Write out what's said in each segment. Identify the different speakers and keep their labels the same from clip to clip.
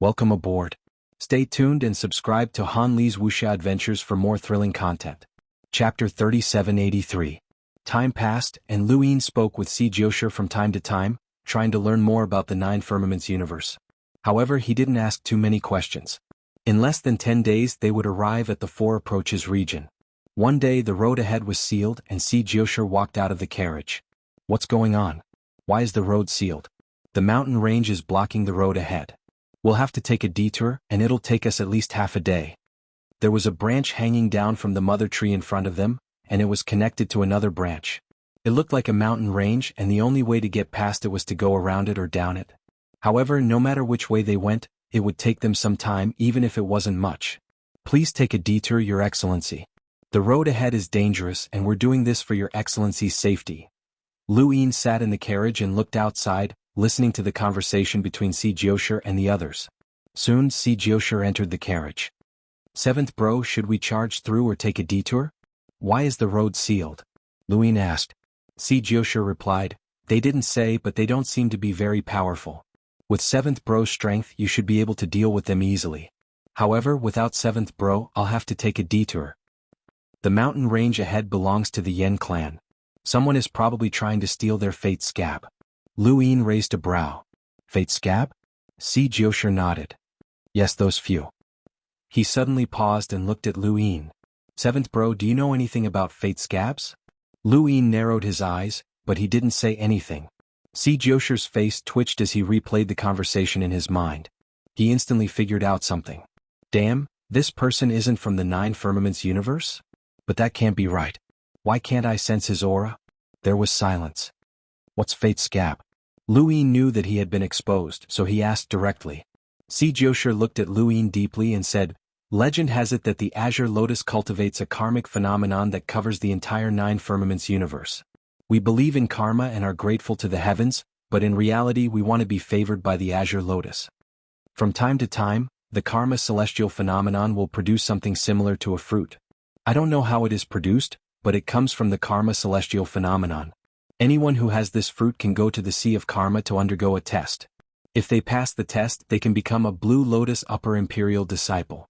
Speaker 1: Welcome aboard. Stay tuned and subscribe to Han Li's wuxia adventures for more thrilling content. Chapter 3783. Time passed, and Lu Yin spoke with xianxia from time to time, trying to learn more about the Nine Firmaments universe. However, he didn't ask too many questions. In less than 10 days they would arrive at the Four Approaches region. One day the road ahead was sealed and xianxia walked out of the carriage. What's going on? Why is the road sealed? The mountain range is blocking the road ahead. We'll have to take a detour, and it'll take us at least half a day. There was a branch hanging down from the mother tree in front of them, and it was connected to another branch. It looked like a mountain range, and the only way to get past it was to go around it or down it. However, no matter which way they went, it would take them some time even if it wasn't much. Please take a detour, Your Excellency. The road ahead is dangerous and we're doing this for Your Excellency's safety. Lu Yin sat in the carriage and looked outside, listening to the conversation between xianxia and the others. Soon xianxia entered the carriage. "Seventh bro, should we charge through or take a detour? Why is the road sealed?" Lu Yin asked. Xianxia replied, "They didn't say, but they don't seem to be very powerful. With seventh bro's strength you should be able to deal with them easily. However, without seventh bro I'll have to take a detour. The mountain range ahead belongs to the Yen clan. Someone is probably trying to steal their fate scab." Lu Yin raised a brow. "Fate scab?" xianxia nodded. "Yes, those few." He suddenly paused and looked at Lu Yin. "Seventh bro, do you know anything about fate scabs?" Lu Yin narrowed his eyes, but he didn't say anything. Xianxia's face twitched as he replayed the conversation in his mind. He instantly figured out something. Damn, this person isn't from the Nine Firmaments universe? But that can't be right. Why can't I sense his aura? There was silence. "What's fate scab?" Lu Yin knew that he had been exposed, so he asked directly. Xianxia looked at Lu Yin deeply and said, "Legend has it that the Azure Lotus cultivates a karmic phenomenon that covers the entire Nine Firmaments universe. We believe in karma and are grateful to the heavens, but in reality we want to be favored by the Azure Lotus. From time to time, the karma celestial phenomenon will produce something similar to a fruit. I don't know how it is produced, but it comes from the karma celestial phenomenon. Anyone who has this fruit can go to the Sea of Karma to undergo a test. If they pass the test, they can become a Blue Lotus Upper Imperial disciple.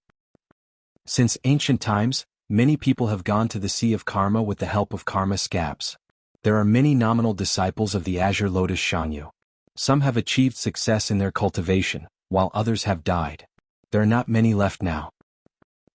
Speaker 1: Since ancient times, many people have gone to the Sea of Karma with the help of karma scabs. There are many nominal disciples of the Azure Lotus Xianyu. Some have achieved success in their cultivation, while others have died. There are not many left now.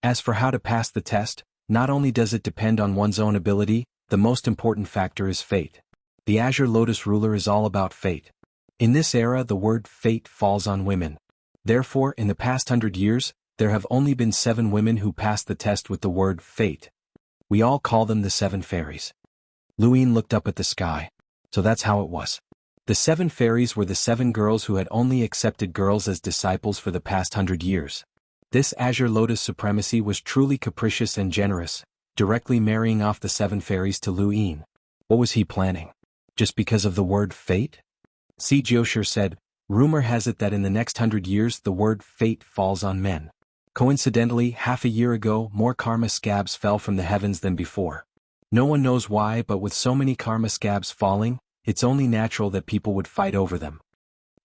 Speaker 1: As for how to pass the test, not only does it depend on one's own ability, the most important factor is fate. The Azure Lotus ruler is all about fate. In this era the word fate falls on women. Therefore, in the past 100 years, there have only been 7 women who passed the test with the word fate. We all call them the 7 fairies. Lu Yin looked up at the sky. So that's how it was. The 7 fairies were the 7 girls who had only accepted girls as disciples for the past 100 years. This Azure Lotus supremacy was truly capricious and generous, directly marrying off the 7 fairies to Lu Yin. What was he planning? Just because of the word fate? xianxia said, "Rumor has it that in the next 100 years the word fate falls on men. Coincidentally, half a year ago more karma scabs fell from the heavens than before. No one knows why, but with so many karma scabs falling, it's only natural that people would fight over them.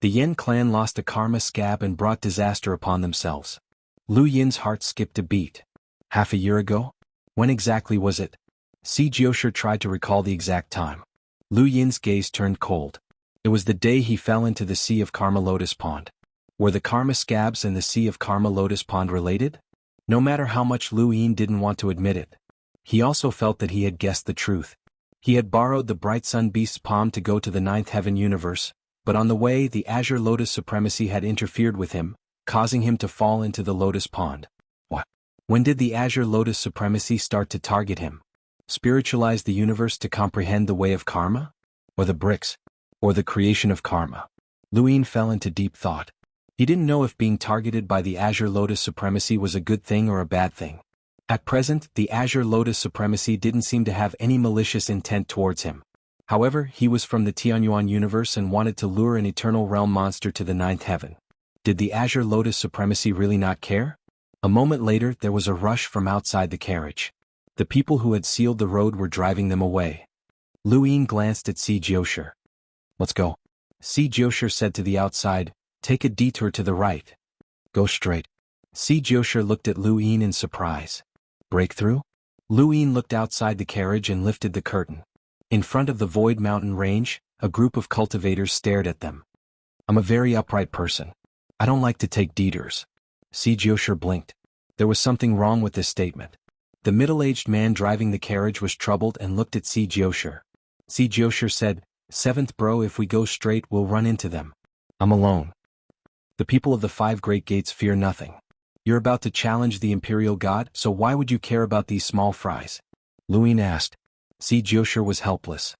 Speaker 1: The Yen clan lost a karma scab and brought disaster upon themselves." Lu Yin's heart skipped a beat. Half a year ago? When exactly was it? xianxia tried to recall the exact time. Lu Yin's gaze turned cold. It was the day he fell into the Sea of Karma Lotus Pond. Were the karma scabs and the Sea of Karma Lotus Pond related? No matter how much Lu Yin didn't want to admit it. He also felt that he had guessed the truth. He had borrowed the Bright Sun Beast's palm to go to the Ninth Heaven universe, but on the way the Azure Lotus supremacy had interfered with him, causing him to fall into the Lotus Pond. What? When did the Azure Lotus supremacy start to target him? Spiritualize the universe to comprehend the way of karma? Or the bricks? Or the creation of karma? Lu Yin fell into deep thought. He didn't know if being targeted by the Azure Lotus supremacy was a good thing or a bad thing. At present, the Azure Lotus supremacy didn't seem to have any malicious intent towards him. However, he was from the Xuanhuan universe and wanted to lure an eternal realm monster to the Ninth Heaven. Did the Azure Lotus supremacy really not care? A moment later there was a rush from outside the carriage. The people who had sealed the road were driving them away. Lu Yin glanced at xianxia. "Let's go." xianxia said to the outside, "Take a detour to the right." Go straight. Xianxia looked at Lu Yin in surprise. Breakthrough? Lu Yin looked outside the carriage and lifted the curtain. In front of the Void Mountain Range, a group of cultivators stared at them. I'm a very upright person. I don't like to take detours. Xianxia blinked. There was something wrong with this statement. The middle-aged man driving the carriage was troubled and looked at Xianxia. Xianxia said, "Seventh bro, if we go straight we'll run into them. I'm alone. The people of the 5 great gates fear nothing. You're about to challenge the imperial god, so why would you care about these small fries?" Lu Yin asked. Xianxia was helpless.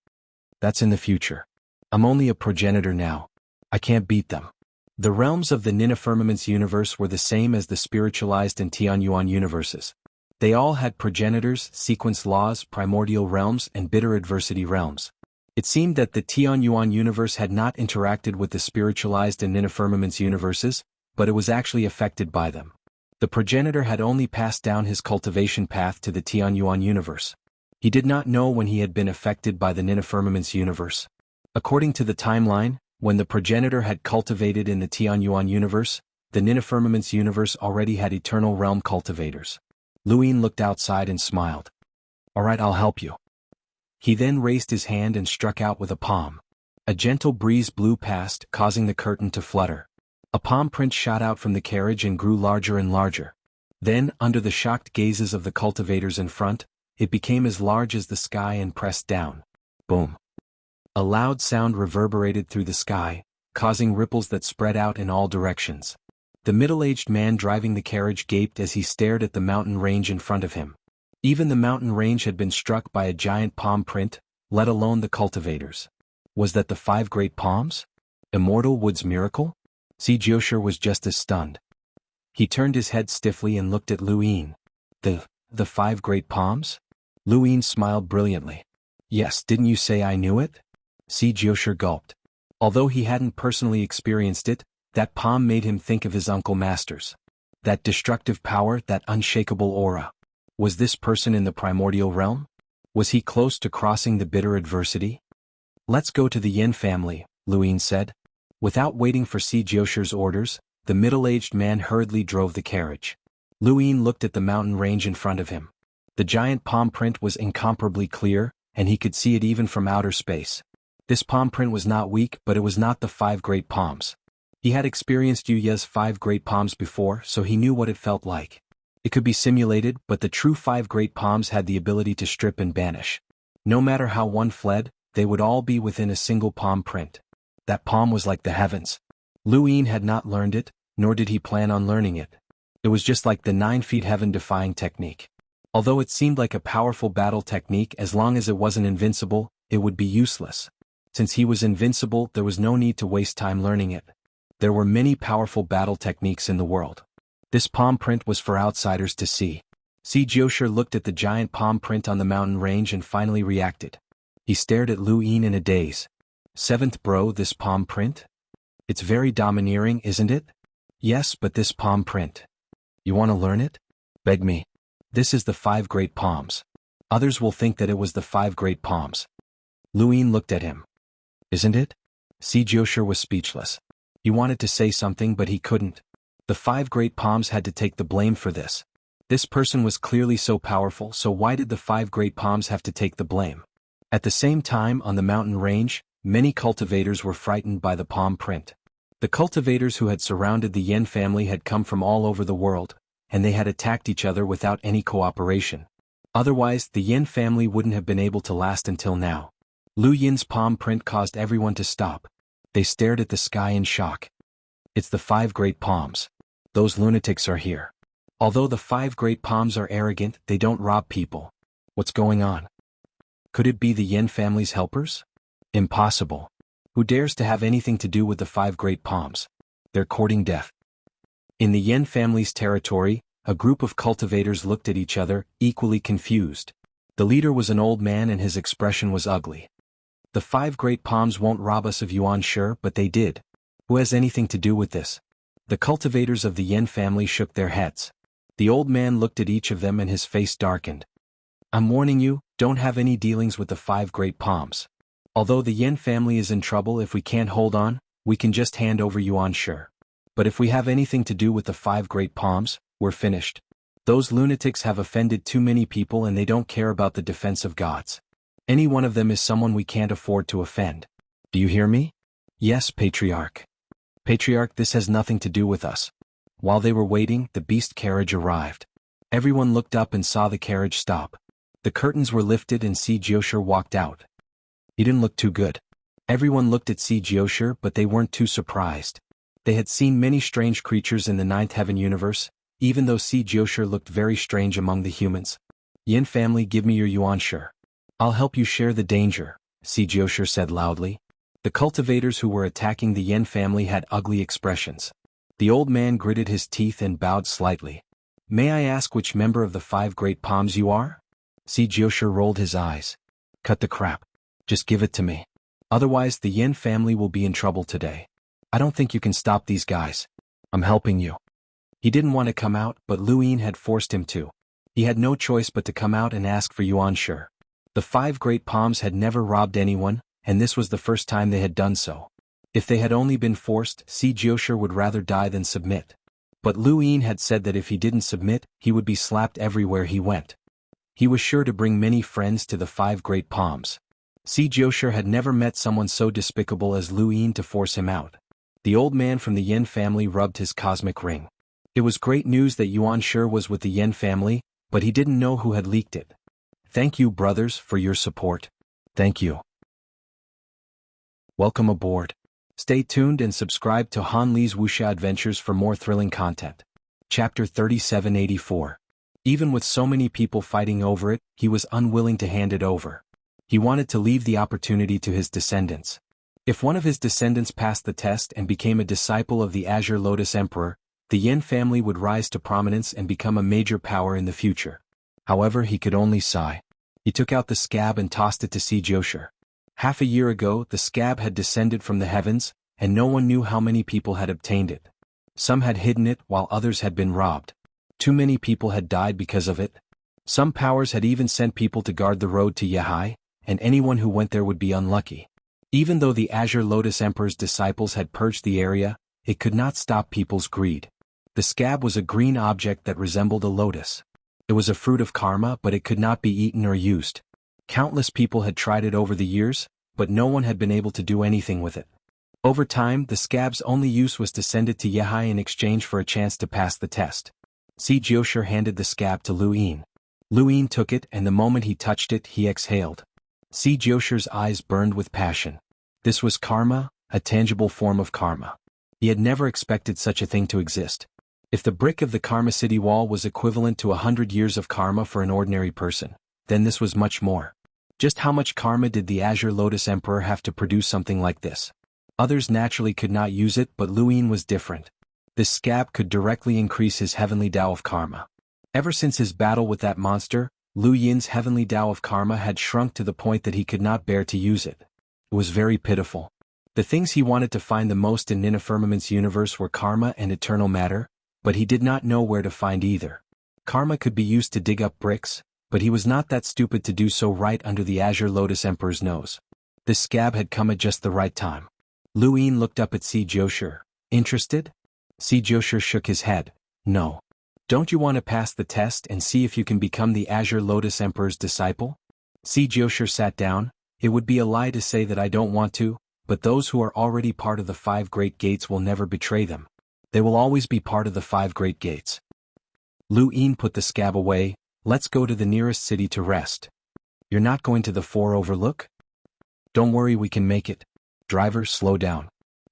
Speaker 1: That's in the future. I'm only a progenitor now. I can't beat them. The realms of the Nina Firmament's universe were the same as the spiritualized and Xuanhuan universes. They all had progenitors, sequence laws, primordial realms, and bitter adversity realms. It seemed that the Xuanhuan universe had not interacted with the spiritualized and Nina Firmament's universes, but it was actually affected by them. The progenitor had only passed down his cultivation path to the Xuanhuan universe. He did not know when he had been affected by the Nina Firmament's universe. According to the timeline, when the progenitor had cultivated in the Xuanhuan universe, the Nina Firmament's universe already had eternal realm cultivators. Lu Yin looked outside and smiled. All right, I'll help you. He then raised his hand and struck out with a palm. A gentle breeze blew past, causing the curtain to flutter. A palm print shot out from the carriage and grew larger and larger. Then, under the shocked gazes of the cultivators in front, it became as large as the sky and pressed down. Boom. A loud sound reverberated through the sky, causing ripples that spread out in all directions. The middle-aged man driving the carriage gaped as he stared at the mountain range in front of him. Even the mountain range had been struck by a giant palm print, let alone the cultivators. Was that the 5 great palms? Immortal Wood's miracle? Xianxia was just as stunned. He turned his head stiffly and looked at Lu Yin. The 5 great palms? Lu Yin smiled brilliantly. Yes, didn't you say I knew it? Xianxia gulped. Although he hadn't personally experienced it, that palm made him think of his uncle masters. That destructive power, that unshakable aura. Was this person in the primordial realm? Was he close to crossing the bitter adversity? Let's go to the Yin family, Lu Yin said. Without waiting for Xianxia's orders, the middle-aged man hurriedly drove the carriage. Lu Yin looked at the mountain range in front of him. The giant palm print was incomparably clear, and he could see it even from outer space. This palm print was not weak, but it was not the 5 great palms. He had experienced Yuya's 5 great palms before, so he knew what it felt like. It could be simulated, but the true 5 great palms had the ability to strip and banish. No matter how one fled, they would all be within a single palm print. That palm was like the heavens. Lu Yin had not learned it, nor did he plan on learning it. It was just like the 9 feet heaven-defying technique. Although it seemed like a powerful battle technique, as long as it wasn't invincible, it would be useless. Since he was invincible, there was no need to waste time learning it. There were many powerful battle techniques in the world. This palm print was for outsiders to see. Xianxia looked at the giant palm print on the mountain range and finally reacted. He stared at Lu Yin in a daze. 7th bro, this palm print? It's very domineering, isn't it? Yes, but this palm print. You want to learn it? Beg me. This is the 5 great palms. Others will think that it was the 5 great palms. Lu Yin looked at him. Isn't it? Xianxia was speechless. He wanted to say something but he couldn't. The 5 great palms had to take the blame for this. This person was clearly so powerful, so why did the 5 great palms have to take the blame? At the same time, on the mountain range, many cultivators were frightened by the palm print. The cultivators who had surrounded the Yin family had come from all over the world, and they had attacked each other without any cooperation. Otherwise, the Yin family wouldn't have been able to last until now. Lu Yin's palm print caused everyone to stop. They stared at the sky in shock. It's the 5 great palms. Those lunatics are here. Although the 5 great palms are arrogant, they don't rob people. What's going on? Could it be the Yin family's helpers? Impossible. Who dares to have anything to do with the 5 great palms? They're courting death. In the Yin family's territory, a group of cultivators looked at each other, equally confused. The leader was an old man and his expression was ugly. The 5 great palms won't rob us of yuan, sure, but they did. Who has anything to do with this? The cultivators of the Yin family shook their heads. The old man looked at each of them and his face darkened. I'm warning you, don't have any dealings with the 5 great palms. Although the Yin family is in trouble, if we can't hold on, we can just hand over yuan, sure. But if we have anything to do with the 5 great palms, we're finished. Those lunatics have offended too many people and they don't care about the defense of gods. Any one of them is someone we can't afford to offend. Do you hear me? Yes, Patriarch. Patriarch, this has nothing to do with us. While they were waiting, the beast carriage arrived. Everyone looked up and saw the carriage stop. The curtains were lifted and xianxia walked out. He didn't look too good. Everyone looked at xianxia, but they weren't too surprised. They had seen many strange creatures in the 9th heaven universe, even though xianxia looked very strange among the humans. Yin family, give me your xianxia. I'll help you share the danger, xianxia said loudly. The cultivators who were attacking the Yin family had ugly expressions. The old man gritted his teeth and bowed slightly. May I ask which member of the 5 great palms you are? Xianxia rolled his eyes. Cut the crap. Just give it to me. Otherwise the Yin family will be in trouble today. I don't think you can stop these guys. I'm helping you. He didn't want to come out, but Lu Yin had forced him to. He had no choice but to come out and ask for xianxia. The 5 great palms had never robbed anyone, and this was the first time they had done so. If they had only been forced, xianxia would rather die than submit. But Lu Yin had said that if he didn't submit, he would be slapped everywhere he went. He was sure to bring many friends to the 5 great palms. xianxia had never met someone so despicable as Lu Yin to force him out. The old man from the Yin family rubbed his cosmic ring. It was great news that xianxia was with the Yin family, but he didn't know who had leaked it. Thank you, brothers, for your support. Thank you. Welcome aboard. Stay tuned and subscribe to Han Li's Wuxia Adventures for more thrilling content. Chapter 3784. Even with so many people fighting over it, he was unwilling to hand it over. He wanted to leave the opportunity to his descendants. If one of his descendants passed the test and became a disciple of the Azure Lotus Emperor, the Yin family would rise to prominence and become a major power in the future. However, he could only sigh. He took out the scab and tossed it to xianxia. Half a year ago, the scab had descended from the heavens, and no one knew how many people had obtained it. Some had hidden it while others had been robbed. Too many people had died because of it. Some powers had even sent people to guard the road to Yehai, and anyone who went there would be unlucky. Even though the Azure Lotus Emperor's disciples had purged the area, it could not stop people's greed. The scab was a green object that resembled a lotus. It was a fruit of karma, but it could not be eaten or used. Countless people had tried it over the years, but no one had been able to do anything with it. Over time, the scab's only use was to send it to Yehai in exchange for a chance to pass the test. xianxia handed the scab to Lu Yin. Lu Yin took it, and the moment he touched it, he exhaled. xianxia's eyes burned with passion. This was karma, a tangible form of karma. He had never expected such a thing to exist. If the brick of the Karma City wall was equivalent to 100 years of karma for an ordinary person, then this was much more. Just how much karma did the Azure Lotus Emperor have to produce something like this? Others naturally could not use it, but Lu Yin was different. This scab could directly increase his heavenly Tao of karma. Ever since his battle with that monster, Lu Yin's heavenly Tao of karma had shrunk to the point that he could not bear to use it. It was very pitiful. The things he wanted to find the most in Nina Firmament's universe were karma and eternal matter, but he did not know where to find either. Karma could be used to dig up bricks, but he was not that stupid to do so right under the Azure Lotus Emperor's nose. This scab had come at just the right time. Lu Yin looked up at xianxia. Interested? Xianxia shook his head. No. Don't you want to pass the test and see if you can become the Azure Lotus Emperor's disciple? Xianxia sat down. It would be a lie to say that I don't want to, but those who are already part of the 5 great gates will never betray them. They will always be part of the 5 great gates. Lu Yin put the scab away. Let's go to the nearest city to rest. You're not going to the 4 Overlook? Don't worry, we can make it. Driver, slow down.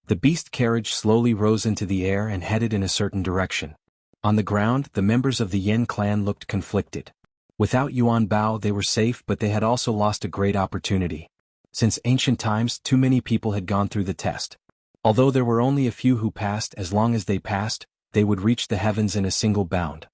Speaker 1: The beast carriage slowly rose into the air and headed in a certain direction. On the ground, the members of the Yin clan looked conflicted. Without Yuan Bao, they were safe, but they had also lost a great opportunity. Since ancient times, too many people had gone through the test. Although there were only a few who passed, as long as they passed, they would reach the heavens in a single bound.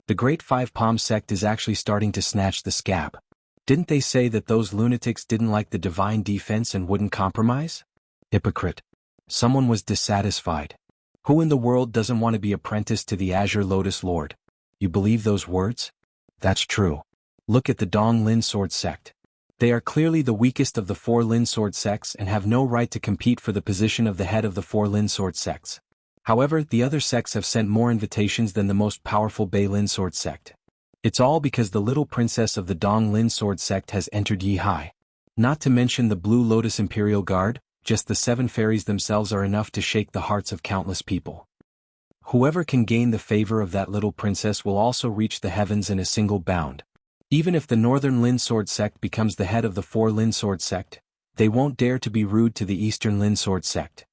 Speaker 1: The Great 5 Palm sect is actually starting to snatch the scab. Didn't they say that those lunatics didn't like the divine defense and wouldn't compromise? Hypocrite. Someone was dissatisfied. Who in the world doesn't want to be apprenticed to the Azure Lotus Lord? You believe those words? That's true. Look at the Dong Lin Sword sect. They are clearly the weakest of the 4 Lin Sword sects and have no right to compete for the position of the head of the 4 Lin Sword sects. However, the other sects have sent more invitations than the most powerful Bei Lin Sword sect. It's all because the little princess of the Dong Lin Sword sect has entered Yihai. Not to mention the Blue Lotus Imperial Guard, just the 7 fairies themselves are enough to shake the hearts of countless people. Whoever can gain the favor of that little princess will also reach the heavens in a single bound. Even if the Northern Lin Sword sect becomes the head of the 4 Lin Sword sect, they won't dare to be rude to the Eastern Lin Sword sect.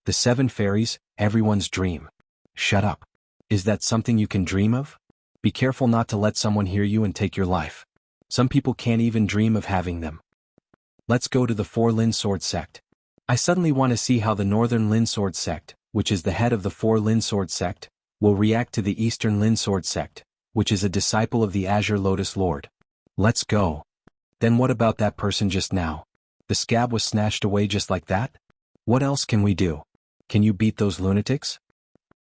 Speaker 1: The 7 fairies, everyone's dream. Shut up. Is that something you can dream of? Be careful not to let someone hear you and take your life. Some people can't even dream of having them. Let's go to the 4 Lin Sword sect. I suddenly want to see how the Northern Lin Sword sect, which is the head of the 4 Lin Sword sect, will react to the Eastern Lin Sword sect, which is a disciple of the Azure Lotus Lord. Let's go. Then what about that person just now? The scab was snatched away just like that? What else can we do? Can you beat those lunatics?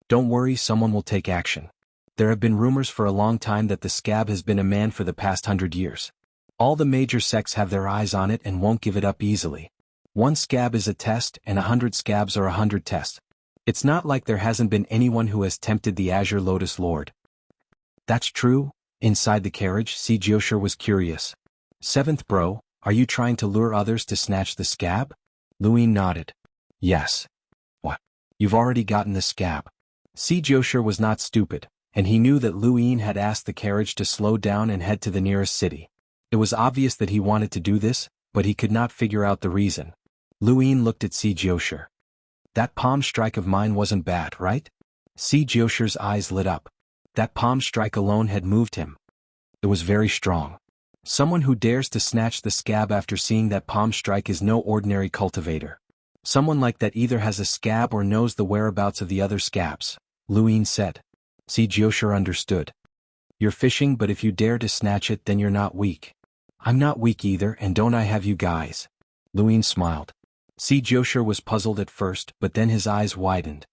Speaker 1: Don't worry, someone will take action. There have been rumors for a long time that the scab has been a man for the past 100 years. All the major sects have their eyes on it and won't give it up easily. 1 scab is a test and 100 scabs are 100 tests. It's not like there hasn't been anyone who has tempted the Azure Lotus Lord. That's true? Inside the carriage, xianxia was curious. 7th bro, are you trying to lure others to snatch the scab? Luin nodded. Yes. What? You've already gotten the scab. xianxia was not stupid, and he knew that Luin had asked the carriage to slow down and head to the nearest city. It was obvious that he wanted to do this, but he could not figure out the reason. Luin looked at xianxia. That palm strike of mine wasn't bad, right? xianxia's eyes lit up. That palm strike alone had moved him. It was very strong. Someone who dares to snatch the scab after seeing that palm strike is no ordinary cultivator. Someone like that either has a scab or knows the whereabouts of the other scabs, Luin said. xianxia understood. You're fishing, but if you dare to snatch it, then you're not weak. I'm not weak either, and don't I have you guys? Luin smiled. xianxia was puzzled at first, but then his eyes widened.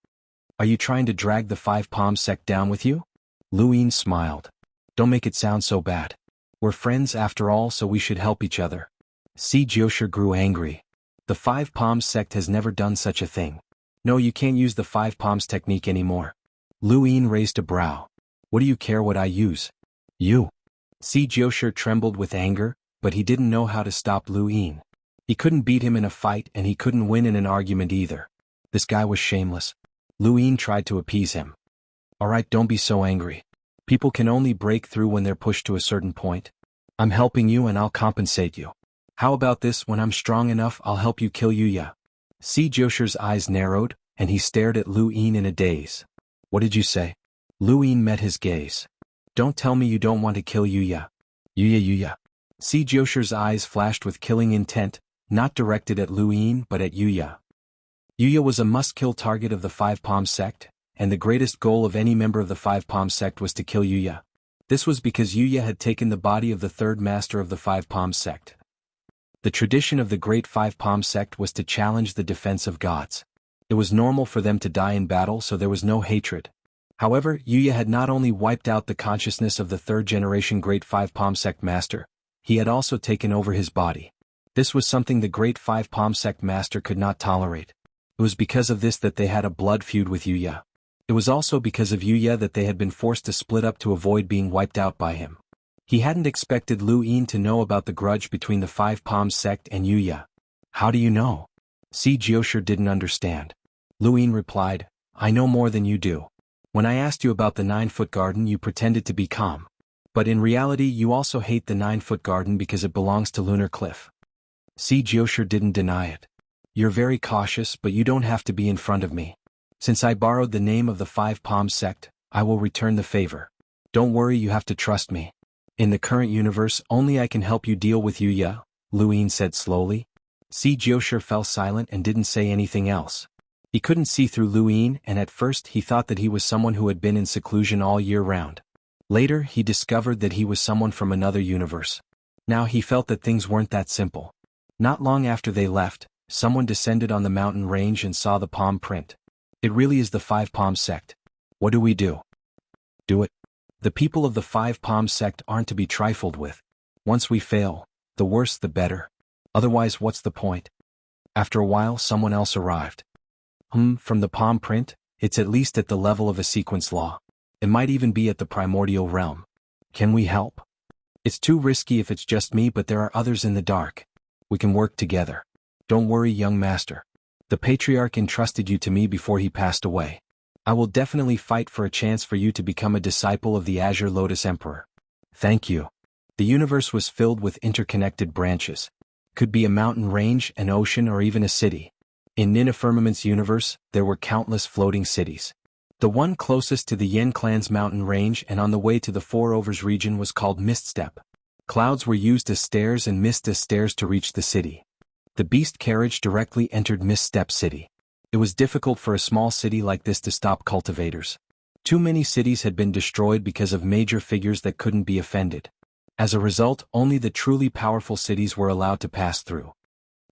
Speaker 1: Are you trying to drag the 5 Palm sect down with you? Luin smiled. Don't make it sound so bad. We're friends after all, so we should help each other. xianxia grew angry. The 5 Palms sect has never done such a thing. No, you can't use the 5 Palms technique anymore. Luin raised a brow. What do you care what I use? You. xianxia trembled with anger, but he didn't know how to stop Luin. He couldn't beat him in a fight and he couldn't win in an argument either. This guy was shameless. Luin tried to appease him. Alright, don't be so angry. People can only break through when they're pushed to a certain point. I'm helping you and I'll compensate you. How about this, when I'm strong enough I'll help you kill Yuya. xianxia's eyes narrowed, and he stared at Luin in a daze. What did you say? Luin met his gaze. Don't tell me you don't want to kill Yuya. Yuya. xianxia's eyes flashed with killing intent, not directed at Luin but at Yuya. Yuya was a must-kill target of the 5 Palm sect, and the greatest goal of any member of the 5 Palm sect was to kill Yuya. This was because Yuya had taken the body of the 3rd master of the 5 Palm sect. The tradition of the Great 5 Palm sect was to challenge the defense of gods. It was normal for them to die in battle, so there was no hatred. However, Yuya had not only wiped out the consciousness of the 3rd generation Great 5 Palm sect master, he had also taken over his body. This was something the Great 5 Palm sect master could not tolerate. It was because of this that they had a blood feud with Yuya. It was also because of Yuya that they had been forced to split up to avoid being wiped out by him. He hadn't expected Luin to know about the grudge between the 5 Palms sect and Yuya. How do you know? xianxia didn't understand. Luin replied, I know more than you do. When I asked you about the 9-foot garden you pretended to be calm. But in reality you also hate the 9-foot garden because it belongs to Lunar Cliff. xianxia didn't deny it. You're very cautious, but you don't have to be in front of me. Since I borrowed the name of the 5 Palms sect, I will return the favor. Don't worry, you have to trust me. In the current universe, only I can help you deal with Yuya, Luin said slowly. xianxia fell silent and didn't say anything else. He couldn't see through Luin, and at first he thought that he was someone who had been in seclusion all year round. Later he discovered that he was someone from another universe. Now he felt that things weren't that simple. Not long after they left, someone descended on the mountain range and saw the palm print. It really is the 5 Palm sect. What do we do? Do it. The people of the 5 Palm sect aren't to be trifled with. Once we fail, the worse the better. Otherwise, what's the point? After a while, someone else arrived. From the palm print, It's at least at the level of a sequence law. It might even be at the primordial realm. Can we help? It's too risky if it's just me, but there are others in the dark. We can work together. Don't worry, young master. The patriarch entrusted you to me before he passed away. I will definitely fight for a chance for you to become a disciple of the Azure Lotus Emperor. Thank you. The universe was filled with interconnected branches. Could be a mountain range, an ocean, or even a city. In Ninna Firmament's universe, there were countless floating cities. The one closest to the Yen clan's mountain range and on the way to the Four Overs region was called Miststep. Clouds were used as stairs and mist as stairs to reach the city. The beast carriage directly entered Miststep City. It was difficult for a small city like this to stop cultivators. Too many cities had been destroyed because of major figures that couldn't be offended. As a result, only the truly powerful cities were allowed to pass through.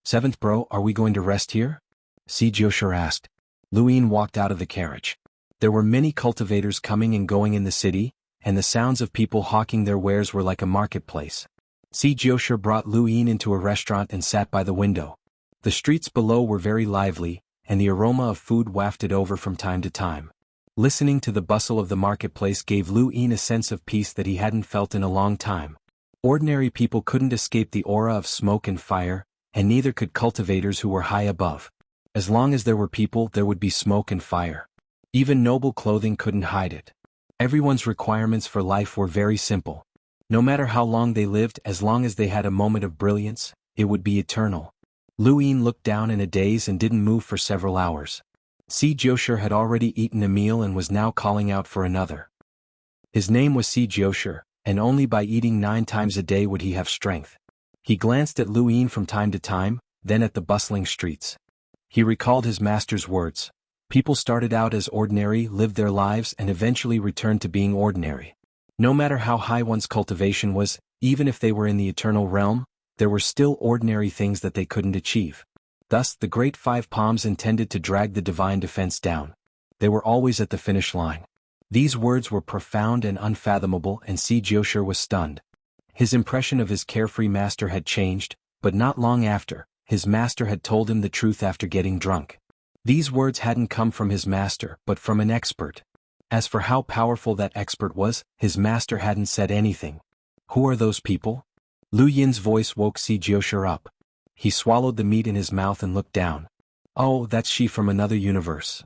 Speaker 1: Seventh bro, are we going to rest here? Xianxia asked. Luin walked out of the carriage. There were many cultivators coming and going in the city, and the sounds of people hawking their wares were like a marketplace. Xianxia brought Luin into a restaurant and sat by the window. The streets below were very lively, and the aroma of food wafted over from time to time. Listening to the bustle of the marketplace gave Luin a sense of peace that he hadn't felt in a long time. Ordinary people couldn't escape the aura of smoke and fire, and neither could cultivators who were high above. As long as there were people, there would be smoke and fire. Even noble clothing couldn't hide it. Everyone's requirements for life were very simple. No matter how long they lived, as long as they had a moment of brilliance, it would be eternal. Luin looked down in a daze and didn't move for several hours. Xianxia had already eaten a meal and was now calling out for another. His name was Xianxia, and only by eating 9 times a day would he have strength. He glanced at Luin from time to time, then at the bustling streets. He recalled his master's words. People started out as ordinary, lived their lives, and eventually returned to being ordinary. No matter how high one's cultivation was, even if they were in the eternal realm, there were still ordinary things that they couldn't achieve. Thus, the Great Five Palms intended to drag the divine defense down. They were always at the finish line. These words were profound and unfathomable, and Xianxia was stunned. His impression of his carefree master had changed, but not long after, his master had told him the truth after getting drunk. These words hadn't come from his master, but from an expert. As for how powerful that expert was, his master hadn't said anything. Who are those people? Lu Yin's voice woke Xianxia up. He swallowed the meat in his mouth and looked down. Oh, that's she from another universe.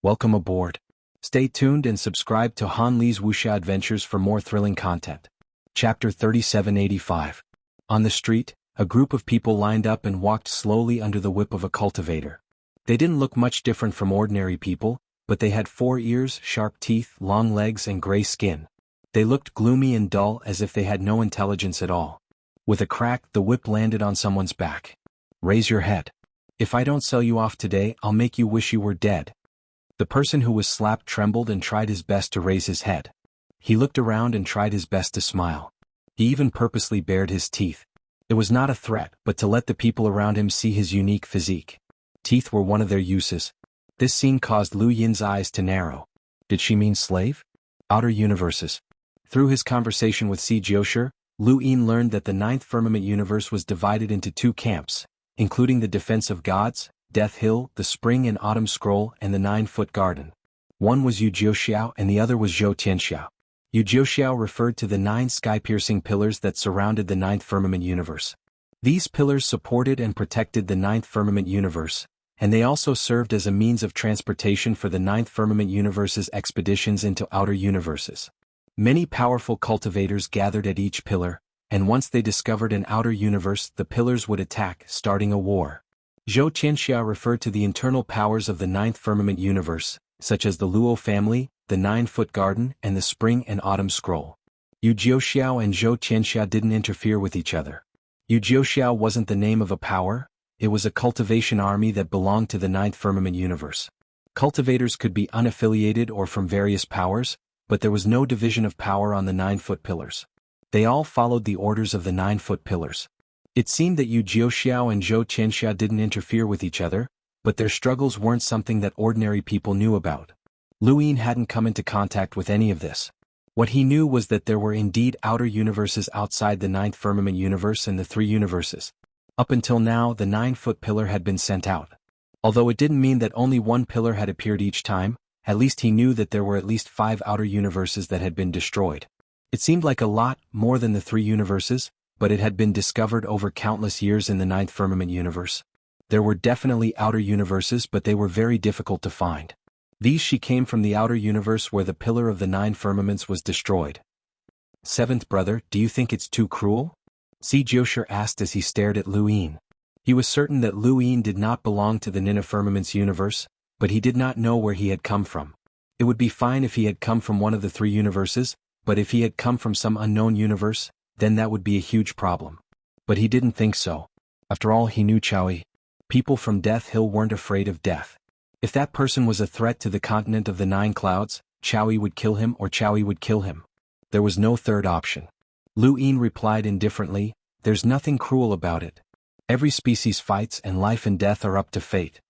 Speaker 1: Welcome aboard. Stay tuned and subscribe to Han Li's Wuxia Adventures for more thrilling content. Chapter 3785. On the street, a group of people lined up and walked slowly under the whip of a cultivator. They didn't look much different from ordinary people, but they had 4 ears, sharp teeth, long legs, and gray skin. They looked gloomy and dull, as if they had no intelligence at all. With a crack, the whip landed on someone's back. Raise your head. If I don't sell you off today, I'll make you wish you were dead. The person who was slapped trembled and tried his best to raise his head. He looked around and tried his best to smile. He even purposely bared his teeth. It was not a threat, but to let the people around him see his unique physique. Teeth were one of their uses. This scene caused Lu Yin's eyes to narrow. Did she mean slave? Outer universes. Through his conversation with Xianxia, Lu Yin learned that the 9th firmament universe was divided into 2 camps, including the Defense of Gods, Death Hill, the Spring and Autumn Scroll, and the 9-foot Garden. One was Wuxiao and the other was Xianxia. Wuxiao referred to the 9 sky-piercing pillars that surrounded the 9th firmament universe. These pillars supported and protected the 9th firmament universe, and they also served as a means of transportation for the 9th firmament universe's expeditions into outer universes. Many powerful cultivators gathered at each pillar, and once they discovered an outer universe, the pillars would attack, starting a war. Xianxia referred to the internal powers of the 9th firmament universe, such as the Luo family, the 9-foot Garden, and the Spring and Autumn Scroll. Wuxiao and Xianxia didn't interfere with each other. Wuxiao wasn't the name of a power, it was a cultivation army that belonged to the 9th firmament universe. Cultivators could be unaffiliated or from various powers, but there was no division of power on the 9-foot pillars. They all followed the orders of the 9-foot pillars. It seemed that Wuxiao and Xianxia didn't interfere with each other, but their struggles weren't something that ordinary people knew about. Lu Yin hadn't come into contact with any of this. What he knew was that there were indeed outer universes outside the 9th firmament universe and the 3 universes. Up until now, the 9-foot pillar had been sent out. Although it didn't mean that only one pillar had appeared each time, at least he knew that there were at least 5 outer universes that had been destroyed. It seemed like a lot more than the 3 universes, but it had been discovered over countless years in the 9th firmament universe. There were definitely outer universes, but they were very difficult to find. These she came from the outer universe where the pillar of the 9 firmaments was destroyed. 7th brother, do you think it's too cruel? Xianxia asked as he stared at Lu Yin. He was certain that Lu Yin did not belong to the Nina firmament's universe, but he did not know where he had come from. It would be fine if he had come from one of the 3 universes, but if he had come from some unknown universe, then that would be a huge problem. But he didn't think so. After all, he knew Xiaoyi. People from Death Hill weren't afraid of death. If that person was a threat to the continent of the 9 clouds, Xiaoyi would kill him or Xiaoyi would kill him. There was no third option. Lu Yin replied indifferently, there's nothing cruel about it. Every species fights and life and death are up to fate.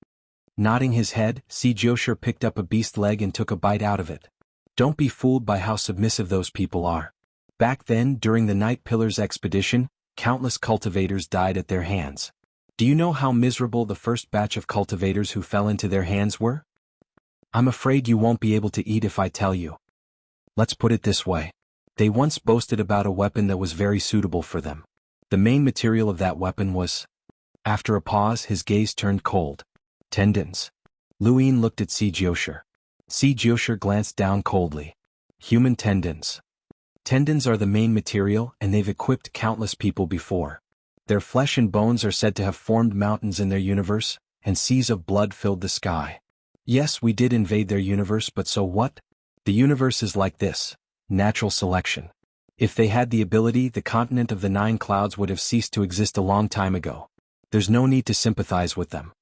Speaker 1: Nodding his head, Xianxia picked up a beast leg and took a bite out of it. Don't be fooled by how submissive those people are. Back then, during the Night Pillars expedition, countless cultivators died at their hands. Do you know how miserable the first batch of cultivators who fell into their hands were? I'm afraid you won't be able to eat if I tell you. Let's put it this way. They once boasted about a weapon that was very suitable for them. The main material of that weapon was... After a pause, his gaze turned cold. Tendons. Lu Yin looked at Xianxia. Xianxia glanced down coldly. Human tendons. Tendons are the main material, and they've equipped countless people before. Their flesh and bones are said to have formed mountains in their universe, and seas of blood filled the sky. Yes, we did invade their universe, but so what? The universe is like this. Natural selection. If they had the ability, the continent of the 9 clouds would have ceased to exist a long time ago. There's no need to sympathize with them.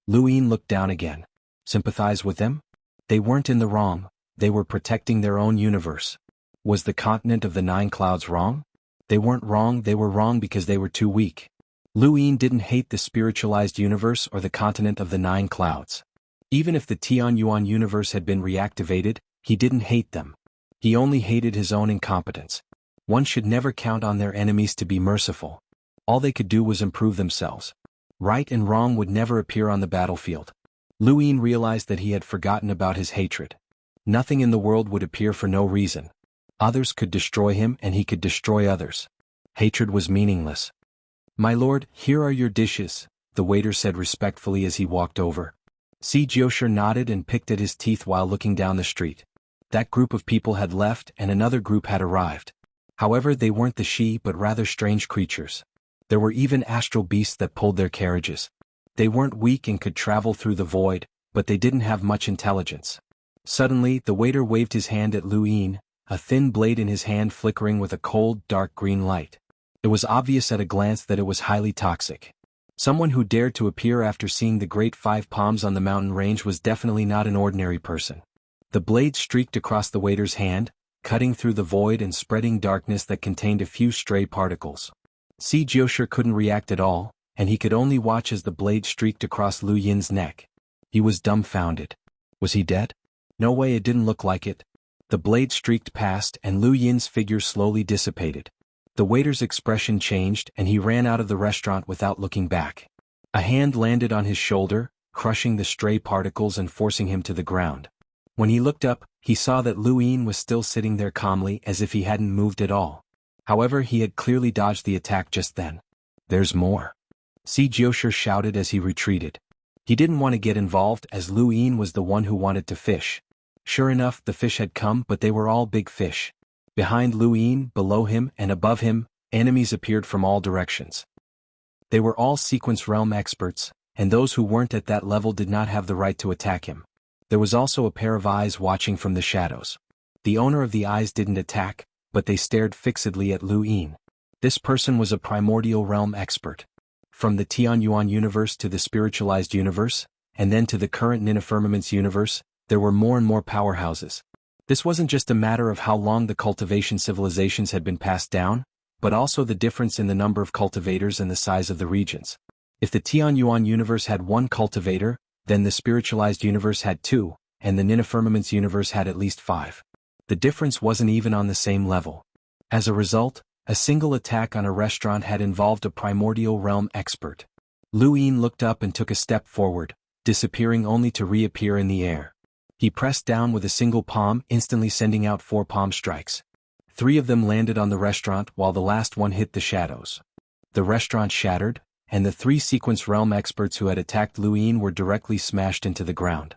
Speaker 1: Lu Yin looked down again. Sympathize with them? They weren't in the wrong, they were protecting their own universe. Was the continent of the 9 clouds wrong? They weren't wrong, they were wrong because they were too weak. Lu Yin didn't hate the spiritualized universe or the continent of the 9 clouds. Even if the Xuanhuan universe had been reactivated, he didn't hate them. He only hated his own incompetence. One should never count on their enemies to be merciful. All they could do was improve themselves. Right and wrong would never appear on the battlefield. Lu Yin realized that he had forgotten about his hatred. Nothing in the world would appear for no reason. Others could destroy him and he could destroy others. Hatred was meaningless. My lord, here are your dishes, the waiter said respectfully as he walked over. Xianxia nodded and picked at his teeth while looking down the street. That group of people had left and another group had arrived. However, they weren't the Shi but rather strange creatures. There were even astral beasts that pulled their carriages. They weren't weak and could travel through the void, but they didn't have much intelligence. Suddenly, the waiter waved his hand at Lu Yin, a thin blade in his hand flickering with a cold, dark green light. It was obvious at a glance that it was highly toxic. Someone who dared to appear after seeing the great 5 palms on the mountain range was definitely not an ordinary person. The blade streaked across the waiter's hand, cutting through the void and spreading darkness that contained a few stray particles. Xianxia couldn't react at all, and he could only watch as the blade streaked across Lu Yin's neck. He was dumbfounded. Was he dead? No way, it didn't look like it. The blade streaked past and Lu Yin's figure slowly dissipated. The waiter's expression changed and he ran out of the restaurant without looking back. A hand landed on his shoulder, crushing the stray particles and forcing him to the ground. When he looked up, he saw that Lu Yin was still sitting there calmly as if he hadn't moved at all. However, he had clearly dodged the attack just then. There's more. Xianxia shouted as he retreated. He didn't want to get involved as Lu Yin was the one who wanted to fish. Sure enough, the fish had come, but they were all big fish. Behind Lu Yin, below him, and above him, enemies appeared from all directions. They were all sequence realm experts, and those who weren't at that level did not have the right to attack him. There was also a pair of eyes watching from the shadows. The owner of the eyes didn't attack, but they stared fixedly at Lu Yin. This person was a primordial realm expert. From the Xuanhuan universe to the spiritualized universe, and then to the current Nina Firmament's universe, there were more and more powerhouses. This wasn't just a matter of how long the cultivation civilizations had been passed down, but also the difference in the number of cultivators and the size of the regions. If the Xuanhuan universe had 1 cultivator, then the spiritualized universe had 2, and the Nina Firmament's universe had at least 5. The difference wasn't even on the same level. As a result, a single attack on a restaurant had involved a primordial realm expert. Lu Yin looked up and took a step forward, disappearing only to reappear in the air. He pressed down with a single palm, instantly sending out 4 palm strikes. 3 of them landed on the restaurant while the last one hit the shadows. The restaurant shattered, and the 3 sequence realm experts who had attacked Luin were directly smashed into the ground.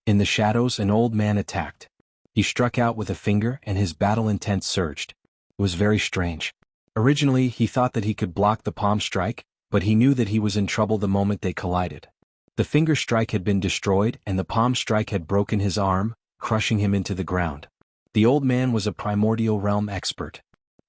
Speaker 1: In the shadows, an old man attacked. He struck out with a finger and his battle intent surged. It was very strange. Originally, he thought that he could block the palm strike, but he knew that he was in trouble the moment they collided. The finger strike had been destroyed and the palm strike had broken his arm, crushing him into the ground. The old man was a primordial realm expert.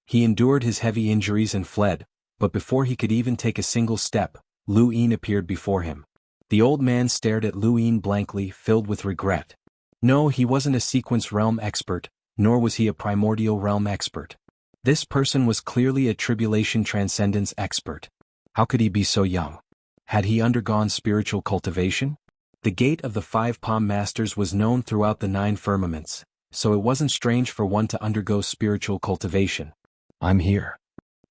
Speaker 1: He endured his heavy injuries and fled, but before he could even take a single step, Luin appeared before him. The old man stared at Luin blankly, filled with regret. No, he wasn't a sequence realm expert, nor was he a primordial realm expert. This person was clearly a tribulation transcendence expert. How could he be so young? Had he undergone spiritual cultivation? The gate of the 5 palm masters was known throughout the 9 firmaments, so it wasn't strange for one to undergo spiritual cultivation. I'm here.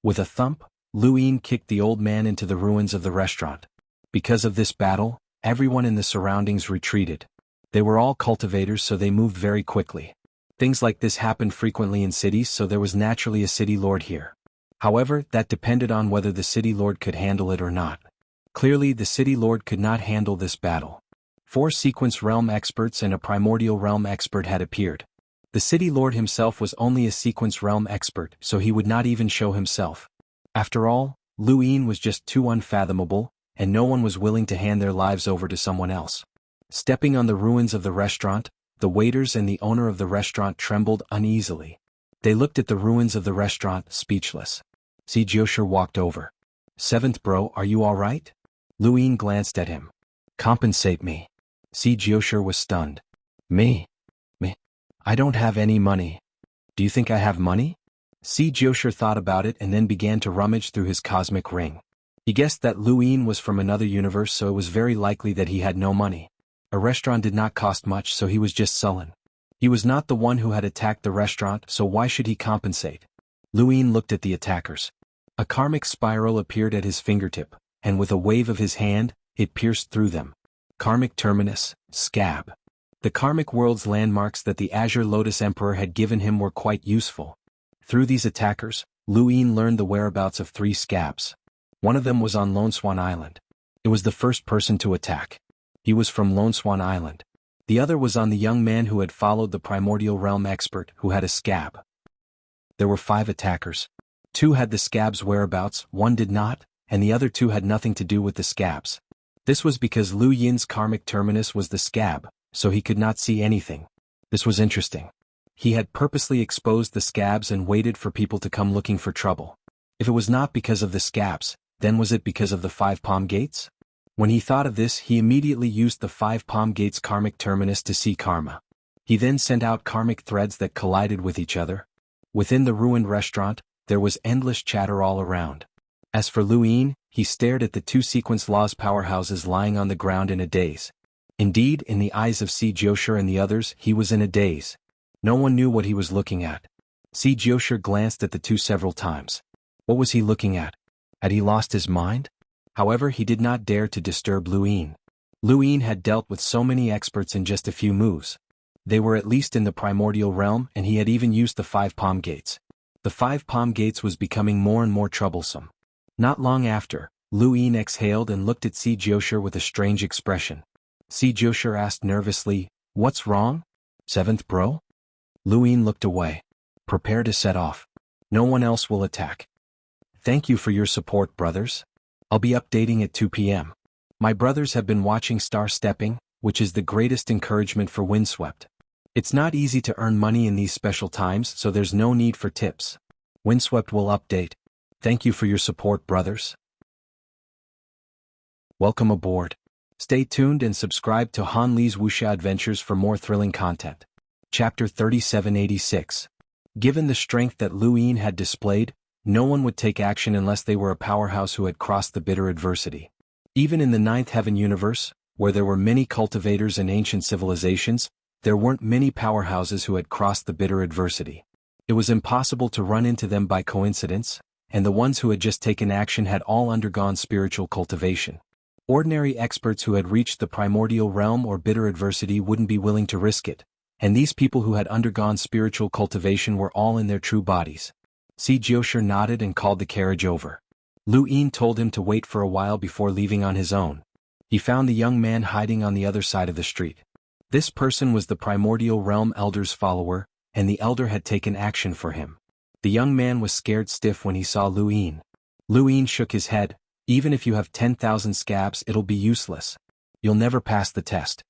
Speaker 1: With a thump, Luin kicked the old man into the ruins of the restaurant. Because of this battle, everyone in the surroundings retreated. They were all cultivators, so they moved very quickly. Things like this happened frequently in cities, so there was naturally a city lord here. However, that depended on whether the city lord could handle it or not. Clearly, the city lord could not handle this battle. 4 sequence realm experts and a primordial realm expert had appeared. The city lord himself was only a sequence realm expert, so he would not even show himself. After all, Luin was just too unfathomable, and no one was willing to hand their lives over to someone else. Stepping on the ruins of the restaurant, the waiters and the owner of the restaurant trembled uneasily. They looked at the ruins of the restaurant, speechless. xianxia walked over. 7th bro, are you alright? Luin glanced at him. Compensate me. xianxia was stunned. Me? I don't have any money. Do you think I have money? xianxia thought about it and then began to rummage through his cosmic ring. He guessed that Luin was from another universe, so it was very likely that he had no money. A restaurant did not cost much, so he was just sullen. He was not the one who had attacked the restaurant, so why should he compensate? Luin looked at the attackers. A karmic spiral appeared at his fingertip, and with a wave of his hand, it pierced through them. Karmic terminus, scab. The karmic world's landmarks that the Azure Lotus Emperor had given him were quite useful. Through these attackers, Luin learned the whereabouts of 3 scabs. One of them was on Xuanhuan Island. It was the first person to attack. He was from Xuanhuan Island. The other was on the young man who had followed the primordial realm expert, who had a scab. There were 5 attackers. 2 had the scab's whereabouts, 1 did not, and the other 2 had nothing to do with the scabs. This was because Lu Yin's karmic terminus was the scab, so he could not see anything. This was interesting. He had purposely exposed the scabs and waited for people to come looking for trouble. If it was not because of the scabs, then was it because of the 5 palm gates? When he thought of this, he immediately used the 5 palm gates karmic terminus to see karma. He then sent out karmic threads that collided with each other. Within the ruined restaurant, there was endless chatter all around. As for Luin, he stared at the 2 sequence laws powerhouses lying on the ground in a daze. Indeed, in the eyes of xianxia and the others, he was in a daze. No one knew what he was looking at. xianxia glanced at the 2 several times. What was he looking at? Had he lost his mind? However, he did not dare to disturb Luin. Luin had dealt with so many experts in just a few moves. They were at least in the primordial realm, and he had even used the 5 palm gates. The 5 palm gates was becoming more and more troublesome. Not long after, Luin exhaled and looked at xianxia with a strange expression. xianxia asked nervously, "What's wrong? 7th bro?" Luin looked away. Prepare to set off. No one else will attack. Thank you for your support, brothers. I'll be updating at 2 p.m. My brothers have been watching Star Stepping, which is the greatest encouragement for Windswept. It's not easy to earn money in these special times, so there's no need for tips. Windswept will update. Thank you for your support, brothers. Welcome aboard. Stay tuned and subscribe to Han Li's Wuxia Adventures for more thrilling content. Chapter 3786. Given the strength that Luin had displayed, no one would take action unless they were a powerhouse who had crossed the bitter adversity. Even in the 9th Heaven universe, where there were many cultivators and ancient civilizations, there weren't many powerhouses who had crossed the bitter adversity. It was impossible to run into them by coincidence, and the ones who had just taken action had all undergone spiritual cultivation. Ordinary experts who had reached the primordial realm or bitter adversity wouldn't be willing to risk it, and these people who had undergone spiritual cultivation were all in their true bodies. Xianxia nodded and called the carriage over. Lu Yin told him to wait for a while before leaving on his own. He found the young man hiding on the other side of the street. This person was the primordial realm elder's follower, and the elder had taken action for him. The young man was scared stiff when he saw Lu Yin. Lu Yin shook his head. Even if you have 10,000 scabs, it'll be useless. You'll never pass the test.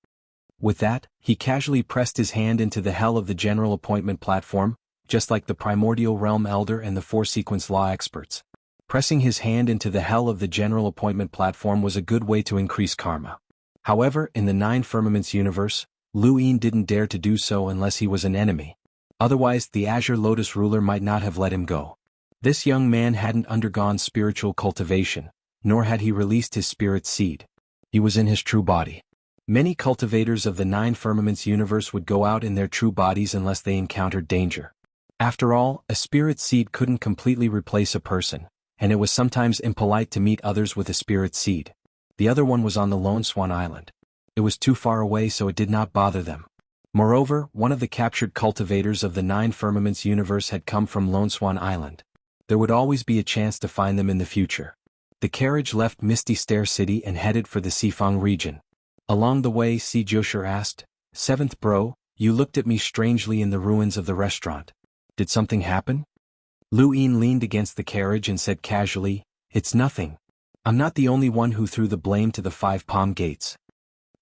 Speaker 1: With that, he casually pressed his hand into the hell of the general appointment platform, just like the primordial realm elder and the four-sequence law experts. Pressing his hand into the hell of the general appointment platform was a good way to increase karma. However, in the Nine Firmaments universe, Lu Yin didn't dare to do so unless he was an enemy. Otherwise, the Azure Lotus ruler might not have let him go. This young man hadn't undergone spiritual cultivation, nor had he released his spirit seed. He was in his true body. Many cultivators of the Nine Firmaments universe would go out in their true bodies unless they encountered danger. After all, a spirit seed couldn't completely replace a person, and it was sometimes impolite to meet others with a spirit seed. The other one was on the Lone Swan Island. It was too far away, so it did not bother them. Moreover, one of the captured cultivators of the Nine Firmaments universe had come from Lone Swan Island. There would always be a chance to find them in the future. The carriage left Misty Stair City and headed for the Xifang region. Along the way, Xianxia asked, "Seventh bro, you looked at me strangely in the ruins of the restaurant. Did something happen?" Lu Yin leaned against the carriage and said casually, "It's nothing. I'm not the only one who threw the blame to the Five Palm Gates."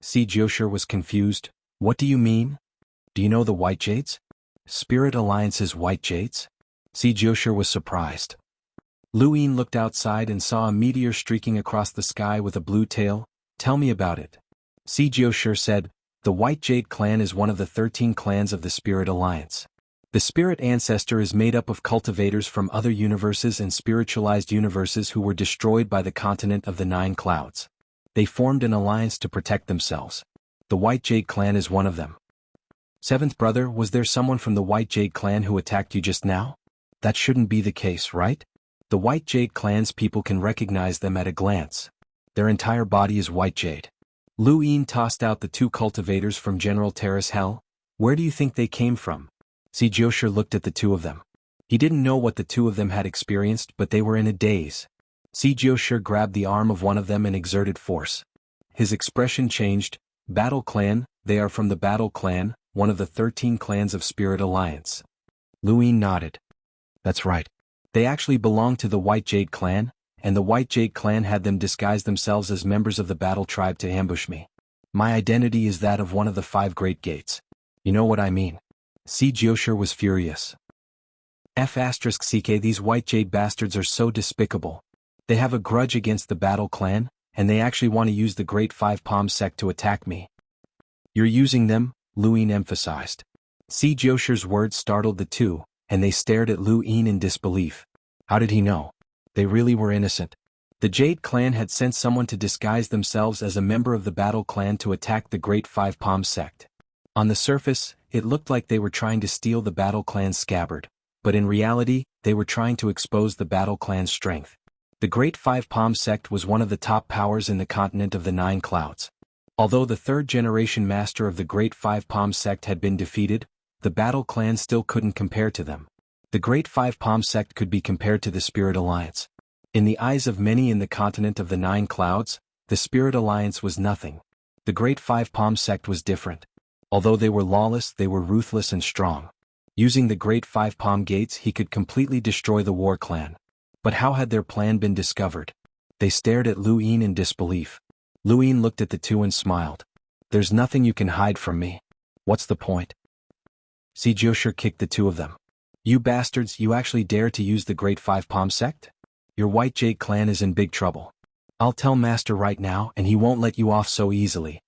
Speaker 1: Xianxia was confused. "What do you mean? Do you know the White Jades? Spirit Alliance's White Jades?" Xianxia was surprised. Lu Yin looked outside and saw a meteor streaking across the sky with a blue tail. "Tell me about it." Xianxia said, "The White Jade clan is one of the 13 clans of the Spirit Alliance. The Spirit Ancestor is made up of cultivators from other universes and spiritualized universes who were destroyed by the continent of the Nine Clouds. They formed an alliance to protect themselves. The White Jade clan is one of them." "Seventh brother, was there someone from the White Jade clan who attacked you just now? That shouldn't be the case, right? The White Jade clan's people can recognize them at a glance. Their entire body is White Jade." Lu Yin tossed out the two cultivators from General Terrace Hell. "Where do you think they came from?" Xianxia looked at the two of them. He didn't know what the two of them had experienced, but they were in a daze. Xianxia grabbed the arm of one of them and exerted force. His expression changed. "Battle Clan, they are from the Battle Clan, one of the 13 clans of Spirit Alliance." Lu Yin nodded. "That's right. They actually belong to the White Jade clan, and the White Jade clan had them disguise themselves as members of the Battle Tribe to ambush me. My identity is that of one of the 5 Great Gates. You know what I mean." Xianxia was furious. "F***ck, these White Jade bastards are so despicable. They have a grudge against the Battle Clan, and they actually want to use the Great Five Palm sect to attack me." "You're using them," Lu Yin emphasized. Xianxia's words startled the two, and they stared at Lu Yin in disbelief. How did he know? They really were innocent. The Jade clan had sent someone to disguise themselves as a member of the Battle Clan to attack the Great Five Palm sect. On the surface, it looked like they were trying to steal the Battle Clan's scabbard, but in reality, they were trying to expose the Battle Clan's strength. The Great Five Palm sect was one of the top powers in the continent of the Nine Clouds. Although the third-generation master of the Great Five Palm sect had been defeated, the Battle Clan still couldn't compare to them. The Great Five Palm sect could be compared to the Spirit Alliance. In the eyes of many in the continent of the Nine Clouds, the Spirit Alliance was nothing. The Great Five Palm sect was different. Although they were lawless, they were ruthless and strong. Using the Great Five Palm Gates, he could completely destroy the War Clan. But how had their plan been discovered? They stared at Lu Yin in disbelief. Lu Yin looked at the two and smiled. "There's nothing you can hide from me. What's the point?" Xianxia kicked the two of them. "You bastards, you actually dare to use the Great Five Palm sect? Your White Jade clan is in big trouble. I'll tell Master right now and he won't let you off so easily."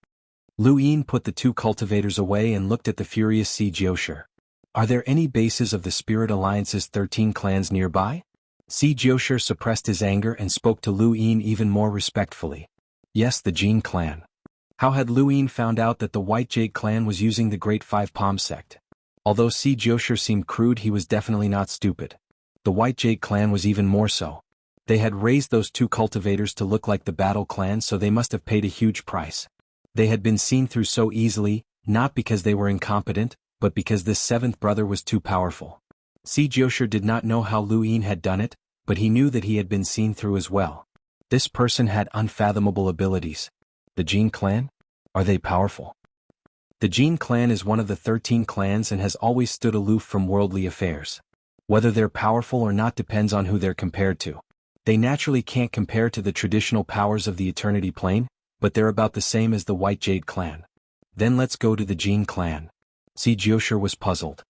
Speaker 1: Lu Yin put the two cultivators away and looked at the furious Xianxia. "Are there any bases of the Spirit Alliance's 13 clans nearby?" Xianxia suppressed his anger and spoke to Lu Yin even more respectfully. "Yes, the Jin clan." How had Lu Yin found out that the White Jade clan was using the Great Five Palm sect? Although Xianxia seemed crude, he was definitely not stupid. The White Jade clan was even more so. They had raised those two cultivators to look like the battle clan, so they must have paid a huge price. They had been seen through so easily, not because they were incompetent, but because this seventh brother was too powerful. Xianxia did not know how Lu Yin had done it, but he knew that he had been seen through as well. This person had unfathomable abilities. The Jin clan? Are they powerful? The Jin clan is one of the 13 clans and has always stood aloof from worldly affairs. Whether they're powerful or not depends on who they're compared to. They naturally can't compare to the traditional powers of the Eternity Plane, but they're about the same as the White Jade clan. Then let's go to the Jin clan. Xianxia was puzzled.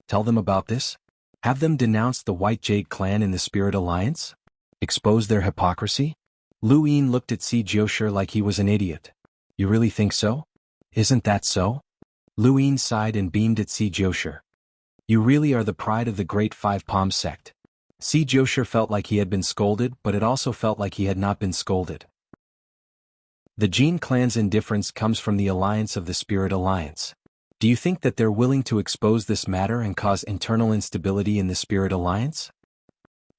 Speaker 1: Tell them about this? Have them denounce the White Jade clan in the Spirit Alliance? Expose their hypocrisy? Lu Yin looked at Xianxia like he was an idiot. You really think so? Isn't that so? Lu Yin sighed and beamed at Xianxia. You really are the pride of the Great Five Palm sect. Xianxia felt like he had been scolded, but it also felt like he had not been scolded. The Jin clan's indifference comes from the alliance of the Spirit Alliance. Do you think that they're willing to expose this matter and cause internal instability in the Spirit Alliance?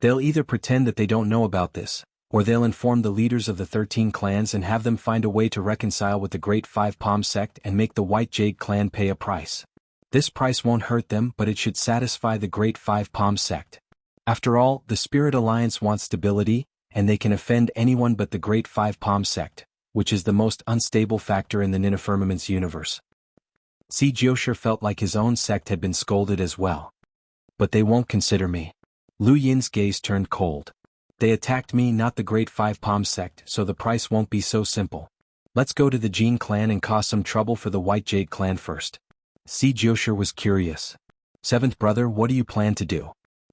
Speaker 1: They'll either pretend that they don't know about this, or they'll inform the leaders of the 13 clans and have them find a way to reconcile with the Great Five Palm sect and make the White Jade clan pay a price. This price won't hurt them, but it should satisfy the Great Five Palm sect. After all, the Spirit Alliance wants stability, and they can offend anyone but the Great Five Palm sect, which is the most unstable factor in the Ninefirmament's universe. Xianxia felt like his own sect had been scolded as well. But they won't consider me. Lu Yin's gaze turned cold. They attacked me, not the Great Five Palm sect, so the price won't be so simple. Let's go to the Jin clan and cause some trouble for the White Jade clan first. Xianxia was curious. Seventh brother, what do you plan to do?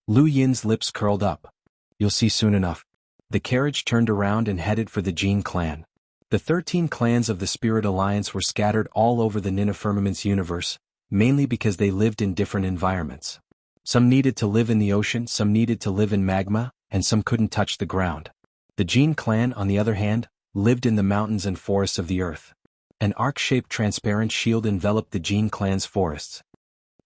Speaker 1: Lu Yin's lips curled up. You'll see soon enough. The carriage turned around and headed for the Jin clan. The 13 clans of the Spirit Alliance were scattered all over the Ninefirmament's universe, mainly because they lived in different environments. Some needed to live in the ocean, some needed to live in magma, and some couldn't touch the ground. The Jin clan, on the other hand, lived in the mountains and forests of the earth. An arc-shaped transparent shield enveloped the Jin clan's forests.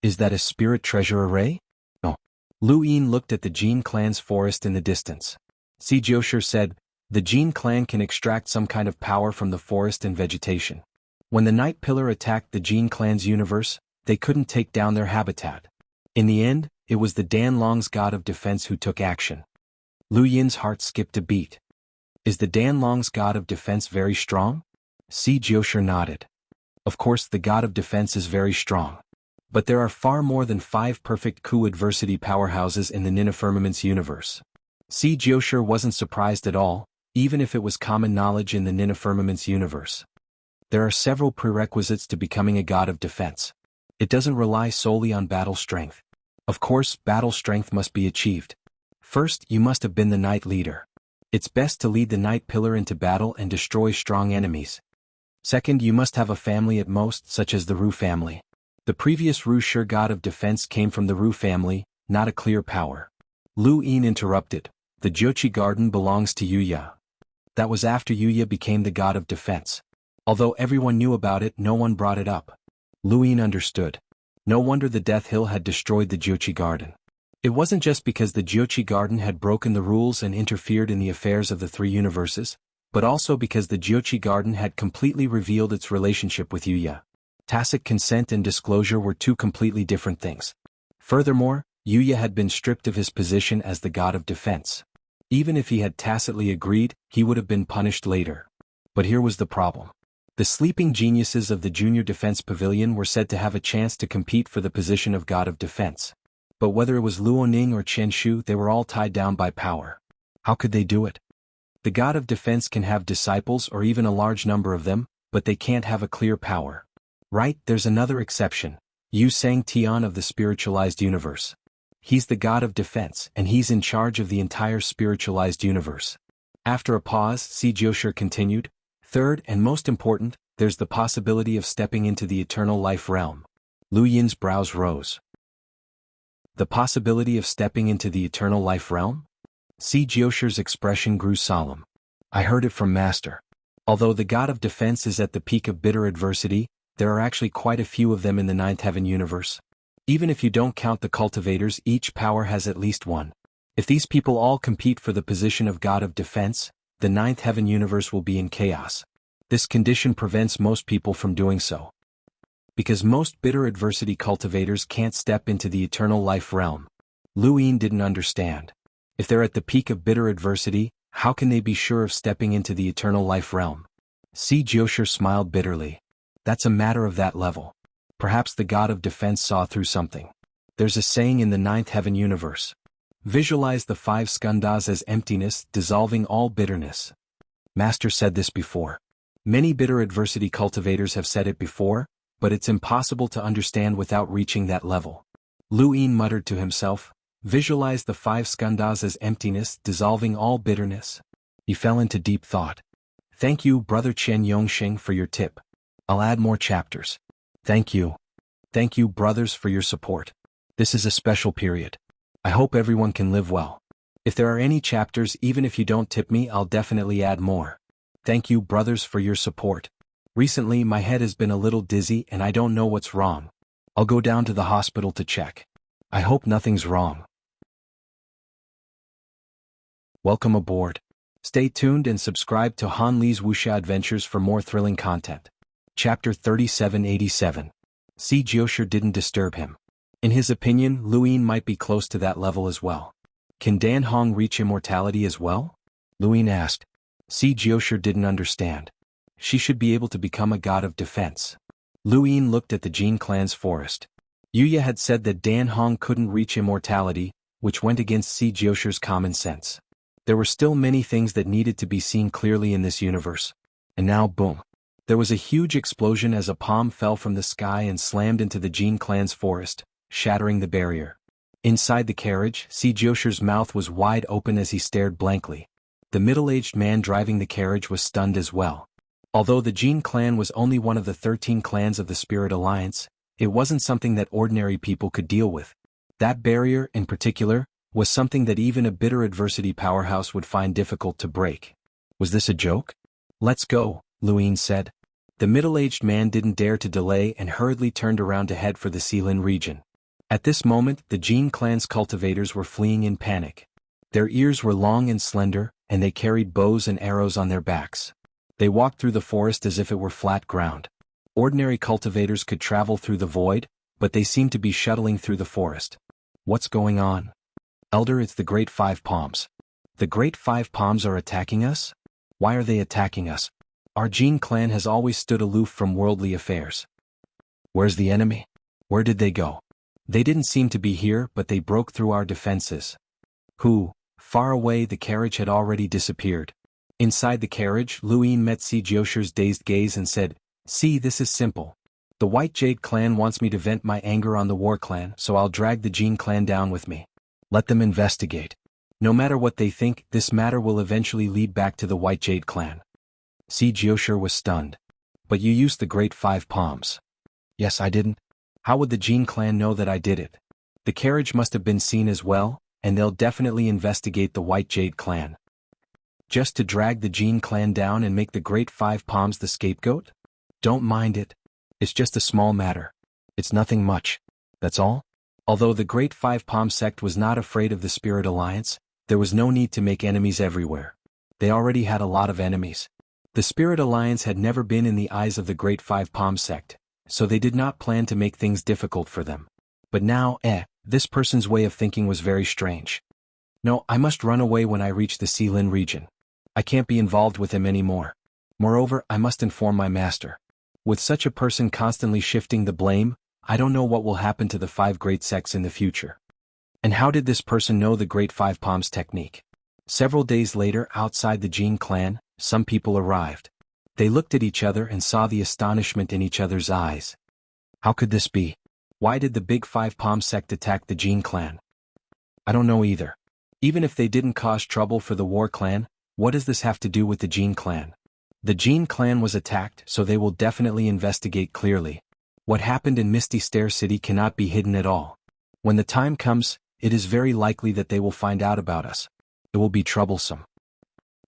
Speaker 1: Is that a spirit treasure array? No. Lu Yin looked at the Jin clan's forest in the distance. Xianxia said, the Jin clan can extract some kind of power from the forest and vegetation. When the Night Pillar attacked the Jin clan's universe, they couldn't take down their habitat. In the end, it was the Danlong's god of defense who took action. Lu Yin's heart skipped a beat. Is the Danlong's god of defense very strong? Xianxia nodded. Of course, the god of defense is very strong. But there are far more than 5 perfect coup adversity powerhouses in the Ninefirmament's universe. Xianxia wasn't surprised at all, even if it was common knowledge in the Ninefirmament's universe. There are several prerequisites to becoming a god of defense. It doesn't rely solely on battle strength. Of course, battle strength must be achieved. First, you must have been the Night Leader. It's best to lead the Night Pillar into battle and destroy strong enemies. Second, you must have a family at most, such as the Ru family. The previous Ru god of defense came from the Ru family, not a clear power. Lu Yin interrupted. The Jiuqi garden belongs to Yuya. That was after Yuya became the god of defense. Although everyone knew about it, no one brought it up. Lu Yin understood. No wonder the Death Hill had destroyed the Jiuqi garden. It wasn't just because the Jiuqi garden had broken the rules and interfered in the affairs of the 3 universes, but also because the Jiuqi garden had completely revealed its relationship with Yuya. Tacit consent and disclosure were 2 completely different things. Furthermore, Yuya had been stripped of his position as the god of defense. Even if he had tacitly agreed, he would have been punished later. But here was the problem. The sleeping geniuses of the Junior Defense Pavilion were said to have a chance to compete for the position of god of defense. But whether it was Luoning or Chen Shu, they were all tied down by power. How could they do it? The god of defense can have disciples or even a large number of them, but they can't have a clear power. Right, there's another exception. Yu Sang Tian of the spiritualized universe. He's the god of defense, and he's in charge of the entire spiritualized universe. After a pause, Xianxia continued, third and most important, there's the possibility of stepping into the eternal life realm. Lu Yin's brows rose. The possibility of stepping into the eternal life realm? Xianxia's expression grew solemn. I heard it from Master. Although the god of defense is at the peak of bitter adversity, there are actually quite a few of them in the Ninth Heaven universe. Even if you don't count the cultivators, each power has at least one. If these people all compete for the position of god of defense, the ninth heaven universe will be in chaos. This condition prevents most people from doing so. Because most bitter adversity cultivators can't step into the eternal life realm. Luin didn't understand. If they're at the peak of bitter adversity, how can they be sure of stepping into the eternal life realm? Xianxia smiled bitterly. That's a matter of that level. Perhaps the god of defense saw through something. There's a saying in the ninth heaven universe. Visualize the 5 skandhas as emptiness, dissolving all bitterness. Master said this before. Many bitter adversity cultivators have said it before, but it's impossible to understand without reaching that level. Luin muttered to himself, visualize the 5 skandhas as emptiness, dissolving all bitterness. He fell into deep thought. Thank you, Brother Chen Yongxing, for your tip. I'll add more chapters. Thank you. Thank you, brothers, for your support. This is a special period. I hope everyone can live well. If there are any chapters, even if you don't tip me, I'll definitely add more. Thank you, brothers, for your support. Recently, my head has been a little dizzy and I don't know what's wrong. I'll go down to the hospital to check. I hope nothing's wrong. Welcome aboard. Stay tuned and subscribe to Han Li's Wuxia Adventures for more thrilling content. Chapter 3787. Xianxia didn't disturb him. In his opinion, Luin might be close to that level as well. Can Dan Hong reach immortality as well? Luin asked. Xianxia didn't understand. She should be able to become a god of defense. Luin looked at the Jin clan's forest. Yuya had said that Dan Hong couldn't reach immortality, which went against Xianxia's common sense. There were still many things that needed to be seen clearly in this universe. And now boom. There was a huge explosion as a palm fell from the sky and slammed into the Jin clan's forest, shattering the barrier. Inside the carriage, Xianxia's mouth was wide open as he stared blankly. The middle-aged man driving the carriage was stunned as well. Although the Jin clan was only one of the 13 clans of the Spirit Alliance, it wasn't something that ordinary people could deal with. That barrier, in particular, was something that even a bitter adversity powerhouse would find difficult to break. Was this a joke? Let's go, Luin said. The middle-aged man didn't dare to delay and hurriedly turned around to head for the Xilin region. At this moment, the Jin clan's cultivators were fleeing in panic. Their ears were long and slender, and they carried bows and arrows on their backs. They walked through the forest as if it were flat ground. Ordinary cultivators could travel through the void, but they seemed to be shuttling through the forest. What's going on? Elder, it's the Great Five Palms. The Great Five Palms are attacking us? Why are they attacking us? Our Jin clan has always stood aloof from worldly affairs. Where's the enemy? Where did they go? They didn't seem to be here, but they broke through our defenses. Who? Far away, the carriage had already disappeared. Inside the carriage, Luin met Xianxia's dazed gaze and said, "See, this is simple. The White Jade clan wants me to vent my anger on the War clan, so I'll drag the Jin clan down with me. Let them investigate. No matter what they think, this matter will eventually lead back to the White Jade clan." Xianxia was stunned. But you used the Great Five Palms. Yes, I didn't. How would the Jin clan know that I did it? The carriage must have been seen as well, and they'll definitely investigate the White Jade clan. Just to drag the Jin clan down and make the Great Five Palms the scapegoat? Don't mind it. It's just a small matter. It's nothing much. That's all? Although the Great Five Palm sect was not afraid of the Spirit Alliance, there was no need to make enemies everywhere. They already had a lot of enemies. The Spirit Alliance had never been in the eyes of the Great Five Palm sect, so they did not plan to make things difficult for them. But now, this person's way of thinking was very strange. No, I must run away when I reach the Xilin region. I can't be involved with him anymore. Moreover, I must inform my master. With such a person constantly shifting the blame, I don't know what will happen to the 5 great sects in the future. And how did this person know the Great Five Palms technique? Several days later, outside the Jin clan, some people arrived. They looked at each other and saw the astonishment in each other's eyes. How could this be? Why did the Big Five Palm sect attack the Jin clan? I don't know either. Even if they didn't cause trouble for the War clan, what does this have to do with the Jin clan? The Jin clan was attacked, so they will definitely investigate clearly. What happened in Misty Stair City cannot be hidden at all. When the time comes, it is very likely that they will find out about us. It will be troublesome.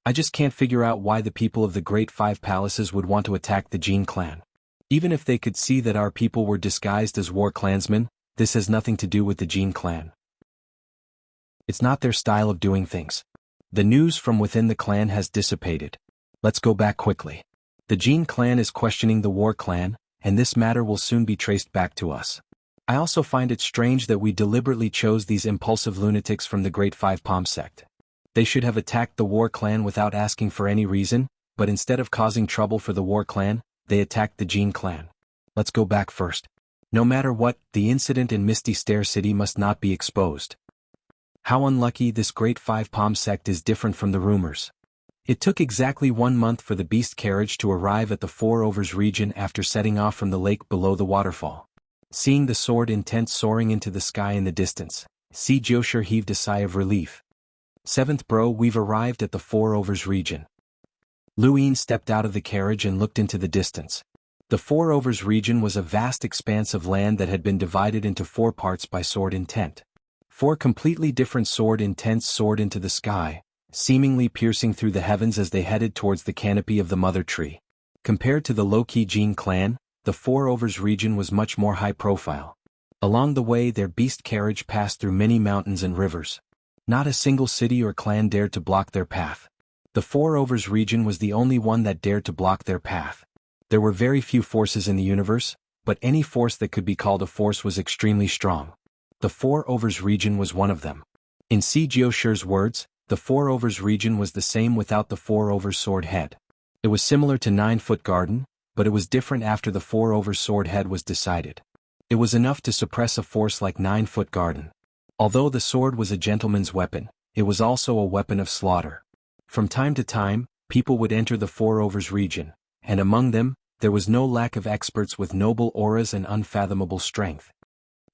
Speaker 1: I just can't figure out why the people of the Great Five Palaces would want to attack the Jin clan. Even if they could see that our people were disguised as war clansmen, this has nothing to do with the Jin clan. It's not their style of doing things. The news from within the clan has dissipated. Let's go back quickly. The Jin clan is questioning the War clan, and this matter will soon be traced back to us. I also find it strange that we deliberately chose these impulsive lunatics from the Great Five Palm sect. They should have attacked the War clan without asking for any reason, but instead of causing trouble for the War clan, they attacked the Jin clan. Let's go back first. No matter what, the incident in Misty Stair City must not be exposed. How unlucky this Great Five Palm sect is different from the rumors. It took exactly 1 month for the beast carriage to arrive at the Four Overs region after setting off from the lake below the waterfall. Seeing the sword intent soaring into the sky in the distance, xianxia heaved a sigh of relief. "Seventh bro, we've arrived at the Four Overs region." Luin stepped out of the carriage and looked into the distance. The Four Overs region was a vast expanse of land that had been divided into 4 parts by sword intent. 4 completely different sword intents soared into the sky, seemingly piercing through the heavens as they headed towards the canopy of the mother tree. Compared to the low-key Jin clan, the Four Overs region was much more high-profile. Along the way their beast carriage passed through many mountains and rivers. Not a single city or clan dared to block their path. The Four Overs region was the only one that dared to block their path. There were very few forces in the universe, but any force that could be called a force was extremely strong. The Four Overs region was one of them. In xianxia's words, the Four Overs region was the same without the Four Overs sword head. It was similar to 9-foot garden, but it was different after the Four Overs sword head was decided. It was enough to suppress a force like 9-foot garden. Although the sword was a gentleman's weapon, it was also a weapon of slaughter. From time to time, people would enter the Four Overs region, and among them, there was no lack of experts with noble auras and unfathomable strength.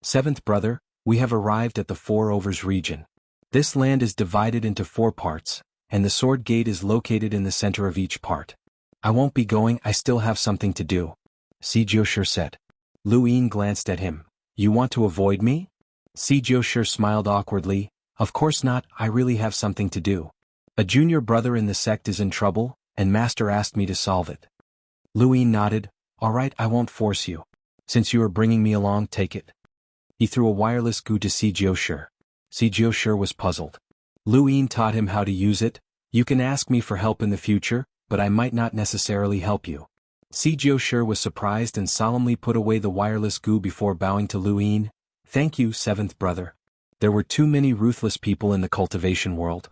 Speaker 1: "Seventh brother, we have arrived at the Four Overs region. This land is divided into 4 parts, and the sword gate is located in the center of each part. I won't be going, I still have something to do," xianxia said. Luin glanced at him. "You want to avoid me?" xianxia smiled awkwardly. "Of course not, I really have something to do. A junior brother in the sect is in trouble, and Master asked me to solve it." Luin nodded. "All right, I won't force you. Since you are bringing me along, take it." He threw a wireless goo to xianxia. Xianxia was puzzled. Luin taught him how to use it. "You can ask me for help in the future, but I might not necessarily help you." xianxia was surprised and solemnly put away the wireless goo before bowing to Luin. "Thank you, seventh brother. There were too many ruthless people in the cultivation world."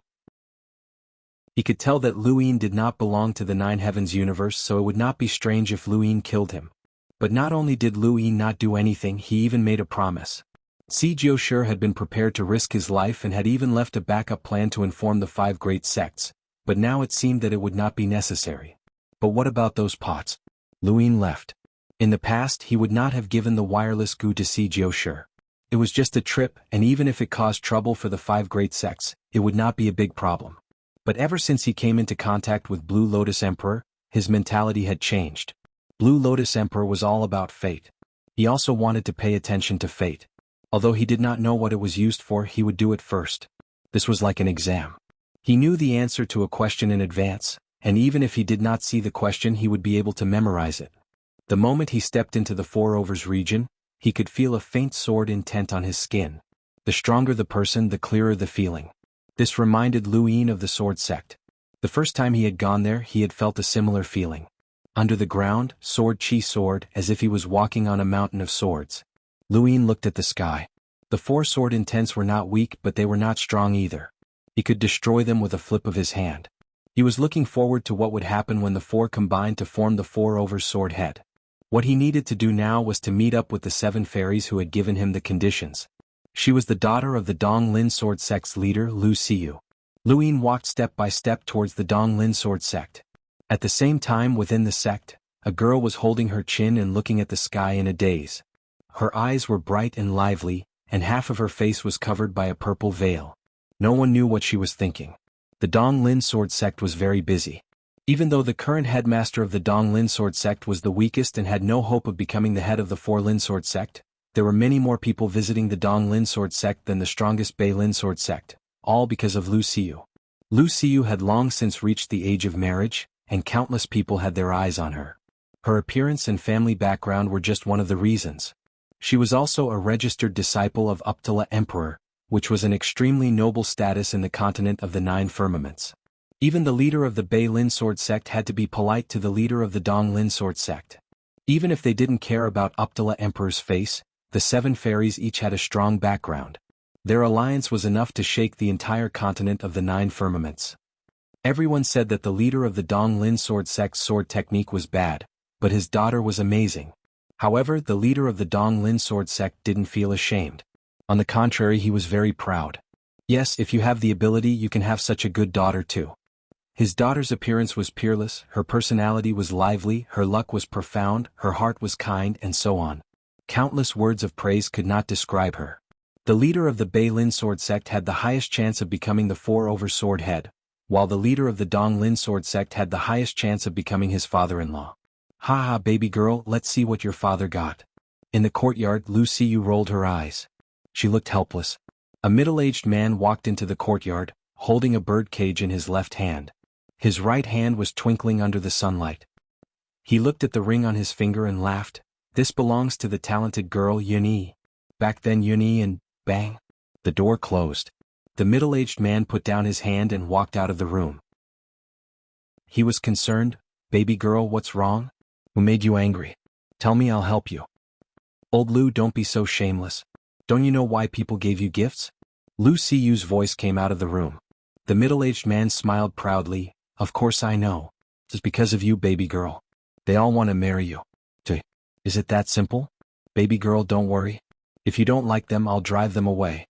Speaker 1: He could tell that Luin did not belong to the Nine Heavens universe, so it would not be strange if Luin killed him. But not only did Luin not do anything, he even made a promise. xianxia had been prepared to risk his life and had even left a backup plan to inform the 5 great sects, but now it seemed that it would not be necessary. But what about those pots? Luin left. In the past he would not have given the wireless goo to xianxia. It was just a trip, and even if it caused trouble for the 5 great sects, it would not be a big problem. But ever since he came into contact with Blue Lotus Emperor, his mentality had changed. Blue Lotus Emperor was all about fate. He also wanted to pay attention to fate. Although he did not know what it was used for, he would do it first. This was like an exam. He knew the answer to a question in advance, and even if he did not see the question he would be able to memorize it. The moment he stepped into the Four Overs region, he could feel a faint sword intent on his skin. The stronger the person, the clearer the feeling. This reminded Luin of the sword sect. The first time he had gone there, he had felt a similar feeling. Under the ground, sword chi sword, as if he was walking on a mountain of swords. Luin looked at the sky. The 4 sword intents were not weak, but they were not strong either. He could destroy them with a flip of his hand. He was looking forward to what would happen when the 4 combined to form the Four Overs sword head. What he needed to do now was to meet up with the 7 fairies who had given him the conditions. She was the daughter of the Dong Lin sword sect's leader, Lu Xiu. Luin walked step by step towards the Dong Lin sword sect. At the same time within the sect, a girl was holding her chin and looking at the sky in a daze. Her eyes were bright and lively, and half of her face was covered by a purple veil. No one knew what she was thinking. The Dong Lin sword sect was very busy. Even though the current headmaster of the Dong Lin sword sect was the weakest and had no hope of becoming the head of the 4 Lin sword sect, there were many more people visiting the Dong Lin sword sect than the strongest Bei Lin sword sect, all because of Lu Xiu. Lu Xiu had long since reached the age of marriage, and countless people had their eyes on her. Her appearance and family background were just one of the reasons. She was also a registered disciple of Uptala Emperor, which was an extremely noble status in the continent of the Nine Firmaments. Even the leader of the Bei Lin Sword sect had to be polite to the leader of the Dong Lin Sword sect. Even if they didn't care about Uptala Emperor's face, the seven fairies each had a strong background. Their alliance was enough to shake the entire continent of the Nine Firmaments. Everyone said that the leader of the Dong Lin Sword sect's sword technique was bad, but his daughter was amazing. However, the leader of the Dong Lin Sword sect didn't feel ashamed. On the contrary, he was very proud. Yes, if you have the ability, you can have such a good daughter too. His daughter's appearance was peerless, her personality was lively, her luck was profound, her heart was kind, and so on. Countless words of praise could not describe her. The leader of the Bei Lin Sword sect had the highest chance of becoming the 4-over sword head, while the leader of the Dong Lin Sword sect had the highest chance of becoming his father-in-law. Ha ha, baby girl, let's see what your father got. In the courtyard, Lu Xiyu rolled her eyes. She looked helpless. A middle-aged man walked into the courtyard, holding a bird cage in his left hand. His right hand was twinkling under the sunlight. He looked at the ring on his finger and laughed. This belongs to the talented girl Yunyi. Back then Yunyi and, bang. The door closed. The middle-aged man put down his hand and walked out of the room. He was concerned. Baby girl, what's wrong? Who made you angry? Tell me, I'll help you. Old Lu, don't be so shameless. Don't you know why people gave you gifts? Lu Xiyu's voice came out of the room. The middle-aged man smiled proudly. Of course I know. It's because of you, baby girl. They all want to marry you. Is it that simple? Baby girl, don't worry. If you don't like them, I'll drive them away.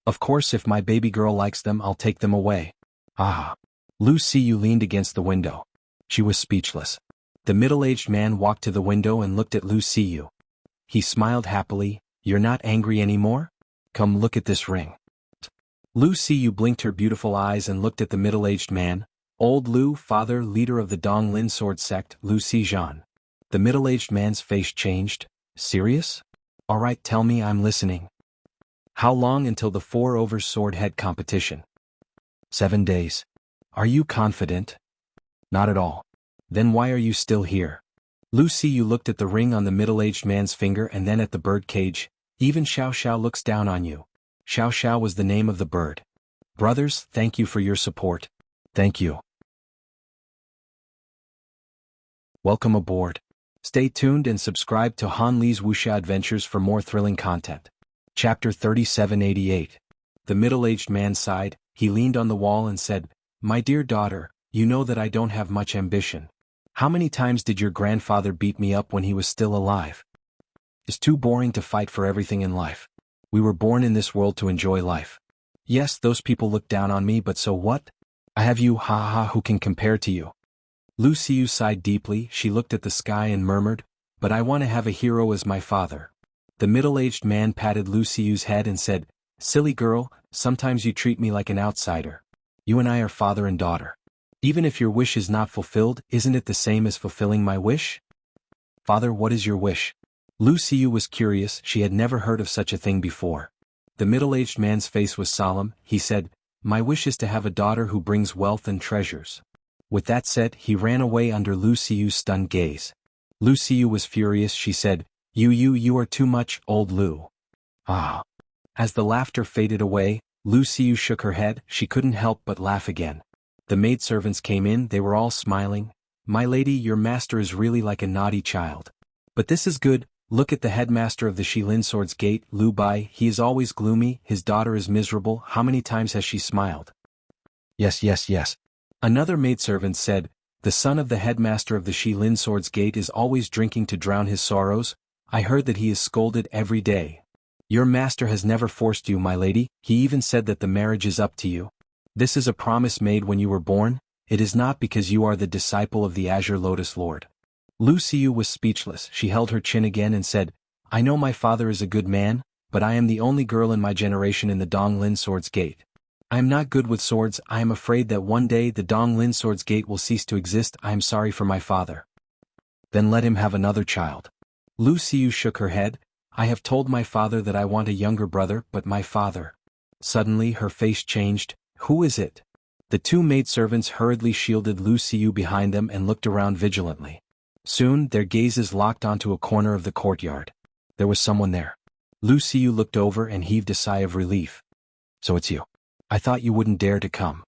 Speaker 1: Of course, if my baby girl likes them, I'll take them away. Ah. Lu Xiyu leaned against the window. She was speechless. The middle-aged man walked to the window and looked at Lu Xiyu. He smiled happily. You're not angry anymore? Come look at this ring. Lu Xiyu blinked her beautiful eyes and looked at the middle-aged man. Old Lu, father, leader of the Dong Lin Sword sect, Lu Xizhan. The middle-aged man's face changed. Serious? All right, tell me, I'm listening. How long until the 4-over sword head competition? 7 days. Are you confident? Not at all. Then why are you still here? Lu Xiyu looked at the ring on the middle-aged man's finger and then at the bird cage. Even Xiao Xiao looks down on you. Xiao Xiao was the name of the bird. Brothers, thank you for your support. Thank you. Welcome aboard. Stay tuned and subscribe to Han Li's Wuxia Adventures for more thrilling content. Chapter 3788. The middle-aged man sighed. He leaned on the wall and said, My dear daughter, you know that I don't have much ambition. How many times did your grandfather beat me up when he was still alive? It's too boring to fight for everything in life. We were born in this world to enjoy life. Yes, those people look down on me, but so what? I have you, ha ha, who can compare to you? Lu Xiyu sighed deeply. She looked at the sky and murmured, But I want to have a hero as my father. The middle-aged man patted Lu Xiyu's head and said, Silly girl, sometimes you treat me like an outsider. You and I are father and daughter. Even if your wish is not fulfilled, isn't it the same as fulfilling my wish? Father, what is your wish? Lu Xiyu was curious. She had never heard of such a thing before. The middle-aged man's face was solemn. He said, My wish is to have a daughter who brings wealth and treasures. With that said, he ran away under Lu Xiyu's stunned gaze. Lu Xiyu was furious. She said, You are too much, old Lu. Ah. As the laughter faded away, Lu Xiyu shook her head. She couldn't help but laugh again. The maidservants came in. They were all smiling. My lady, your master is really like a naughty child. But this is good. Look at the headmaster of the Shilin Sword's Gate, Lu Bai. He is always gloomy. His daughter is miserable. How many times has she smiled? Yes. Another maidservant said, The son of the headmaster of the Shilin Sword's Gate is always drinking to drown his sorrows. I heard that he is scolded every day. Your master has never forced you, my lady. He even said that the marriage is up to you. This is a promise made when you were born. It is not because you are the disciple of the Azure Lotus Lord. Lu Xiyu was speechless. She held her chin again and said, I know my father is a good man, but I am the only girl in my generation in the Dong Lin Sword's Gate. I am not good with swords. I am afraid that one day the Dong Lin Sword's Gate will cease to exist. I am sorry for my father. Then let him have another child. Lu Xiyu shook her head. I have told my father that I want a younger brother, but my father. Suddenly her face changed. Who is it? The two maidservants hurriedly shielded Lu Xiyu behind them and looked around vigilantly. Soon their gazes locked onto a corner of the courtyard. There was someone there. Lu Xiyu looked over and heaved a sigh of relief. So it's you. I thought you wouldn't dare to come.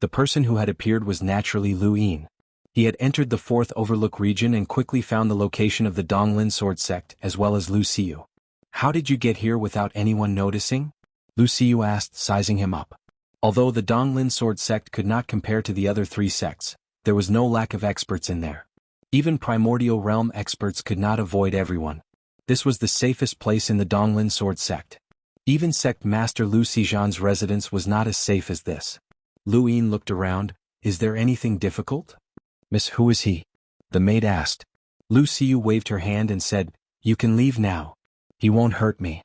Speaker 1: The person who had appeared was naturally Lu Yin. He had entered the Fourth Overlook region and quickly found the location of the Donglin sword sect as well as Lu Xiu. How did you get here without anyone noticing? Lu Xiu asked, sizing him up. Although the Donglin sword sect could not compare to the other three sects, there was no lack of experts in there. Even primordial realm experts could not avoid everyone. This was the safest place in the Donglin sword sect. Even sect master Lu Xijan's residence was not as safe as this. Lu Yin looked around. Is there anything difficult? Miss, who is he? The maid asked. Lu Xiu waved her hand and said, You can leave now. He won't hurt me.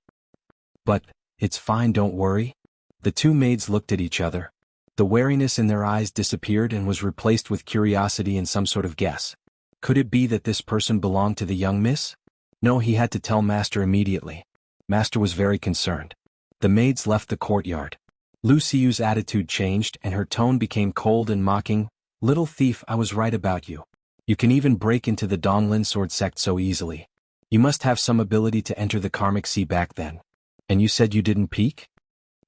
Speaker 1: But, it's fine, don't worry. The two maids looked at each other. The wariness in their eyes disappeared and was replaced with curiosity and some sort of guess. Could it be that this person belonged to the young miss? No, he had to tell Master immediately. Master was very concerned. The maids left the courtyard. Lu Xiu's attitude changed and her tone became cold and mocking. Little thief, I was right about you. You can even break into the Donglin sword sect so easily. You must have some ability to enter the karmic sea back then. And you said you didn't peek?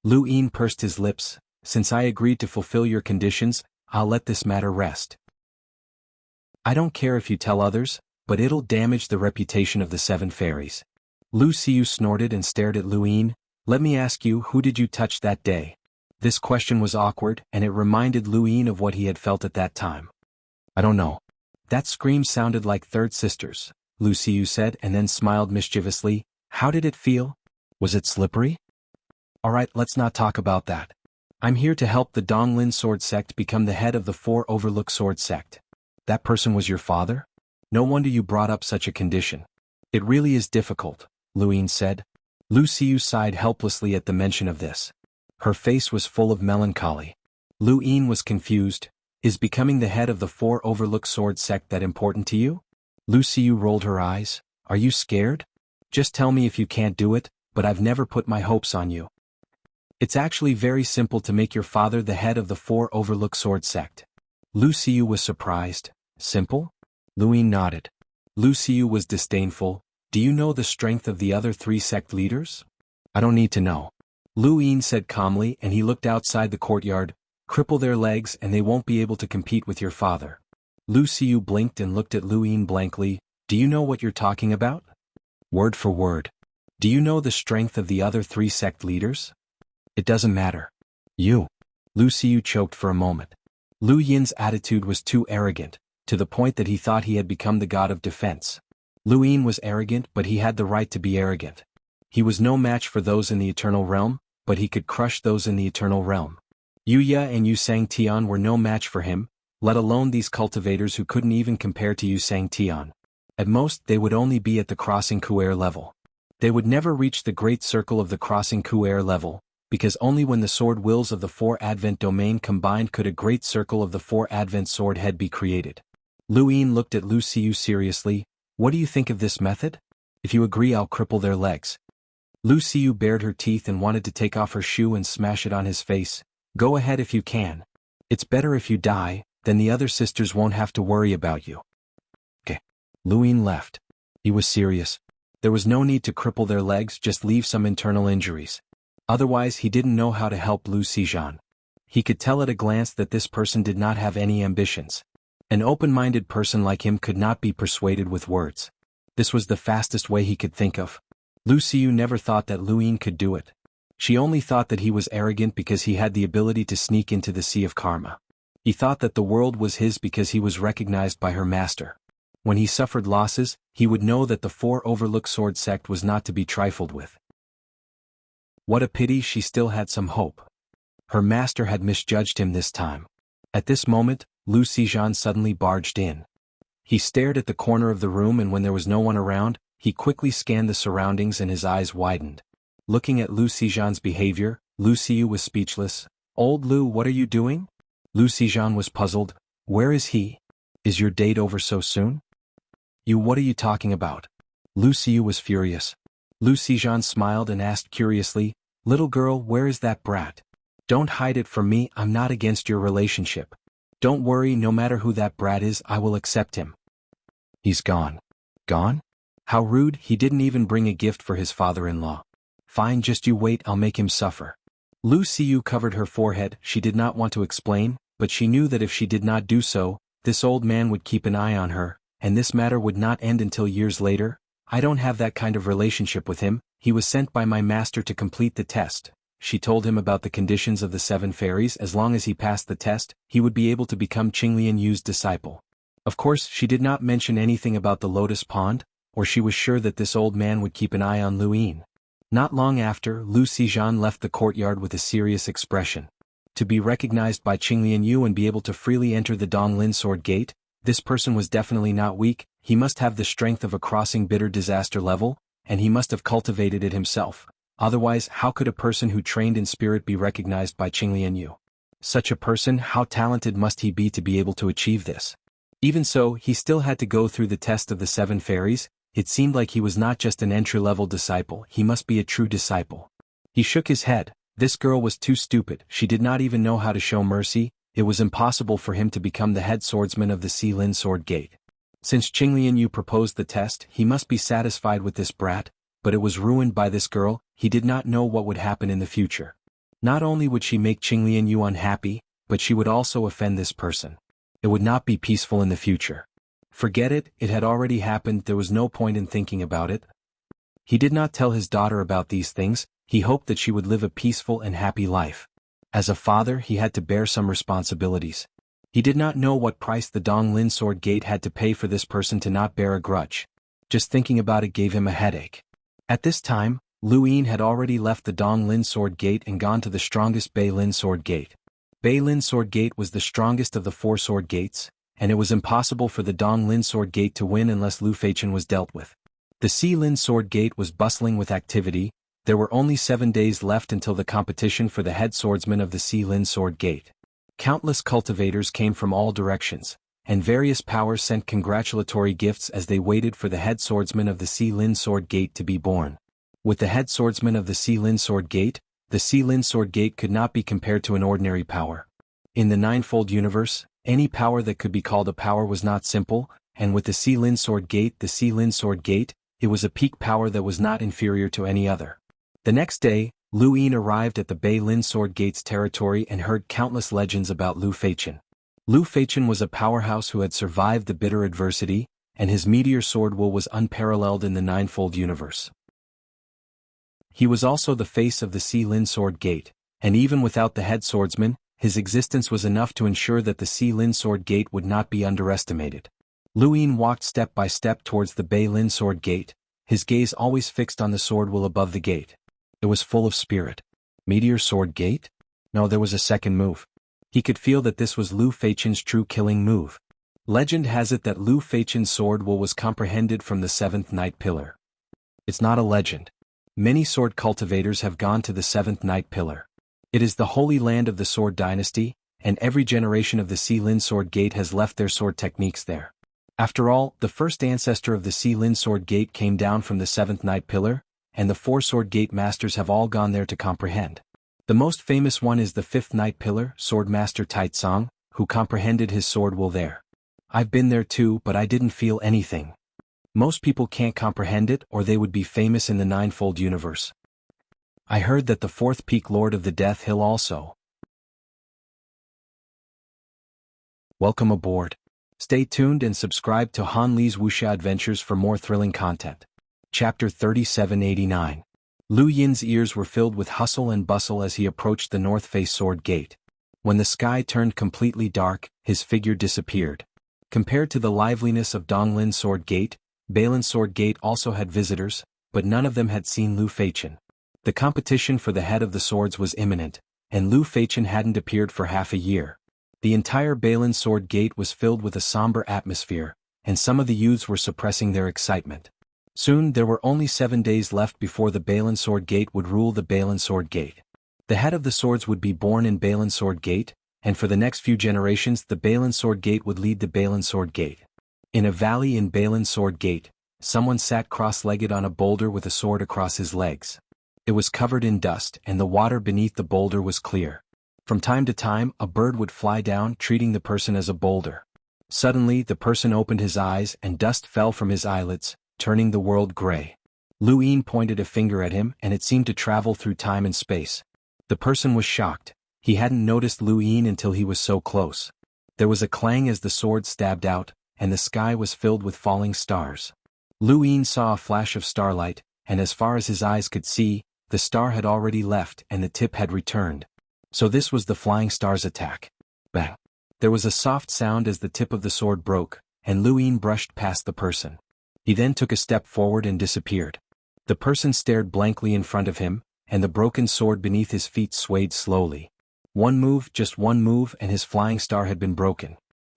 Speaker 1: Lu Yin pursed his lips. Since I agreed to fulfill your conditions, I'll let this matter rest. I don't care if you tell others, but it'll damage the reputation of the seven fairies. Lu Xiu snorted and stared at Lu Yin. Let me ask you, who did you touch that day? This question was awkward, and it reminded Lu Yin of what he had felt at that time. I don't know. That scream sounded like third sisters, Lu Xiu said and then smiled mischievously. How did it feel? Was it slippery? Alright, let's not talk about that. I'm here to help the Donglin sword sect become the head of the Four Overlook sword sect. That person was your father? No wonder you brought up such a condition. It really is difficult, Lu Yin said. Lu Xiu sighed helplessly at the mention of this. Her face was full of melancholy. Lu Yin was confused. Is becoming the head of the Four Overlook sword sect that important to you? Lu Xiu rolled her eyes. Are you scared? Just tell me if you can't do it, but I've never put my hopes on you. It's actually very simple to make your father the head of the Four Overlook sword sect. Lu Xiu was surprised. Simple? Lu Yin nodded. Lu Xiu was disdainful. Do you know the strength of the other three sect leaders? I don't need to know. Lu Yin said calmly, and he looked outside the courtyard. Cripple their legs and they won't be able to compete with your father. Lu Xiu blinked and looked at Lu Yin blankly. Do you know what you're talking about? Word for word. Do you know the strength of the other three sect leaders? It doesn't matter. You. Lu Xiu choked for a moment. Lu Yin's attitude was too arrogant, to the point that he thought he had become the god of defense. Lu Yin was arrogant, but he had the right to be arrogant. He was no match for those in the eternal realm, but he could crush those in the eternal realm. Yuya and Xianxia were no match for him, let alone these cultivators who couldn't even compare to Xianxia. At most, they would only be at the crossing Ku'er level. They would never reach the great circle of the crossing Ku'er level, because only when the sword wills of the Four Advent domain combined could a great circle of the Four Advent sword head be created. Lu Yin looked at Lu Xiu seriously. What do you think of this method? If you agree, I'll cripple their legs. Lu Xiu bared her teeth and wanted to take off her shoe and smash it on his face. Go ahead if you can. It's better if you die, then the other sisters won't have to worry about you. Okay. Lu Yin left. He was serious. There was no need to cripple their legs, just leave some internal injuries. Otherwise he didn't know how to help Lu Xijan. He could tell at a glance that this person did not have any ambitions. An open-minded person like him could not be persuaded with words. This was the fastest way he could think of. Lu Xiu never thought that Lu Yin could do it. She only thought that he was arrogant because he had the ability to sneak into the sea of karma. He thought that the world was his because he was recognized by her master. When he suffered losses, he would know that the Four Overlook sword sect was not to be trifled with. What a pity she still had some hope. Her master had misjudged him this time. At this moment, Lu Xijan suddenly barged in. He stared at the corner of the room, and when there was no one around, he quickly scanned the surroundings and his eyes widened. Looking at Lu Xijan's behavior, Lu Xiu was speechless. Old Lu, what are you doing? Lu Xijan was puzzled. Where is he? Is your date over so soon? What are you talking about? Lu Xiu was furious. Lu Xijan smiled and asked curiously, Little girl, where is that brat? Don't hide it from me, I'm not against your relationship. Don't worry, no matter who that brat is, I will accept him. He's gone. Gone? How rude, he didn't even bring a gift for his father-in-law. Fine, just you wait, I'll make him suffer. Lu Xiyu covered her forehead. She did not want to explain, but she knew that if she did not do so, this old man would keep an eye on her, and this matter would not end until years later. I don't have that kind of relationship with him. He was sent by my master to complete the test. She told him about the conditions of the 7 fairies. As long as he passed the test, he would be able to become Qinglian Yu's disciple. Of course, she did not mention anything about the lotus pond, or she was sure that this old man would keep an eye on Lu Yin. Not long after, Lu Xizhan left the courtyard with a serious expression. To be recognized by Qinglian Yu and be able to freely enter the Donglin Sword Gate, this person was definitely not weak. He must have the strength of a crossing bitter disaster level, and he must have cultivated it himself. Otherwise, how could a person who trained in spirit be recognized by Qinglian Yu? Such a person, how talented must he be to be able to achieve this? Even so, he still had to go through the test of the 7 fairies. It seemed like he was not just an entry-level disciple, he must be a true disciple. He shook his head. This girl was too stupid. She did not even know how to show mercy. It was impossible for him to become the head swordsman of the Xilin Sword Gate. Since Qinglian Yu proposed the test, he must be satisfied with this brat, but it was ruined by this girl. He did not know what would happen in the future. Not only would she make Qinglian Yu unhappy, but she would also offend this person. It would not be peaceful in the future. Forget it, it had already happened. There was no point in thinking about it. He did not tell his daughter about these things. He hoped that she would live a peaceful and happy life. As a father, he had to bear some responsibilities. He did not know what price the Donglin Sword Gate had to pay for this person to not bear a grudge. Just thinking about it gave him a headache. At this time, Lu Yin had already left the Donglin Sword Gate and gone to the strongest Beilin Sword Gate. Beilin Sword Gate was the strongest of the 4 sword gates, and it was impossible for the Donglin Sword Gate to win unless Lu Feichen was dealt with. The Xilin Sword Gate was bustling with activity. There were only 7 days left until the competition for the head swordsman of the Xilin Sword Gate. Countless cultivators came from all directions, and various powers sent congratulatory gifts as they waited for the head swordsman of the Xilin Sword Gate to be born. With the head swordsman of the Xilin Sword Gate, the Xilin Sword Gate could not be compared to an ordinary power. In the ninefold universe, any power that could be called a power was not simple, and with the Xilin Sword Gate, it was a peak power that was not inferior to any other. The next day, Lu Yin arrived at the Beilin Sword Gate's territory and heard countless legends about Lu Feichen. Lu Feichen was a powerhouse who had survived the bitter adversity, and his meteor sword will was unparalleled in the ninefold universe. He was also the face of the Xilin Sword Gate, and even without the head swordsman, his existence was enough to ensure that the Xilin Sword Gate would not be underestimated. Lu Yin walked step by step towards the Beilin Sword Gate, his gaze always fixed on the sword will above the gate. It was full of spirit. Meteor Sword Gate? No, there was a second move. He could feel that this was Lu Feichen's true killing move. Legend has it that Lu Feichen's sword will was comprehended from the 7th Night Pillar. It's not a legend. Many sword cultivators have gone to the 7th Night Pillar. It is the holy land of the Sword Dynasty, and every generation of the Xilin Sword Gate has left their sword techniques there. After all, the first ancestor of the Xilin Sword Gate came down from the 7th Night Pillar, and the 4 Sword Gate masters have all gone there to comprehend. The most famous one is the 5th Night Pillar, Swordmaster Taitsong, who comprehended his sword will there. I've been there too, but I didn't feel anything. Most people can't comprehend it or they would be famous in the ninefold universe. I heard that the 4th peak Lord of the Death Hill also. Welcome aboard. Stay tuned and subscribe to Han Li's Wuxia Adventures for more thrilling content. Chapter 3789. Lu Yin's ears were filled with hustle and bustle as he approached the North Face Sword Gate. When the sky turned completely dark, his figure disappeared. Compared to the liveliness of Donglin Sword Gate, Beilin Sword Gate also had visitors, but none of them had seen Lu Feichen. The competition for the head of the swords was imminent, and Lu Feichen hadn't appeared for half a year. The entire Beilin Sword Gate was filled with a somber atmosphere, and some of the youths were suppressing their excitement. Soon there were only 7 days left before the Beilin Sword Gate would rule the Beilin Sword Gate. The head of the swords would be born in Beilin Sword Gate, and for the next few generations the Beilin Sword Gate would lead the Beilin Sword Gate. In a valley in Beilin Sword Gate, someone sat cross-legged on a boulder with a sword across his legs. It was covered in dust and the water beneath the boulder was clear. From time to time a bird would fly down treating the person as a boulder. Suddenly the person opened his eyes and dust fell from his eyelids, turning the world gray. Lu Yin pointed a finger at him and it seemed to travel through time and space. The person was shocked. He hadn't noticed Lu Yin until he was so close. There was a clang as the sword stabbed out, and the sky was filled with falling stars. Lu Yin saw a flash of starlight, and as far as his eyes could see, the star had already left and the tip had returned. So this was the flying star's attack. Bang! There was a soft sound as the tip of the sword broke, and Lu Yin brushed past the person. He then took a step forward and disappeared. The person stared blankly in front of him, and the broken sword beneath his feet swayed slowly. One move, just one move, and his flying star had been broken.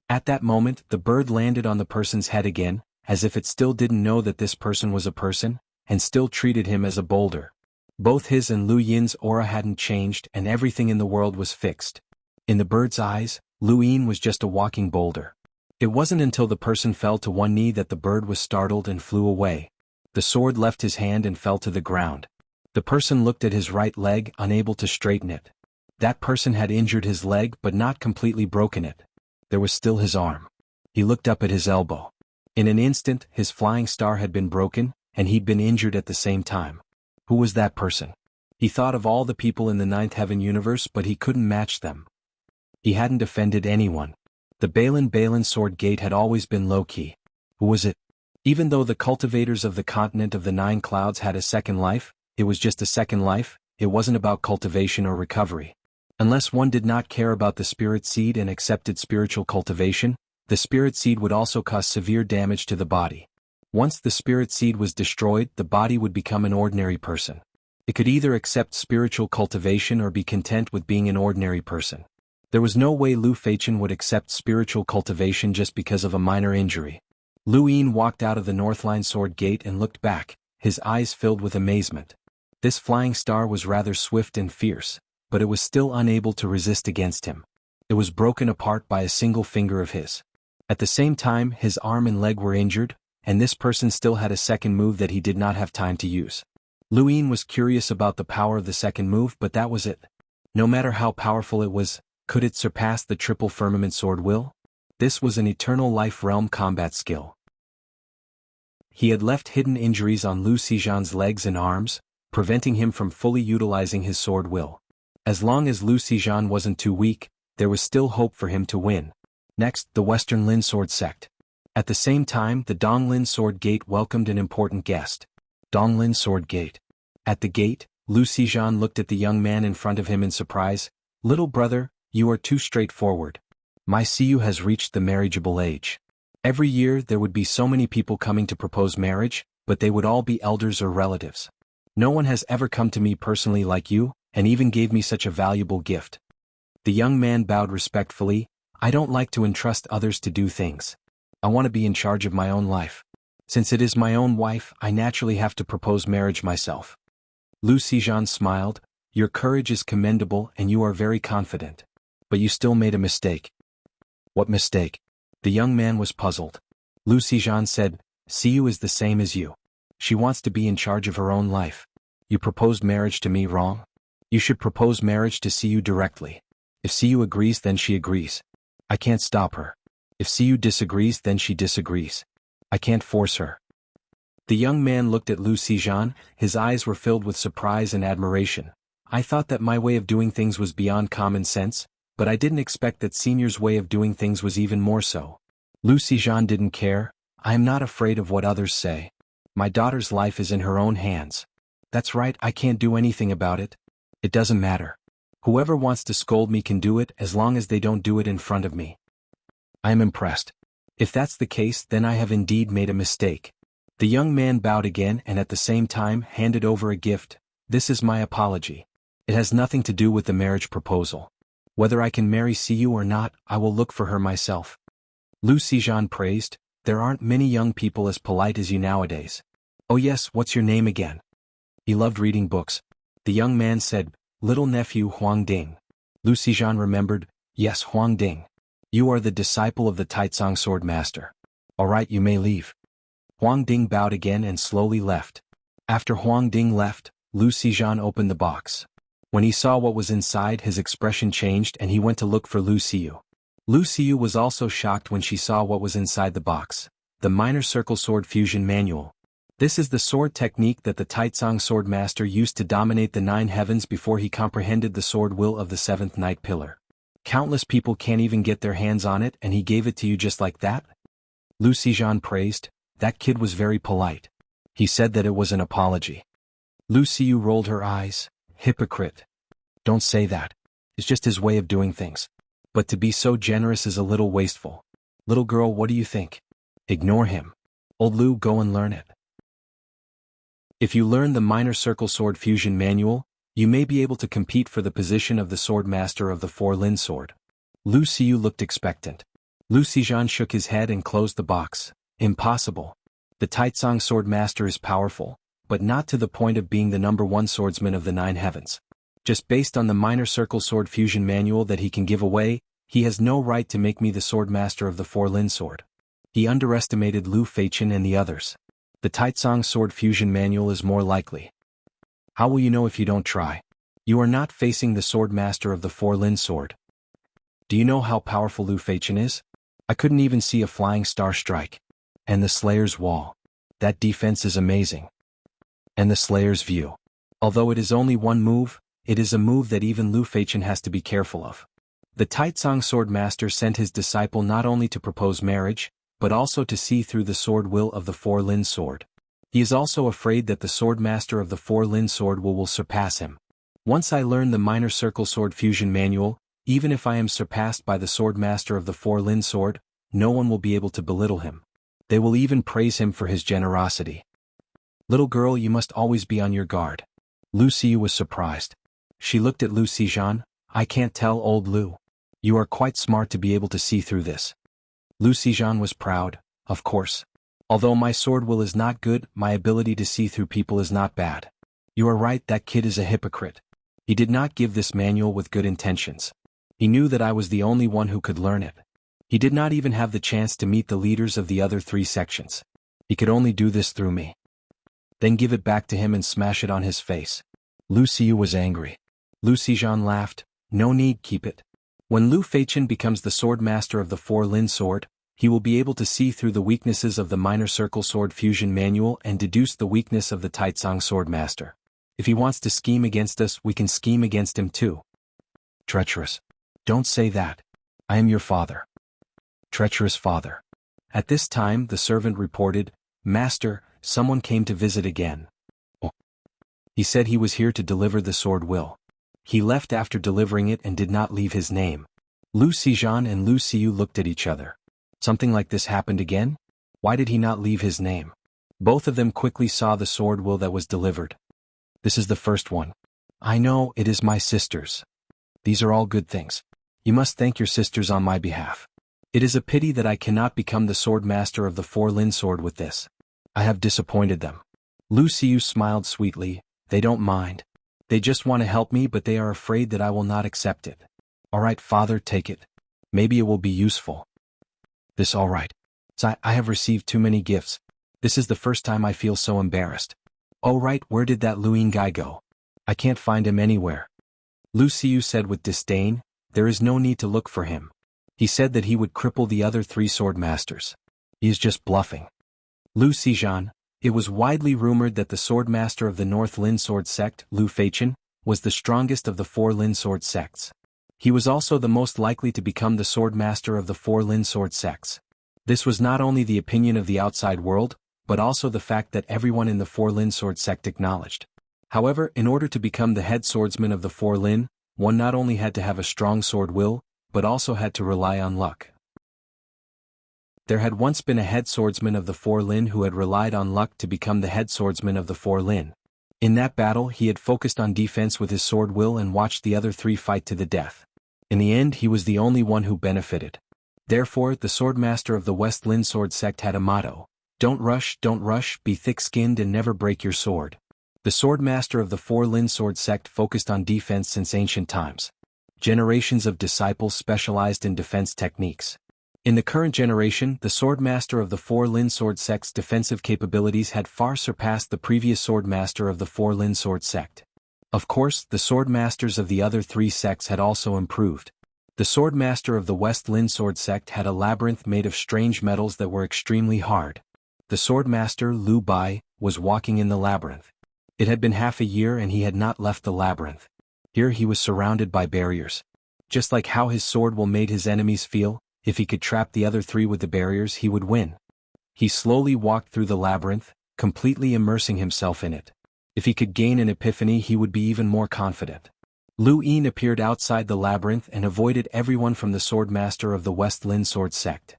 Speaker 1: At that moment, the bird landed on the person's head again, as if it still didn't know that this person was a person, and still treated him as a boulder. Both his and Lu Yin's aura hadn't changed and everything in the world was fixed. In the bird's eyes, Lu Yin was just a walking boulder. It wasn't until the person fell to one knee that the bird was startled and flew away. The sword left his hand and fell to the ground. The person looked at his right leg, unable to straighten it. That person had injured his leg but not completely broken it. There was still his arm. He looked up at his elbow. In an instant, his flying star had been broken, and he'd been injured at the same time. Who was that person? He thought of all the people in the ninth heaven universe, but he couldn't match them. He hadn't offended anyone. The Balin sword gate had always been low-key. Who was it? Even though the cultivators of the continent of the nine clouds had a second life, it was just a second life. It wasn't about cultivation or recovery. Unless one did not care about the spirit seed and accepted spiritual cultivation, the spirit seed would also cause severe damage to the body. Once the spirit seed was destroyed, the body would become an ordinary person. It could either accept spiritual cultivation or be content with being an ordinary person. There was no way Lu Feichen would accept spiritual cultivation just because of a minor injury. Lu Yin walked out of the Northline sword gate and looked back, his eyes filled with amazement. This flying star was rather swift and fierce, but it was still unable to resist against him. It was broken apart by a single finger of his. At the same time, his arm and leg were injured, and this person still had a second move that he did not have time to use. Lu Yin was curious about the power of the second move, but that was it. No matter how powerful it was, could it surpass the triple firmament sword will? This was an eternal life realm combat skill. He had left hidden injuries on Lu Xizhan's legs and arms, preventing him from fully utilizing his sword will. As long as Lu Xizhan wasn't too weak, there was still hope for him to win. Next, the Western Lin sword sect. At the same time, the Donglin sword gate welcomed an important guest. Donglin sword gate. At the gate, Lu Xizhan looked at the young man in front of him in surprise. "Little brother, you are too straightforward. My Xiyu has reached the marriageable age." Every year there would be so many people coming to propose marriage, but they would all be elders or relatives. No one has ever come to me personally like you, and even gave me such a valuable gift. The young man bowed respectfully. "I don't like to entrust others to do things. I want to be in charge of my own life. Since it is my own wife, I naturally have to propose marriage myself." Lu Xizhan smiled. "Your courage is commendable and you are very confident. But you still made a mistake." "What mistake?" The young man was puzzled. Lu Xizhan said, "Xiyu is the same as you. She wants to be in charge of her own life. You proposed marriage to me wrong? You should propose marriage to Xiyu directly. If Xiyu agrees, then she agrees. I can't stop her. If Xiyu disagrees, then she disagrees. I can't force her." The young man looked at Lu Xizhan, his eyes were filled with surprise and admiration. "I thought that my way of doing things was beyond common sense, but I didn't expect that Senior's way of doing things was even more so." Lu Xizhan didn't care. "I am not afraid of what others say. My daughter's life is in her own hands. That's right, I can't do anything about it. It doesn't matter. Whoever wants to scold me can do it as long as they don't do it in front of me." I am impressed. If that's the case, then I have indeed made a mistake. The young man bowed again and at the same time handed over a gift. "This is my apology. It has nothing to do with the marriage proposal. Whether I can marry Xiyu or not, I will look for her myself." Lu Xizhan praised. "There aren't many young people as polite as you nowadays." "Oh yes, what's your name again?" He loved reading books. The young man said, "Little nephew Huang Ding." Lu Xizhan remembered. "Yes, Huang Ding. You are the disciple of the Taitsong swordmaster. All right, you may leave." Huang Ding bowed again and slowly left. After Huang Ding left, Lu Xizhan opened the box. When he saw what was inside, his expression changed and he went to look for Lu Xiyu. Lu Xiyu was also shocked when she saw what was inside the box. The Minor Circle Sword Fusion Manual. This is the sword technique that the Taizong swordmaster used to dominate the 9 heavens before he comprehended the sword will of the 7th night pillar. Countless people can't even get their hands on it, and he gave it to you just like that? Lu Xizhan praised. That kid was very polite. He said that it was an apology. Lu Xiyu rolled her eyes. Hypocrite. Don't say that. It's just his way of doing things. But to be so generous is a little wasteful. Little girl, what do you think? Ignore him. Old Lu, go and learn it. If you learn the Minor Circle Sword Fusion Manual, you may be able to compete for the position of the Swordmaster of the Four-Lin Sword. Lu Xiyu looked expectant. Lu Xizhan shook his head and closed the box. Impossible. The Taizong Swordmaster is powerful, but not to the point of being the #1 swordsman of the 9 heavens. Just based on the Minor Circle Sword Fusion Manual that he can give away, he has no right to make me the Swordmaster of the Four-Lin Sword. He underestimated Lu Feichen and the others. The Taizong Sword Fusion Manual is more likely. How will you know if you don't try? You are not facing the Swordmaster of the Four-Lin Sword. Do you know how powerful Lu Feichen is? I couldn't even see a flying star strike. And the Slayer's Wall. That defense is amazing. And the Slayer's View. Although it is only one move, it is a move that even Lu Feichen has to be careful of. The Taizong Swordmaster sent his disciple not only to propose marriage, but also to see through the sword will of the Four-Lin Sword. He is also afraid that the Swordmaster of the Four-Lin Sword will surpass him. Once I learn the Minor Circle Sword Fusion Manual, even if I am surpassed by the Swordmaster of the Four-Lin Sword, no one will be able to belittle him. They will even praise him for his generosity. Little girl, you must always be on your guard. Lu Xiyu was surprised. She looked at Lu Xizhan. I can't tell, old Lu. You are quite smart to be able to see through this. Lu Xizhan was proud, of course. Although my sword will is not good, my ability to see through people is not bad. You are right, that kid is a hypocrite. He did not give this manual with good intentions. He knew that I was the only one who could learn it. He did not even have the chance to meet the leaders of the other 3 sections. He could only do this through me. Then give it back to him and smash it on his face. Lu Xiyu was angry. Lu Xizhan laughed. No need, keep it. When Lu Feichen becomes the Swordmaster of the Four-Lin Sword, he will be able to see through the weaknesses of the Minor Circle Sword Fusion Manual and deduce the weakness of the Taizong Swordmaster. If he wants to scheme against us, we can scheme against him too. Treacherous. Don't say that. I am your father. Treacherous father. At this time the servant reported, Master, someone came to visit again. Oh. He said he was here to deliver the sword will. He left after delivering it and did not leave his name. Lu Xizhan and Lu Xiyu looked at each other. Something like this happened again? Why did he not leave his name? Both of them quickly saw the sword will that was delivered. This is the first one. I know, it is my sisters. These are all good things. You must thank your sisters on my behalf. It is a pity that I cannot become the Swordmaster of the Four-Lin Sword with this. I have disappointed them. Lu Xiyu smiled sweetly. They don't mind. They just want to help me, but they are afraid that I will not accept it. All right, father, take it. Maybe it will be useful. This all right. I have received too many gifts. This is the first time I feel so embarrassed. Oh right, where did that Luin guy go? I can't find him anywhere. Lu Xiyu said with disdain. There is no need to look for him. He said that he would cripple the other 3 swordmasters. He is just bluffing. Lu Xizhan. It was widely rumored that the swordmaster of the North Lin Sword sect, Lu Feichen, was the strongest of the 4 Lin Sword sects. He was also the most likely to become the swordmaster of the 4 Lin Sword sects. This was not only the opinion of the outside world, but also the fact that everyone in the 4 Lin Sword sect acknowledged. However, in order to become the head swordsman of the 4 Lin, one not only had to have a strong sword will, but also had to rely on luck. There had once been a head swordsman of the 4 Lin who had relied on luck to become the head swordsman of the 4 Lin. In that battle he had focused on defense with his sword will and watched the other 3 fight to the death. In the end he was the only one who benefited. Therefore the swordmaster of the West Lin Sword sect had a motto. Don't rush, be thick-skinned and never break your sword. The swordmaster of the 4 Lin Sword sect focused on defense since ancient times. Generations of disciples specialized in defense techniques. In the current generation, the swordmaster of the 4 Lin Sword sect's defensive capabilities had far surpassed the previous swordmaster of the 4 Lin Sword sect. Of course, the swordmasters of the other 3 sects had also improved. The swordmaster of the West Lin Sword sect had a labyrinth made of strange metals that were extremely hard. The swordmaster, Lu Bai, was walking in the labyrinth. It had been half a year and he had not left the labyrinth. Here he was surrounded by barriers. Just like how his sword will made his enemies feel, if he could trap the other three with the barriers he would win. He slowly walked through the labyrinth, completely immersing himself in it. If he could gain an epiphany he would be even more confident. Lu Yin appeared outside the labyrinth and avoided everyone from the swordmaster of the West Lin sword sect.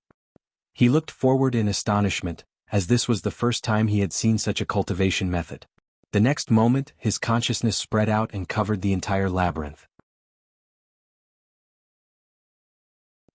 Speaker 1: He looked forward in astonishment, as this was the first time he had seen such a cultivation method. The next moment, his consciousness spread out and covered the entire labyrinth.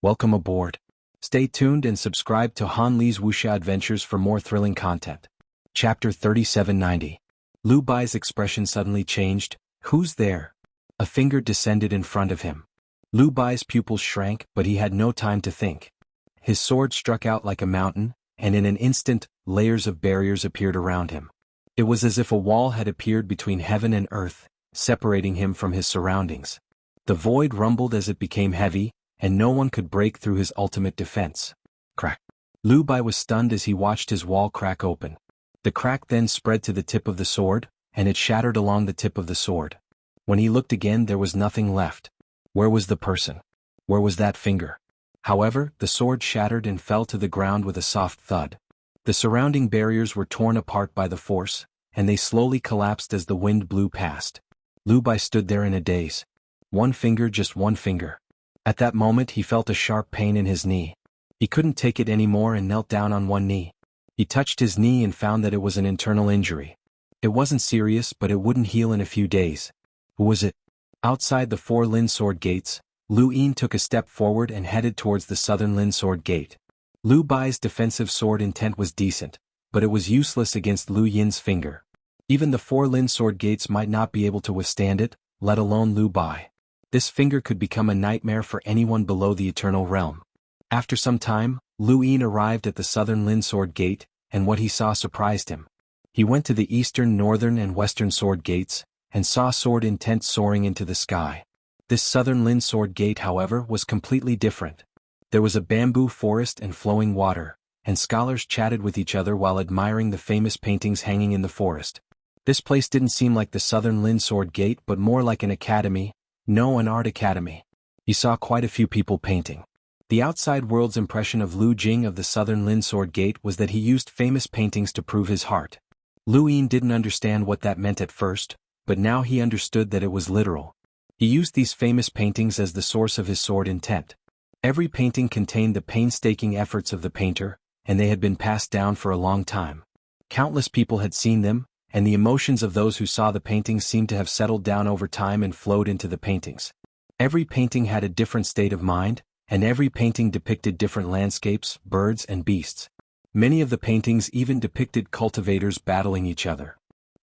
Speaker 1: Welcome aboard. Stay tuned and subscribe to Han Li's wuxia adventures for more thrilling content. Chapter 3790. Lu Bai's expression suddenly changed. Who's there? A finger descended in front of him. Lu Bai's pupils shrank, but he had no time to think. His sword struck out like a mountain, and in an instant, layers of barriers appeared around him. It was as if a wall had appeared between heaven and earth, separating him from his surroundings. The void rumbled as it became heavy, and no one could break through his ultimate defense. Crack. Lu Bai was stunned as he watched his wall crack open. The crack then spread to the tip of the sword, and it shattered along the tip of the sword. When he looked again there was nothing left. Where was the person? Where was that finger? However, the sword shattered and fell to the ground with a soft thud. The surrounding barriers were torn apart by the force, and they slowly collapsed as the wind blew past. Lu Bai stood there in a daze. One finger, just one finger. At that moment he felt a sharp pain in his knee. He couldn't take it anymore and knelt down on one knee. He touched his knee and found that it was an internal injury. It wasn't serious, but it wouldn't heal in a few days. Who was it? Outside the 4 Lin sword gates, Lu Yin took a step forward and headed towards the southern Lin sword gate. Lu Bai's defensive sword intent was decent, but it was useless against Lu Yin's finger. Even the 4 Lin sword gates might not be able to withstand it, let alone Lu Bai. This finger could become a nightmare for anyone below the eternal realm. After some time, Lu Yin arrived at the southern Lin sword gate, and what he saw surprised him. He went to the eastern, northern and western sword gates, and saw sword intent soaring into the sky. This southern Lin sword gate, however, was completely different. There was a bamboo forest and flowing water, and scholars chatted with each other while admiring the famous paintings hanging in the forest. This place didn't seem like the southern Lin sword gate but more like an academy, an art academy. He saw quite a few people painting. The outside world's impression of Lu Jing of the southern Lin sword gate was that he used famous paintings to prove his heart. Lu Yin didn't understand what that meant at first, but now he understood that it was literal. He used these famous paintings as the source of his sword intent. Every painting contained the painstaking efforts of the painter, and they had been passed down for a long time. Countless people had seen them, and the emotions of those who saw the paintings seemed to have settled down over time and flowed into the paintings. Every painting had a different state of mind, and every painting depicted different landscapes, birds and beasts. Many of the paintings even depicted cultivators battling each other.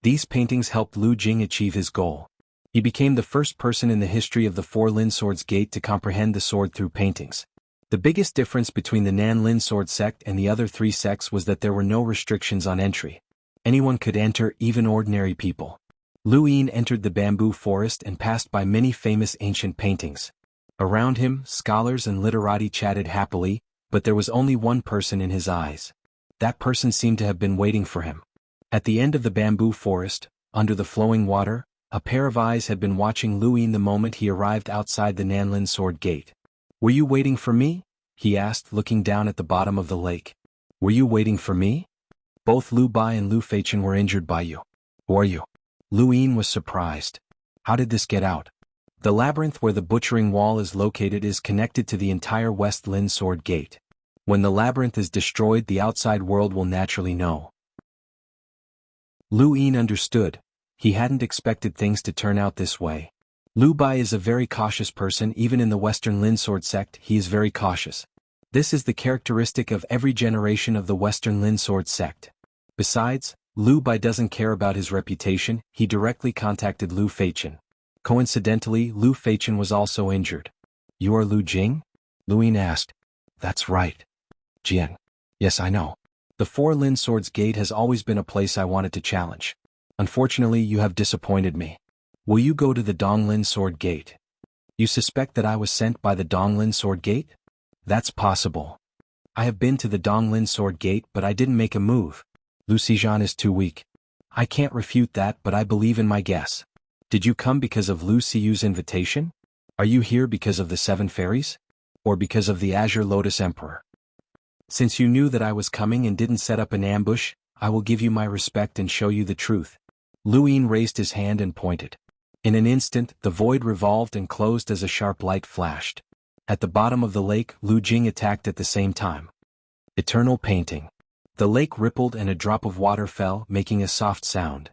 Speaker 1: These paintings helped Lu Jing achieve his goal. He became the first person in the history of the 4 Lin Swords Gate to comprehend the sword through paintings. The biggest difference between the Nan Lin Sword sect and the other 3 sects was that there were no restrictions on entry. Anyone could enter, even ordinary people. Lu Yin entered the bamboo forest and passed by many famous ancient paintings. Around him, scholars and literati chatted happily, but there was only one person in his eyes. That person seemed to have been waiting for him. At the end of the bamboo forest, under the flowing water, a pair of eyes had been watching Lu Yin the moment he arrived outside the Nanlin Sword Gate. "Were you waiting for me?" he asked, looking down at the bottom of the lake. "Were you waiting for me? Both Lu Bai and Lu Feichen were injured by you. Who are you?" Lu Yin was surprised. "How did this get out?" The labyrinth where the butchering wall is located is connected to the entire West Lin Sword Gate. When the labyrinth is destroyed, the outside world will naturally know. Lu Yin understood. He hadn't expected things to turn out this way. Lu Bai is a very cautious person. Even in the Western Lin Sword sect, he is very cautious. This is the characteristic of every generation of the Western Lin Sword sect. Besides, Lu Bai doesn't care about his reputation. He directly contacted Lu Feichen. Coincidentally, Lu Feichen was also injured. "You are Lu Jing?" Lu Yin asked. "That's right. Jian. Yes, I know. The 4 Lin Swords Gate has always been a place I wanted to challenge. Unfortunately, you have disappointed me. Will you go to the Donglin Sword Gate?" "You suspect that I was sent by the Donglin Sword Gate?" "That's possible. I have been to the Donglin Sword Gate but I didn't make a move. Lu Xizhan is too weak. I can't refute that but I believe in my guess. Did you come because of Lu Xiyu's invitation? Are you here because of the 7 fairies? Or because of the Azure Lotus Emperor? Since you knew that I was coming and didn't set up an ambush, I will give you my respect and show you the truth. Lu Yin raised his hand and pointed. In an instant, the void revolved and closed as a sharp light flashed. At the bottom of the lake, Lu Jing attacked at the same time. Eternal painting. The lake rippled and a drop of water fell, making a soft sound.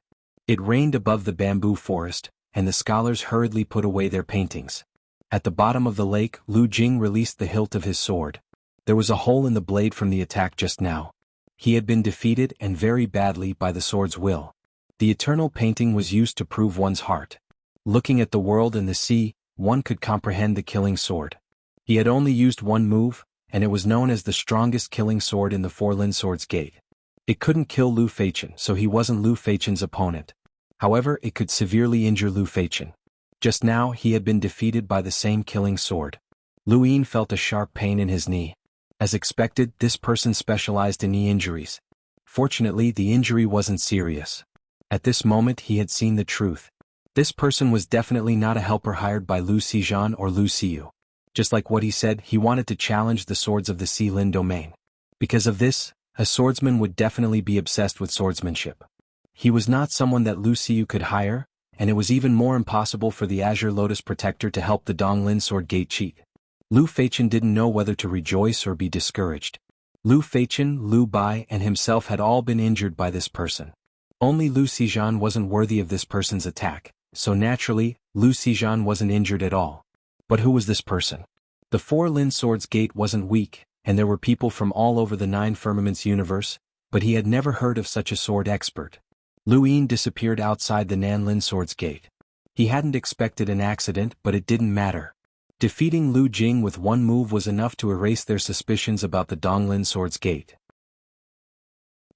Speaker 1: It rained above the bamboo forest, and the scholars hurriedly put away their paintings. At the bottom of the lake, Lu Jing released the hilt of his sword. There was a hole in the blade from the attack just now. He had been defeated and very badly by the sword's will. The eternal painting was used to prove one's heart. Looking at the world and the sea, one could comprehend the killing sword. He had only used one move, and it was known as the strongest killing sword in the Four-Lin Swords Gate. It couldn't kill Lu Feichen, so he wasn't Lu Feichen's opponent. However, it could severely injure Lu Feichen. Just now, he had been defeated by the same killing sword. Lu Yin felt a sharp pain in his knee. As expected, this person specialized in knee injuries. Fortunately, the injury wasn't serious. At this moment, he had seen the truth. This person was definitely not a helper hired by Lu Xizhan or Lu Xiyu. Just like what he said, he wanted to challenge the swords of the Xilin domain. Because of this, a swordsman would definitely be obsessed with swordsmanship. He was not someone that Lu Xiyu could hire, and it was even more impossible for the Azure Lotus Protector to help the Donglin Sword Gate cheat. Lu Feichen didn't know whether to rejoice or be discouraged. Lu Feichen, Lu Bai, and himself had all been injured by this person. Only Lu Xizhan wasn't worthy of this person's attack, so naturally, Lu Xizhan wasn't injured at all. But who was this person? The Four-Lin Swords Gate wasn't weak, and there were people from all over the 9 Firmaments universe, but he had never heard of such a sword expert. Lu Yin disappeared outside the Nanlin Swords Gate. He hadn't expected an accident, but it didn't matter. Defeating Lu Jing with one move was enough to erase their suspicions about the Donglin Swords Gate.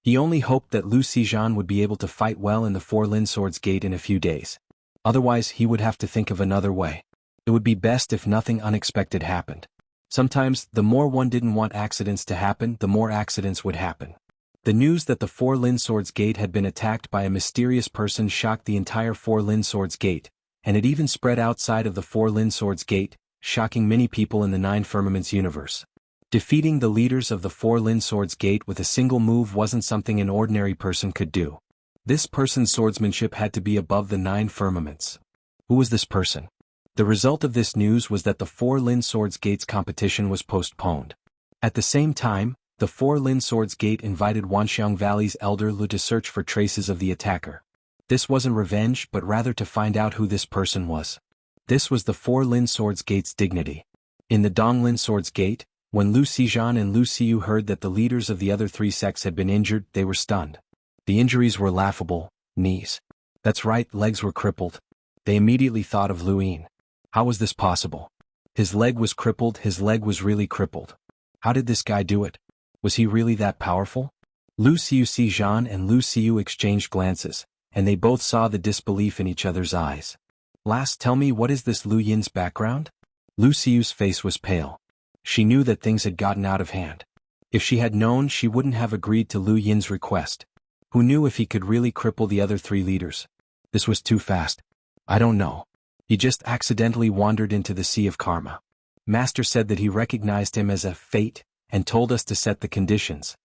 Speaker 1: He only hoped that Lu Xizhan would be able to fight well in the Four-Lin Swords Gate in a few days. Otherwise, he would have to think of another way. It would be best if nothing unexpected happened. Sometimes, the more one didn't want accidents to happen, the more accidents would happen. The news that the Four-Lin Swords Gate had been attacked by a mysterious person shocked the entire Four-Lin Swords Gate, and it even spread outside of the Four-Lin Swords Gate, shocking many people in the 9 Firmaments universe. Defeating the leaders of the Four-Lin Swords Gate with a single move wasn't something an ordinary person could do. This person's swordsmanship had to be above the 9 Firmaments. Who was this person? The result of this news was that the Four-Lin Swords Gate's competition was postponed. At the same time, the Four-Lin Swords Gate invited Wanxiang Valley's elder Lu to search for traces of the attacker. This wasn't revenge but rather to find out who this person was. This was the Four-Lin Swords Gate's dignity. In the Donglin Swords Gate, when Lu Xizhan and Lu Xiyu heard that the leaders of the other 3 sects had been injured, they were stunned. The injuries were laughable. Knees. That's right, legs were crippled. They immediately thought of Lu Yin. How was this possible? His leg was crippled, his leg was really crippled. How did this guy do it? Was he really that powerful? Lu Xizhan and Lu Xiyu exchanged glances, and they both saw the disbelief in each other's eyes. Last, tell me, what is this Lu Yin's background? Lu Xiyu's face was pale. She knew that things had gotten out of hand. If she had known, she wouldn't have agreed to Lu Yin's request. Who knew if he could really cripple the other 3 leaders? This was too fast. I don't know. He just accidentally wandered into the Sea of Karma. Master said that he recognized him as a fate, and told us to set the conditions.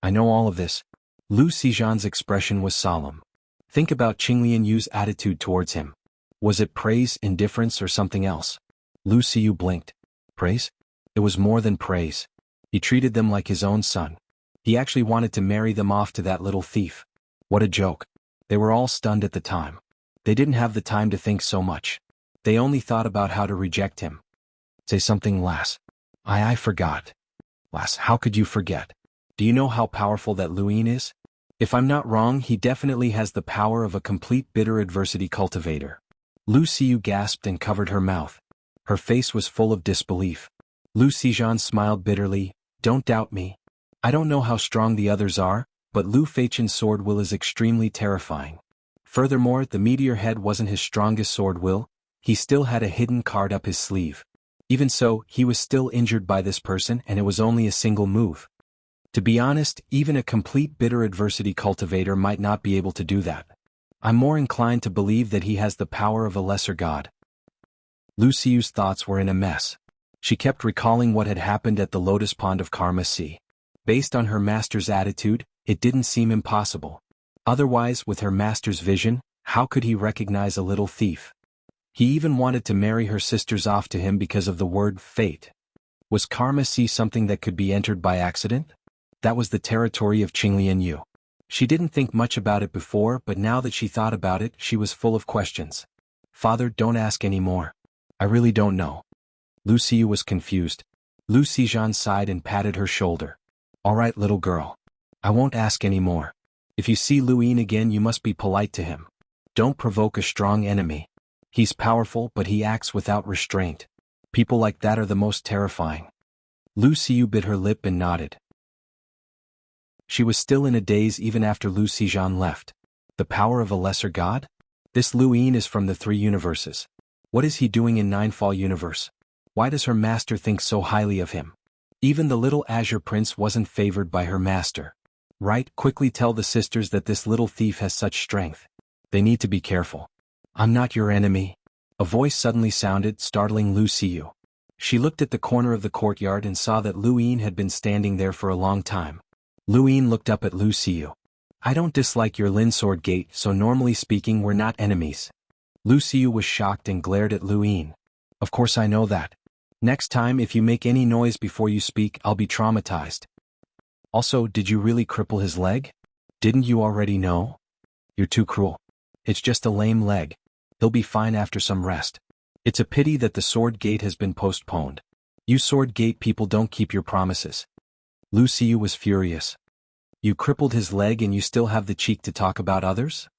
Speaker 1: I know all of this. Lu Xizhan's expression was solemn. Think about Qinglian Yu's attitude towards him. Was it praise, indifference, or something else? Lu Xiyu blinked. Praise? It was more than praise. He treated them like his own son. He actually wanted to marry them off to that little thief. What a joke. They were all stunned at the time. They didn't have the time to think so much. They only thought about how to reject him. Say something, Lass. I forgot. Lass, how could you forget? Do you know how powerful that Lu Yin is? If I'm not wrong, he definitely has the power of a complete bitter adversity cultivator. Lu Xiyu gasped and covered her mouth. Her face was full of disbelief. Lu Xizhan smiled bitterly. Don't doubt me. I don't know how strong the others are, but Lu Feichen's sword will is extremely terrifying. Furthermore, the meteor head wasn't his strongest sword will. He still had a hidden card up his sleeve. Even so, he was still injured by this person and it was only a single move. To be honest, even a complete bitter adversity cultivator might not be able to do that. I'm more inclined to believe that he has the power of a lesser god. Lu Xiu's thoughts were in a mess. She kept recalling what had happened at the Lotus Pond of Karma Sea. Based on her master's attitude, it didn't seem impossible. Otherwise, with her master's vision, how could he recognize a little thief? He even wanted to marry her sisters off to him because of the word fate. Was Karma Sea something that could be entered by accident? That was the territory of Qinglian Yu. She didn't think much about it before, but now that she thought about it, she was full of questions. Father, don't ask any more. I really don't know. Lu Xiu was confused. Lu Xizhan sighed and patted her shoulder. All right, little girl. I won't ask any more. If you see Lu Yin again, you must be polite to him. Don't provoke a strong enemy. He's powerful, but he acts without restraint. People like that are the most terrifying. Lu Xiu bit her lip and nodded. She was still in a daze even after Lu Xizhan left. The power of a lesser god? This Lu Yin is from the 3 universes. What is he doing in Ninefall universe? Why does her master think so highly of him? Even the little Azure Prince wasn't favored by her master. Right, quickly tell the sisters that this little thief has such strength. They need to be careful. I'm not your enemy. A voice suddenly sounded, startling Lu Xiu. She looked at the corner of the courtyard and saw that Lu Yin had been standing there for a long time. Lu Yin looked up at Lu Xiu. I don't dislike your Lin Sword Gate, so normally speaking we're not enemies. Lu Xiu was shocked and glared at Lu Yin. Of course I know that. Next time if you make any noise before you speak, I'll be traumatized. Also, did you really cripple his leg? Didn't you already know? You're too cruel. It's just a lame leg. He'll be fine after some rest. It's a pity that the Sword Gate has been postponed. You Sword Gate people don't keep your promises. Lu Xiu was furious. You crippled his leg and you still have the cheek to talk about others?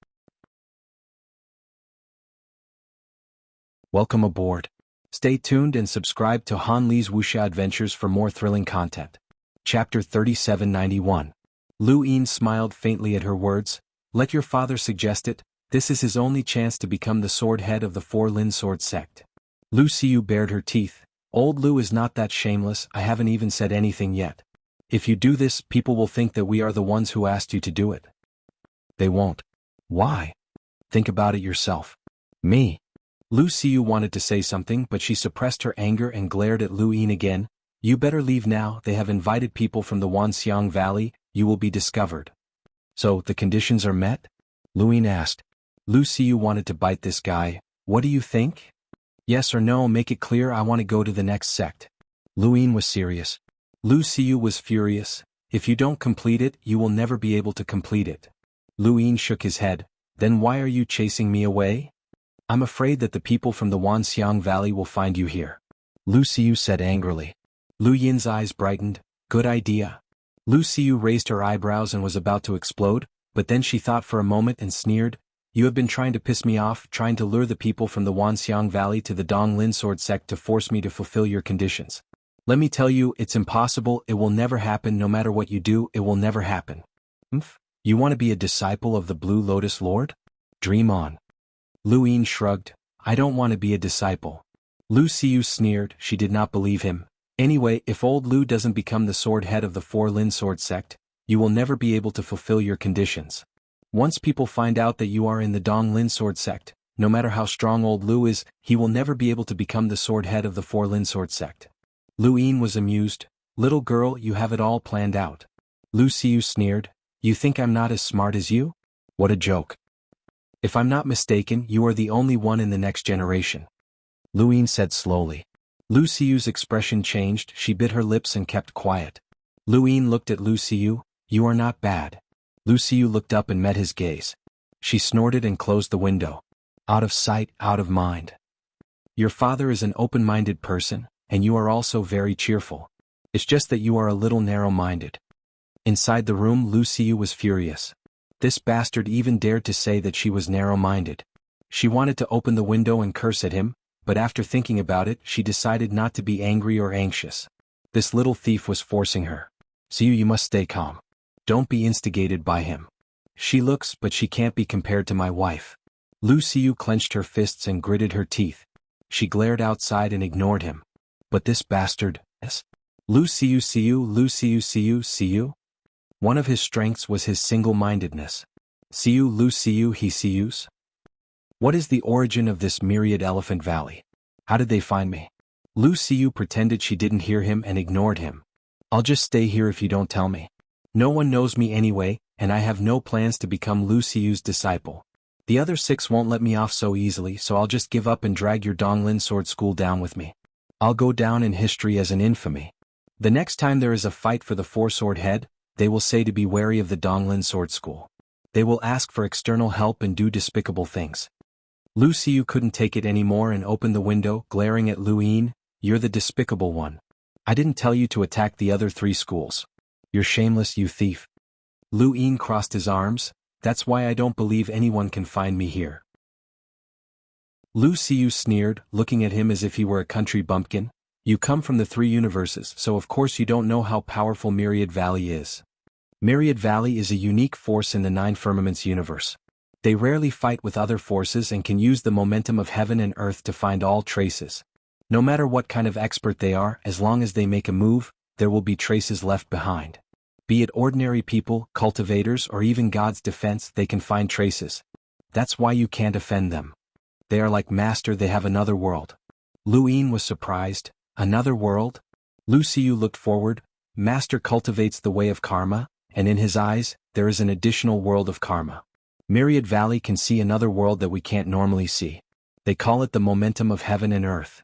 Speaker 1: Welcome aboard. Stay tuned and subscribe to Han Li's Wuxia Adventures for more thrilling content. Chapter 3791. Lu Yin smiled faintly at her words. Let your father suggest it. This is his only chance to become the sword head of the 4 Lin Sword sect. Lu Xiu bared her teeth. Old Lu is not that shameless, I haven't even said anything yet. If you do this, people will think that we are the ones who asked you to do it. They won't. Why? Think about it yourself. Me. Lu Xiu wanted to say something, but she suppressed her anger and glared at Lu Yin again. You better leave now, they have invited people from the Wanxiang Valley, you will be discovered. So, the conditions are met? Lu Yin asked. Lu Xiu wanted to bite this guy. What do you think? Yes or no, make it clear, I want to go to the next sect. Lu Yin was serious. Lu Xiu was furious. If you don't complete it, you will never be able to complete it. Lu Yin shook his head. Then why are you chasing me away? I'm afraid that the people from the Wanxiang Valley will find you here. Lu Xiu said angrily. Lu Yin's eyes brightened. Good idea. Lu Xiu raised her eyebrows and was about to explode, but then she thought for a moment and sneered. You have been trying to piss me off, trying to lure the people from the Wanxiang Valley to the Dong Lin Sword sect to force me to fulfill your conditions. Let me tell you, it's impossible, it will never happen, no matter what you do, it will never happen. You want to be a disciple of the Blue Lotus Lord? Dream on. Lu Yin shrugged. I don't want to be a disciple. Lu Xiu sneered, she did not believe him. Anyway, if old Lu doesn't become the sword head of the 4 Lin Sword sect, you will never be able to fulfill your conditions. Once people find out that you are in the Dong Lin Sword sect, no matter how strong old Lu is, he will never be able to become the sword head of the 4 Lin Sword sect. Lu Yin was amused. Little girl, you have it all planned out. Lu Xiu sneered. You think I'm not as smart as you? What a joke. If I'm not mistaken, you are the only one in the next generation. Lu Yin said slowly. Lu Xiu's expression changed, she bit her lips and kept quiet. Lu Yin looked at Lu Xiu. You are not bad. Lu Xiu looked up and met his gaze. She snorted and closed the window. Out of sight, out of mind. Your father is an open-minded person, and you are also very cheerful. It's just that you are a little narrow-minded. Inside the room, Lu Xiu was furious. This bastard even dared to say that she was narrow-minded. She wanted to open the window and curse at him, but after thinking about it, she decided not to be angry or anxious. This little thief was forcing her. Xiu, you must stay calm. Don't be instigated by him. She looks, but she can't be compared to my wife. Lu Xiu clenched her fists and gritted her teeth. She glared outside and ignored him. But this bastard, yes. Lu Siu. One of his strengths was his single-mindedness. Lu Siu he Sius? What is the origin of this myriad elephant valley? How did they find me? Lu Siu pretended she didn't hear him and ignored him. I'll just stay here if you don't tell me. No one knows me anyway, and I have no plans to become Lu Siu's disciple. The other 6 won't let me off so easily, so I'll just give up and drag your Donglin sword school down with me. I'll go down in history as an infamy. The next time there is a fight for the 4-sword head, they will say to be wary of the Donglin sword school. They will ask for external help and do despicable things. Lu Siu couldn't take it anymore and opened the window, glaring at Lu Yin. You're the despicable one. I didn't tell you to attack the other 3 schools. You're shameless, you thief. Lu Yin crossed his arms. That's why I don't believe anyone can find me here. Lu Siu sneered, looking at him as if he were a country bumpkin. You come from the 3 universes, so of course you don't know how powerful Myriad Valley is. Myriad Valley is a unique force in the 9 firmaments universe. They rarely fight with other forces and can use the momentum of heaven and earth to find all traces. No matter what kind of expert they are, as long as they make a move, there will be traces left behind. Be it ordinary people, cultivators, or even God's defense, they can find traces. That's why you can't offend them. They are like Master, they have another world. Lu Yin was surprised. Another world? Lu Siu looked forward. Master cultivates the way of karma, and in his eyes, there is an additional world of karma. Myriad Valley can see another world that we can't normally see. They call it the momentum of heaven and earth.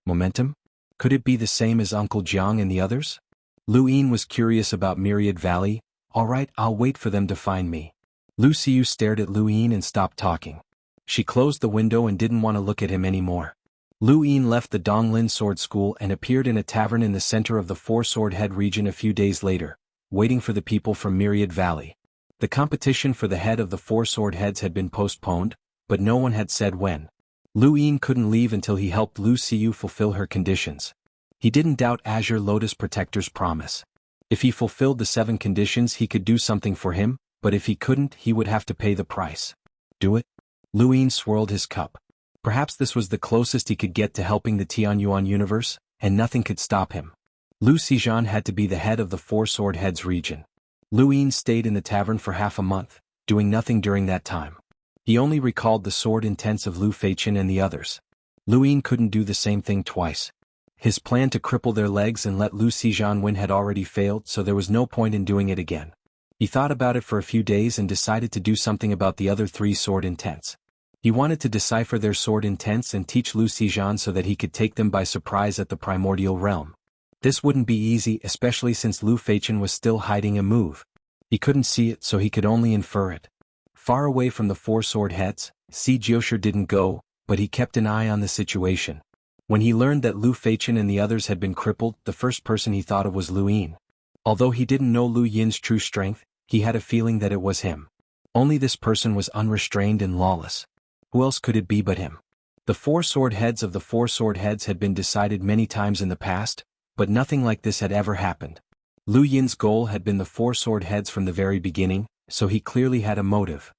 Speaker 1: Momentum? Could it be the same as Uncle Jiang and the others? Lu Yin was curious about Myriad Valley. All right, I'll wait for them to find me. Lu Siu stared at Lu Yin and stopped talking. She closed the window and didn't want to look at him anymore. Lu Yin left the Donglin Sword School and appeared in a tavern in the center of the 4-sword head region a few days later, waiting for the people from Myriad Valley. The competition for the head of the 4-sword heads had been postponed, but no one had said when. Lu Yin couldn't leave until he helped Lu Siu fulfill her conditions. He didn't doubt Azure Lotus Protector's promise. If he fulfilled the 7 conditions he could do something for him, but if he couldn't he would have to pay the price. Do it? Lu Yin swirled his cup. Perhaps this was the closest he could get to helping the Tianyuan universe, and nothing could stop him. Lu Xizhan had to be the head of the 4-sword heads region. Lu Yin stayed in the tavern for half a month, doing nothing during that time. He only recalled the sword intents of Lu Feichen and the others. Lu Yin couldn't do the same thing twice. His plan to cripple their legs and let Lu Xizhan win had already failed, so there was no point in doing it again. He thought about it for a few days and decided to do something about the other 3 sword intents. He wanted to decipher their sword intents and teach Lu Xizhan so that he could take them by surprise at the primordial realm. This wouldn't be easy, especially since Lu Feichen was still hiding a move. He couldn't see it, so he could only infer it. Far away from the 4-sword heads, Jianghu didn't go, but he kept an eye on the situation. When he learned that Lu Feichen and the others had been crippled, the first person he thought of was Lu Yin. Although he didn't know Lu Yin's true strength, he had a feeling that it was him. Only this person was unrestrained and lawless. Who else could it be but him? The 4-sword heads of the 4-sword heads had been decided many times in the past, but nothing like this had ever happened. Lu Yin's goal had been the 4-sword heads from the very beginning, so he clearly had a motive.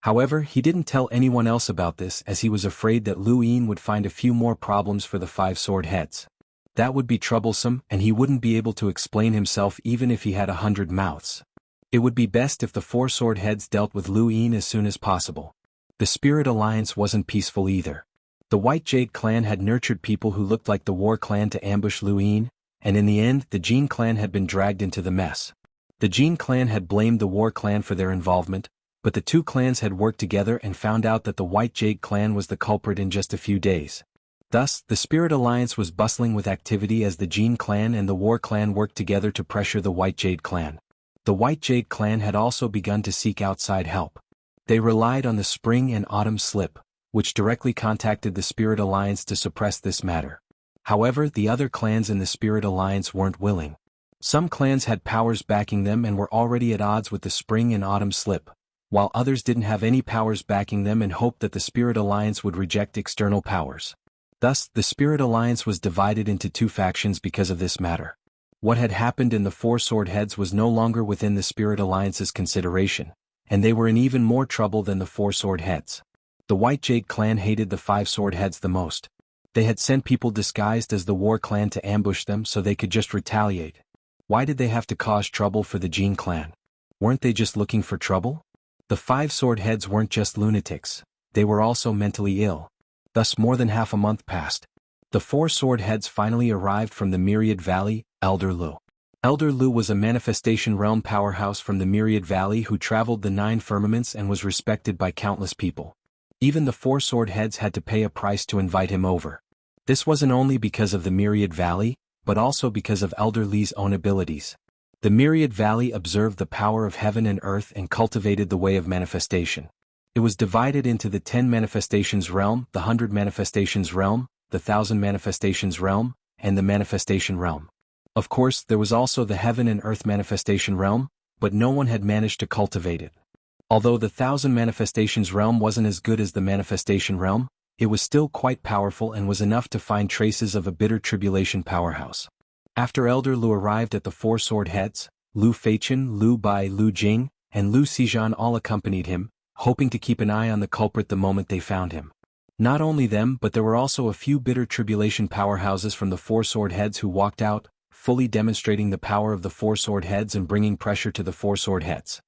Speaker 1: However, he didn't tell anyone else about this as he was afraid that Lu Yin would find a few more problems for the 5-sword heads. That would be troublesome, and he wouldn't be able to explain himself even if he had 100 mouths. It would be best if the 4-sword heads dealt with Lu Yin as soon as possible. The Spirit Alliance wasn't peaceful either. The White Jade clan had nurtured people who looked like the War clan to ambush Lu Yin, and in the end the Jin clan had been dragged into the mess. The Jin clan had blamed the War clan for their involvement, but the 2 clans had worked together and found out that the White Jade clan was the culprit in just a few days. Thus, the Spirit Alliance was bustling with activity as the Jin clan and the War clan worked together to pressure the White Jade clan. The White Jade clan had also begun to seek outside help. They relied on the Spring and Autumn Slip, which directly contacted the Spirit Alliance to suppress this matter. However, the other clans in the Spirit Alliance weren't willing. Some clans had powers backing them and were already at odds with the Spring and Autumn Slip, while others didn't have any powers backing them and hoped that the Spirit Alliance would reject external powers. Thus, the Spirit Alliance was divided into 2 factions because of this matter. What had happened in the 4-sword heads was no longer within the Spirit Alliance's consideration, and they were in even more trouble than the 4-sword heads. The White Jade clan hated the 5-sword heads the most. They had sent people disguised as the war clan to ambush them so they could just retaliate. Why did they have to cause trouble for the Jin clan? Weren't they just looking for trouble? The 5 sword heads weren't just lunatics, they were also mentally ill. Thus more than half a month passed. The 4 sword heads finally arrived from the Myriad Valley, Elder Lu. Elder Lu was a manifestation realm powerhouse from the Myriad Valley who traveled the 9 firmaments and was respected by countless people. Even the 4 sword heads had to pay a price to invite him over. This wasn't only because of the Myriad Valley, but also because of Elder Li's own abilities. The Myriad Valley observed the power of heaven and earth and cultivated the way of manifestation. It was divided into the 10 manifestations realm, the 100 manifestations realm, the 1000 manifestations realm, and the manifestation realm. Of course, there was also the heaven and earth manifestation realm, but no one had managed to cultivate it. Although the 1000 manifestations realm wasn't as good as the manifestation realm, it was still quite powerful and was enough to find traces of a bitter tribulation powerhouse. After Elder Lu arrived at the 4 sword heads, Lu Feichen, Lu Bai, Lu Jing, and Lu Xijan all accompanied him, hoping to keep an eye on the culprit the moment they found him. Not only them, but there were also a few bitter tribulation powerhouses from the 4 sword heads who walked out, fully demonstrating the power of the 4 sword heads and bringing pressure to the 4 sword heads.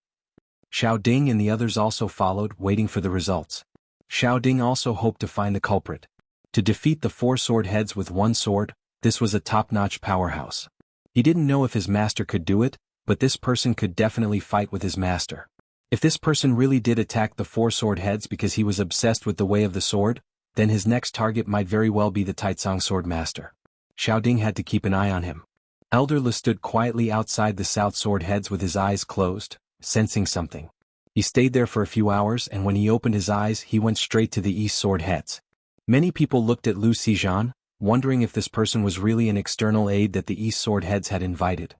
Speaker 1: Xiao Ding and the others also followed, waiting for the results. Xiao Ding also hoped to find the culprit. To defeat the 4 sword heads with 1 sword, this was a top-notch powerhouse. He didn't know if his master could do it, but this person could definitely fight with his master. If this person really did attack the 4 sword heads because he was obsessed with the way of the sword, then his next target might very well be the Taizong swordmaster. Xiao Ding had to keep an eye on him. Elder Lu stood quietly outside the South sword heads with his eyes closed, sensing something. He stayed there for a few hours and when he opened his eyes he went straight to the East sword heads. Many people looked at Lu Xijan, wondering if this person was really an external aid that the East sword heads had invited.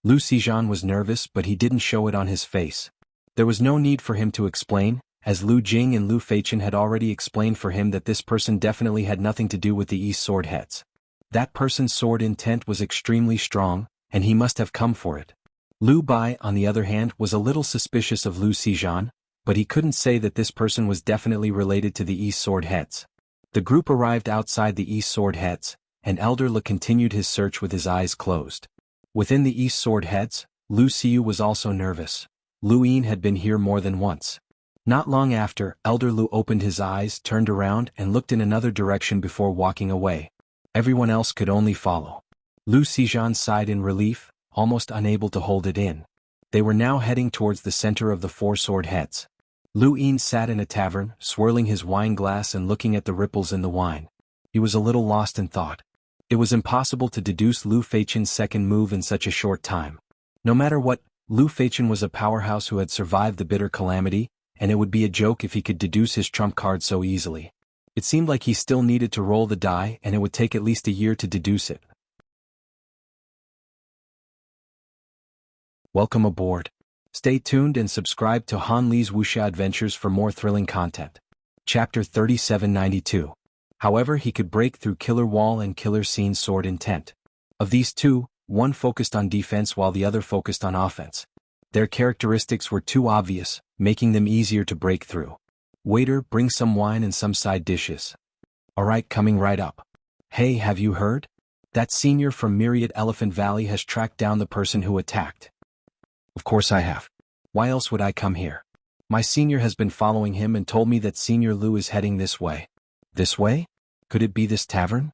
Speaker 1: Lu Xijan was nervous but he didn't show it on his face. There was no need for him to explain, as Lu Jing and Lu Feichen had already explained for him that this person definitely had nothing to do with the East sword heads. That person's sword intent was extremely strong, and he must have come for it. Lu Bai, on the other hand, was a little suspicious of Lu Xijan, but he couldn't say that this person was definitely related to the East sword heads. The group arrived outside the East sword heads, and Elder Lu continued his search with his eyes closed. Within the East sword heads, Lu Xiu was also nervous. Lu Yin had been here more than once. Not long after, Elder Lu opened his eyes, turned around, and looked in another direction before walking away. Everyone else could only follow. Lu Xijan sighed in relief, almost unable to hold it in. They were now heading towards the center of the 4 sword heads. Lu Yin sat in a tavern, swirling his wine glass and looking at the ripples in the wine. He was a little lost in thought. It was impossible to deduce Lu Feichen's second move in such a short time. No matter what, Lu Feichen was a powerhouse who had survived the bitter calamity, and it would be a joke if he could deduce his trump card so easily. It seemed like he still needed to roll the die and it would take at least a year to deduce it. Welcome aboard. Stay tuned and subscribe to Han Li's wuxia adventures for more thrilling content. Chapter 3792. However, he could break through Killer Wall and Killer Scene's sword intent. Of these two, one focused on defense while the other focused on offense. Their characteristics were too obvious, making them easier to break through. Waiter, bring some wine and some side dishes. Alright, coming right up. Hey, have you heard? That senior from Myriad Elephant Valley has tracked down the person who attacked. Of course I have. Why else would I come here? My senior has been following him and told me that Senior Lu is heading this way. This way? Could it be this tavern?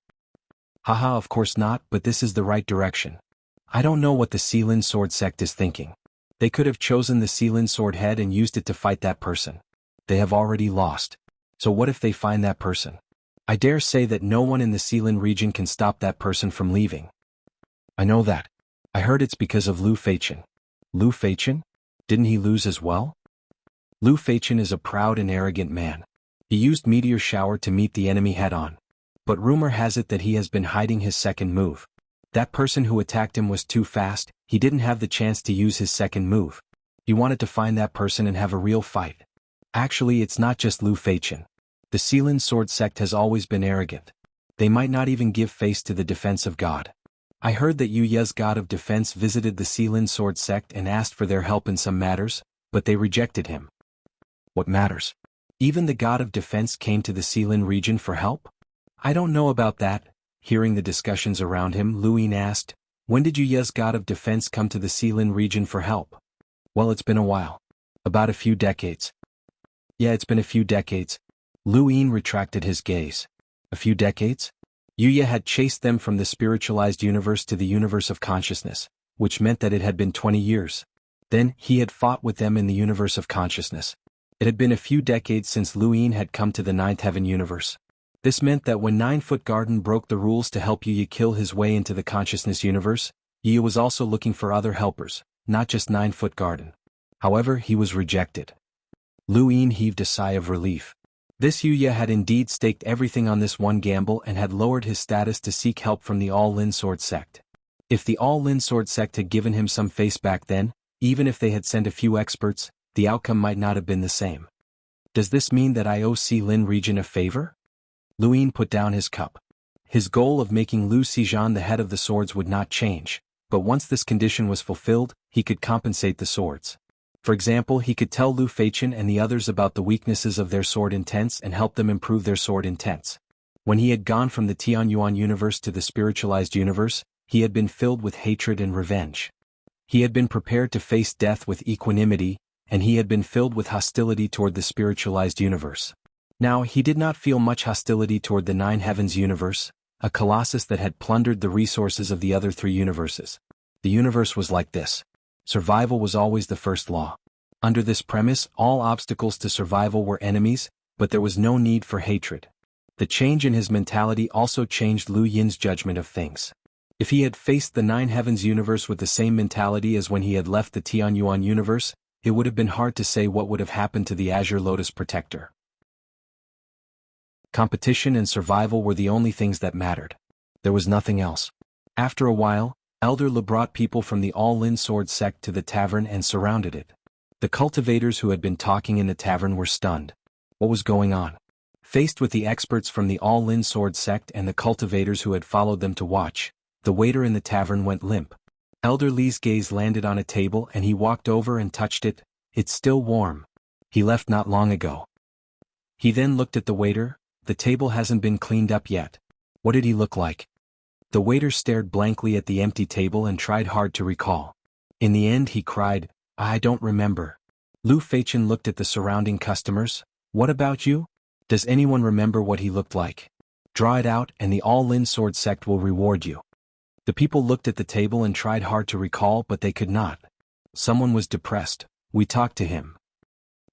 Speaker 1: Haha, of course not, but this is the right direction. I don't know what the Seelin Sword sect is thinking. They could have chosen the Seelin Sword head and used it to fight that person. They have already lost. So what if they find that person? I dare say that no one in the Seelin region can stop that person from leaving. I know that. I heard it's because of Lu Feichen. Lu Feichen? Didn't he lose as well? Lu Feichen is a proud and arrogant man. He used Meteor Shower to meet the enemy head-on. But rumor has it that he has been hiding his second move. That person who attacked him was too fast, he didn't have the chance to use his second move. He wanted to find that person and have a real fight. Actually, it's not just Lu Feichen. The Seelin Sword sect has always been arrogant. They might not even give face to the defense of God. I heard that Yu Ye's god of defense visited the Seelin Sword sect and asked for their help in some matters, but they rejected him. What matters? Even the god of defense came to the Xilin region for help? I don't know about that. Hearing the discussions around him, Luin asked, when did Yuya's god of defense come to the Xilin region for help? Well, it's been a while. About a few decades. Yeah, it's been a few decades. Luin retracted his gaze. A few decades? Yuya had chased them from the spiritualized universe to the universe of consciousness, which meant that it had been 20 years. Then, he had fought with them in the universe of consciousness. It had been a few decades since Luin had come to the Ninth Heaven universe. This meant that when 9-Foot Garden broke the rules to help Yuya kill his way into the consciousness universe, Yuya was also looking for other helpers, not just 9-Foot Garden. However, he was rejected. Luin heaved a sigh of relief. This Yuya had indeed staked everything on this one gamble and had lowered his status to seek help from the All-Lin Sword sect. If the All-Lin Sword sect had given him some face back then, even if they had sent a few experts, the outcome might not have been the same. Does this mean that I owe Xilin region a favor? Luin put down his cup. His goal of making Lu Xizhan the head of the swords would not change, but once this condition was fulfilled, he could compensate the swords. For example, he could tell Lu Feichen and the others about the weaknesses of their sword intents and help them improve their sword intents. When he had gone from the Tianyuan universe to the spiritualized universe, he had been filled with hatred and revenge. He had been prepared to face death with equanimity, and he had been filled with hostility toward the spiritualized universe. Now, he did not feel much hostility toward the Nine Heavens universe, a colossus that had plundered the resources of the other 3 universes. The universe was like this. Survival was always the first law. Under this premise, all obstacles to survival were enemies, but there was no need for hatred. The change in his mentality also changed Lu Yin's judgment of things. If he had faced the Nine Heavens universe with the same mentality as when he had left the Tianyuan universe, it would have been hard to say what would have happened to the Azure Lotus Protector. Competition and survival were the only things that mattered. There was nothing else. After a while, Elder Lu brought people from the All-Lin Sword sect to the tavern and surrounded it. The cultivators who had been talking in the tavern were stunned. What was going on? Faced with the experts from the All-Lin Sword sect and the cultivators who had followed them to watch, the waiter in the tavern went limp. Elder Li's gaze landed on a table and he walked over and touched it. It's still warm. He left not long ago. He then looked at the waiter. The table hasn't been cleaned up yet. What did he look like? The waiter stared blankly at the empty table and tried hard to recall. In the end he cried, I don't remember. Lu Feichen looked at the surrounding customers. What about you? Does anyone remember what he looked like? Draw it out and the All-Lin Sword sect will reward you. The people looked at the table and tried hard to recall, but they could not. Someone was depressed. We talked to him.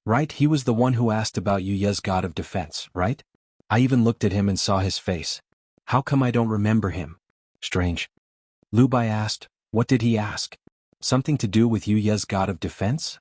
Speaker 1: Right, he was the one who asked about Yuya's god of defense, right? I even looked at him and saw his face. How come I don't remember him? Strange. Lu Bai asked, what did he ask? Something to do with Yuya's god of defense?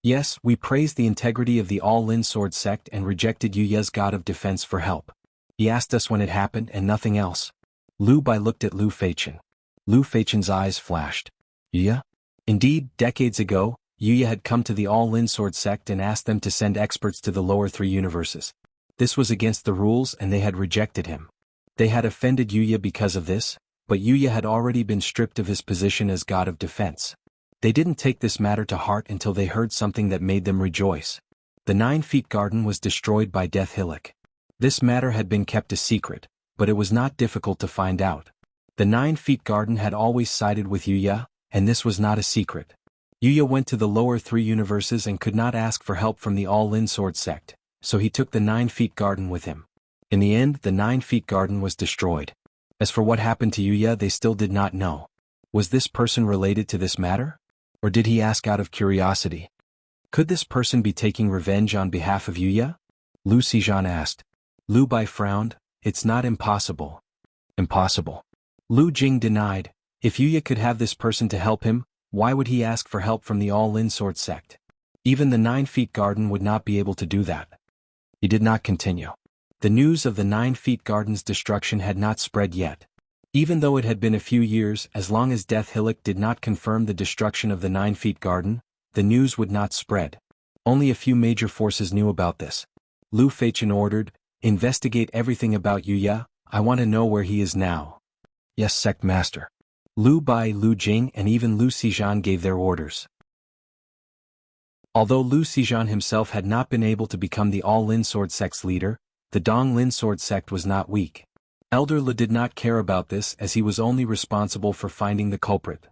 Speaker 1: Yes, we praised the integrity of the All-Lin Sword sect and rejected Yuya's god of defense for help. He asked us when it happened and nothing else. Lu Bai looked at Lu Feichen. Lu Feichen's eyes flashed. Yuya? Indeed, decades ago, Yuya had come to the All-Lin Sword sect and asked them to send experts to the lower 3 universes. This was against the rules and they had rejected him. They had offended Yuya because of this, but Yuya had already been stripped of his position as god of defense. They didn't take this matter to heart until they heard something that made them rejoice. The 9-Feet Garden was destroyed by Death Hillock. This matter had been kept a secret, but it was not difficult to find out. The 9-Feet Garden had always sided with Yuya, and this was not a secret. Yuya went to the lower 3 universes and could not ask for help from the All-Lin Sword sect, so he took the 9-Feet Garden with him. In the end, the 9-Feet Garden was destroyed. As for what happened to Yuya, they still did not know. Was this person related to this matter? Or did he ask out of curiosity? Could this person be taking revenge on behalf of Yuya? Lu Xizhan asked. Lu Bai frowned. It's not impossible. Impossible. Lu Jing denied. If Yuya could have this person to help him, why would he ask for help from the All-Lin Sword sect? Even the 9-Feet Garden would not be able to do that. He did not continue. The news of the 9-Feet Garden's destruction had not spread yet. Even though it had been a few years, as long as Death Hillock did not confirm the destruction of the 9-Feet Garden, the news would not spread. Only a few major forces knew about this. Lu Feichen ordered, investigate everything about Yuya. I want to know where he is now. Yes, Sect Master. Lu Bai, Lu Jing and even Lu Xizhan gave their orders. Although Lu Xizhan himself had not been able to become the All-Lin Sword sect's leader, the Dong Lin Sword sect was not weak. Elder Lu did not care about this as he was only responsible for finding the culprit.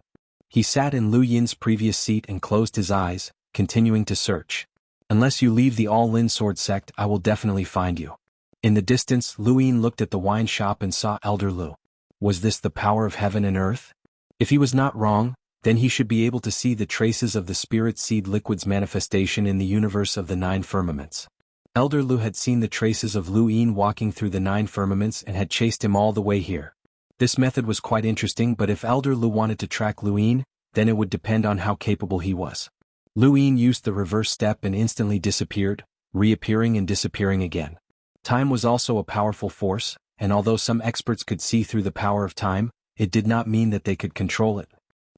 Speaker 1: He sat in Lu Yin's previous seat and closed his eyes, continuing to search. Unless you leave the All-Lin Sword sect, I will definitely find you. In the distance, Lu Yin looked at the wine shop and saw Elder Lu. Was this the power of heaven and earth? If he was not wrong, then he should be able to see the traces of the spirit seed liquid's manifestation in the universe of the 9 firmaments. Elder Lu had seen the traces of Lu Yin walking through the 9 firmaments and had chased him all the way here. This method was quite interesting, but if Elder Lu wanted to track Lu Yin, then it would depend on how capable he was. Lu Yin used the reverse step and instantly disappeared, reappearing and disappearing again. Time was also a powerful force, and although some experts could see through the power of time, it did not mean that they could control it.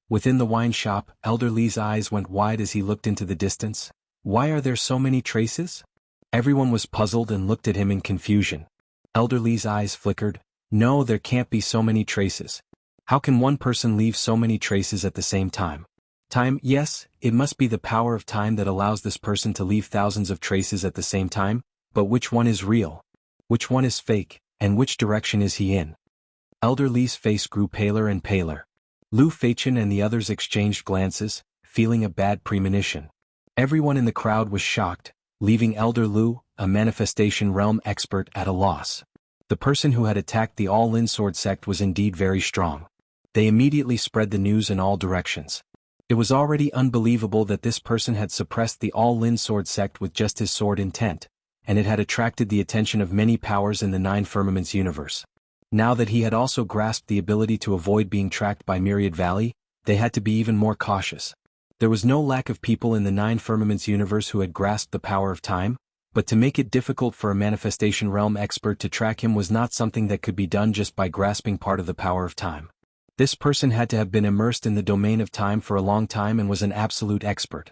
Speaker 1: Within the wine shop, Elder Li's eyes went wide as he looked into the distance. Why are there so many traces? Everyone was puzzled and looked at him in confusion. Elder Li's eyes flickered. No, there can't be so many traces. How can one person leave so many traces at the same time? Time, yes, it must be the power of time that allows this person to leave thousands of traces at the same time, but which one is real? Which one is fake, and which direction is he in? Elder Li's face grew paler and paler. Lu Feichen and the others exchanged glances, feeling a bad premonition. Everyone in the crowd was shocked, leaving Elder Lu, a manifestation realm expert, at a loss. The person who had attacked the All-Lin Sword sect was indeed very strong. They immediately spread the news in all directions. It was already unbelievable that this person had suppressed the All-Lin Sword sect with just his sword intent, and it had attracted the attention of many powers in the 9 firmaments universe. Now that he had also grasped the ability to avoid being tracked by Myriad Valley, they had to be even more cautious. There was no lack of people in the 9 firmaments universe who had grasped the power of time, but to make it difficult for a manifestation realm expert to track him was not something that could be done just by grasping part of the power of time. This person had to have been immersed in the domain of time for a long time and was an absolute expert.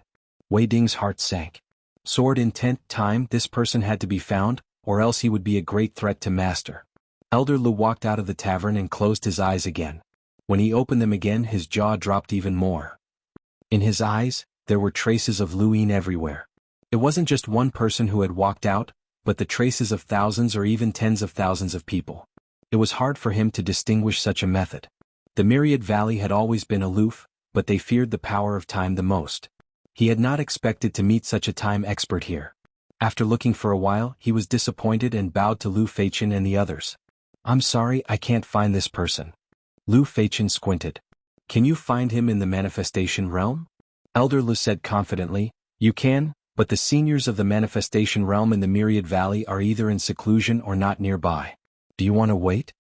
Speaker 1: Wei Ding's heart sank. Sword intent time, this person had to be found, or else he would be a great threat to master. Elder Lu walked out of the tavern and closed his eyes again. When he opened them again, his jaw dropped even more. In his eyes, there were traces of Lu Yin everywhere. It wasn't just one person who had walked out, but the traces of thousands or even tens of thousands of people. It was hard for him to distinguish such a method. The Myriad Valley had always been aloof, but they feared the power of time the most. He had not expected to meet such a time expert here. After looking for a while, he was disappointed and bowed to Lu Feichen and the others. I'm sorry, I can't find this person. Lu Feichen squinted. Can you find him in the manifestation realm? Elder Lu said confidently, you can, but the seniors of the manifestation realm in the Myriad Valley are either in seclusion or not nearby. Do you want to wait?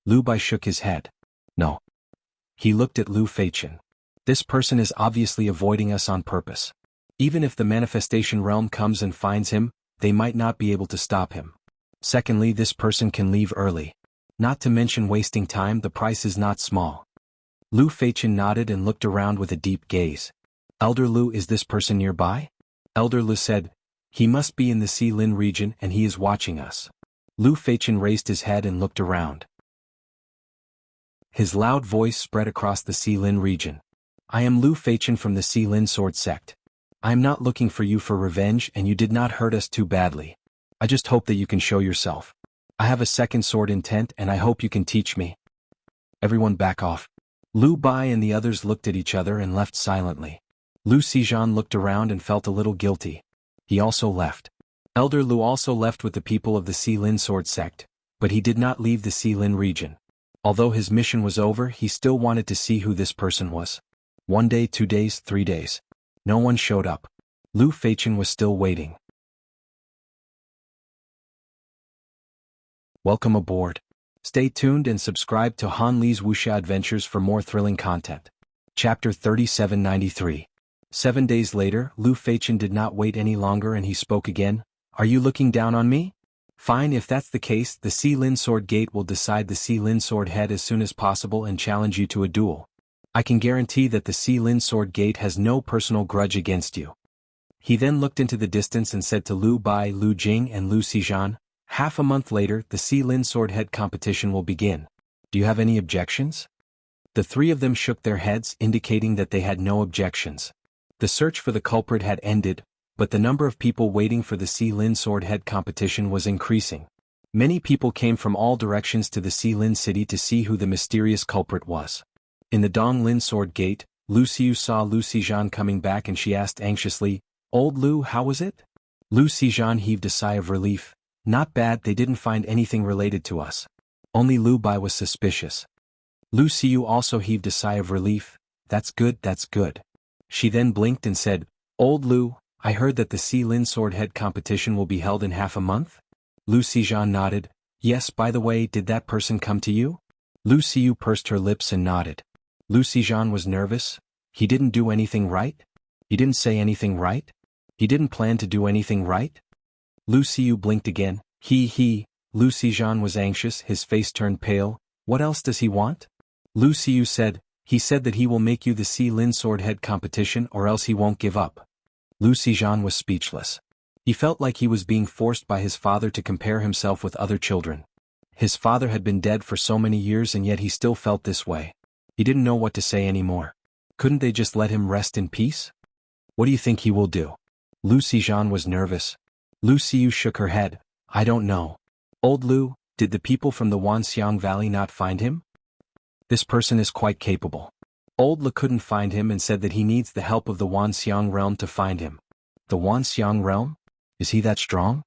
Speaker 1: Lu Bai shook his head. No. He looked at Lu Feichen. This person is obviously avoiding us on purpose. Even if the manifestation realm comes and finds him, they might not be able to stop him. Secondly, this person can leave early. Not to mention wasting time, the price is not small. Lu Feichen nodded and looked around with a deep gaze. Elder Lu, is this person nearby? Elder Lu said, he must be in the Xilin region and he is watching us. Lu Feichen raised his head and looked around. His loud voice spread across the Xilin region. I am Lu Feichen from the Xilin Sword sect. I am not looking for you for revenge and you did not hurt us too badly. I just hope that you can show yourself. I have a second sword intent and I hope you can teach me. Everyone back off. Lu Bai and the others looked at each other and left silently. Lu Xizhan looked around and felt a little guilty. He also left. Elder Lu also left with the people of the Xilin Sword sect, but he did not leave the Xilin region. Although his mission was over, he still wanted to see who this person was. 1 day, 2 days, 3 days. No one showed up. Lu Feichen was still waiting. Welcome aboard. Stay tuned and subscribe to Han Li's Wuxia Adventures for more thrilling content. Chapter 3793. 7 days later, Lu Feichen did not wait any longer and he spoke again. Are you looking down on me? Fine, if that's the case, the Xilin Sword Gate will decide the Xilin Sword Head as soon as possible and challenge you to a duel. I can guarantee that the Xilin Sword Gate has no personal grudge against you. He then looked into the distance and said to Lu Bai, Lu Jing and Lu Xizhan, half a month later, the Xilin Sword Head competition will begin. Do you have any objections? The 3 of them shook their heads, indicating that they had no objections. The search for the culprit had ended, but the number of people waiting for the Si Lin sword head competition was increasing. Many people came from all directions to the Si Lin city to see who the mysterious culprit was. In the Dong Lin sword gate, Lu Xiu saw Lu Xizhan coming back and she asked anxiously, "Old Lu, how was it?" Lu Xizhan heaved a sigh of relief. "Not bad, they didn't find anything related to us. Only Lu Bai was suspicious." Lu Xiu also heaved a sigh of relief. That's good, that's good." She then blinked and said, "Old Lu, I heard that the Si Lin sword head competition will be held in half a month?" Lu Xizhan nodded. "Yes, by the way, did that person come to you?" Lu Xiu pursed her lips and nodded. Lu Xizhan was nervous. He didn't do anything right? He didn't say anything right? He didn't plan to do anything right? Lu Xiu blinked again. Lu Xizhan was anxious, his face turned pale. "What else does he want?" Lu Xiu said, "He said that he will make you the Si Lin sword head competition or else he won't give up." Lu Xizhan was speechless. He felt like he was being forced by his father to compare himself with other children. His father had been dead for so many years and yet he still felt this way. He didn't know what to say anymore. Couldn't they just let him rest in peace? "What do you think he will do?" Lu Xizhan was nervous. Lu Xiu shook her head. "I don't know." "Old Lu, did the people from the Wanxiang Valley not find him?" "This person is quite capable." Old Lu couldn't find him and said that he needs the help of the Wanxiang realm to find him. "The Wanxiang realm? Is he that strong?"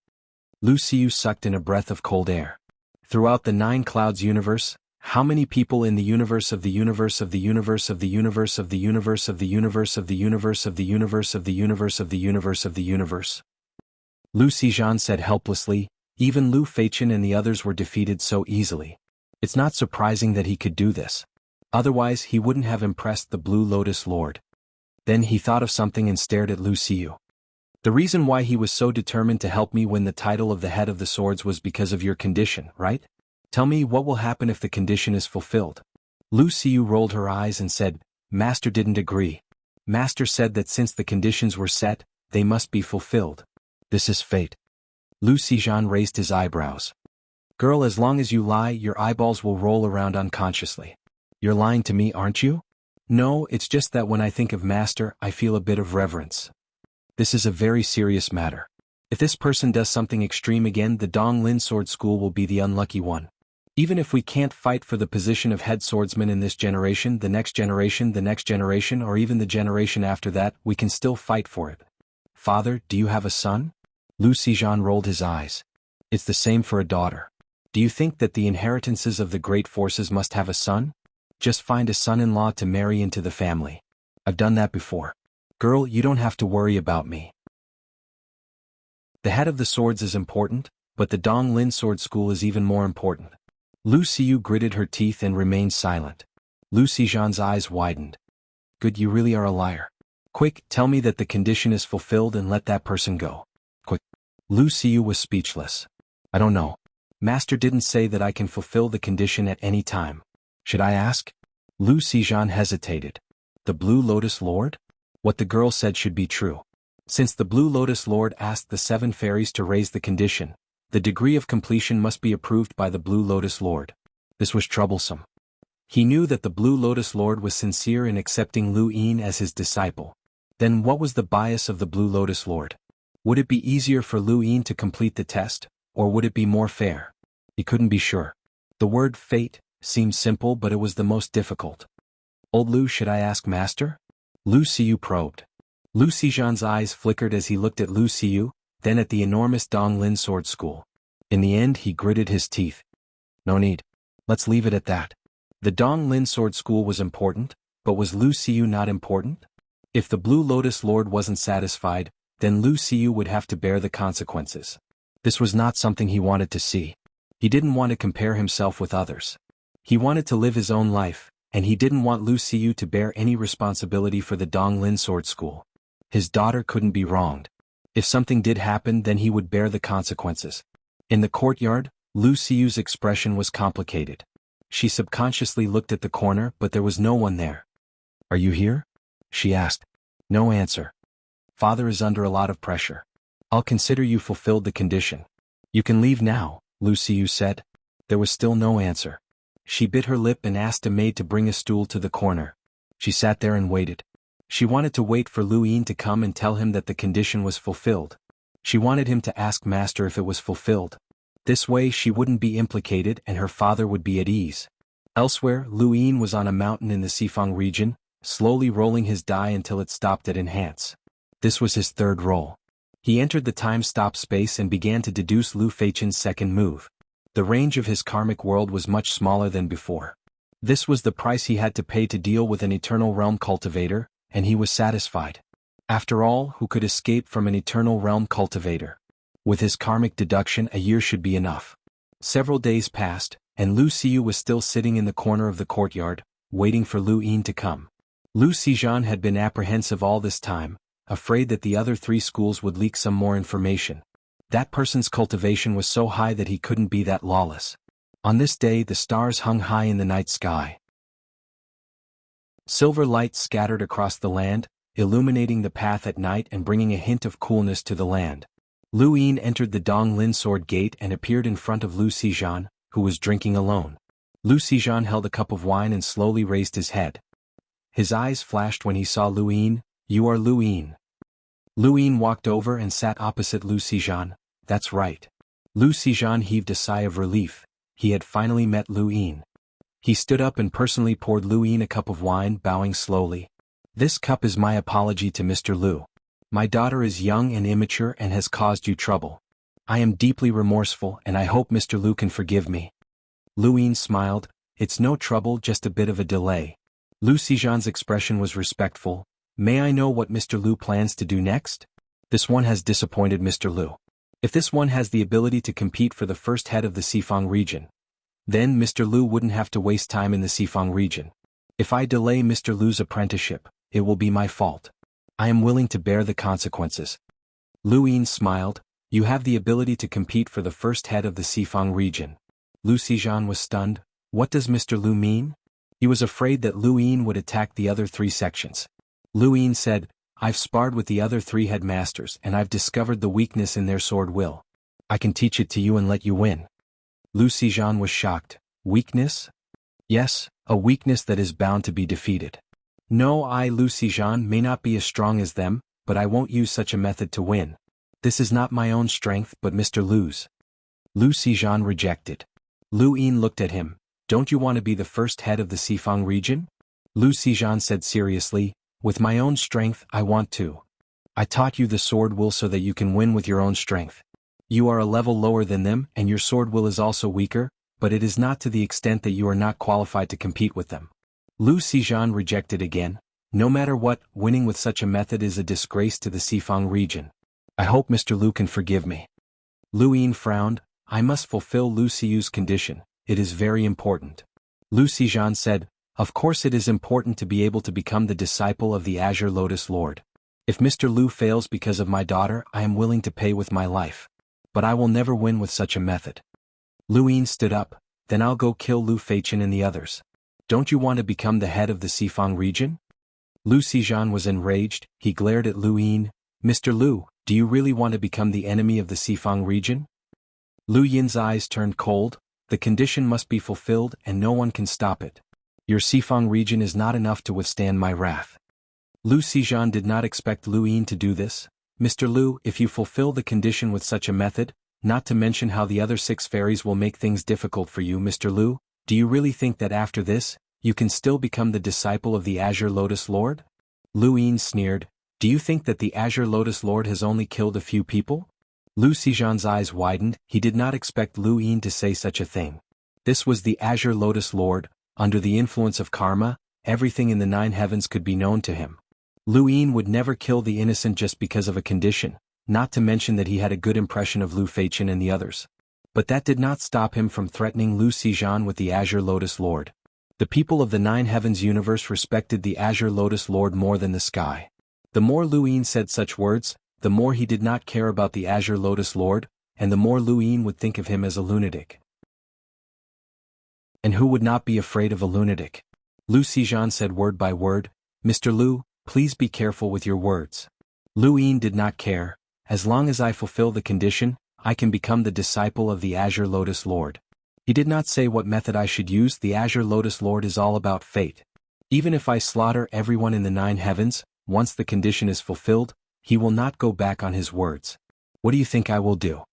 Speaker 1: Lu Xiu sucked in a breath of cold air. Throughout the Nine Clouds universe, how many people in the universe of the universe of the universe of the universe of the universe of the universe of the universe of the universe of the universe of the universe of the universe? Lu Xizhan said helplessly. Even Lu Feichen and the others were defeated so easily. It's not surprising that he could do this. Otherwise he wouldn't have impressed the Blue Lotus Lord. Then he thought of something and stared at Lu Xiu. "The reason why he was so determined to help me win the title of the head of the swords was because of your condition, right? Tell me what will happen if the condition is fulfilled." Lu Xiu rolled her eyes and said, "Master didn't agree. Master said that since the conditions were set, they must be fulfilled. This is fate." Lu Xizhan raised his eyebrows. "Girl, as long as you lie, your eyeballs will roll around unconsciously. You're lying to me, aren't you?" "No, it's just that when I think of Master, I feel a bit of reverence. This is a very serious matter. If this person does something extreme again, the Dong Lin Sword School will be the unlucky one. Even if we can't fight for the position of head swordsman in this generation, the next generation, or even the generation after that, we can still fight for it." "Father, do you have a son?" Lu Xizhan rolled his eyes. "It's the same for a daughter. Do you think that the inheritances of the great forces must have a son? Just find a son-in-law to marry into the family. I've done that before. Girl, you don't have to worry about me. The head of the swords is important, but the Dong Lin Sword School is even more important." Lu Xiu gritted her teeth and remained silent. Lu Xizhan's eyes widened. "Good, you really are a liar. Quick, tell me that the condition is fulfilled and let that person go. Quick." Lu Xiu was speechless. "I don't know. Master didn't say that I can fulfill the condition at any time. Should I ask?" Lu Xizhan hesitated. "The Blue Lotus Lord?" What the girl said should be true. Since the Blue Lotus Lord asked the 7 fairies to raise the condition, the degree of completion must be approved by the Blue Lotus Lord. This was troublesome. He knew that the Blue Lotus Lord was sincere in accepting Lu Yin as his disciple. Then what was the bias of the Blue Lotus Lord? Would it be easier for Lu Yin to complete the test, or would it be more fair? He couldn't be sure. The word fate seemed simple, but it was the most difficult. "Old Lu, should I ask Master?" Lu Xiu probed. Lu Xizhan's eyes flickered as he looked at Lu Xiu, then at the enormous Dong Lin Sword School. In the end he gritted his teeth. "No need. Let's leave it at that." The Dong Lin Sword School was important, but was Lu Xiu not important? If the Blue Lotus Lord wasn't satisfied, then Lu Xiu would have to bear the consequences. This was not something he wanted to see. He didn't want to compare himself with others. He wanted to live his own life, and he didn't want Lu Xiu to bear any responsibility for the Dong Lin Sword School. His daughter couldn't be wronged. If something did happen, then he would bear the consequences. In the courtyard, Lu Xiu's expression was complicated. She subconsciously looked at the corner, but there was no one there. "Are you here?" she asked. No answer. "Father is under a lot of pressure. I'll consider you fulfilled the condition. You can leave now," Lu Xiu said. There was still no answer. She bit her lip and asked a maid to bring a stool to the corner. She sat there and waited. She wanted to wait for Lu Yin to come and tell him that the condition was fulfilled. She wanted him to ask Master if it was fulfilled. This way she wouldn't be implicated and her father would be at ease. Elsewhere, Lu Yin was on a mountain in the Xifang region, slowly rolling his die until it stopped at enhance. This was his third roll. He entered the time-stop space and began to deduce Lu Feichen's second move. The range of his karmic world was much smaller than before. This was the price he had to pay to deal with an eternal realm cultivator, and he was satisfied. After all, who could escape from an eternal realm cultivator? With his karmic deduction, a year should be enough. Several days passed, and Lu Xiyu was still sitting in the corner of the courtyard, waiting for Lu Yin to come. Lu Xizhan had been apprehensive all this time, afraid that the other three schools would leak some more information. That person's cultivation was so high that he couldn't be that lawless. On this day the stars hung high in the night sky. Silver light scattered across the land, illuminating the path at night and bringing a hint of coolness to the land. Lu Yin entered the Donglin Sword Gate and appeared in front of Lu Xizhan, who was drinking alone. Lu Xizhan held a cup of wine and slowly raised his head. His eyes flashed when he saw Lu Yin. "You are Lu Yin." Lu Yin walked over and sat opposite Lu Xizhan. "That's right." Lu Xizhan heaved a sigh of relief. He had finally met Lu Yin. He stood up and personally poured Lu Yin a cup of wine, bowing slowly. "This cup is my apology to Mr. Lu. My daughter is young and immature and has caused you trouble. I am deeply remorseful and I hope Mr. Lu can forgive me." Lu Yin smiled. "It's no trouble, just a bit of a delay." Lu Xizhan's expression was respectful. "May I know what Mr. Lu plans to do next?" "This one has disappointed Mr. Lu. If this one has the ability to compete for the first head of the Xifang region, then Mr. Lu wouldn't have to waste time in the Xifang region. If I delay Mr. Lu's apprenticeship, it will be my fault. I am willing to bear the consequences." Lu Yin smiled. "You have the ability to compete for the first head of the Xifang region." Lu Xizhan was stunned. What does Mr. Lu mean? He was afraid that Lu Yin would attack the other three sections. Lu Yin said, "I've sparred with the other three headmasters and I've discovered the weakness in their sword will. I can teach it to you and let you win." Lu Xizhan was shocked. "Weakness?" "Yes, a weakness that is bound to be defeated. No, I, Lu Xizhan, may not be as strong as them, but I won't use such a method to win. This is not my own strength but Mr. Lu's." Lu Xizhan rejected. Lu Yin looked at him. "Don't you want to be the first head of the Xifang region?" Lu Xizhan said seriously, "With my own strength, I want to. I taught you the sword will so that you can win with your own strength. You are a level lower than them and your sword will is also weaker, but it is not to the extent that you are not qualified to compete with them." Lu Xizhan rejected again. "No matter what, winning with such a method is a disgrace to the Xifang region. I hope Mr. Lu can forgive me." Lu Yin frowned. "I must fulfill Lu Xiyu's condition. It is very important." Lu Xizhan said, "Of course it is important to be able to become the disciple of the Azure Lotus Lord. If Mr. Lu fails because of my daughter, I am willing to pay with my life. But I will never win with such a method." Lu Yin stood up. "Then I'll go kill Lu Feichen and the others. Don't you want to become the head of the Xifang region?" Lu Xizhan was enraged. He glared at Lu Yin. "Mr. Lu, do you really want to become the enemy of the Xifang region?" Lu Yin's eyes turned cold. "The condition must be fulfilled and no one can stop it. Your Xifang region is not enough to withstand my wrath." Lu Xizhan did not expect Lu Yin to do this. "Mr. Lu, if you fulfill the condition with such a method, not to mention how the other 6 fairies will make things difficult for you, Mr. Lu, do you really think that after this, you can still become the disciple of the Azure Lotus Lord?" Lu Yin sneered. "Do you think that the Azure Lotus Lord has only killed a few people?" Lu Xizhan's eyes widened. He did not expect Lu Yin to say such a thing. This was the Azure Lotus Lord. Under the influence of karma, everything in the 9 heavens could be known to him. Lu Yin would never kill the innocent just because of a condition, not to mention that he had a good impression of Lu Feichen and the others. But that did not stop him from threatening Lu Xizhan with the Azure Lotus Lord. The people of the 9 heavens universe respected the Azure Lotus Lord more than the sky. The more Lu Yin said such words, the more he did not care about the Azure Lotus Lord, and the more Lu Yin would think of him as a lunatic. And who would not be afraid of a lunatic? Lu Xizhan said word by word, "Mr. Lu, please be careful with your words." Lu Yin did not care. "As long as I fulfill the condition, I can become the disciple of the Azure Lotus Lord." He did not say what method I should use. The Azure Lotus Lord is all about fate. Even if I slaughter everyone in the 9 heavens, once the condition is fulfilled, he will not go back on his words. What do you think I will do?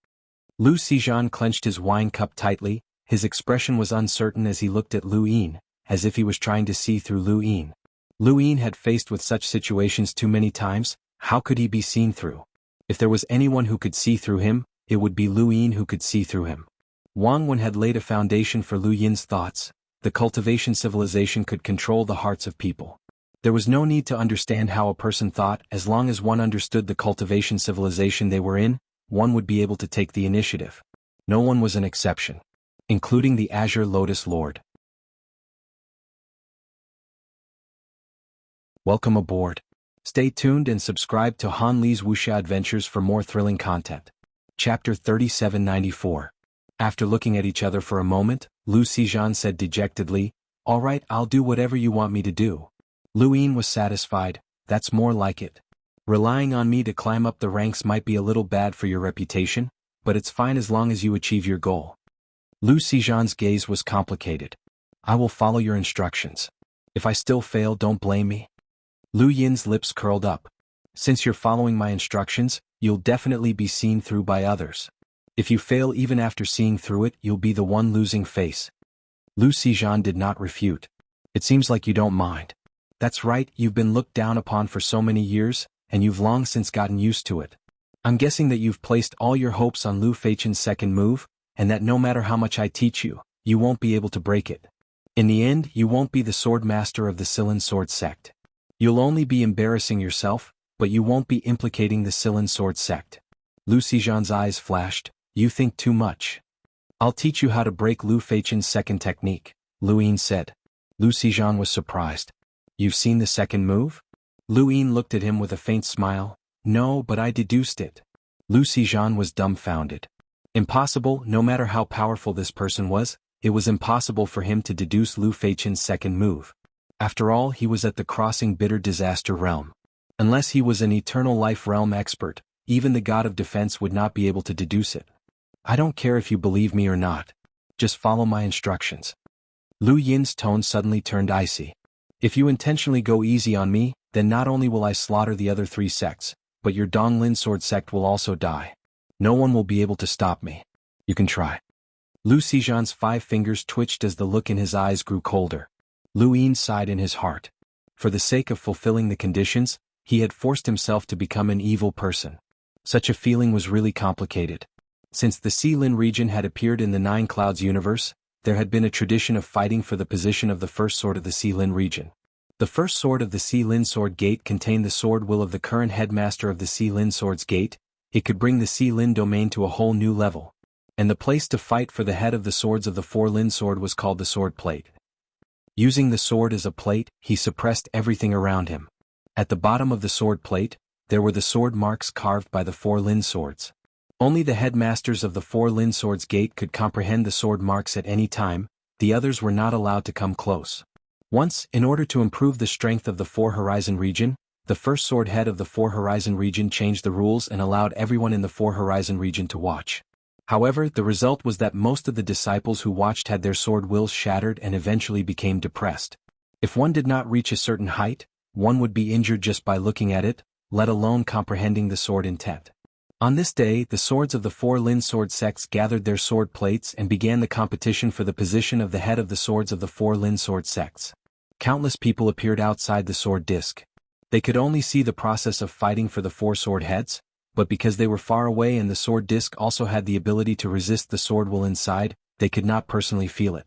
Speaker 1: Lu Xizhan clenched his wine cup tightly, his expression was uncertain as he looked at Lu Yin, as if he was trying to see through Lu Yin. Lu Yin had faced with such situations too many times, how could he be seen through? If there was anyone who could see through him, it would be Lu Yin who could see through him. Xuanhuan had laid a foundation for Lu Yin's thoughts. The cultivation civilization could control the hearts of people. There was no need to understand how a person thought. As long as one understood the cultivation civilization they were in, one would be able to take the initiative. No one was an exception, including the Azure Lotus Lord. Welcome aboard. Stay tuned and subscribe to Han Li's Wuxia Adventures for more thrilling content. Chapter 3794. After looking at each other for a moment, Lu Xizhan said dejectedly, "All right, I'll do whatever you want me to do." Lu Yin was satisfied. "That's more like it. Relying on me to climb up the ranks might be a little bad for your reputation, but it's fine as long as you achieve your goal." Lu Xizhan's gaze was complicated. "I will follow your instructions. If I still fail, don't blame me." Lu Yin's lips curled up. "Since you're following my instructions, you'll definitely be seen through by others. If you fail even after seeing through it, you'll be the one losing face." Lu Xizhan did not refute. "It seems like you don't mind." "That's right, you've been looked down upon for so many years, and you've long since gotten used to it. I'm guessing that you've placed all your hopes on Lu Feichen's second move, and that no matter how much I teach you, you won't be able to break it. In the end, you won't be the swordmaster of the Silan Sword sect. You'll only be embarrassing yourself, but you won't be implicating the Silan Sword sect." Lu Xizhan's eyes flashed. "You think too much. I'll teach you how to break Lu Feichen's second technique," Lu Yin said. Lu Xizhan was surprised. "You've seen the second move?" Lu Yin looked at him with a faint smile. "No, but I deduced it." Lu Xizhan was dumbfounded. Impossible, no matter how powerful this person was, it was impossible for him to deduce Lu Feichen's second move. After all, he was at the crossing bitter disaster realm. Unless he was an eternal life realm expert, even the god of defense would not be able to deduce it. "I don't care if you believe me or not. Just follow my instructions." Lu Yin's tone suddenly turned icy. "If you intentionally go easy on me, then not only will I slaughter the other 3 sects, but your Donglin sword sect will also die. No one will be able to stop me. You can try." Lu Xizhan's 5 fingers twitched as the look in his eyes grew colder. Lu Yin sighed in his heart. For the sake of fulfilling the conditions, he had forced himself to become an evil person. Such a feeling was really complicated. Since the Xilin region had appeared in the Nine Clouds universe, there had been a tradition of fighting for the position of the first sword of the Xilin region. The first sword of the Xilin Sword Gate contained the sword will of the current headmaster of the Xilin Swords Gate. It could bring the Xilin domain to a whole new level. And the place to fight for the head of the swords of the Four Lin sword was called the Sword Plate. Using the sword as a plate, he suppressed everything around him. At the bottom of the sword plate, there were the sword marks carved by the Four Lin swords. Only the headmasters of the Four Lin Swords Gate could comprehend the sword marks at any time, the others were not allowed to come close. Once, in order to improve the strength of the Four Horizon region, the first sword head of the Four Horizon region changed the rules and allowed everyone in the Four Horizon region to watch. However, the result was that most of the disciples who watched had their sword wills shattered and eventually became depressed. If one did not reach a certain height, one would be injured just by looking at it, let alone comprehending the sword intent. On this day, the swords of the Four Lin sword sects gathered their sword plates and began the competition for the position of the head of the swords of the Four Lin sword sects. Countless people appeared outside the sword disc. They could only see the process of fighting for the 4 sword heads, but because they were far away and the sword disc also had the ability to resist the sword will inside, they could not personally feel it.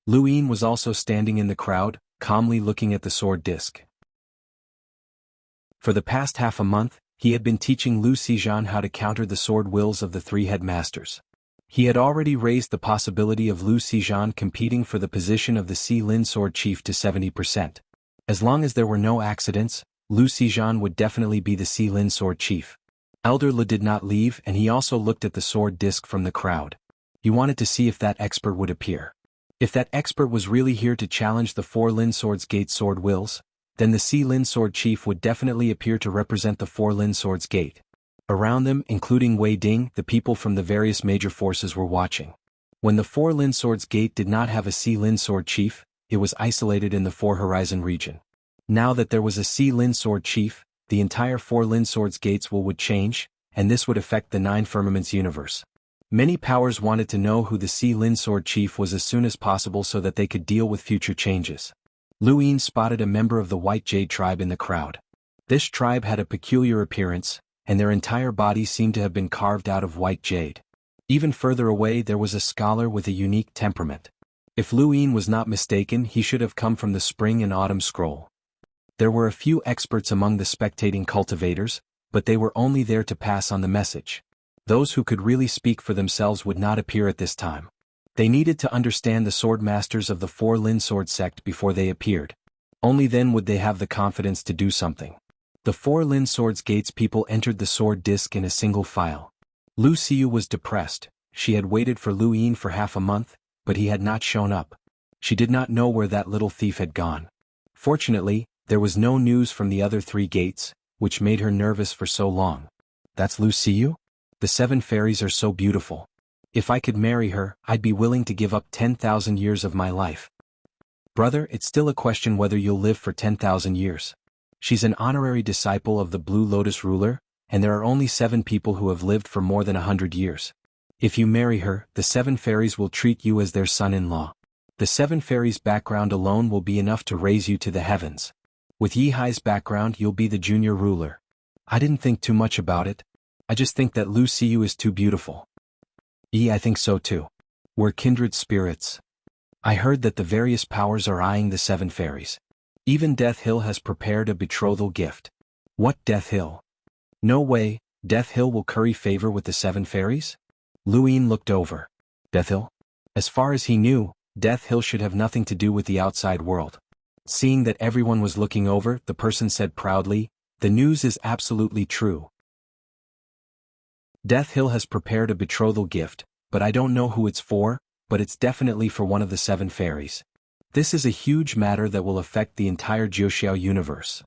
Speaker 1: Lu Yin was also standing in the crowd, calmly looking at the sword disc. For the past half a month, he had been teaching Lu Xizhan how to counter the sword wills of the 3 headmasters. He had already raised the possibility of Lu Xizhan competing for the position of the Xilin sword chief to 70%. As long as there were no accidents, Lu Xizhan would definitely be the Xilin sword chief. Elder Le did not leave, and he also looked at the sword disc from the crowd. He wanted to see if that expert would appear. If that expert was really here to challenge the Four Lin Swords Gate sword wills, then the Xilin sword chief would definitely appear to represent the Four Lin Swords Gate. Around them, including Wei Ding, the people from the various major forces were watching. When the Four Lin Swords Gate did not have a Xilin sword chief, it was isolated in the Four Horizon region. Now that there was a Sea Lin Sword chief, the entire four Lin Swords gates would change, and this would affect the nine firmaments universe. Many powers wanted to know who the Sea Lin Sword chief was as soon as possible so that they could deal with future changes. Lu Yin spotted a member of the White Jade tribe in the crowd. This tribe had a peculiar appearance, and their entire body seemed to have been carved out of white jade. Even further away there was a scholar with a unique temperament. If Lu Yin was not mistaken, he should have come from the Spring and Autumn Scroll. There were a few experts among the spectating cultivators, but they were only there to pass on the message. Those who could really speak for themselves would not appear at this time. They needed to understand the swordmasters of the four Lin Sword sect before they appeared. Only then would they have the confidence to do something. The four Lin Swords gates people entered the sword disc in a single file. Lu Xiu was depressed. She had waited for Lu Yin for half a month, but he had not shown up. She did not know where that little thief had gone. Fortunately, there was no news from the other three gates, which made her nervous for so long. That's Lu Xiu? The seven fairies are so beautiful. If I could marry her, I'd be willing to give up 10,000 years of my life. Brother, it's still a question whether you'll live for 10,000 years. She's an honorary disciple of the Blue Lotus ruler, and there are only 7 people who have lived for more than 100 years. If you marry her, the 7 fairies will treat you as their son-in-law. The 7 fairies' background alone will be enough to raise you to the heavens. With Yi Hai's background, you'll be the junior ruler. I didn't think too much about it. I just think that Lu Xiu is too beautiful. I think so too. We're kindred spirits. I heard that the various powers are eyeing the 7 fairies. Even Death Hill has prepared a betrothal gift. What Death Hill? No way, Death Hill will curry favor with the 7 fairies? Lu Yin looked over. Death Hill? As far as he knew, Death Hill should have nothing to do with the outside world. Seeing that everyone was looking over, the person said proudly, "The news is absolutely true. Death Hill has prepared a betrothal gift, but I don't know who it's for, but it's definitely for one of the 7 fairies. This is a huge matter that will affect the entire Jiuxiao universe.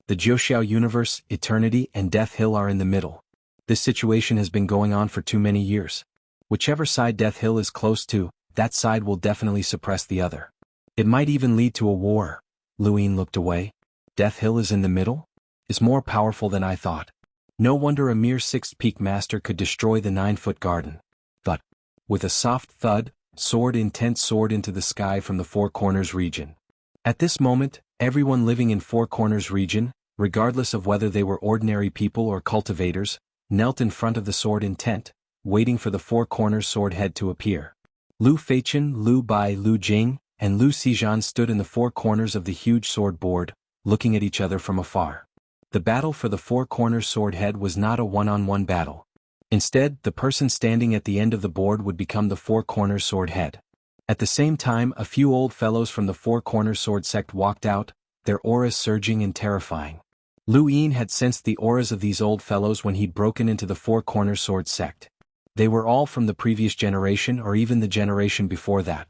Speaker 1: The Jiuxiao universe, Eternity, and Death Hill are in the middle. This situation has been going on for too many years. Whichever side Death Hill is close to, that side will definitely suppress the other. It might even lead to a war." Lu Yin looked away. Death Hill is in the middle? Is more powerful than I thought. No wonder a mere 6th peak master could destroy the 9-foot garden. But, with a soft thud, sword soared into the sky from the Four Corners region. At this moment, everyone living in Four Corners region, regardless of whether they were ordinary people or cultivators, knelt in front of the sword waiting for the Four Corners sword head to appear. Lu Feichen, Lu Bai, Lu Jing, and Lu Xizhan stood in the 4 corners of the huge sword board, looking at each other from afar. The battle for the Four Corners sword head was not a one-on-one battle. Instead, the person standing at the end of the board would become the Four Corners sword head. At the same time, a few old fellows from the Four Corners sword sect walked out, their auras surging and terrifying. Lu Yin had sensed the auras of these old fellows when he'd broken into the Four Corners sword sect. They were all from the previous generation or even the generation before that.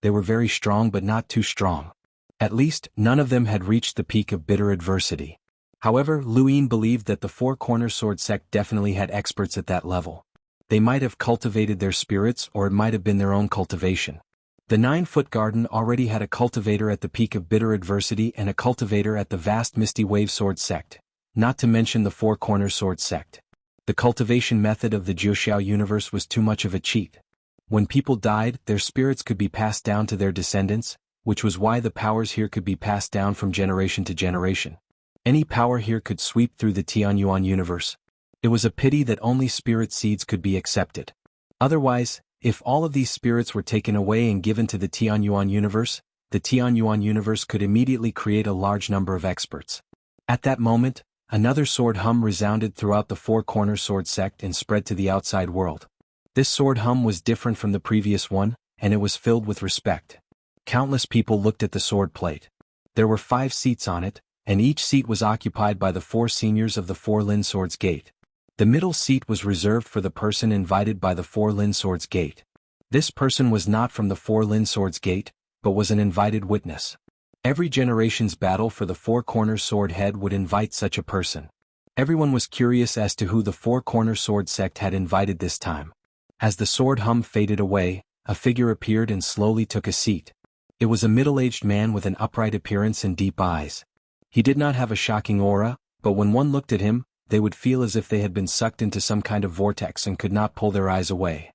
Speaker 1: They were very strong but not too strong. At least, none of them had reached the peak of bitter adversity. However, Lu Yin believed that the Four Corners sword sect definitely had experts at that level. They might have cultivated their spirits or it might have been their own cultivation. The 9-foot garden already had a cultivator at the peak of bitter adversity and a cultivator at the vast Misty Wave sword sect, not to mention the Four Corners sword sect. The cultivation method of the Jiuxiao universe was too much of a cheat. When people died, their spirits could be passed down to their descendants, which was why the powers here could be passed down from generation to generation. Any power here could sweep through the Xuanhuan universe. It was a pity that only spirit seeds could be accepted. Otherwise, if all of these spirits were taken away and given to the Xuanhuan universe, the Xuanhuan universe could immediately create a large number of experts. At that moment, another sword hum resounded throughout the Four Corners sword sect and spread to the outside world. This sword hum was different from the previous one, and it was filled with respect. Countless people looked at the sword plate. There were 5 seats on it, and each seat was occupied by the 4 seniors of the 4 Lin Swords Gate. The middle seat was reserved for the person invited by the 4 Lin Swords Gate. This person was not from the 4 Lin Swords Gate, but was an invited witness. Every generation's battle for the Four Corners sword head would invite such a person. Everyone was curious as to who the Four Corners sword sect had invited this time. As the sword hum faded away, a figure appeared and slowly took a seat. It was a middle-aged man with an upright appearance and deep eyes. He did not have a shocking aura, but when one looked at him, they would feel as if they had been sucked into some kind of vortex and could not pull their eyes away.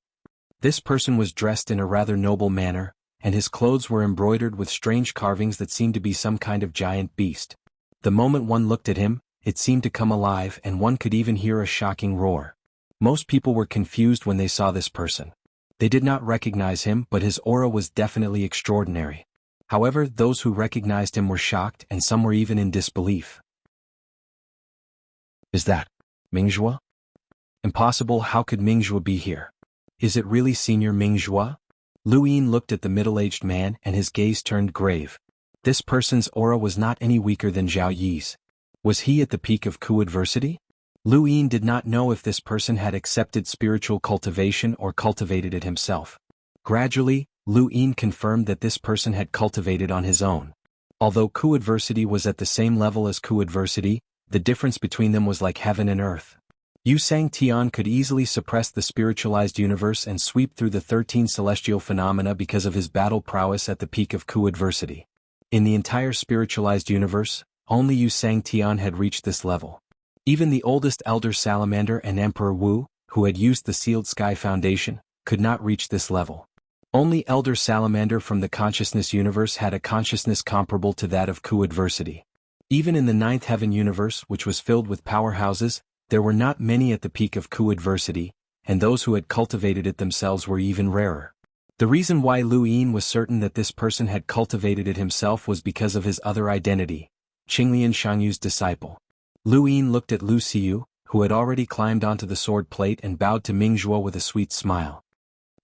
Speaker 1: This person was dressed in a rather noble manner, and his clothes were embroidered with strange carvings that seemed to be some kind of giant beast. The moment one looked at him, it seemed to come alive and one could even hear a shocking roar. Most people were confused when they saw this person. They did not recognize him, but his aura was definitely extraordinary. However, those who recognized him were shocked and some were even in disbelief. Is that Mingjue? Impossible, how could Mingjue be here? Is it really Senior Mingjue? Lu Yin looked at the middle-aged man and his gaze turned grave. This person's aura was not any weaker than Zhao Yi's. Was he at the peak of adversity? Lu Yin did not know if this person had accepted spiritual cultivation or cultivated it himself. Gradually, Lu Yin confirmed that this person had cultivated on his own. Although adversity was at the same level as adversity, the difference between them was like heaven and earth. Yu Sang Tian could easily suppress the spiritualized universe and sweep through the 13 celestial phenomena because of his battle prowess at the peak of adversity. In the entire spiritualized universe, only Yu Sang Tian had reached this level. Even the oldest Elder Salamander and Emperor Wu, who had used the Sealed Sky Foundation, could not reach this level. Only Elder Salamander from the consciousness universe had a consciousness comparable to that of adversity. Even in the Ninth Heaven universe, which was filled with powerhouses, there were not many at the peak of adversity, and those who had cultivated it themselves were even rarer. The reason why Lu Yin was certain that this person had cultivated it himself was because of his other identity, Qinglian Shangyu's disciple. Lu Yin looked at Lu Xiu, who had already climbed onto the sword plate and bowed to Mingjue with a sweet smile.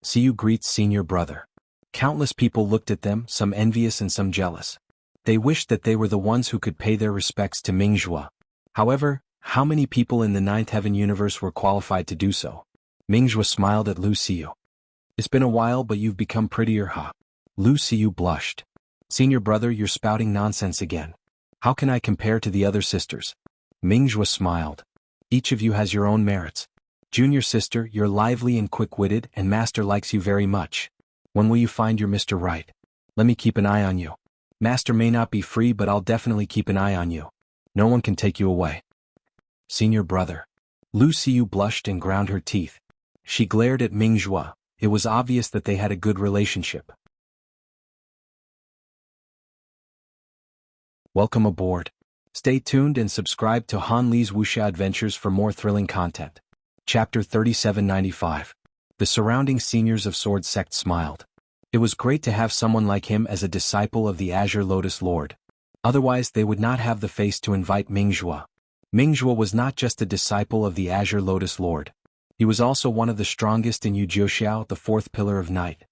Speaker 1: Xiu greets senior brother. Countless people looked at them, some envious and some jealous. They wished that they were the ones who could pay their respects to Mingjue. However, how many people in the Ninth Heaven universe were qualified to do so? Mingjue smiled at Lu Xiu. It's been a while, but you've become prettier, huh? Lu Xiu blushed. Senior brother, you're spouting nonsense again. How can I compare to the other sisters? Mingjue smiled. Each of you has your own merits. Junior sister, you're lively and quick-witted, and Master likes you very much. When will you find your Mr. Right? Let me keep an eye on you. Master may not be free, but I'll definitely keep an eye on you. No one can take you away. Senior brother. Lu Xiu blushed and ground her teeth. She glared at Mingjue. It was obvious that they had a good relationship. Welcome aboard. Stay tuned and subscribe to Han Li's Wuxia Adventures for more thrilling content. Chapter 3795. The surrounding seniors of Sword Sect smiled. It was great to have someone like him as a disciple of the Azure Lotus Lord. Otherwise they would not have the face to invite Mingjue. Mingjue was not just a disciple of the Azure Lotus Lord. He was also one of the strongest in Yujiuxiao, the fourth pillar of night.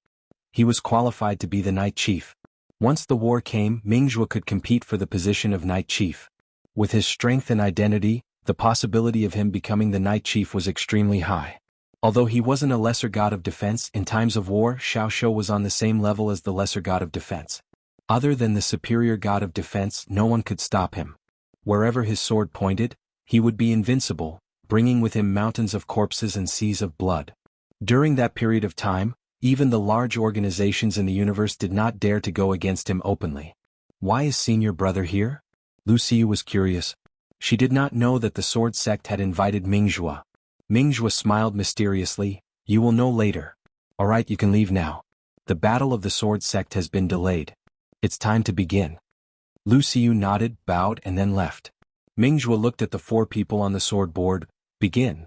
Speaker 1: He was qualified to be the Night Chief. Once the war came, Mingjue could compete for the position of Night Chief. With his strength and identity, the possibility of him becoming the Night Chief was extremely high. Although he wasn't a lesser god of defense, in times of war, Xiaoxiu was on the same level as the lesser god of defense. Other than the superior god of defense, no one could stop him. Wherever his sword pointed, he would be invincible, bringing with him mountains of corpses and seas of blood. During that period of time, even the large organizations in the universe did not dare to go against him openly. Why is senior brother here? Lu Xiu was curious. She did not know that the Sword Sect had invited Mingjue. Mingjue smiled mysteriously. You will know later. Alright, you can leave now. The battle of the Sword Sect has been delayed. It's time to begin. Lu Xiu nodded, bowed and then left. Mingjue looked at the four people on the sword board. Begin.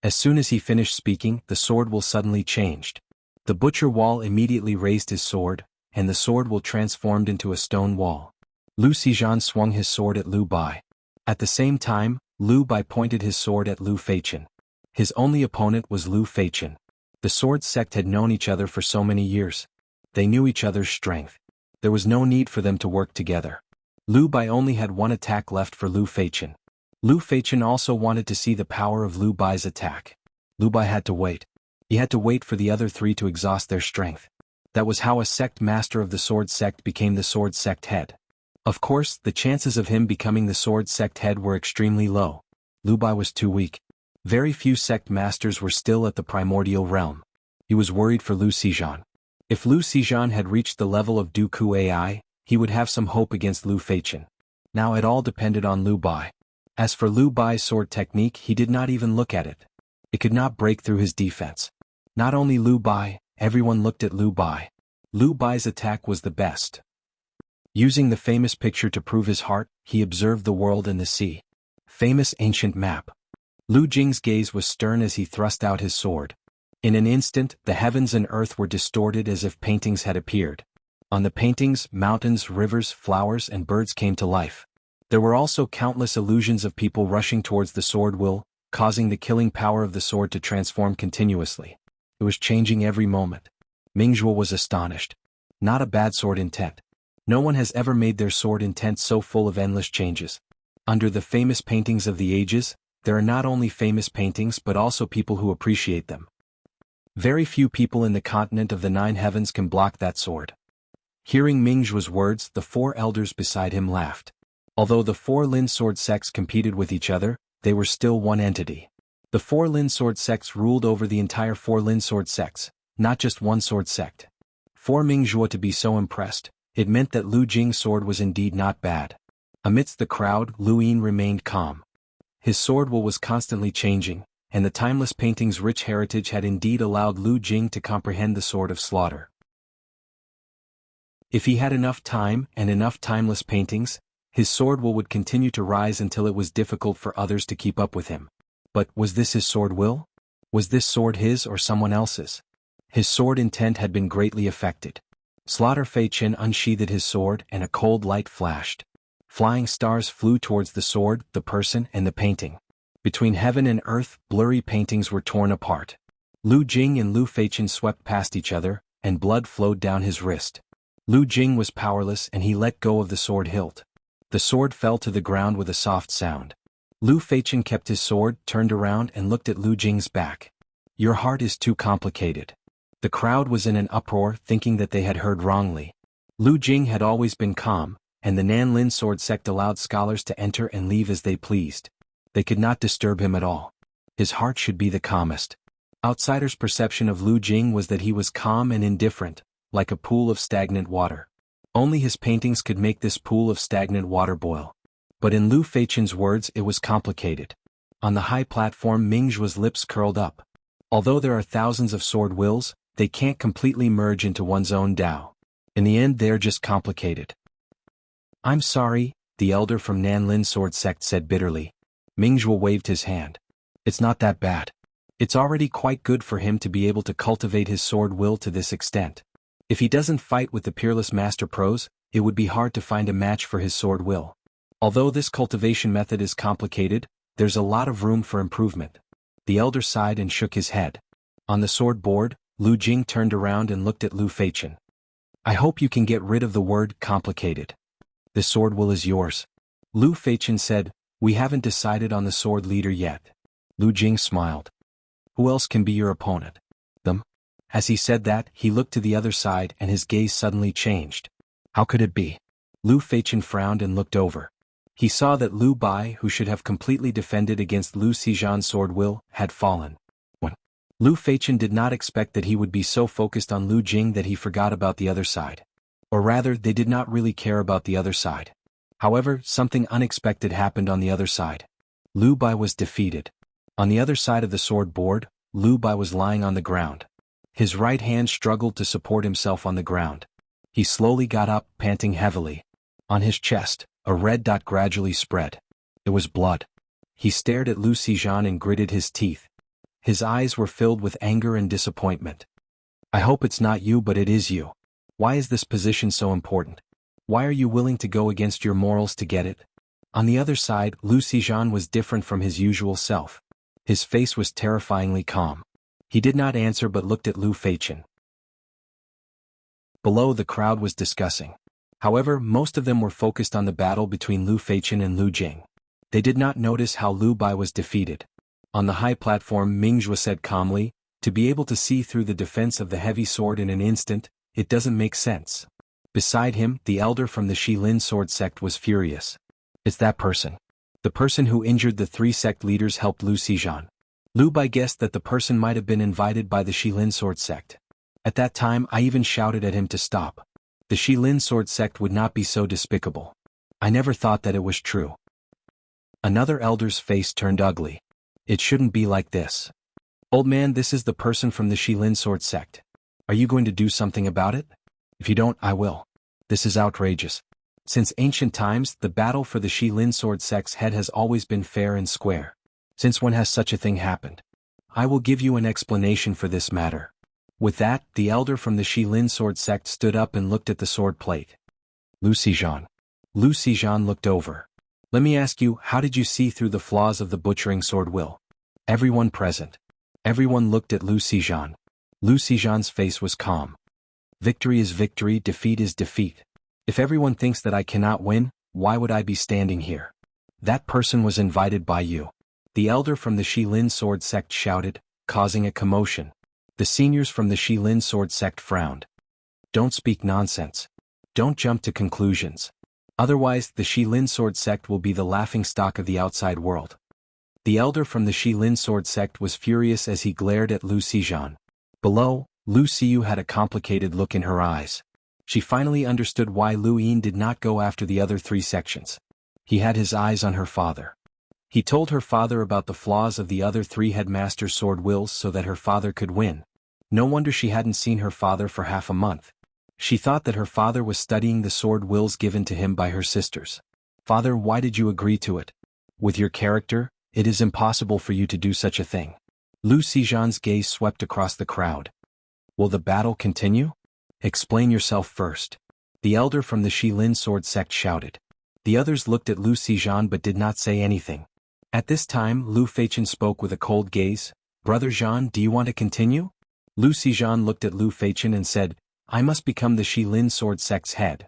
Speaker 1: As soon as he finished speaking, the sword will suddenly changed. The butcher wall immediately raised his sword, and the sword will transformed into a stone wall. Lu Xizhan swung his sword at Lu Bai. At the same time, Lu Bai pointed his sword at Lu Feichen. His only opponent was Lu Feichen. The Sword Sect had known each other for so many years. They knew each other's strength. There was no need for them to work together. Lu Bai only had one attack left for Lu Feichen. Lu Feichen also wanted to see the power of Lu Bai's attack. Lu Bai had to wait. He had to wait for the other three to exhaust their strength. That was how a sect master of the Sword Sect became the Sword Sect head. Of course, the chances of him becoming the Sword Sect head were extremely low. Lu Bai was too weak. Very few sect masters were still at the primordial realm. He was worried for Lu Xizhan. If Lu Xizhan had reached the level of Dooku AI, he would have some hope against Lu Feichen. Now it all depended on Lu Bai. As for Lu Bai's sword technique, he did not even look at it. It could not break through his defense. Not only Lu Bai, everyone looked at Lu Bai. Lu Bai's attack was the best. Using the famous picture to prove his heart, he observed the world and the sea. Famous ancient map. Lu Jing's gaze was stern as he thrust out his sword. In an instant, the heavens and earth were distorted as if paintings had appeared. On the paintings, mountains, rivers, flowers, and birds came to life. There were also countless illusions of people rushing towards the sword will, causing the killing power of the sword to transform continuously. It was changing every moment. Mingzhuo was astonished. Not a bad sword intent. No one has ever made their sword intent so full of endless changes. Under the famous paintings of the ages, there are not only famous paintings but also people who appreciate them. Very few people in the continent of the 9 heavens can block that sword. Hearing Mingzhuo's words, the 4 elders beside him laughed. Although the 4 Lin sword sects competed with each other, they were still one entity. The 4 Lin sword sects ruled over the entire 4 Lin sword sects, not just one sword sect. For Mingzhuo to be so impressed, it meant that Lu Jing's sword was indeed not bad. Amidst the crowd, Lu Yin remained calm. His sword will was constantly changing, and the timeless painting's rich heritage had indeed allowed Lu Jing to comprehend the sword of slaughter. If he had enough time and enough timeless paintings, his sword will would continue to rise until it was difficult for others to keep up with him. But was this his sword will? Was this sword his or someone else's? His sword intent had been greatly affected. Slaughter Fei Chen unsheathed his sword and a cold light flashed. Flying stars flew towards the sword, the person, and the painting. Between heaven and earth, blurry paintings were torn apart. Lu Jing and Lu Feichen swept past each other, and blood flowed down his wrist. Lu Jing was powerless and he let go of the sword hilt. The sword fell to the ground with a soft sound. Lu Feichen kept his sword, turned around and looked at Lu Jing's back. Your heart is too complicated. The crowd was in an uproar, thinking that they had heard wrongly. Lu Jing had always been calm, and the Nan Lin sword sect allowed scholars to enter and leave as they pleased. They could not disturb him at all. His heart should be the calmest. Outsiders' perception of Lu Jing was that he was calm and indifferent, like a pool of stagnant water. Only his paintings could make this pool of stagnant water boil. But in Lu Feichen's words it was complicated. On the high platform Mingzhuo's lips curled up. Although there are thousands of sword wills, they can't completely merge into one's own Tao. In the end they're just complicated. I'm sorry, the elder from Nan Lin sword sect said bitterly. Mingzhuo waved his hand. It's not that bad. It's already quite good for him to be able to cultivate his sword will to this extent. If he doesn't fight with the peerless master pros, it would be hard to find a match for his sword will. Although this cultivation method is complicated, there's a lot of room for improvement. The elder sighed and shook his head. On the sword board, Lu Jing turned around and looked at Lu Feichen. I hope you can get rid of the word complicated. The sword will is yours. Lu Feichen said, we haven't decided on the sword leader yet. Lu Jing smiled. Who else can be your opponent? Them? As he said that, he looked to the other side and his gaze suddenly changed. How could it be? Lu Feichen frowned and looked over. He saw that Lu Bai, who should have completely defended against Lu Xizhan's sword will, had fallen. Lu Feichen did not expect that he would be so focused on Lu Jing that he forgot about the other side. Or rather, they did not really care about the other side. However, something unexpected happened on the other side. Lu Bai was defeated. On the other side of the sword board, Lu Bai was lying on the ground. His right hand struggled to support himself on the ground. He slowly got up, panting heavily. On his chest, a red dot gradually spread. It was blood. He stared at Lu Xizhan and gritted his teeth. His eyes were filled with anger and disappointment. I hope it's not you, but it is you. Why is this position so important? Why are you willing to go against your morals to get it? On the other side, Lu Xizhan was different from his usual self. His face was terrifyingly calm. He did not answer but looked at Lu Feichen. Below, the crowd was discussing. However, most of them were focused on the battle between Lu Feichen and Lu Jing. They did not notice how Lu Bai was defeated. On the high platform Mingzhuo said calmly, to be able to see through the defense of the heavy sword in an instant, it doesn't make sense. Beside him, the elder from the Shilin sword sect was furious. It's that person. The person who injured the 3 sect leaders helped Lu Xizhan. Lu Bai guessed that the person might have been invited by the Shilin sword sect. At that time I even shouted at him to stop. The Shilin sword sect would not be so despicable. I never thought that it was true. Another elder's face turned ugly. It shouldn't be like this. Old man, this is the person from the Shilin sword sect. Are you going to do something about it? If you don't, I will. This is outrageous. Since ancient times, the battle for the Shilin sword sect's head has always been fair and square. Since when has such a thing happened? I will give you an explanation for this matter. With that, the elder from the Shilin sword sect stood up and looked at the sword plate. Lu Xizhan. Lu Xizhan looked over. Let me ask you, how did you see through the flaws of the butchering sword will? Everyone present. Everyone looked at Lu Xizhan. Lu Xizhan's face was calm. Victory is victory, defeat is defeat. If everyone thinks that I cannot win, why would I be standing here? That person was invited by you. The elder from the Shilin sword sect shouted, causing a commotion. The seniors from the Shilin sword sect frowned. Don't speak nonsense. Don't jump to conclusions. Otherwise, the Shilin sword sect will be the laughingstock of the outside world. The elder from the Shilin sword sect was furious as he glared at Lu Xizhan. Below, Lu Xiyu had a complicated look in her eyes. She finally understood why Lu Yin did not go after the other three sections. He had his eyes on her father. He told her father about the flaws of the other three headmaster sword wills so that her father could win. No wonder she hadn't seen her father for half a month. She thought that her father was studying the sword wills given to him by her sisters. Father, why did you agree to it? With your character, it is impossible for you to do such a thing. Lu Xizhan's gaze swept across the crowd. Will the battle continue? Explain yourself first. The elder from the Shilin sword sect shouted. The others looked at Lu Xizhan but did not say anything. At this time, Lu Feichen spoke with a cold gaze. Brother Zhan, do you want to continue? Lu Xizhan looked at Lu Feichen and said, I must become the Shilin sword sect's head.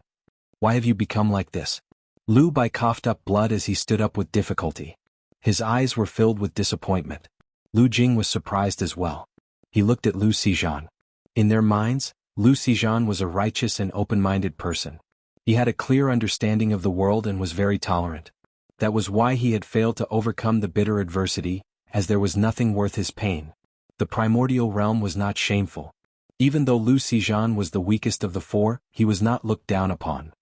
Speaker 1: Why have you become like this? Lu Bai coughed up blood as he stood up with difficulty. His eyes were filled with disappointment. Lu Jing was surprised as well. He looked at Lu Xizhan. In their minds, Lu Xizhan was a righteous and open-minded person. He had a clear understanding of the world and was very tolerant. That was why he had failed to overcome the bitter adversity, as there was nothing worth his pain. The primordial realm was not shameful. Even though Lu Xizhan was the weakest of the four, he was not looked down upon.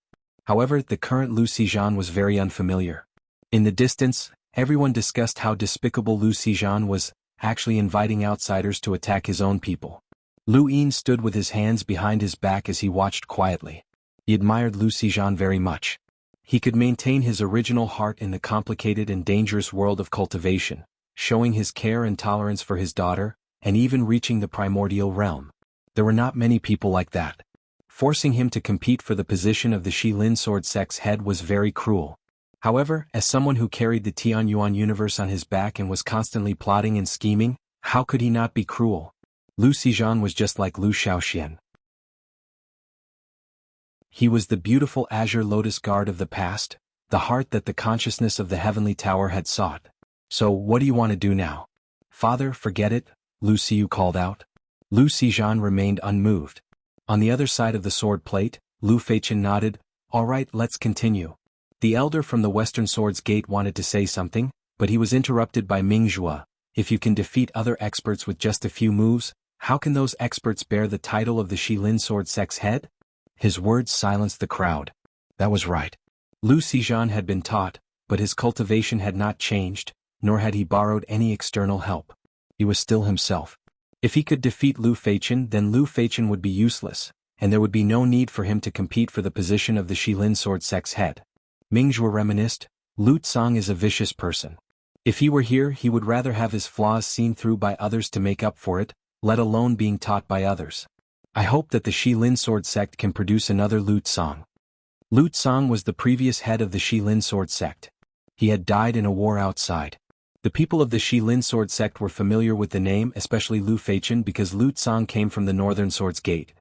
Speaker 1: However, the current Lu Xizhan was very unfamiliar. In the distance, everyone discussed how despicable Lu Xizhan was, actually inviting outsiders to attack his own people. Lu Yin stood with his hands behind his back as he watched quietly. He admired Lu Xizhan very much. He could maintain his original heart in the complicated and dangerous world of cultivation, showing his care and tolerance for his daughter, and even reaching the primordial realm. There were not many people like that. Forcing him to compete for the position of the Shilin sword sect's head was very cruel. However, as someone who carried the Tianyuan universe on his back and was constantly plotting and scheming, how could he not be cruel? Lu Xizhan was just like Lu Shaoxian. He was the beautiful azure lotus guard of the past, the heart that the consciousness of the heavenly tower had sought. So, what do you want to do now? Father, forget it, Lu Xiyu called out. Lu Xizhan remained unmoved. On the other side of the sword plate, Lu Feichen nodded. All right, let's continue. The elder from the Western Swords Gate wanted to say something, but he was interrupted by Ming Zhua. If you can defeat other experts with just a few moves, how can those experts bear the title of the Shilin sword sect's head? His words silenced the crowd. That was right. Lu Xizhan had been taught, but his cultivation had not changed, nor had he borrowed any external help. He was still himself. If he could defeat Lu Feichen, then Lu Feichen would be useless, and there would be no need for him to compete for the position of the Shilin sword sect's head. Ming Zhuo reminisced, Lu Tsang is a vicious person. If he were here, he would rather have his flaws seen through by others to make up for it, let alone being taught by others. I hope that the Shilin sword sect can produce another Lu Tsang. Lu Tsang was the previous head of the Shilin sword sect. He had died in a war outside. The people of the Shilin sword sect were familiar with the name, especially Lu Feichen, because Lu Tsang came from the Northern Swords Gate.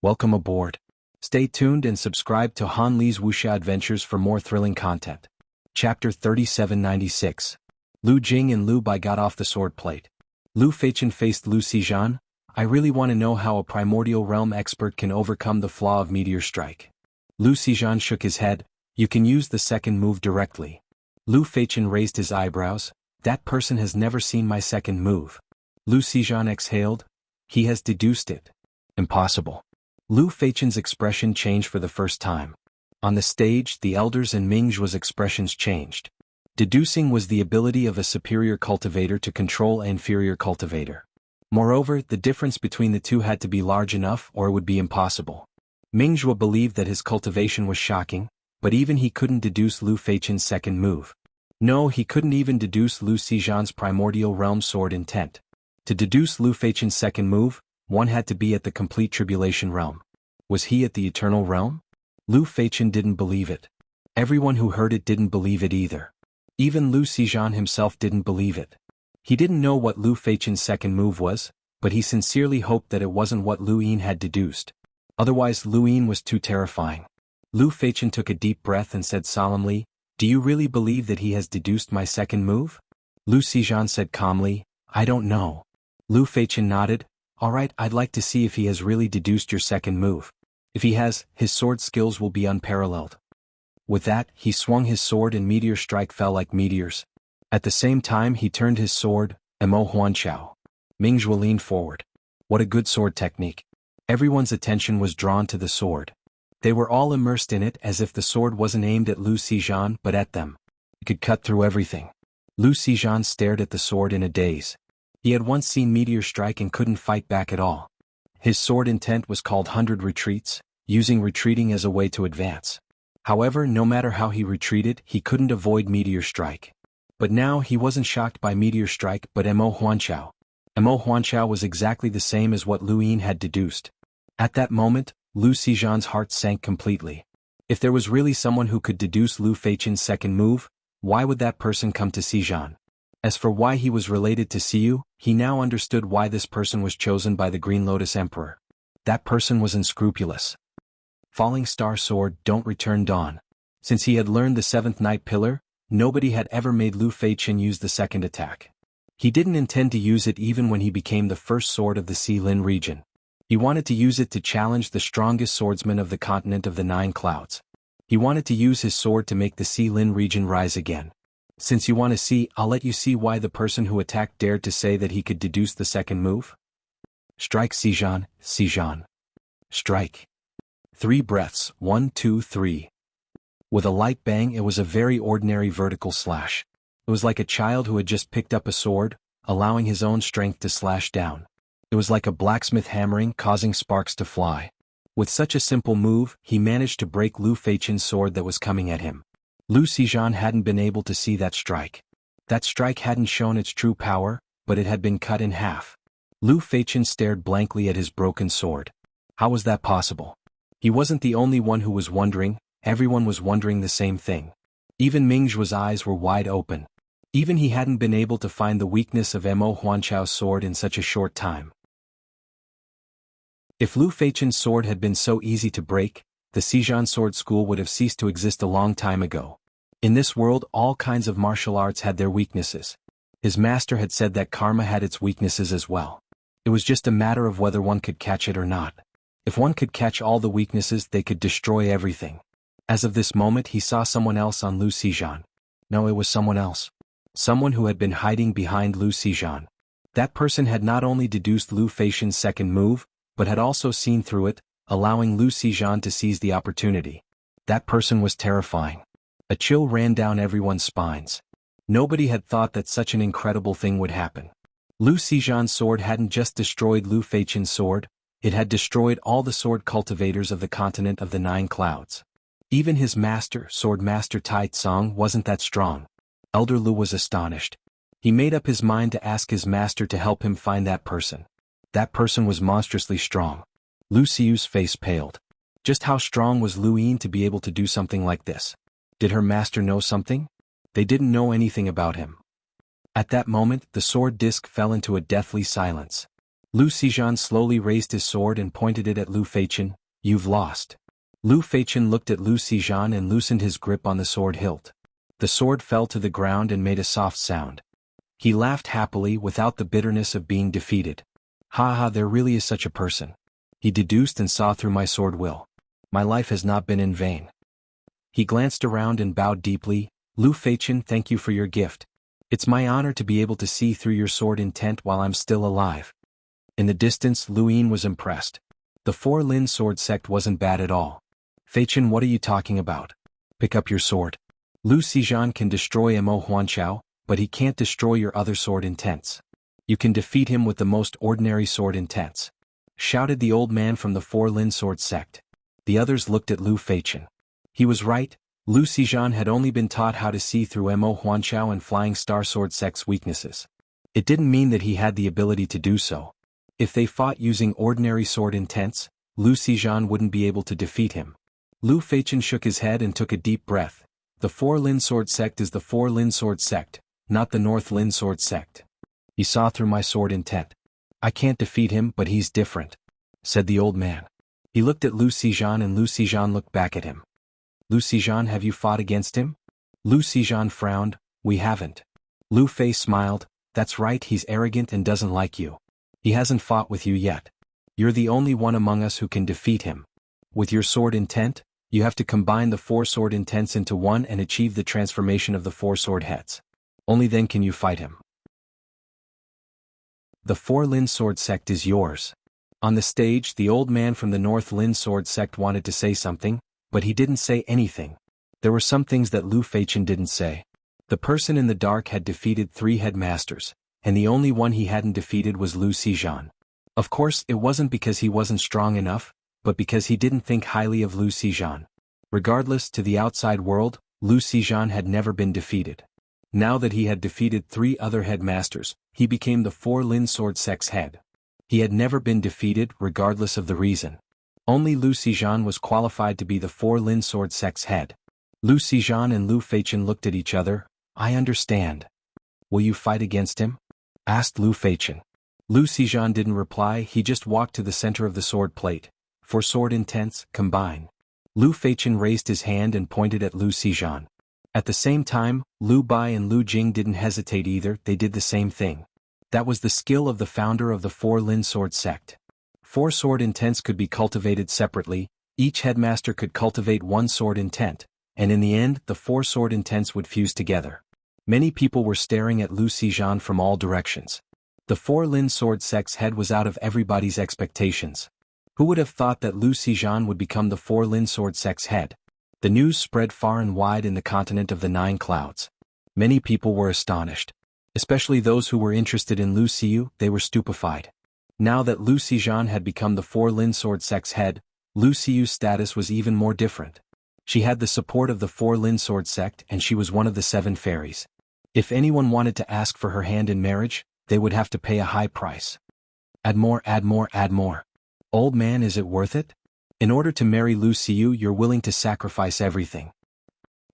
Speaker 1: Welcome aboard. Stay tuned and subscribe to Han Li's Wuxia Adventures for more thrilling content. Chapter 3796. Lu Jing and Lu Bai got off the sword plate. Lu Feichen faced Lu Xizhan. I really want to know how a primordial realm expert can overcome the flaw of Meteor Strike. Lu Xizhan shook his head. You can use the second move directly. Lu Feichen raised his eyebrows. That person has never seen my second move. Lu Xizhan exhaled. He has deduced it. Impossible. Lu Feichen's expression changed for the first time. On the stage, the elders and Mingzhuo's expressions changed. Deducing was the ability of a superior cultivator to control an inferior cultivator. Moreover, the difference between the two had to be large enough or it would be impossible. Mingzhuo believed that his cultivation was shocking, but even he couldn't deduce Lu Feichen's second move. No, he couldn't even deduce Lu Xizhan's primordial realm sword intent. To deduce Lu Feichen's second move, one had to be at the complete tribulation realm. Was he at the eternal realm? Lu Feichen didn't believe it. Everyone who heard it didn't believe it either. Even Lu Xizhan himself didn't believe it. He didn't know what Lu Feichen's second move was, but he sincerely hoped that it wasn't what Lu Yin had deduced. Otherwise Lu Yin was too terrifying. Lu Feichen took a deep breath and said solemnly, "Do you really believe that he has deduced my second move?" Lu Xizhan said calmly, "I don't know." Lu Feichen nodded, "Alright, I'd like to see if he has really deduced your second move. If he has, his sword skills will be unparalleled." With that, he swung his sword and meteor strike fell like meteors. At the same time he turned his sword, Emo Huanqiao. Mingzhuo leaned forward. What a good sword technique. Everyone's attention was drawn to the sword. They were all immersed in it as if the sword wasn't aimed at Lu Xizhan but at them. It could cut through everything. Lu Xizhan stared at the sword in a daze. He had once seen meteor strike and couldn't fight back at all. His sword intent was called 100 retreats, using retreating as a way to advance. However, no matter how he retreated, he couldn't avoid meteor strike. But now he wasn't shocked by meteor strike but Emo Huanqiao. Emo Huanqiao was exactly the same as what Lu Yin had deduced. At that moment, Lu Xizhan's heart sank completely. If there was really someone who could deduce Lu Feichen's second move, why would that person come to Xizhan? As for why he was related to Siyu, he now understood why this person was chosen by the Green Lotus Emperor. That person was unscrupulous. Falling Star Sword, don't return dawn. Since he had learned the 7th Night Pillar, nobody had ever made Lu Feichen use the second attack. He didn't intend to use it even when he became the first sword of the Xilin region. He wanted to use it to challenge the strongest swordsman of the continent of the 9 clouds. He wanted to use his sword to make the Xilin region rise again. Since you want to see, I'll let you see why the person who attacked dared to say that he could deduce the second move. Strike Xizhan, Xizhan. Strike. 3 breaths, 1, 2, 3. With a light bang, it was a very ordinary vertical slash. It was like a child who had just picked up a sword, allowing his own strength to slash down. It was like a blacksmith hammering, causing sparks to fly. With such a simple move, he managed to break Lu Feichen's sword that was coming at him. Lu Xizhan hadn't been able to see that strike. That strike hadn't shown its true power, but it had been cut in half. Lu Feichen stared blankly at his broken sword. How was that possible? He wasn't the only one who was wondering, everyone was wondering the same thing. Even Mingzhuo's eyes were wide open. Even he hadn't been able to find the weakness of Emo Huanqiao's sword in such a short time. If Lu Feichen's sword had been so easy to break, the Xizhan sword school would have ceased to exist a long time ago. In this world, all kinds of martial arts had their weaknesses. His master had said that karma had its weaknesses as well. It was just a matter of whether one could catch it or not. If one could catch all the weaknesses, they could destroy everything. As of this moment, he saw someone else on Lu Xizhan. No, it was someone else. Someone who had been hiding behind Lu Xizhan. That person had not only deduced Lu Feichen's second move, but had also seen through it, allowing Lu Xizhan to seize the opportunity. That person was terrifying. A chill ran down everyone's spines. Nobody had thought that such an incredible thing would happen. Lu Xizhan's sword hadn't just destroyed Lu Feichen's sword, it had destroyed all the sword cultivators of the continent of the 9 clouds. Even his master, swordmaster Tai Tsong, wasn't that strong. Elder Lu was astonished. He made up his mind to ask his master to help him find that person. That person was monstrously strong. Lu Xiyu's face paled. Just how strong was Lu Yin to be able to do something like this? Did her master know something? They didn't know anything about him. At that moment, the sword disc fell into a deathly silence. Lu Xizhan slowly raised his sword and pointed it at Lu Feichen. You've lost. Lu Feichen looked at Lu Xizhan and loosened his grip on the sword hilt. The sword fell to the ground and made a soft sound. He laughed happily without the bitterness of being defeated. Ha ha, there really is such a person. He deduced and saw through my sword will. My life has not been in vain. He glanced around and bowed deeply. Lu Feichen, thank you for your gift. It's my honor to be able to see through your sword intent while I'm still alive. In the distance, Lu Yin was impressed. The Four Lin sword sect wasn't bad at all. Feichen, what are you talking about? Pick up your sword. Lu Xizhan can destroy Mo Huanqiao, but he can't destroy your other sword intents. You can defeat him with the most ordinary sword intents, shouted the old man from the Four Lin sword sect. The others looked at Lu Feichen. He was right. Lu Xizhan had only been taught how to see through Mo Huanqiao and Flying Star Sword sect's weaknesses. It didn't mean that he had the ability to do so. If they fought using ordinary sword intents, Lu Xizhan wouldn't be able to defeat him. Lu Feichen shook his head and took a deep breath. The Four Lin sword sect is the Four Lin sword sect, not the North Lin sword sect. He saw through my sword intent. I can't defeat him, but he's different, said the old man. He looked at Lu Xizhan and Lu Xizhan looked back at him. Lu Xizhan, have you fought against him? Lu Xizhan frowned. We haven't. Lu Fei smiled. That's right, he's arrogant and doesn't like you. He hasn't fought with you yet. You're the only one among us who can defeat him. With your sword intent, you have to combine the four sword intents into one and achieve the transformation of the four sword heads. Only then can you fight him. The Four Lin sword sect is yours. On the stage, the old man from the North Lin sword sect wanted to say something, but he didn't say anything. There were some things that Lu Feichen didn't say. The person in the dark had defeated 3 headmasters, and the only one he hadn't defeated was Lu Xizhan. Of course, it wasn't because he wasn't strong enough, but because he didn't think highly of Lu Xizhan. Regardless, to the outside world, Lu Xizhan had never been defeated. Now that he had defeated 3 other headmasters, he became the Four Lin sword sect's head. He had never been defeated, regardless of the reason. Only Lu Xizhan was qualified to be the Four Lin sword sect's head. Lu Xizhan and Lu Feichen looked at each other. I understand. Will you fight against him? Asked Lu Feichen. Lu Xizhan didn't reply, he just walked to the center of the sword plate. For sword intents, combine. Lu Feichen raised his hand and pointed at Lu Xizhan. At the same time, Lu Bai and Lu Jing didn't hesitate either, they did the same thing. That was the skill of the founder of the Four Lin sword sect. 4 sword intents could be cultivated separately, each headmaster could cultivate 1 sword intent, and in the end, the 4 sword intents would fuse together. Many people were staring at Lu Xizhan from all directions. The Four Lin sword sect's head was out of everybody's expectations. Who would have thought that Lu Xizhan would become the Four Lin sword sect's head? The news spread far and wide in the continent of the 9 clouds. Many people were astonished. Especially those who were interested in Lu Xiyu, they were stupefied. Now that Lu Xizhan had become the Four Lin sword sect's head, Lu Xiyu's status was even more different. She had the support of the Four Lin sword sect and she was one of the 7 fairies. If anyone wanted to ask for her hand in marriage, they would have to pay a high price. Add more, add more, add more. Old man, is it worth it? In order to marry Lu Xiyu, you're willing to sacrifice everything.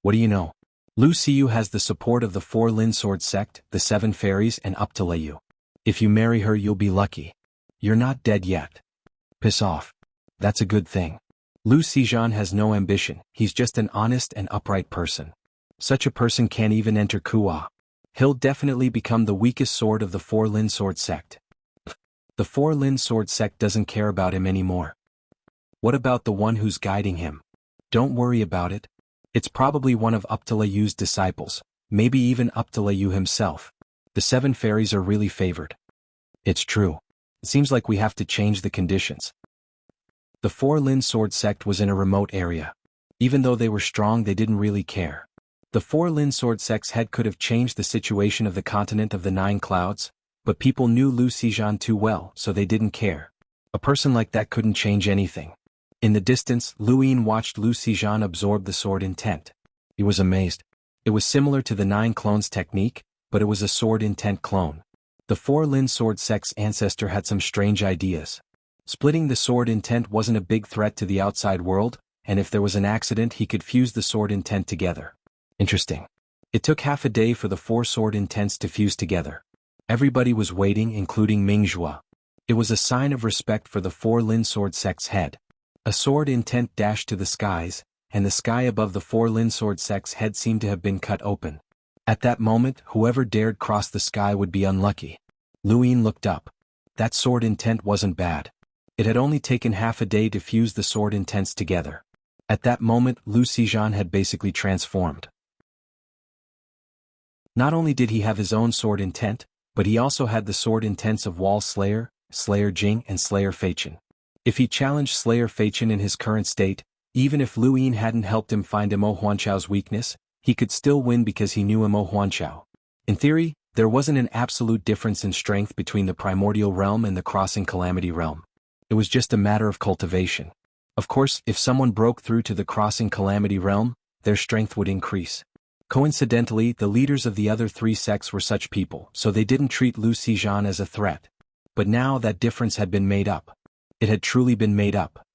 Speaker 1: What do you know? Lu Xiyu has the support of the Four Lin sword sect, the 7 fairies and up to Leyu. If you marry her, you'll be lucky. You're not dead yet. Piss off. That's a good thing. Lu Xizhan has no ambition, he's just an honest and upright person. Such a person can't even enter Kuwa. He'll definitely become the weakest sword of the Four Lin sword sect. The Four Lin sword sect doesn't care about him anymore. What about the one who's guiding him? Don't worry about it. It's probably one of Uptalayu's disciples, maybe even Uptalayu himself. The 7 fairies are really favored. It's true. It seems like we have to change the conditions. The Four Lin sword sect was in a remote area. Even though they were strong, they didn't really care. The Four Lin sword sect's head could have changed the situation of the continent of the 9 clouds, but people knew Lu Xizhan too well, so they didn't care. A person like that couldn't change anything. In the distance, Lu Yin watched Lu Xizhan absorb the sword intent. He was amazed. It was similar to the 9 clones technique, but it was a sword intent clone. The Four Lin sword sect's ancestor had some strange ideas. Splitting the sword intent wasn't a big threat to the outside world, and if there was an accident he could fuse the sword intent together. Interesting. It took half a day for the 4 sword intents to fuse together. Everybody was waiting, including Mingjue. It was a sign of respect for the Four Lin sword sect's head. A sword intent dashed to the skies, and the sky above the Four Lin sword sect's head seemed to have been cut open. At that moment, whoever dared cross the sky would be unlucky. Lu Yin looked up. That sword intent wasn't bad. It had only taken half a day to fuse the sword intents together. At that moment, Lu Xizhan had basically transformed. Not only did he have his own sword intent, but he also had the sword intents of Wall Slayer, Slayer Jing and Slayer Feichen. If he challenged Slayer Feichen in his current state, even if Lu Yin hadn't helped him find Imo Huanchao's weakness, he could still win because he knew Imo Huanchao. In theory, there wasn't an absolute difference in strength between the primordial realm and the crossing calamity realm. It was just a matter of cultivation. Of course, if someone broke through to the crossing calamity realm, their strength would increase. Coincidentally, the leaders of the other three sects were such people, so they didn't treat Lu Xizhan as a threat. But now that difference had been made up. It had truly been made up.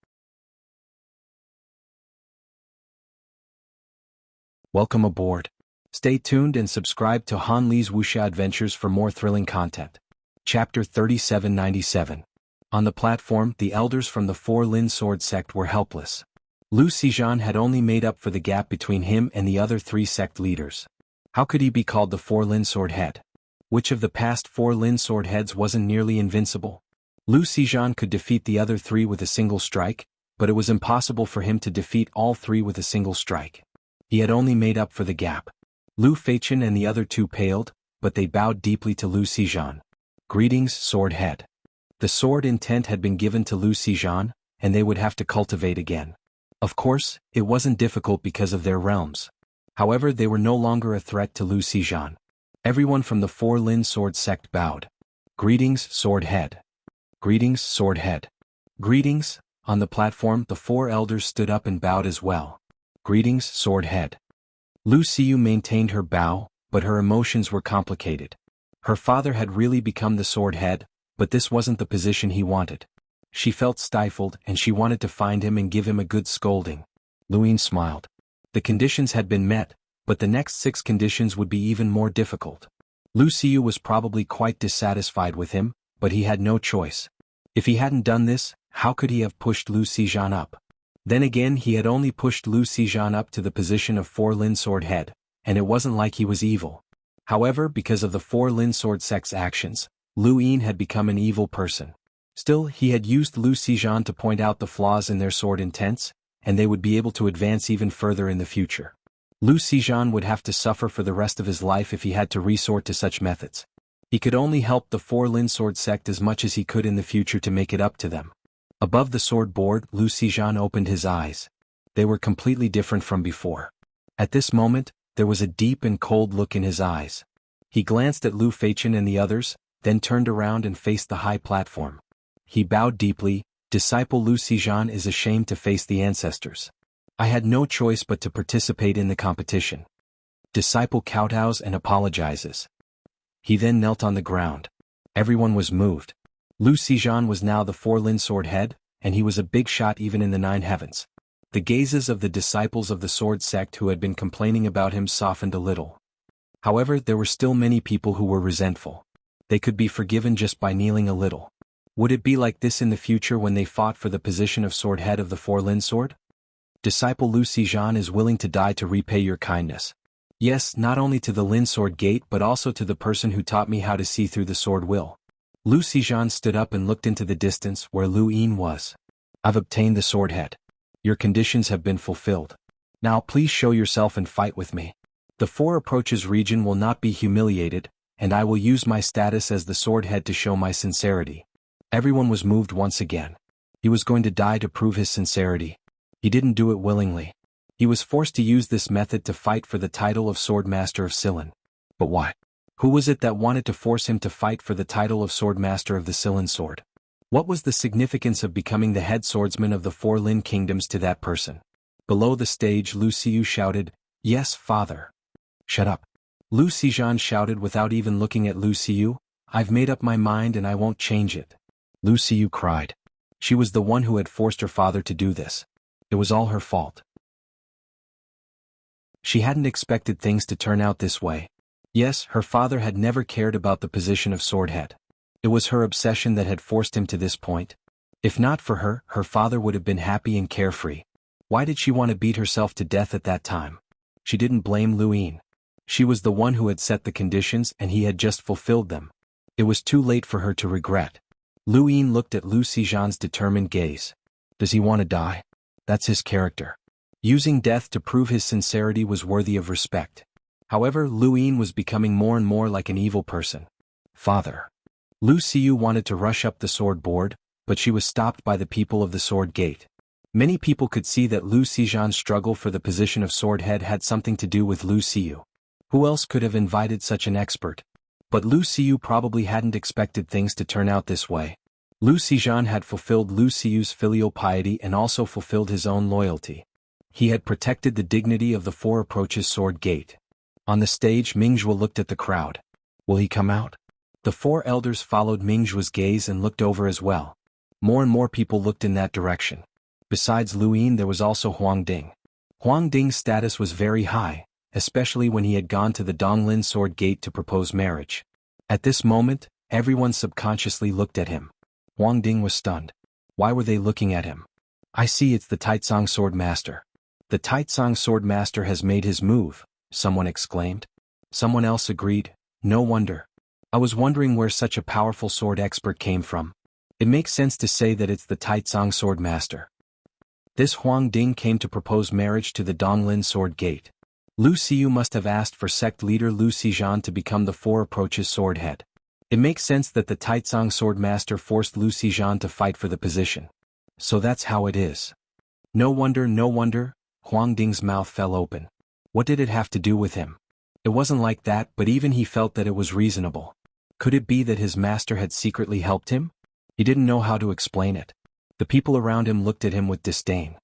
Speaker 1: Welcome aboard. Stay tuned and subscribe to Han Li's Wuxia Adventures for more thrilling content. Chapter 3797. On the platform, the elders from the Four Lin Sword sect were helpless. Lu Xizhan had only made up for the gap between him and the other three sect leaders. How could he be called the Four Lin Sword head? Which of the past Four Lin Sword heads wasn't nearly invincible? Lu Xizhan could defeat the other three with a single strike, but it was impossible for him to defeat all three with a single strike. He had only made up for the gap. Lu Feichen and the other two paled, but they bowed deeply to Lu Xizhan. Greetings, Sword Head. The sword intent had been given to Lu Xizhan, and they would have to cultivate again. Of course, it wasn't difficult because of their realms. However, they were no longer a threat to Lu Xizhan. Everyone from the Four Lin Sword sect bowed. Greetings, Sword Head. Greetings, Sword Head. Greetings. On the platform, the four elders stood up and bowed as well. Greetings, Sword Head. Lu Xiyu maintained her bow, but her emotions were complicated. Her father had really become the Sword Head, but this wasn't the position he wanted. She felt stifled and she wanted to find him and give him a good scolding. Lu Yin smiled. The conditions had been met, but the next 6 conditions would be even more difficult. Lu Xiyu was probably quite dissatisfied with him, but he had no choice. If he hadn't done this, how could he have pushed Lu Xizhan up? Then again, he had only pushed Lu Xizhan up to the position of Four Lin Sword Head, and it wasn't like he was evil. However, because of the Four Lin Sword sect's actions, Lu Yin had become an evil person. Still, he had used Lu Xizhan to point out the flaws in their sword intents, and they would be able to advance even further in the future. Lu Xizhan would have to suffer for the rest of his life if he had to resort to such methods. He could only help the Four Lin Sword sect as much as he could in the future to make it up to them. Above the sword board, Lu Xizhan opened his eyes. They were completely different from before. At this moment, there was a deep and cold look in his eyes. He glanced at Lu Feichen and the others, then turned around and faced the high platform. He bowed deeply. Disciple Lu Xizhan is ashamed to face the ancestors. I had no choice but to participate in the competition. Disciple kowtows and apologizes. He then knelt on the ground. Everyone was moved. Lu Xizhan was now the Four Lin Sword Head, and he was a big shot even in the 9 heavens. The gazes of the disciples of the Sword sect who had been complaining about him softened a little. However, there were still many people who were resentful. They could be forgiven just by kneeling a little. Would it be like this in the future when they fought for the position of Sword Head of the Four Lin Sword? Disciple Lu Xizhan is willing to die to repay your kindness. Yes, not only to the Lin Sword Gate but also to the person who taught me how to see through the sword will. Lu Xizhan stood up and looked into the distance where Lu Yin was. I've obtained the Sword Head. Your conditions have been fulfilled. Now please show yourself and fight with me. The Four Approaches region will not be humiliated, and I will use my status as the Sword Head to show my sincerity. Everyone was moved once again. He was going to die to prove his sincerity. He didn't do it willingly. He was forced to use this method to fight for the title of Swordmaster of Silan. But why? Who was it that wanted to force him to fight for the title of Swordmaster of the Silan Sword? What was the significance of becoming the head swordsman of the Four Lin Kingdoms to that person? Below the stage, Lu Xiyu shouted, "Yes, father." Shut up. Lu Xizhan shouted without even looking at Lu Xiyu, "I've made up my mind and I won't change it." Lu Xiyu cried. She was the one who had forced her father to do this. It was all her fault. She hadn't expected things to turn out this way. Yes, her father had never cared about the position of Sword Head. It was her obsession that had forced him to this point. If not for her, her father would have been happy and carefree. Why did she want to beat herself to death at that time? She didn't blame Lu Yin. She was the one who had set the conditions and he had just fulfilled them. It was too late for her to regret. Lu Yin looked at Lu Xizhan's determined gaze. Does he want to die? That's his character. Using death to prove his sincerity was worthy of respect. However, Lu Yin was becoming more and more like an evil person. Father. Lu Xiyu wanted to rush up the sword board, but she was stopped by the people of the Sword Gate. Many people could see that Lu Xizhan's struggle for the position of sword head had something to do with Lu Xiu. Who else could have invited such an expert? But Lu Xiu probably hadn't expected things to turn out this way. Lu Xizhan had fulfilled Lu Xiu's filial piety and also fulfilled his own loyalty. He had protected the dignity of the Four Approaches Sword Gate. On the stage, Mingzhou looked at the crowd. Will he come out? The four elders followed Mingzhuo's gaze and looked over as well. More and more people looked in that direction. Besides Lu Yin, there was also Huang Ding. Huang Ding's status was very high, especially when he had gone to the Donglin Sword Gate to propose marriage. At this moment, everyone subconsciously looked at him. Huang Ding was stunned. Why were they looking at him? I see, it's the Taitsong Swordmaster. The Taitsong Swordmaster has made his move, someone exclaimed. Someone else agreed. No wonder. I was wondering where such a powerful sword expert came from. It makes sense to say that it's the Taitsong Swordmaster. This Huang Ding came to propose marriage to the Donglin Sword Gate. Lu Xiu must have asked for sect leader Lu Xizhan to become the Four Approaches sword head. It makes sense that the Taitsong Swordmaster forced Lu Xizhan to fight for the position. So that's how it is. No wonder, no wonder. Huang Ding's mouth fell open. What did it have to do with him? It wasn't like that, but even he felt that it was reasonable. Could it be that his master had secretly helped him? He didn't know how to explain it. The people around him looked at him with disdain.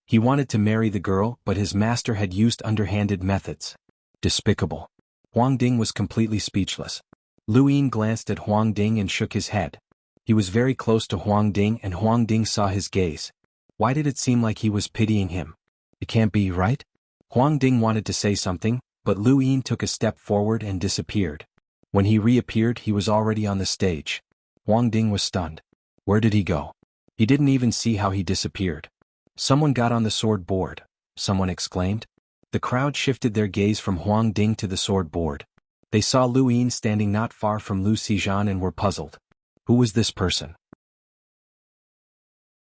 Speaker 1: He wanted to marry the girl, but his master had used underhanded methods. Despicable. Huang Ding was completely speechless. Lu Yin glanced at Huang Ding and shook his head. He was very close to Huang Ding and Huang Ding saw his gaze. Why did it seem like he was pitying him? It can't be, right? Huang Ding wanted to say something, but Lu Yin took a step forward and disappeared. When he reappeared, he was already on the stage. Huang Ding was stunned. Where did he go? He didn't even see how he disappeared. Someone got on the sword board, someone exclaimed. The crowd shifted their gaze from Huang Ding to the sword board. They saw Lu Yin standing not far from Lu Xizhan and were puzzled. Who was this person?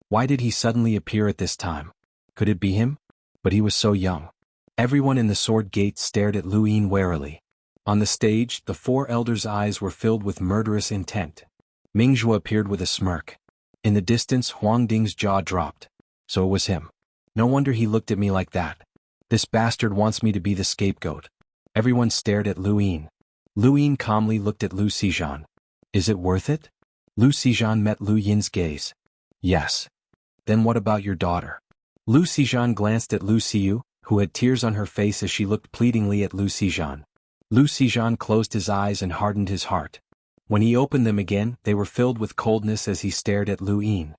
Speaker 1: Why did he suddenly appear at this time? Could it be him? But he was so young. Everyone in the sword gate stared at Lu Yin warily. On the stage, the four elders' eyes were filled with murderous intent. Mingzhou appeared with a smirk. In the distance, Huang Ding's jaw dropped. So it was him. No wonder he looked at me like that. This bastard wants me to be the scapegoat. Everyone stared at Lu Yin. Lu Yin calmly looked at Lu Xizhan. Is it worth it? Lu Xizhan met Lu Yin's gaze. Yes. Then what about your daughter? Lu Xizhan glanced at Lu Xiu, who had tears on her face as she looked pleadingly at Lu Xizhan. Lu Xizhan closed his eyes and hardened his heart. When he opened them again, they were filled with coldness as he stared at Lu Yin.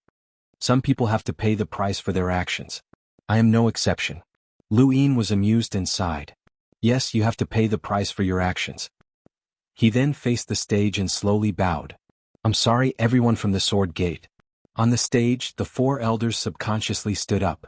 Speaker 1: Some people have to pay the price for their actions. I am no exception. Lu Yin was amused and sighed. Yes, you have to pay the price for your actions. He then faced the stage and slowly bowed. I'm sorry, everyone from the Sword Gate. On the stage, the four elders subconsciously stood up.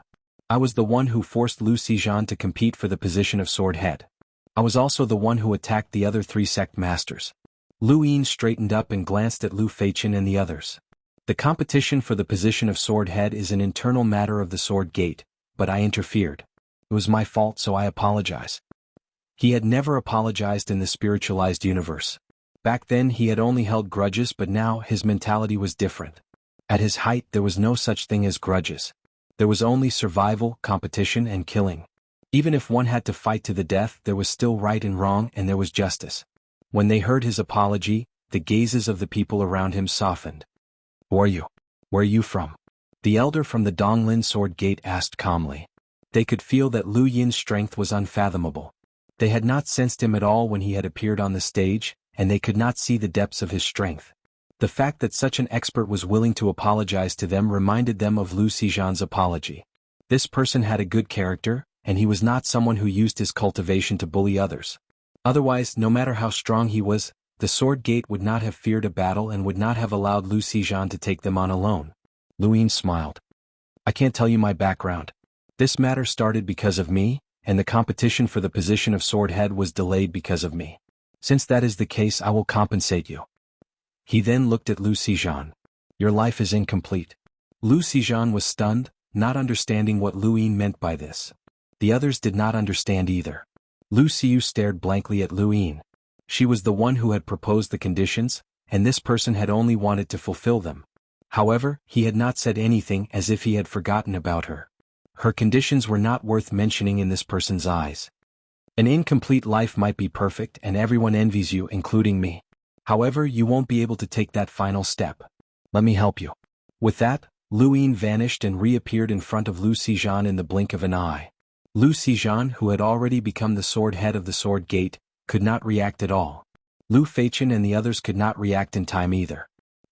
Speaker 1: I was the one who forced Lu Xizhan to compete for the position of sword head. I was also the one who attacked the other three sect masters. Lu Yin straightened up and glanced at Lu Feichen and the others. The competition for the position of sword head is an internal matter of the Sword Gate, but I interfered. It was my fault, so I apologize. He had never apologized in the spiritualized universe. Back then he had only held grudges, but now his mentality was different. At his height there was no such thing as grudges. There was only survival, competition, and killing. Even if one had to fight to the death, there was still right and wrong, and there was justice. When they heard his apology, the gazes of the people around him softened. Who are you? Where are you from? The elder from the Donglin Sword Gate asked calmly. They could feel that Lu Yin's strength was unfathomable. They had not sensed him at all when he had appeared on the stage, and they could not see the depths of his strength. The fact that such an expert was willing to apologize to them reminded them of Lu Xizhan's apology. This person had a good character, and he was not someone who used his cultivation to bully others. Otherwise, no matter how strong he was, the Sword Gate would not have feared a battle and would not have allowed Lu Xizhan to take them on alone. Lu Yin smiled. I can't tell you my background. This matter started because of me, and the competition for the position of sword head was delayed because of me. Since that is the case, I will compensate you. He then looked at Lu Xizhan. Your life is incomplete. Lu Xizhan was stunned, not understanding what Lu Yin meant by this. The others did not understand either. Lu Xiu stared blankly at Lu Yin. She was the one who had proposed the conditions, and this person had only wanted to fulfill them. However, he had not said anything, as if he had forgotten about her. Her conditions were not worth mentioning in this person's eyes. An incomplete life might be perfect and everyone envies you, including me. However, you won't be able to take that final step. Let me help you. With that, Lu Yin vanished and reappeared in front of Lu Xizhan in the blink of an eye. Lu Xizhan, who had already become the sword head of the sword gate, could not react at all. Lu Feichen and the others could not react in time either.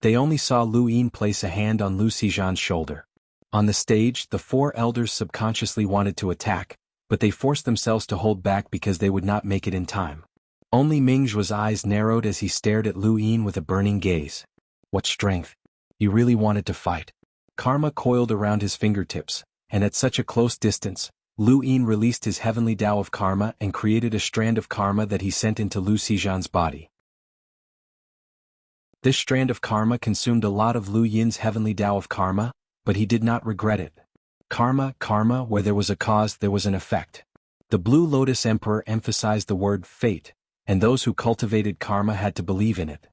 Speaker 1: They only saw Lu Yin place a hand on Lu Xizhan's shoulder. On the stage, the four elders subconsciously wanted to attack, but they forced themselves to hold back because they would not make it in time. Only Mingzhu's eyes narrowed as he stared at Lu Yin with a burning gaze. What strength! You really wanted to fight. Karma coiled around his fingertips, and at such a close distance, Lu Yin released his heavenly Tao of karma and created a strand of karma that he sent into Lu Xizhan's body. This strand of karma consumed a lot of Lu Yin's heavenly Tao of karma, but he did not regret it. Karma, where there was a cause there was an effect. The Blue Lotus Emperor emphasized the word fate, and those who cultivated karma had to believe in it.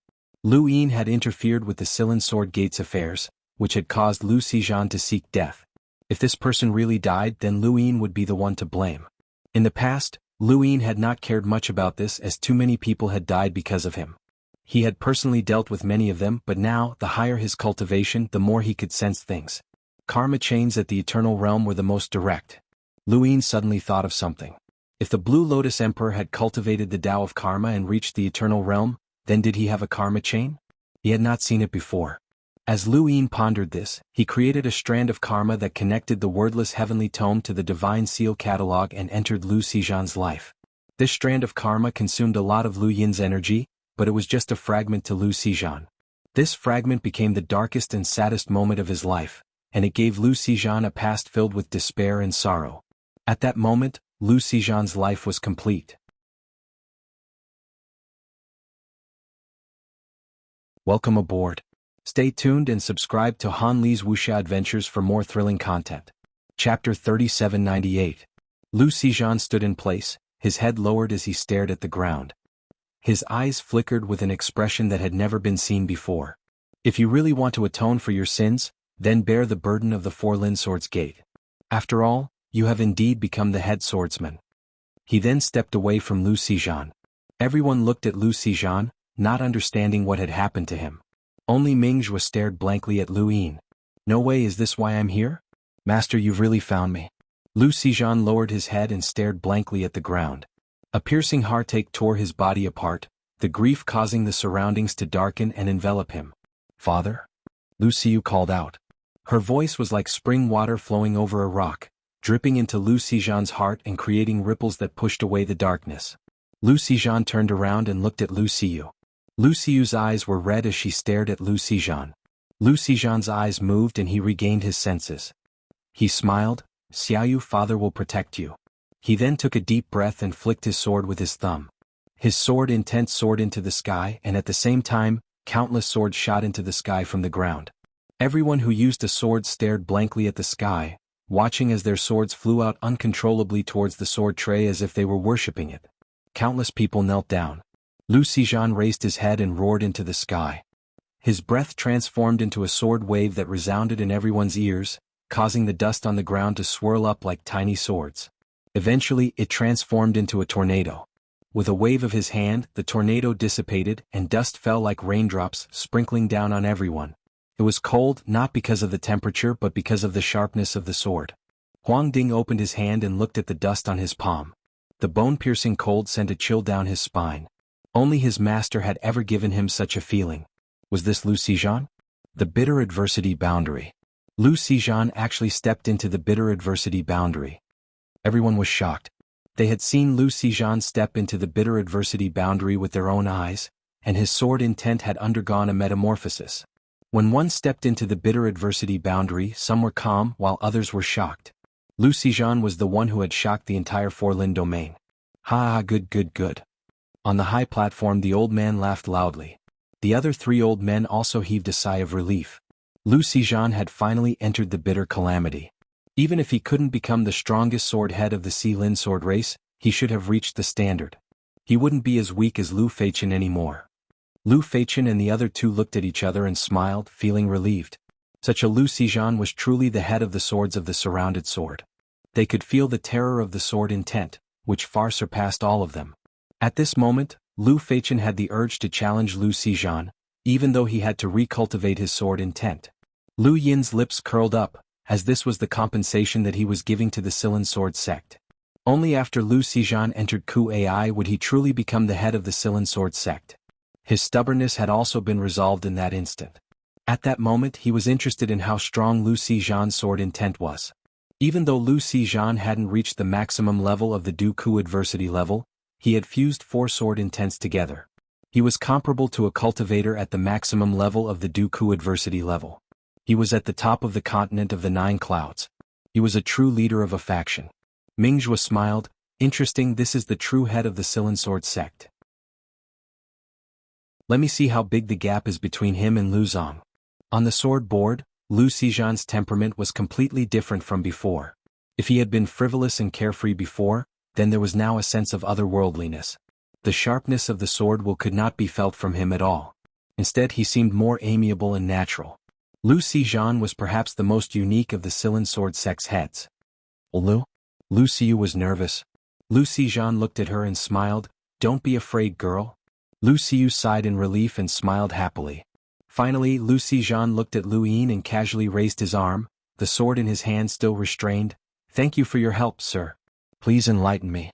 Speaker 1: Lu Yin had interfered with the Silin Sword Gate's affairs, which had caused Lu Xizhan to seek death. If this person really died, then Lu Yin would be the one to blame. In the past, Lu Yin had not cared much about this, as too many people had died because of him. He had personally dealt with many of them, but now, the higher his cultivation, the more he could sense things. Karma chains at the Eternal Realm were the most direct. Lu Yin suddenly thought of something. If the Blue Lotus Emperor had cultivated the Tao of Karma and reached the Eternal Realm, then did he have a karma chain? He had not seen it before. As Lu Yin pondered this, he created a strand of karma that connected the wordless heavenly tome to the divine seal catalog and entered Lu Xizhan's life. This strand of karma consumed a lot of Lu Yin's energy, but it was just a fragment to Lu Xizhan. This fragment became the darkest and saddest moment of his life, and it gave Lu Xizhan a past filled with despair and sorrow. At that moment, Lu Xizhan's life was complete. Welcome aboard. Stay tuned and subscribe to Han Li's Wuxia Adventures for more thrilling content. Chapter 3798. Lu Xizhan stood in place, his head lowered as he stared at the ground. His eyes flickered with an expression that had never been seen before. If you really want to atone for your sins, then bear the burden of the Four Lin Swords Gate. After all, you have indeed become the head swordsman. He then stepped away from Lu Xizhan. Everyone looked at Lu Xizhan, not understanding what had happened to him. Only Mingzhu stared blankly at Lu Yin. No way, is this why I'm here? Master, you've really found me. Lu Xizhan lowered his head and stared blankly at the ground. A piercing heartache tore his body apart, the grief causing the surroundings to darken and envelop him. Father? Lu Xiu called out. Her voice was like spring water flowing over a rock, dripping into Lu Xizhan's heart and creating ripples that pushed away the darkness. Lu Xizhan turned around and looked at Lu Xiu. Lu Xiu's eyes were red as she stared at Lu Xizhan. Lu Xizhan's eyes moved and he regained his senses. He smiled. Xiaoyu, father will protect you. He then took a deep breath and flicked his sword with his thumb. His sword intent soared into the sky, and at the same time, countless swords shot into the sky from the ground. Everyone who used a sword stared blankly at the sky, watching as their swords flew out uncontrollably towards the sword tray as if they were worshipping it. Countless people knelt down. Lu Xizhan raised his head and roared into the sky. His breath transformed into a sword wave that resounded in everyone's ears, causing the dust on the ground to swirl up like tiny swords. Eventually, it transformed into a tornado. With a wave of his hand, the tornado dissipated and dust fell like raindrops, sprinkling down on everyone. It was cold, not because of the temperature but because of the sharpness of the sword. Huang Ding opened his hand and looked at the dust on his palm. The bone-piercing cold sent a chill down his spine. Only his master had ever given him such a feeling. Was this Lu Xizhan? The bitter adversity boundary. Lu Xizhan actually stepped into the bitter adversity boundary. Everyone was shocked. They had seen Lu Xizhan step into the bitter adversity boundary with their own eyes, and his sword intent had undergone a metamorphosis. When one stepped into the bitter adversity boundary, some were calm while others were shocked. Lu Xizhan was the one who had shocked the entire Four Lin domain. Ha, good. On the high platform, the old man laughed loudly. The other three old men also heaved a sigh of relief. Lu Xizhan had finally entered the bitter calamity. Even if he couldn't become the strongest sword head of the Silin sword race, he should have reached the standard. He wouldn't be as weak as Lu Feichen anymore. Lu Feichen and the other two looked at each other and smiled, feeling relieved. Such a Lu Xizhan was truly the head of the swords of the surrounded sword. They could feel the terror of the sword intent, which far surpassed all of them. At this moment, Lu Feichen had the urge to challenge Lu Xizhan, even though he had to recultivate his sword intent. Lu Yin's lips curled up, as this was the compensation that he was giving to the Silan Sword sect. Only after Lu Xizhan entered Ku Ai would he truly become the head of the Silan Sword sect. His stubbornness had also been resolved in that instant. At that moment he was interested in how strong Lu Xizhan's sword intent was. Even though Lu Xizhan hadn't reached the maximum level of the Du Ku adversity level, he had fused 4 sword intents together. He was comparable to a cultivator at the maximum level of the Du Ku adversity level. He was at the top of the continent of the 9 clouds. He was a true leader of a faction. Mingjue smiled. Interesting, this is the true head of the Silan Sword sect. Let me see how big the gap is between him and Lu Zong. On the sword board, Lu Xizhan's temperament was completely different from before. If he had been frivolous and carefree before, then there was now a sense of otherworldliness. The sharpness of the sword will could not be felt from him at all. Instead he seemed more amiable and natural. Lu Xizhan was perhaps the most unique of the Silan Sword sect's heads. Lu Xiu was nervous. Lu Xizhan looked at her and smiled. Don't be afraid, girl. Lu Xiu sighed in relief and smiled happily. Finally Lu Xizhan looked at Lu Yin and casually raised his arm, the sword in his hand still restrained. Thank you for your help, sir. Please enlighten me.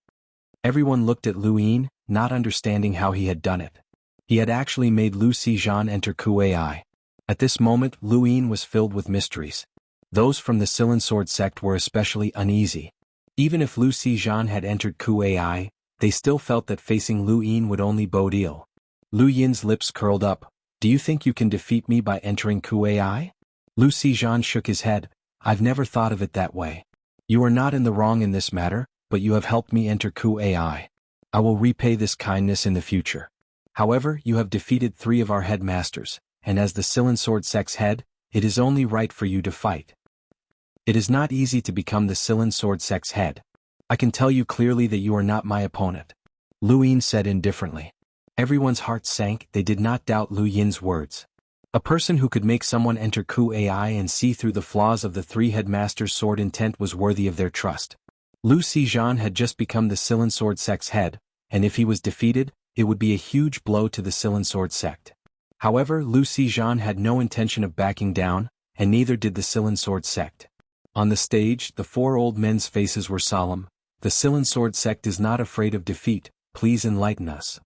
Speaker 1: Everyone looked at Lu Yin, not understanding how he had done it. He had actually made Lu Xizhan enter Ku Ai. At this moment Lu Yin was filled with mysteries. Those from the Silan Sword sect were especially uneasy. Even if Lu Xizhan had entered Ku Ai, they still felt that facing Lu Yin would only bode ill. Lu Yin's lips curled up. Do you think you can defeat me by entering Ku Ai? Lu Xizhan shook his head. I've never thought of it that way. You are not in the wrong in this matter, but you have helped me enter Ku Ai. I will repay this kindness in the future. However, you have defeated 3 of our headmasters, and as the Silan Sword sect's head, it is only right for you to fight. It is not easy to become the Silan Sword sect's head. I can tell you clearly that you are not my opponent. Lu Yin said indifferently. Everyone's heart sank. They did not doubt Lu Yin's words. A person who could make someone enter Ku Ai and see through the flaws of the 3 headmasters' sword intent was worthy of their trust. Lu Xizhan had just become the Silan Sword sect's head, and if he was defeated, it would be a huge blow to the Silan Sword sect. However, Lu Xizhan had no intention of backing down, and neither did the Silan Sword sect. On the stage, the 4 old men's faces were solemn. The Silan Sword sect is not afraid of defeat. Please enlighten us.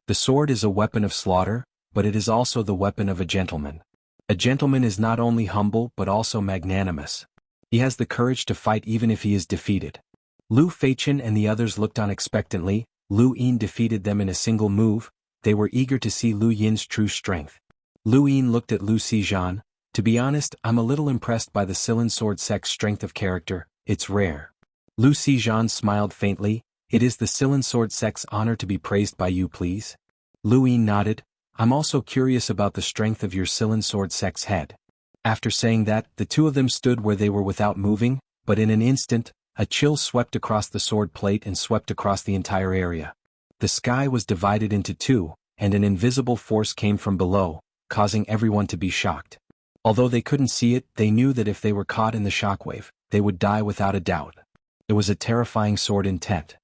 Speaker 1: The sword is a weapon of slaughter, but it is also the weapon of a gentleman. A gentleman is not only humble but also magnanimous. He has the courage to fight even if he is defeated. Lu Feichen and the others looked on expectantly. Lu Yin defeated them in a single move. They were eager to see Lu Yin's true strength. Lu Yin looked at Lu Xizhan. To be honest, I'm a little impressed by the Silan Sword sect's strength of character. It's rare. Lu Xizhan smiled faintly. It is the Silan Sword sect's honor to be praised by you, please. Lu Yin nodded. I'm also curious about the strength of your Silan Sword sect's head. After saying that, the 2 of them stood where they were without moving, but in an instant, a chill swept across the sword plate and swept across the entire area. The sky was divided into 2, and an invisible force came from below, causing everyone to be shocked. Although they couldn't see it, they knew that if they were caught in the shockwave, they would die without a doubt. It was a terrifying sword intent.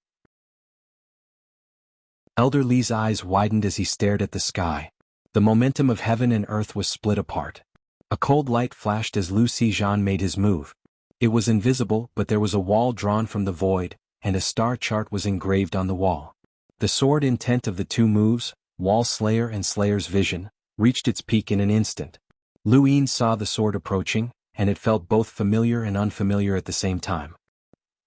Speaker 1: Elder Li's eyes widened as he stared at the sky. The momentum of heaven and earth was split apart. A cold light flashed as Lu Xizhan made his move. It was invisible, but there was a wall drawn from the void, and a star chart was engraved on the wall. The sword intent of the 2 moves, Wall Slayer and Slayer's vision, reached its peak in an instant. Lu Yin saw the sword approaching, and it felt both familiar and unfamiliar at the same time.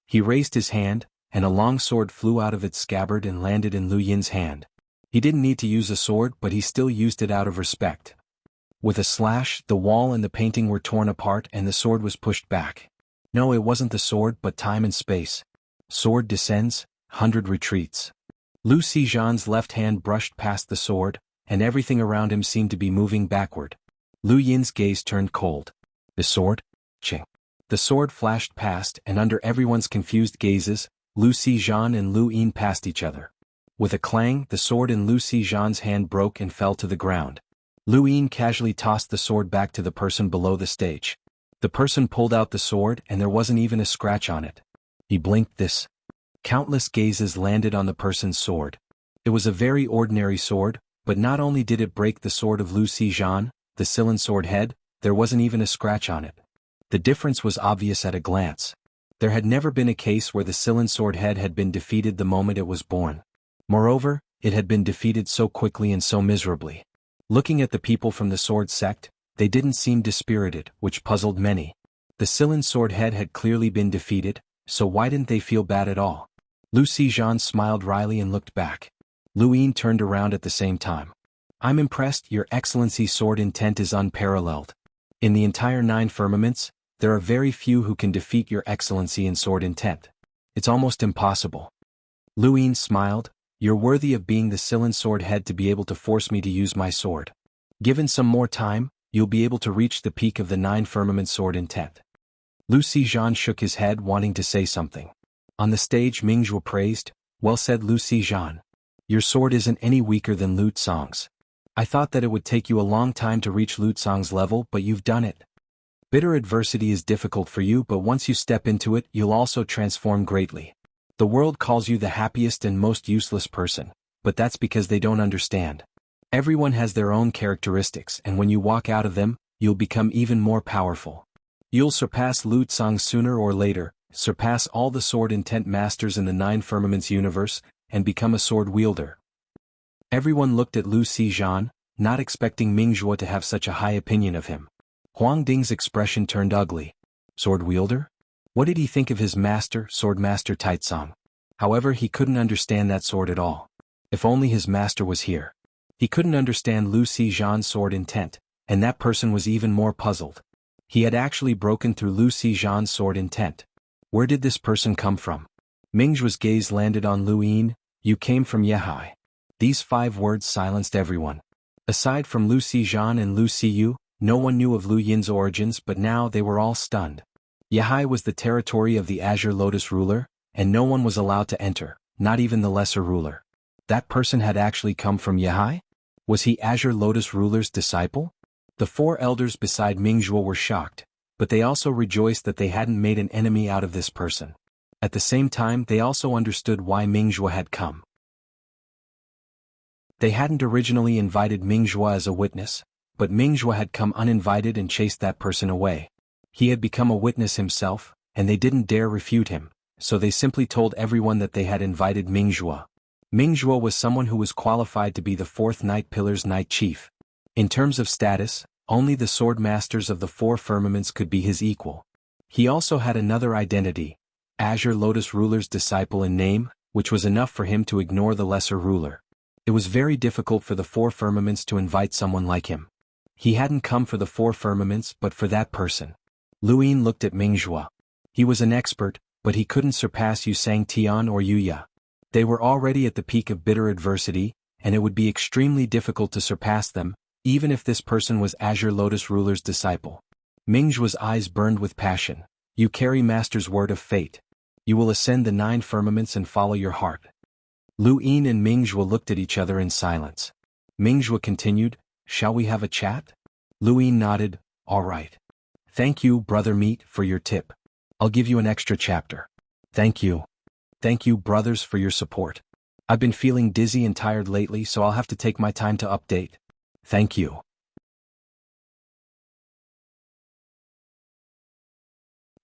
Speaker 1: He raised his hand, and a long sword flew out of its scabbard and landed in Lu Yin's hand. He didn't need to use a sword, but he still used it out of respect. With a slash, the wall and the painting were torn apart and the sword was pushed back. No, it wasn't the sword but time and space. Sword descends, 100 retreats. Lu Xizhan's left hand brushed past the sword, and everything around him seemed to be moving backward. Lu Yin's gaze turned cold. The sword? Ching. The sword flashed past, and under everyone's confused gazes, Lu Xizhan and Lu Yin passed each other. With a clang, the sword in Lu Xizhan's hand broke and fell to the ground. Lu Yin casually tossed the sword back to the person below the stage. The person pulled out the sword and there wasn't even a scratch on it. He blinked this. Countless gazes landed on the person's sword. It was a very ordinary sword, but not only did it break the sword of Lu Xizhan, the Silan sword head, there wasn't even a scratch on it. The difference was obvious at a glance. There had never been a case where the Silan sword head had been defeated the moment it was born. Moreover, it had been defeated so quickly and so miserably. Looking at the people from the sword sect, they didn't seem dispirited, which puzzled many. The Silan sword head had clearly been defeated, so why didn't they feel bad at all? Lu Xizhan smiled wryly and looked back. Lu Yin turned around at the same time. I'm impressed, Your Excellency's sword intent is unparalleled. In the entire 9 firmaments, there are very few who can defeat Your Excellency in sword intent. It's almost impossible. Lu Yin smiled. You're worthy of being the Silan sword head to be able to force me to use my sword. Given some more time, you'll be able to reach the peak of the 9 firmament sword intent. Lu Xizhan shook his head wanting to say something. On the stage Mingzhuo praised, well said Lu Xizhan. Your sword isn't any weaker than Lu Tsang's. I thought that it would take you a long time to reach Lu Tsang's level, but you've done it. Bitter adversity is difficult for you, but once you step into it, you'll also transform greatly. The world calls you the happiest and most useless person, but that's because they don't understand. Everyone has their own characteristics, and when you walk out of them, you'll become even more powerful. You'll surpass Lu Tsang sooner or later, surpass all the sword intent masters in the 9 firmaments universe, and become a sword wielder. Everyone looked at Lu Xizhan, not expecting Mingzhuo to have such a high opinion of him. Huang Ding's expression turned ugly. Sword wielder? What did he think of his master, swordmaster Taitsang? However, he couldn't understand that sword at all. If only his master was here. He couldn't understand Lu Xizhan's sword intent, and that person was even more puzzled. He had actually broken through Lu Xizhan's sword intent. Where did this person come from? Mingzhuo's gaze landed on Lu Yin. You came from Yehai. These 5 words silenced everyone. Aside from Lu Xizhan and Lu Xiyu, no one knew of Lu Yin's origins, but now they were all stunned. Yehai was the territory of the Azure Lotus ruler, and no one was allowed to enter, not even the lesser ruler. That person had actually come from Yehai? Was he Azure Lotus ruler's disciple? The 4 elders beside Mingzhuo were shocked, but they also rejoiced that they hadn't made an enemy out of this person. At the same time, they also understood why Mingzhuo had come. They hadn't originally invited Mingzhuo as a witness, but Mingzhuo had come uninvited and chased that person away. He had become a witness himself, and they didn't dare refute him, so they simply told everyone that they had invited Mingzhuo. Mingzhuo was someone who was qualified to be the 4th Night Pillar's Night Chief. In terms of status, only the swordmasters of the 4 firmaments could be his equal. He also had another identity, Azure Lotus ruler's disciple in name, which was enough for him to ignore the lesser ruler. It was very difficult for the 4 firmaments to invite someone like him. He hadn't come for the 4 firmaments but for that person. Lu Yin looked at Mingzhuo. He was an expert, but he couldn't surpass Yu Sangtian or Yuya. They were already at the peak of bitter adversity, and it would be extremely difficult to surpass them, even if this person was Azure Lotus ruler's disciple. Mingzhuo's eyes burned with passion. You carry Master's word of fate. You will ascend the 9 firmaments and follow your heart. Lu Yin and Mingzhuo looked at each other in silence. Mingzhuo continued, shall we have a chat? Lu Yin nodded, all right. Thank you, Brother Meat, for your tip. I'll give you an extra chapter. Thank you. Thank you, brothers, for your support. I've been feeling dizzy and tired lately, so I'll have to take my time to update. Thank you.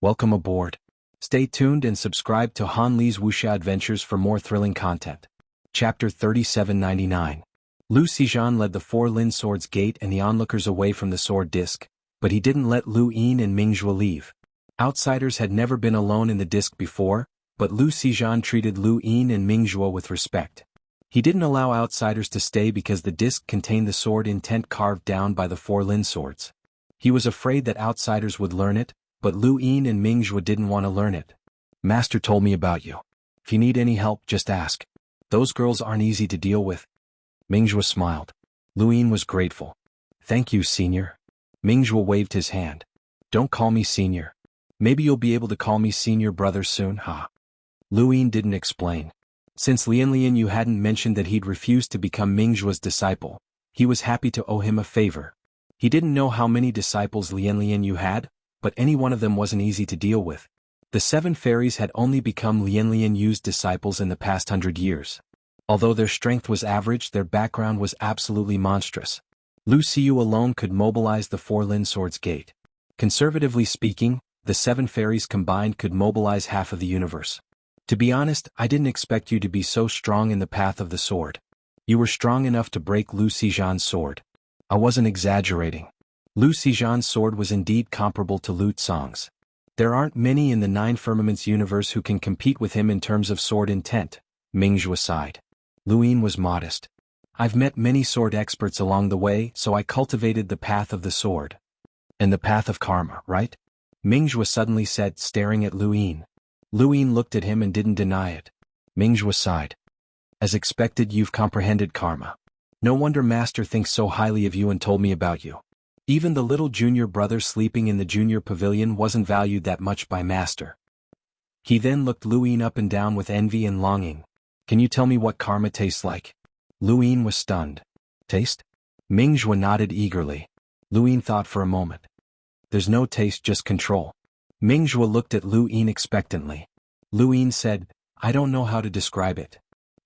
Speaker 1: Welcome aboard. Stay tuned and subscribe to Han Li's Wuxia Adventures for more thrilling content. Chapter 3799. Lu Xizhan led the 4 Lin Swords Gate and the onlookers away from the sword disc, but he didn't let Lu Yin and Mingzhuo leave. Outsiders had never been alone in the disc before, but Lu Xizhan treated Lu Yin and Mingzhuo with respect. He didn't allow outsiders to stay because the disc contained the sword intent carved down by the 4 Lin swords. He was afraid that outsiders would learn it, but Lu Yin and Mingzhuo didn't want to learn it. Master told me about you. If you need any help, just ask. Those girls aren't easy to deal with. Mingzhuo smiled. Lu Yin was grateful. Thank you, senior. Mingzhuo waved his hand. Don't call me senior. Maybe you'll be able to call me senior brother soon, huh? Lu Yin didn't explain. Since Lian Yu hadn't mentioned that he'd refused to become Mingzhuo's disciple, He was happy to owe him a favor. He didn't know how many disciples Lian Yu had, but any one of them wasn't easy to deal with. The 7 fairies had only become Lian Yu's disciples in the past 100 years. Although their strength was average, their background was absolutely monstrous. Lu Xiyu alone could mobilize the 4 Lin Swords Gate. Conservatively speaking, the 7 fairies combined could mobilize half of the universe. To be honest, I didn't expect you to be so strong in the path of the sword. You were strong enough to break Lu Xijan's sword. I wasn't exaggerating. Lu Xijan's sword was indeed comparable to Lu Tsang's. There aren't many in the 9 Firmaments universe who can compete with him in terms of sword intent, Mingzhu sighed. Luin was modest. I've met many sword experts along the way, so I cultivated the path of the sword. And the path of karma, right? Mingzhu suddenly said, staring at Luin. Luin looked at him and didn't deny it. Mingzhu sighed. As expected, you've comprehended karma. No wonder Master thinks so highly of you and told me about you. Even the little junior brother sleeping in the junior pavilion wasn't valued that much by Master. He then looked Luin up and down with envy and longing. Can you tell me what karma tastes like? Luin was stunned. Taste? Mingzhu nodded eagerly. Luin thought for a moment. There's no taste, just control. Mingzhu looked at Luin expectantly. Luin said, I don't know how to describe it.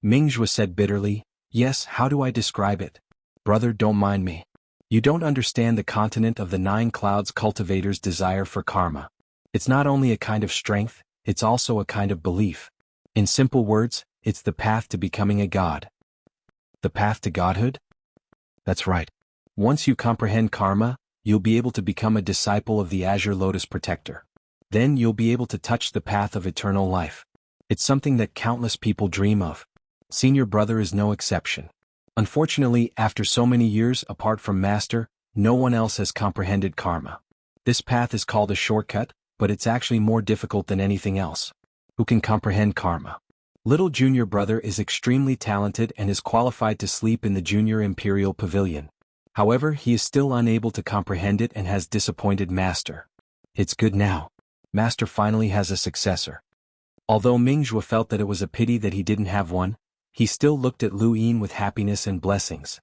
Speaker 1: Mingzhu said bitterly, yes, how do I describe it? Brother, don't mind me. You don't understand the continent of the 9 clouds cultivators' desire for karma. It's not only a kind of strength, it's also a kind of belief. In simple words, it's the path to becoming a god. The path to godhood? That's right. Once you comprehend karma, you'll be able to become a disciple of the Azure Lotus Protector. Then you'll be able to touch the path of eternal life. It's something that countless people dream of. Senior brother is no exception. Unfortunately, after so many years apart from Master, no one else has comprehended karma. This path is called a shortcut, but it's actually more difficult than anything else. Who can comprehend karma? Little junior brother is extremely talented and is qualified to sleep in the junior imperial pavilion. However, he is still unable to comprehend it and has disappointed Master. It's good now. Master finally has a successor. Although Mingzhu felt that it was a pity that he didn't have one, he still looked at Luin with happiness and blessings.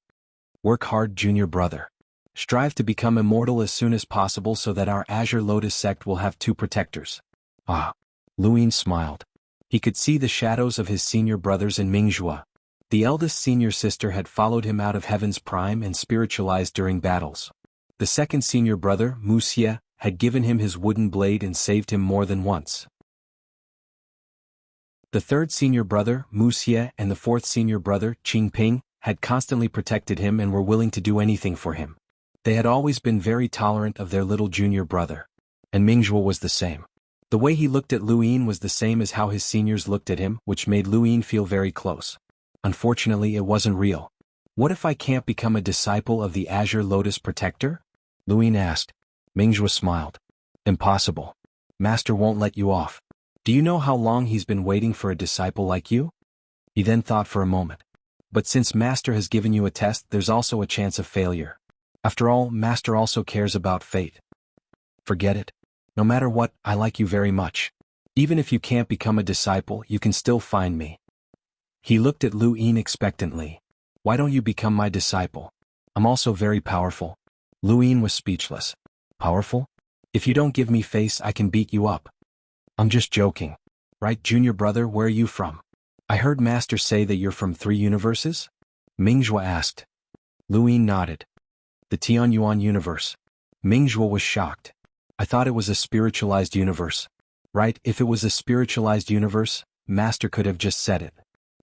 Speaker 1: Work hard, junior brother. Strive to become immortal as soon as possible so that our Azure Lotus sect will have 2 protectors. Ah. Luin smiled. He could see the shadows of his senior brothers in Mingzhu. The eldest senior sister had followed him out of Heaven's Prime and spiritualized during battles. The second senior brother, Wuxia, had given him his wooden blade and saved him more than once. The third senior brother, Wuxia, and the fourth senior brother, Qingping, had constantly protected him and were willing to do anything for him. They had always been very tolerant of their little junior brother. And Mingzhu was the same. The way he looked at Luin was the same as how his seniors looked at him, which made Luin feel very close. Unfortunately, it wasn't real. What if I can't become a disciple of the Azure Lotus Protector? Luin asked. Mingzhu smiled. Impossible. Master won't let you off. Do you know how long he's been waiting for a disciple like you? He then thought for a moment. But since Master has given you a test, there's also a chance of failure. After all, Master also cares about fate. Forget it. No matter what, I like you very much. Even if you can't become a disciple, you can still find me. He looked at Luin expectantly. Why don't you become my disciple? I'm also very powerful. Luin was speechless. Powerful? If you don't give me face, I can beat you up. I'm just joking. Right, junior brother, where are you from? I heard Master say that you're from 3 universes? Mingzhu asked. Luin nodded. The Xuanhuan universe. Mingzhu was shocked. I thought it was a spiritualized universe. Right, if it was a spiritualized universe, Master could have just said it.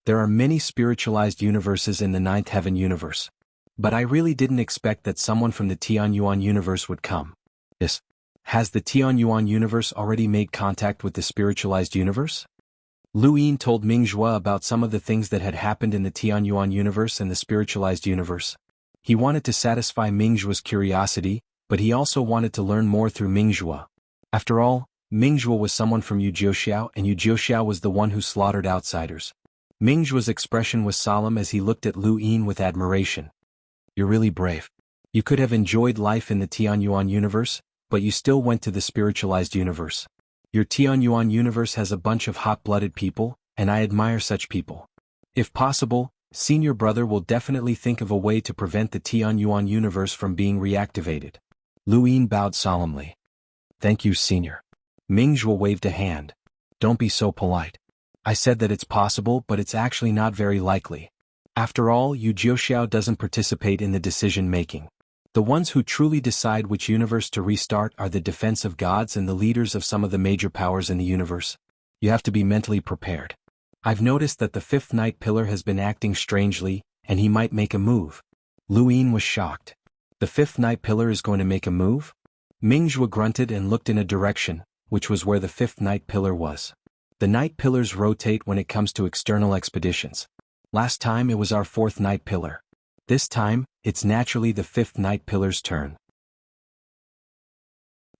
Speaker 1: There are many spiritualized universes in the 9th Heaven universe. But I really didn't expect that someone from the Xuanhuan universe would come. Yes. Has the Xuanhuan universe already made contact with the spiritualized universe? Luin told Mingzhu about some of the things that had happened in the Xuanhuan universe and the spiritualized universe. He wanted to satisfy Mingzhu's curiosity, but he also wanted to learn more through Mingzhu. After all, Mingzhu was someone from Wuxiao, and Wuxiao was the one who slaughtered outsiders. Mingzhu's expression was solemn as he looked at Luin with admiration. You're really brave. You could have enjoyed life in the Xuanhuan universe, but you still went to the spiritualized universe. Your Xuanhuan universe has a bunch of hot-blooded people, and I admire such people. If possible, Senior brother will definitely think of a way to prevent the Xuanhuan universe from being reactivated. Lu Yin bowed solemnly. Thank you, Senior. Ming Zhuo waved a hand. Don't be so polite. I said that it's possible, but it's actually not very likely. After all, Yu Jiuxiao doesn't participate in the decision-making. The ones who truly decide which universe to restart are the defensive gods and the leaders of some of the major powers in the universe. You have to be mentally prepared. I've noticed that the fifth night pillar has been acting strangely, and he might make a move. Lu Yin was shocked. The fifth night pillar is going to make a move? Ming Zhuo grunted and looked in a direction, which was where the fifth night pillar was. The night pillars rotate when it comes to external expeditions. Last time it was our fourth night pillar. This time, it's naturally the fifth night pillar's turn.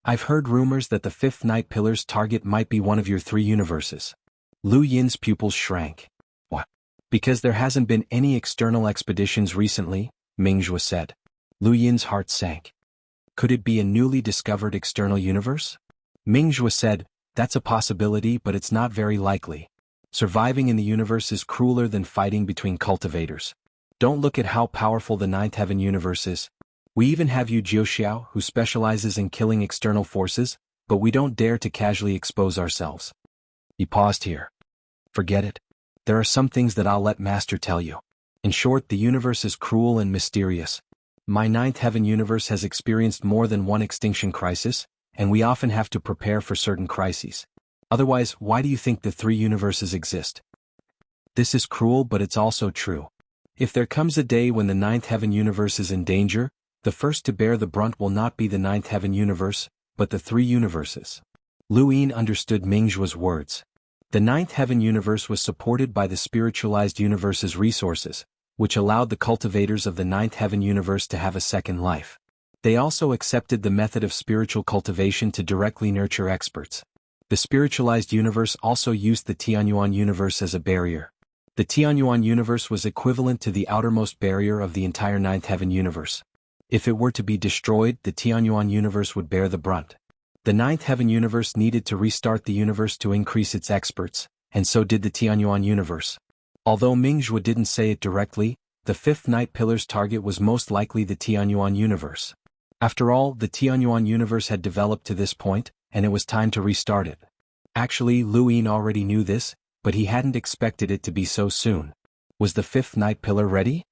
Speaker 1: I've heard rumors that the fifth night pillar's target might be one of your three universes. Lu Yin's pupils shrank. What? Because there hasn't been any external expeditions recently, Ming Zhuo said. Lu Yin's heart sank. Could it be a newly discovered external universe? Ming Zhuo said, that's a possibility, but it's not very likely. Surviving in the universe is crueler than fighting between cultivators. Don't look at how powerful the ninth heaven universe is. We even have Yu Jiuxiao, who specializes in killing external forces, but we don't dare to casually expose ourselves. He paused here. Forget it. There are some things that I'll let Master tell you. In short, the universe is cruel and mysterious. My ninth heaven universe has experienced more than one extinction crisis, and we often have to prepare for certain crises. Otherwise, why do you think the three universes exist? This is cruel, but it's also true. If there comes a day when the ninth heaven universe is in danger, the first to bear the brunt will not be the ninth heaven universe, but the three universes. Lu Yin understood Ming Zhuo's words. The ninth heaven universe was supported by the spiritualized universe's resources, which allowed the cultivators of the ninth heaven universe to have a second life. They also accepted the method of spiritual cultivation to directly nurture experts. The spiritualized universe also used the Xuanhuan universe as a barrier. The Xuanhuan universe was equivalent to the outermost barrier of the entire ninth heaven universe. If it were to be destroyed, the Xuanhuan universe would bear the brunt. The ninth heaven universe needed to restart the universe to increase its experts, and so did the Xuanhuan universe. Although Ming Zhuo didn't say it directly, the fifth night pillar's target was most likely the Xuanhuan universe. After all, the Xuanhuan universe had developed to this point, and it was time to restart it. Actually, Lu Yin already knew this, but he hadn't expected it to be so soon. Was the fifth night pillar ready?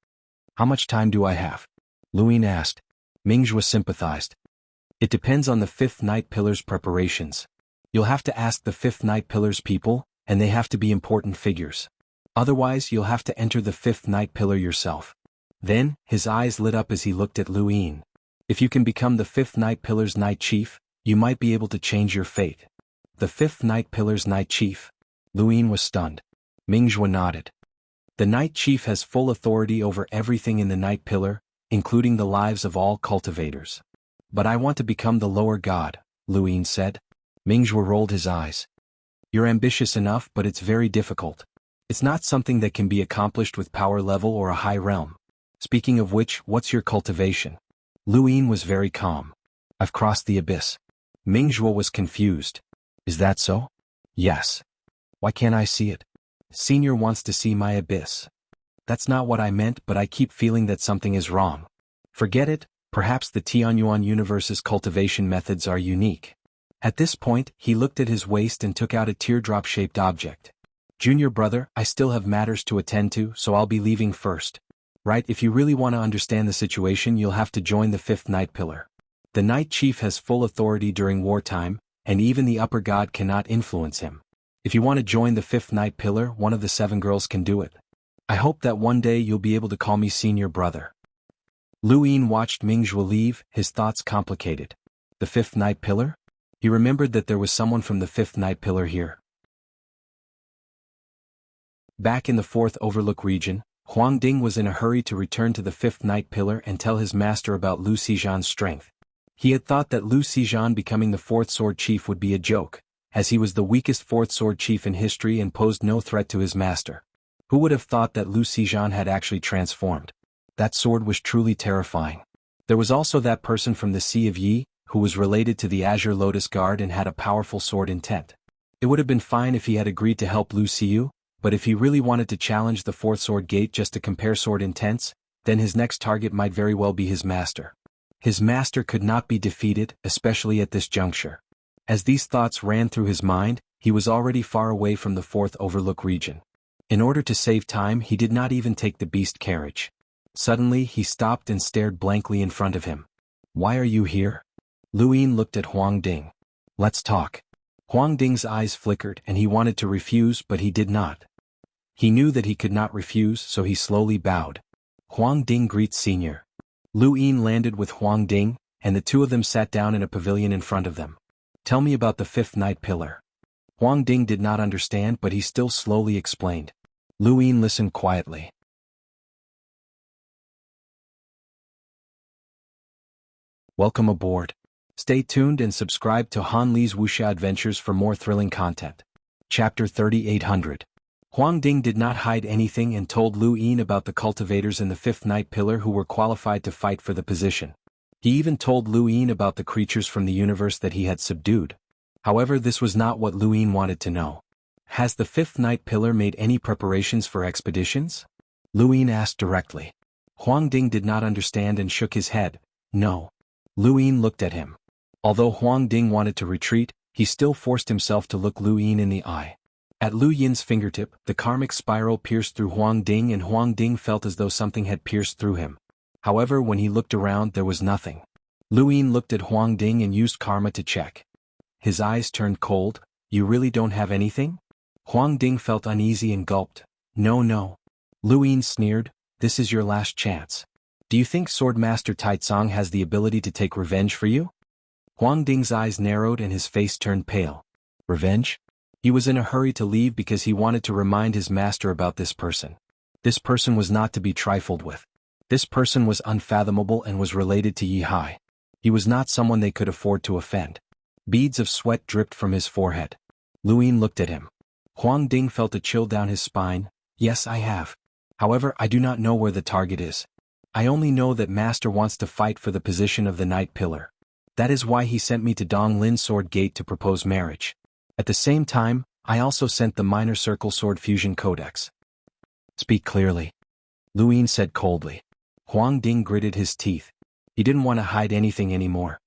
Speaker 1: How much time do I have? Lu Yin asked. Ming Zhuo sympathized. It depends on the fifth night pillar's preparations. You'll have to ask the fifth night pillar's people, and they have to be important figures. Otherwise, you'll have to enter the fifth night pillar yourself. Then, his eyes lit up as he looked at Lu Yin. If you can become the fifth night pillar's night chief, you might be able to change your fate. The fifth night pillar's night chief. Lu Yin was stunned. Ming Zhuo nodded. The night chief has full authority over everything in the night pillar, including the lives of all cultivators. But I want to become the lower god, Lu Yin said. Ming Zhuo rolled his eyes. You're ambitious enough, but it's very difficult. It's not something that can be accomplished with power level or a high realm. Speaking of which, what's your cultivation? Lu Yin was very calm. I've crossed the abyss. Ming Zhuo was confused. Is that so? Yes. Why can't I see it? Senior wants to see my abyss. That's not what I meant, but I keep feeling that something is wrong. Forget it, perhaps the Xuanhuan universe's cultivation methods are unique. At this point, he looked at his waist and took out a teardrop-shaped object. Junior brother, I still have matters to attend to, so I'll be leaving first. Right, if you really want to understand the situation, you'll have to join the fifth night pillar. The night chief has full authority during wartime, and even the upper god cannot influence him. If you want to join the fifth night pillar, one of the 7 girls can do it. I hope that one day you'll be able to call me senior brother. Lu Yin watched Ming Zhuo leave, his thoughts complicated. The fifth night pillar? He remembered that there was someone from the fifth night pillar here. Back in the fourth overlook region, Huang Ding was in a hurry to return to the fifth night pillar and tell his master about Lu Xizhan's strength. He had thought that Lu Xizhan becoming the fourth sword chief would be a joke, as he was the weakest fourth sword chief in history and posed no threat to his master. Who would have thought that Lu Xizhan had actually transformed? That sword was truly terrifying. There was also that person from the Sea of Yi, who was related to the Azure Lotus Guard and had a powerful sword intent. It would have been fine if he had agreed to help Lu Xiu, but if he really wanted to challenge the fourth sword gate just to compare sword intents, then his next target might very well be his master. His master could not be defeated, especially at this juncture. As these thoughts ran through his mind, he was already far away from the fourth overlook region. In order to save time, he did not even take the beast carriage. Suddenly, he stopped and stared blankly in front of him. "Why are you here?" Lu Ying looked at Huang Ding. "Let's talk." Huang Ding's eyes flickered and he wanted to refuse, but he did not. He knew that he could not refuse, so he slowly bowed. "Huang Ding greets Senior." Lu Ying landed with Huang Ding, and the two of them sat down in a pavilion in front of them. "Tell me about the fifth night pillar." Huang Ding did not understand, but he still slowly explained. Lu Ying listened quietly. Welcome aboard. Stay tuned and subscribe to Han Li's Wuxia Adventures for more thrilling content. Chapter 3800. Huang Ding did not hide anything and told Lu Ying about the cultivators in the fifth night pillar who were qualified to fight for the position. He even told Lu Ying about the creatures from the universe that he had subdued. However, this was not what Lu Ying wanted to know. "Has the fifth night pillar made any preparations for expeditions?" Lu Ying asked directly. Huang Ding did not understand and shook his head. "No." Lu Ying looked at him. Although Huang Ding wanted to retreat, he still forced himself to look Lu Ying in the eye. At Lu Yin's fingertip, the karmic spiral pierced through Huang Ding and Huang Ding felt as though something had pierced through him. However, when he looked around, there was nothing. Lu Ying looked at Huang Ding and used karma to check. His eyes turned cold. "You really don't have anything?" Huang Ding felt uneasy and gulped. No. Lu Ying sneered, "This is your last chance. Do you think Swordmaster Taitsong has the ability to take revenge for you?" Huang Ding's eyes narrowed and his face turned pale. Revenge? He was in a hurry to leave because he wanted to remind his master about this person. This person was not to be trifled with. This person was unfathomable and was related to Yi Hai. He was not someone they could afford to offend. Beads of sweat dripped from his forehead. Lu Ying looked at him. Huang Ding felt a chill down his spine. "Yes, I have. However, I do not know where the target is. I only know that Master wants to fight for the position of the Night Pillar. That is why he sent me to Dong Lin Sword Gate to propose marriage. At the same time, I also sent the Minor Circle Sword Fusion Codex." "Speak clearly," Lu Ying said coldly. Huang Ding gritted his teeth. He didn't want to hide anything anymore.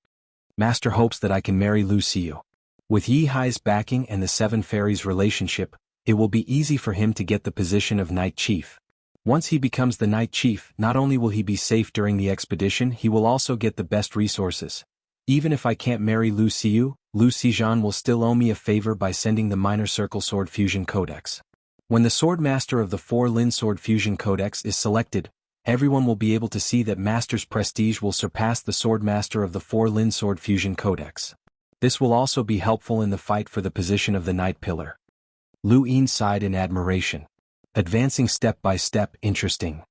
Speaker 1: "Master hopes that I can marry Lu Xiu. With Yi Hai's backing and the Seven Fairies' relationship, it will be easy for him to get the position of Night Chief. Once he becomes the Night Chief, not only will he be safe during the expedition, he will also get the best resources. Even if I can't marry Lu Xiu, Lu Xizhan will still owe me a favor by sending the Minor Circle Sword Fusion Codex. When the Swordmaster of the Four Lin Sword Fusion Codex is selected, everyone will be able to see that Master's prestige will surpass the Swordmaster of the Four Lin Sword Fusion Codex. This will also be helpful in the fight for the position of the Night Pillar." Lu Ying sighed in admiration. Advancing step by step, interesting.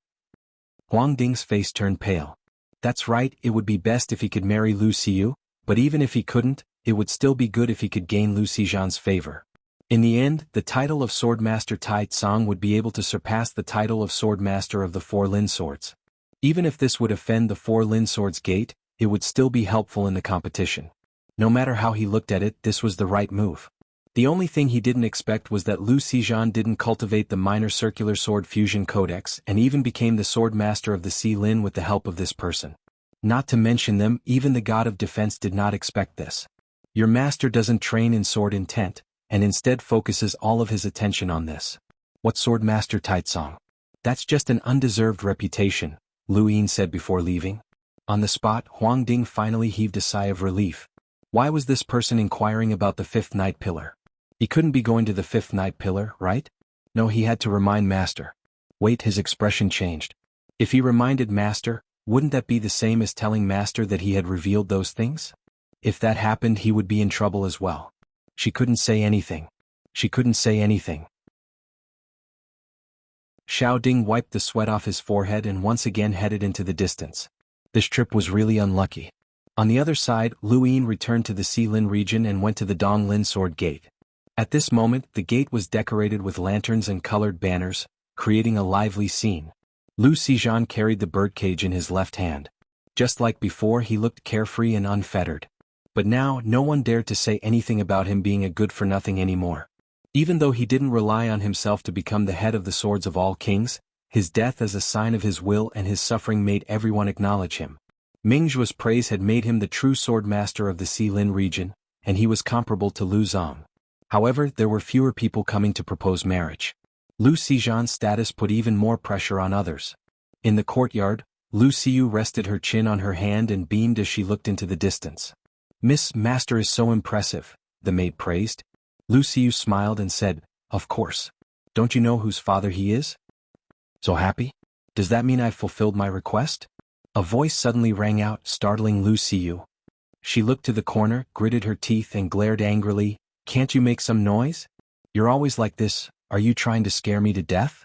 Speaker 1: Huang Ding's face turned pale. That's right, it would be best if he could marry Lu Xiu, but even if he couldn't, it would still be good if he could gain Lu Xizhan's favor. In the end, the title of Swordmaster Tai Tsong would be able to surpass the title of Swordmaster of the Four Lin Swords. Even if this would offend the Four Lin Swords Gate, it would still be helpful in the competition. No matter how he looked at it, this was the right move. The only thing he didn't expect was that Lu Xizhan didn't cultivate the Minor Circular Sword Fusion Codex and even became the Swordmaster of the Sea Lin with the help of this person. Not to mention them, even the God of Defense did not expect this. Your master doesn't train in sword intent, and instead focuses all of his attention on this. What Swordmaster Taitsong? That's just an undeserved reputation, Lu Ying said before leaving. On the spot, Huang Ding finally heaved a sigh of relief. Why was this person inquiring about the fifth night pillar? He couldn't be going to the fifth night pillar, right? No, he had to remind Master. Wait, his expression changed. If he reminded Master, wouldn't that be the same as telling Master that he had revealed those things? If that happened, he would be in trouble as well. She couldn't say anything. She couldn't say anything. Xiao Ding wiped the sweat off his forehead and once again headed into the distance. This trip was really unlucky. On the other side, Lu Ying returned to the Sea Lin region and went to the Dong Lin Sword Gate. At this moment, the gate was decorated with lanterns and colored banners, creating a lively scene. Lu Xizhan carried the birdcage in his left hand. Just like before, he looked carefree and unfettered. But now, no one dared to say anything about him being a good-for-nothing anymore. Even though he didn't rely on himself to become the head of the swords of all kings, his death as a sign of his will and his suffering made everyone acknowledge him. Mingzhuo's praise had made him the true swordmaster of the Xilin region, and he was comparable to Lu Zong. However, there were fewer people coming to propose marriage. Lu Xizhan's status put even more pressure on others. In the courtyard, Lu Xiyu rested her chin on her hand and beamed as she looked into the distance. "Miss Master is so impressive," the maid praised. Lu Xiyu smiled and said, "Of course. Don't you know whose father he is? So happy? Does that mean I've fulfilled my request?" A voice suddenly rang out, startling Lu Xiyu. She looked to the corner, gritted her teeth and glared angrily. "Can't you make some noise? You're always like this. Are you trying to scare me to death?"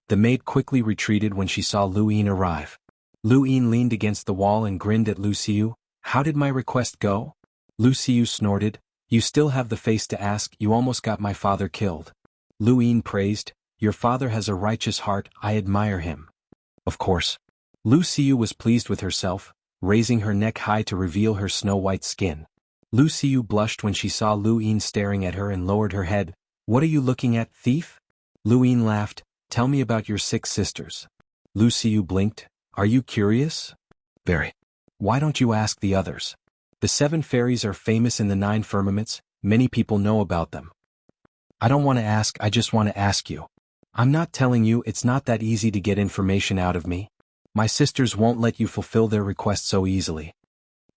Speaker 1: The maid quickly retreated when she saw Lu Yin arrive. Lu Yin leaned against the wall and grinned at Lu Xiyu. "How did my request go?" Lu Xiyu snorted. "You still have the face to ask. You almost got my father killed." Lu Yin praised, "Your father has a righteous heart. I admire him." "Of course." Lu Xiyu was pleased with herself, raising her neck high to reveal her snow-white skin. Lu Xiyu blushed when she saw Lu Yin staring at her and lowered her head. "What are you looking at, thief?" Lu Yin laughed. "Tell me about your 6 sisters." Lu Xiyu blinked. "Are you curious?" "Very." "Why don't you ask the others? The 7 fairies are famous in the 9 firmaments, many people know about them." "I don't want to ask, I just want to ask you. I'm not telling you, it's not that easy to get information out of me. My sisters won't let you fulfill their request so easily."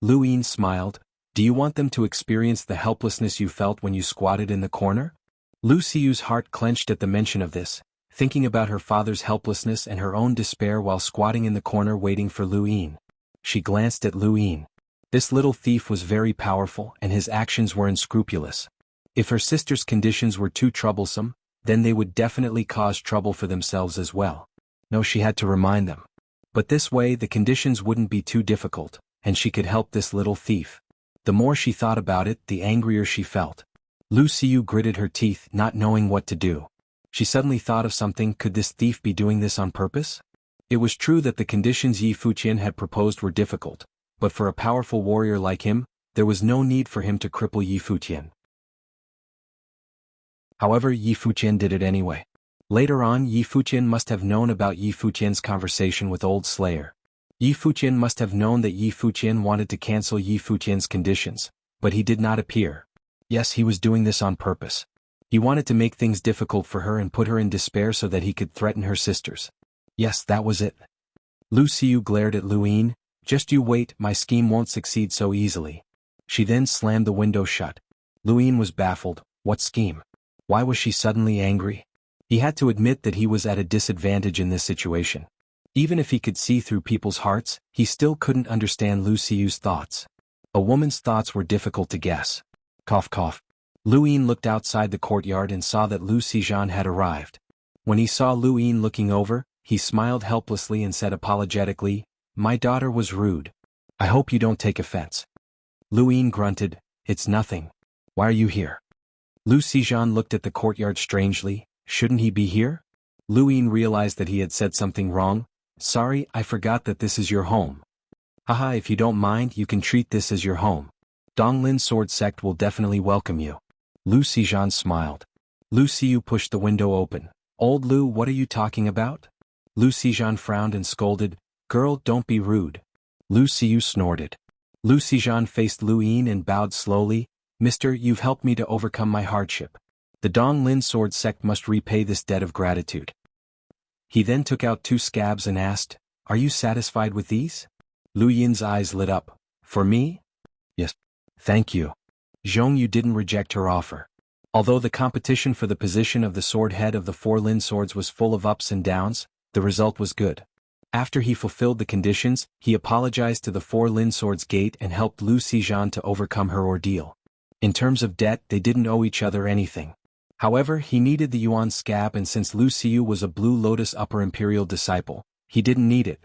Speaker 1: Lu Yin smiled. "Do you want them to experience the helplessness you felt when you squatted in the corner?" Lu Xiyu's heart clenched at the mention of this, thinking about her father's helplessness and her own despair while squatting in the corner waiting for Lu Yin. She glanced at Lu Yin. This little thief was very powerful and his actions were unscrupulous. If her sister's conditions were too troublesome, then they would definitely cause trouble for themselves as well. No, she had to remind them. But this way the conditions wouldn't be too difficult, and she could help this little thief. The more she thought about it, the angrier she felt. Lu Xiyu gritted her teeth, not knowing what to do. She suddenly thought of something. Could this thief be doing this on purpose? It was true that the conditions Yi Fuqian had proposed were difficult, but for a powerful warrior like him, there was no need for him to cripple Yi Fuqian. However, Yi Fuqian did it anyway. Later on, Yi Fuqian must have known about Yi Fuqian's conversation with Old Slayer. Yi Fuqian must have known that Yi Fuqian wanted to cancel Yi Fuqian's conditions, but he did not appear. Yes, he was doing this on purpose. He wanted to make things difficult for her and put her in despair so that he could threaten her sisters. Yes, that was it. Lu Xiyu glared at Lu Yin. "Just you wait, my scheme won't succeed so easily." She then slammed the window shut. Lu Yin was baffled. What scheme? Why was she suddenly angry? He had to admit that he was at a disadvantage in this situation. Even if he could see through people's hearts, he still couldn't understand Lu Xiyu's thoughts. A woman's thoughts were difficult to guess. Cough cough. Lu Yin looked outside the courtyard and saw that Lu Xizhan had arrived. When he saw Lu Yin looking over, he smiled helplessly and said apologetically, "My daughter was rude. I hope you don't take offense." Lu Yin grunted, "It's nothing. Why are you here?" Lu Xizhan looked at the courtyard strangely. Shouldn't he be here? Lu Yin realized that he had said something wrong. "Sorry, I forgot that this is your home." "Haha, if you don't mind, you can treat this as your home. Donglin Sword Sect will definitely welcome you." Lu Xizhan smiled. Lu Xiyu pushed the window open. "Old Lu, what are you talking about?" Lu Xizhan frowned and scolded, "Girl, don't be rude." Lu Xiyu snorted. Lu Xizhan faced Lu Yin and bowed slowly. "Mister, you've helped me to overcome my hardship. The Donglin Sword Sect must repay this debt of gratitude." He then took out 2 scabs and asked, "Are you satisfied with these?" Lu Yin's eyes lit up. "For me?" "Yes. Thank you." Xianxia didn't reject her offer. Although the competition for the position of the sword head of the 4 Lin swords was full of ups and downs, the result was good. After he fulfilled the conditions, he apologized to the 4 Lin swords gate and helped Lu Xizhan to overcome her ordeal. In terms of debt, they didn't owe each other anything. However, he needed the Yuan scab, and since Lu Xiyu was a Blue Lotus Upper Imperial disciple, he didn't need it.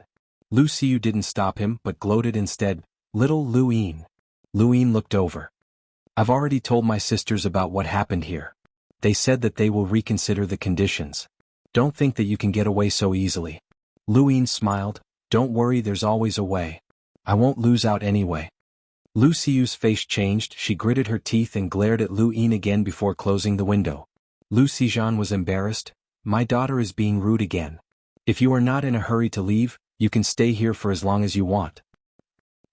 Speaker 1: Lu Xiyu didn't stop him but gloated instead, "Little Lu Yin." Lu Yin looked over. "I've already told my sisters about what happened here. They said that they will reconsider the conditions. Don't think that you can get away so easily." Lu Yin smiled. "Don't worry, there's always a way. I won't lose out anyway." Lu Xiyu's face changed. She gritted her teeth and glared at Lu Yin again before closing the window. Lu Xijan was embarrassed. My daughter is being rude again. If you are not in a hurry to leave, you can stay here for as long as you want.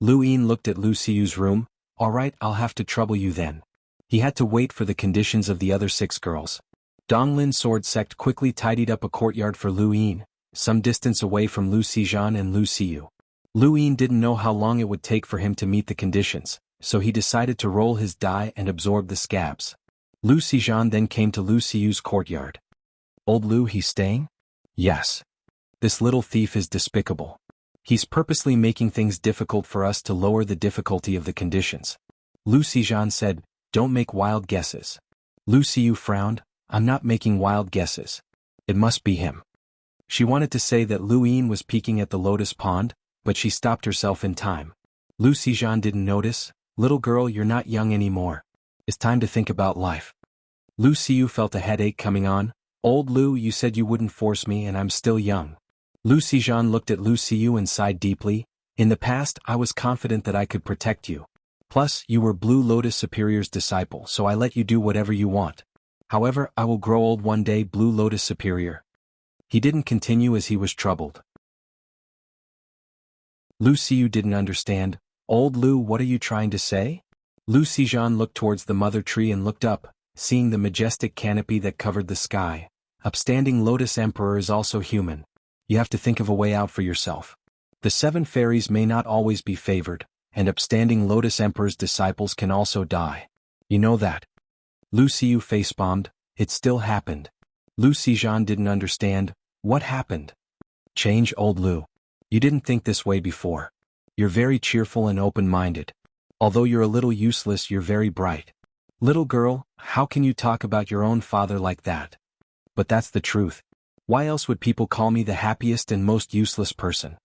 Speaker 1: Lu Yin looked at Lu Xiyu's room. Alright, I'll have to trouble you then. He had to wait for the conditions of the other 6 girls. Donglin sword sect quickly tidied up a courtyard for Lu Yin, some distance away from Lu Xijan and Lu Xiyu. Lu Yin didn't know how long it would take for him to meet the conditions, so he decided to roll his die and absorb the scabs. Lu Xijan then came to Lu Xiyu's courtyard. Old Lu, he's staying? Yes. This little thief is despicable. He's purposely making things difficult for us to lower the difficulty of the conditions. Lu Xijan said, don't make wild guesses. Lu Xiyu frowned, I'm not making wild guesses. It must be him. She wanted to say that Lu Yin was peeking at the lotus pond, but she stopped herself in time. Lu Xijan didn't notice. Little girl, you're not young anymore. It's time to think about life. Lu Xiyu felt a headache coming on. Old Lu, you said you wouldn't force me and I'm still young. Lu Xijan looked at Lu Xiyu and sighed deeply. In the past, I was confident that I could protect you. Plus, you were Blue Lotus Superior's disciple, so I let you do whatever you want. However, I will grow old one day, Blue Lotus Superior. He didn't continue as he was troubled. Lu Xiyu didn't understand. Old Lu, what are you trying to say? Lu Xijan looked towards the mother tree and looked up, seeing the majestic canopy that covered the sky. Upstanding Lotus Emperor is also human. You have to think of a way out for yourself. The 7 fairies may not always be favored, and upstanding Lotus Emperor's disciples can also die. You know that. Lu Xiyu facepalmed. It still happened. Lu Xijan didn't understand. What happened? Change, old Lu. You didn't think this way before. You're very cheerful and open-minded. Although you're a little useless, you're very bright. Little girl, how can you talk about your own father like that? But that's the truth. Why else would people call me the happiest and most useless person?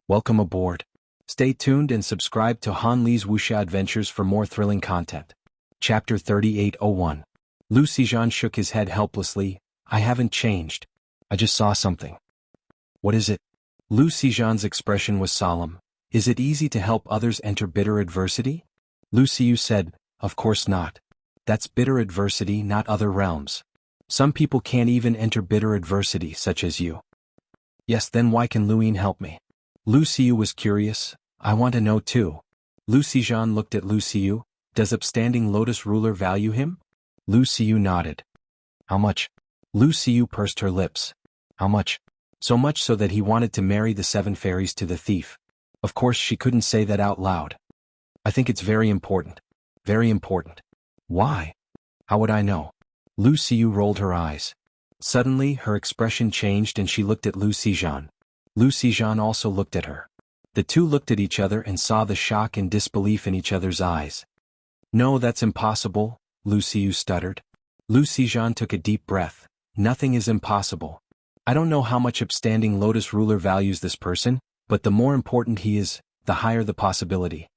Speaker 1: Welcome aboard. Stay tuned and subscribe to Han Li's Wuxia Adventures for more thrilling content. Chapter 3801. Lu Xijan shook his head helplessly. I haven't changed. I just saw something. What is it? Lu Xijan's expression was solemn. Is it easy to help others enter bitter adversity? Lu Xiyu said, of course not. That's bitter adversity, not other realms. Some people can't even enter bitter adversity, such as you. Yes, then why can Lu Yin help me? Lu Xiyu was curious. I want to know too. Lu Xijan looked at Lu Xiyu. Does upstanding Lotus ruler value him? Lu Xiyu nodded. How much? Lu Xiyu pursed her lips. How much? So much so that he wanted to marry the 7 fairies to the thief. Of course she couldn't say that out loud. I think it's very important. Very important. Why? How would I know? Lu Xiyu rolled her eyes. Suddenly her expression changed and she looked at Lu Xijan. Lu Xijan also looked at her. The two looked at each other and saw the shock and disbelief in each other's eyes. No, that's impossible, Lu Xiyu stuttered. Lu Xijan took a deep breath. Nothing is impossible. I don't know how much upstanding Lotus ruler values this person, but the more important he is, the higher the possibility.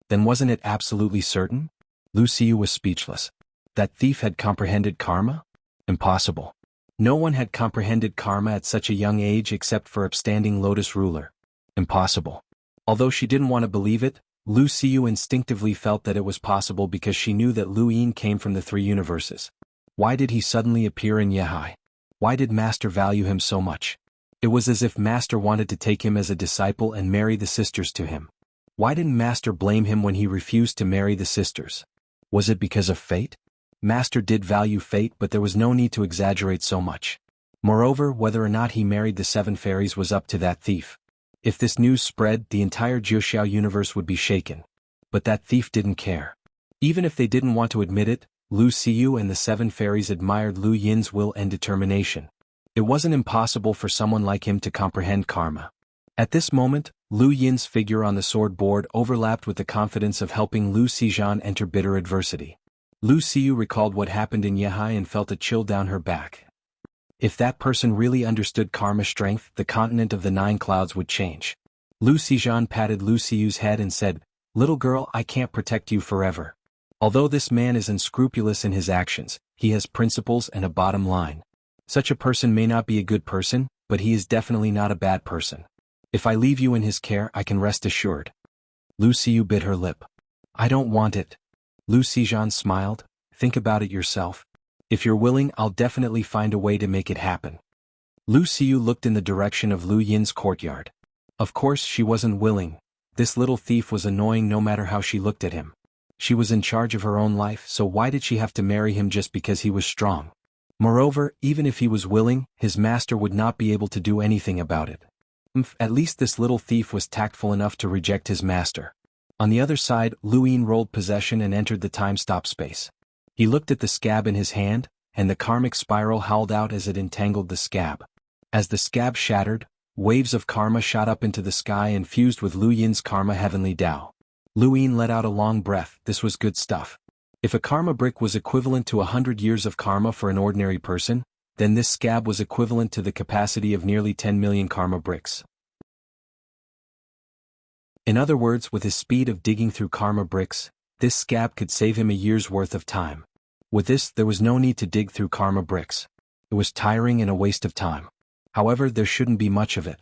Speaker 1: Then wasn't it absolutely certain? Lu Xiyu was speechless. That thief had comprehended karma? Impossible. No one had comprehended karma at such a young age except for upstanding Lotus ruler. Impossible. Although she didn't want to believe it, Lu Xiyu instinctively felt that it was possible because she knew that Lu Yin came from the 3 universes. Why did he suddenly appear in Yehai? Why did Master value him so much? It was as if Master wanted to take him as a disciple and marry the sisters to him. Why didn't Master blame him when he refused to marry the sisters? Was it because of fate? Master did value fate, but there was no need to exaggerate so much. Moreover, whether or not he married the 7 fairies was up to that thief. If this news spread, the entire Jiuxiao universe would be shaken. But that thief didn't care. Even if they didn't want to admit it, Lu Xiyu and the 7 fairies admired Lu Yin's will and determination. It wasn't impossible for someone like him to comprehend karma. At this moment, Lu Yin's figure on the sword board overlapped with the confidence of helping Lu Xijan enter bitter adversity. Lu Xiyu recalled what happened in Yehai and felt a chill down her back. If that person really understood karma strength, the continent of the 9 clouds would change. Lu Xijan patted Lu Xiyu's head and said, "Little girl, I can't protect you forever. Although this man is unscrupulous in his actions, he has principles and a bottom line. Such a person may not be a good person, but he is definitely not a bad person. If I leave you in his care, I can rest assured." Lu Xiyu bit her lip. I don't want it. Lu Xizhan smiled. Think about it yourself. If you're willing, I'll definitely find a way to make it happen. Lu Xiu looked in the direction of Lu Yin's courtyard. Of course she wasn't willing. This little thief was annoying no matter how she looked at him. She was in charge of her own life, so why did she have to marry him just because he was strong? Moreover, even if he was willing, his master would not be able to do anything about it. At least this little thief was tactful enough to reject his master. On the other side, Lu Yin rolled possession and entered the time-stop space. He looked at the scab in his hand, and the karmic spiral howled out as it entangled the scab. As the scab shattered, waves of karma shot up into the sky and fused with Lu Yin's karma heavenly Tao. Lu Yin let out a long breath. This was good stuff. If a karma brick was equivalent to 100 years of karma for an ordinary person, then this scab was equivalent to the capacity of nearly 10 million karma bricks. In other words, with his speed of digging through karma bricks, this scab could save him a year's worth of time. With this, there was no need to dig through karma bricks. It was tiring and a waste of time. However, there shouldn't be much of it.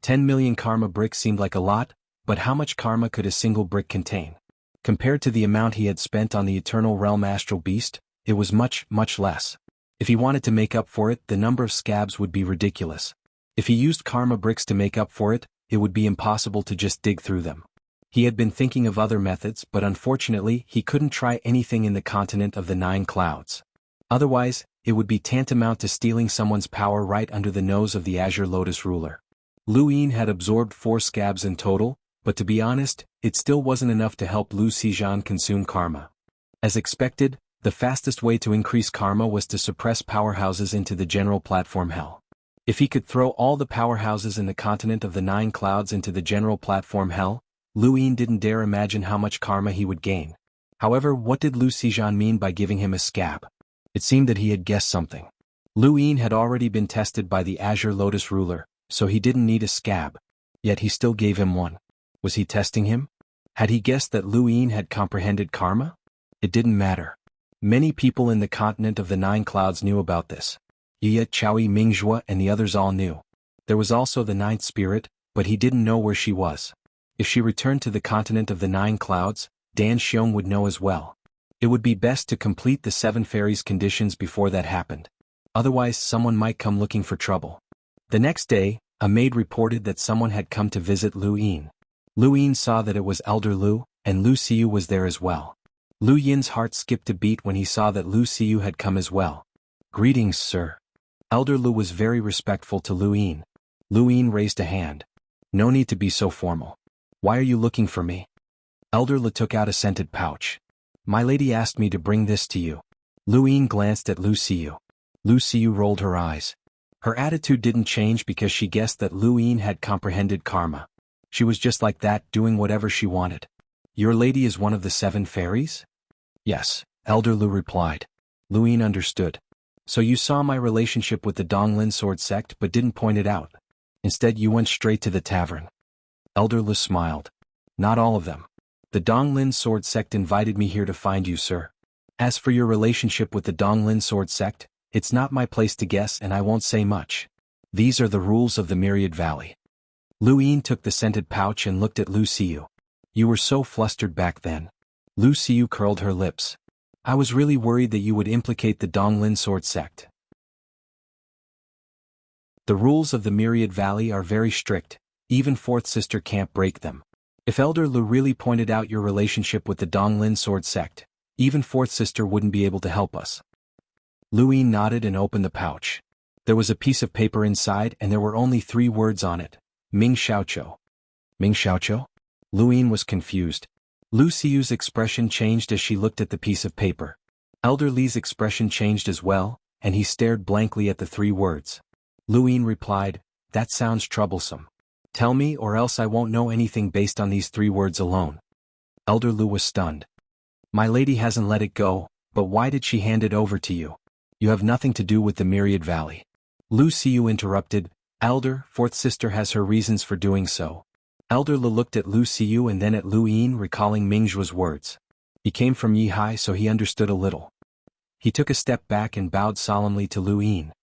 Speaker 1: 10 million karma bricks seemed like a lot, but how much karma could a single brick contain? Compared to the amount he had spent on the Eternal Realm Astral Beast, it was much, much less. If he wanted to make up for it, the number of scabs would be ridiculous. If he used karma bricks to make up for it, it would be impossible to just dig through them. He had been thinking of other methods, but unfortunately he couldn't try anything in the continent of the 9 clouds. Otherwise, it would be tantamount to stealing someone's power right under the nose of the Azure Lotus ruler. Lu Yin had absorbed 4 scabs in total, but to be honest, it still wasn't enough to help Lu Xizhan consume karma. As expected, the fastest way to increase karma was to suppress powerhouses into the general platform hell. If he could throw all the powerhouses in the continent of the 9 clouds into the general platform hell, Lu Yin didn't dare imagine how much karma he would gain. However, what did Lu Xizhan mean by giving him a scab? It seemed that he had guessed something. Lu Yin had already been tested by the Azure Lotus ruler, so he didn't need a scab. Yet he still gave him one. Was he testing him? Had he guessed that Lu Yin had comprehended karma? It didn't matter. Many people in the continent of the 9 clouds knew about this. Yi, Chaoyi, Mingzhua and the others all knew. There was also the 9th spirit, but he didn't know where she was. If she returned to the continent of the 9 clouds, Dan Xiong would know as well. It would be best to complete the 7 fairies' conditions before that happened. Otherwise someone might come looking for trouble. The next day, a maid reported that someone had come to visit Lu Yin. Lu Yin saw that it was Elder Lu, and Lu Xiu was there as well. Lu Yin's heart skipped a beat when he saw that Lu Xiu had come as well. "Greetings, sir." Elder Lu was very respectful to Lu Yin. Lu Yin raised a hand. "No need to be so formal. Why are you looking for me?" Elder Lu took out a scented pouch. "My lady asked me to bring this to you." Lu Yin glanced at Lu Xiu. Lu Xiu rolled her eyes. Her attitude didn't change because she guessed that Lu Yin had comprehended karma. She was just like that, doing whatever she wanted. "Your lady is one of the 7 fairies?" "Yes," Elder Lu replied. Lu Yin understood. "So you saw my relationship with the Donglin sword sect but didn't point it out. Instead you went straight to the tavern." Elder Lu smiled. "Not all of them. The Donglin sword sect invited me here to find you, sir. As for your relationship with the Donglin sword sect, it's not my place to guess and I won't say much. These are the rules of the Myriad Valley." Lu Yin took the scented pouch and looked at Lu Xiu. "You were so flustered back then." Lu Xiu curled her lips. "I was really worried that you would implicate the Donglin sword sect. The rules of the Myriad Valley are very strict, even 4th sister can't break them. If Elder Lu really pointed out your relationship with the Donglin sword sect, even 4th sister wouldn't be able to help us." Lu Yin nodded and opened the pouch. There was a piece of paper inside and there were only 3 words on it. Ming Xiaoqiu. Ming Xiaoqiu? Lu Yin was confused. Lu Xiu's expression changed as she looked at the piece of paper. Elder Li's expression changed as well, and he stared blankly at the 3 words. Lu Yin replied, "That sounds troublesome. Tell me or else I won't know anything based on these 3 words alone." Elder Lu was stunned. "My lady hasn't let it go, but why did she hand it over to you? You have nothing to do with the Myriad Valley." Lu Xiu interrupted, "Elder, 4th sister has her reasons for doing so." Elder Lu looked at Lu Xiu and then at Lu Yin, recalling Mingzhua's words. He came from Yihai, so he understood a little. He took a step back and bowed solemnly to Lu Yin.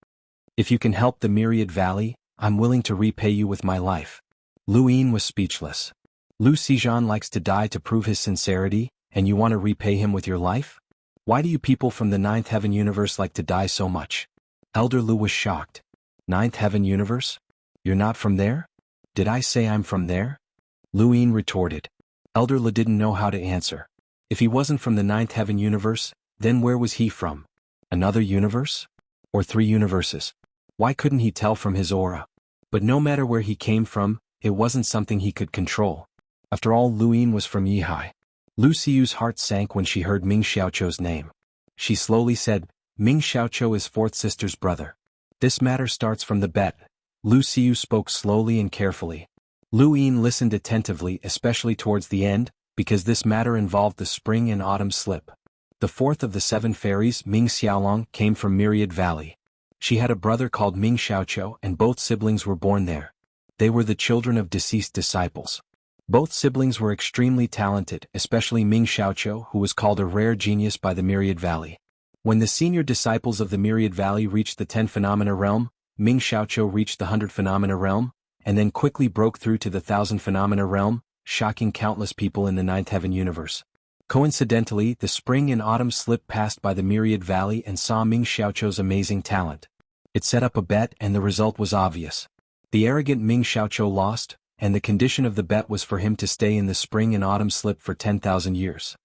Speaker 1: "If you can help the Myriad Valley, I'm willing to repay you with my life." Lu Yin was speechless. Lu Xizhan likes to die to prove his sincerity, and you want to repay him with your life? Why do you people from the Ninth Heaven universe like to die so much? Elder Lu was shocked. Ninth Heaven universe? You're not from there? Did I say I'm from there? Luin retorted. Elder Lu didn't know how to answer. If he wasn't from the Ninth Heaven universe, then where was he from? Another universe? Or 3 universes? Why couldn't he tell from his aura? But no matter where he came from, it wasn't something he could control. After all, Luin was from Yihai. Lu Xiu's heart sank when she heard Ming Xiaoqiu's name. She slowly said, Ming Xiaoqiu is fourth sister's brother. This matter starts from the bet. Lu Xiu spoke slowly and carefully. Luin listened attentively, especially towards the end, because this matter involved the spring and autumn slip. The fourth of the 7 fairies, Ming Xiaolong, came from Myriad Valley. She had a brother called Ming Xiaoqiu, and both siblings were born there. They were the children of deceased disciples. Both siblings were extremely talented, especially Ming Xiaoqiu, who was called a rare genius by the Myriad Valley. When the senior disciples of the Myriad Valley reached the 10 phenomena realm, Ming Xiaoqiu reached the 100 phenomena realm, and then quickly broke through to the 1000 phenomena realm, shocking countless people in the Ninth Heaven universe. Coincidentally, the spring and autumn slip passed by the Myriad Valley and saw Ming Xiaoqiu's amazing talent. It set up a bet, and the result was obvious. The arrogant Ming Xiaoqiu lost, and the condition of the bet was for him to stay in the spring and autumn slip for 10,000 years.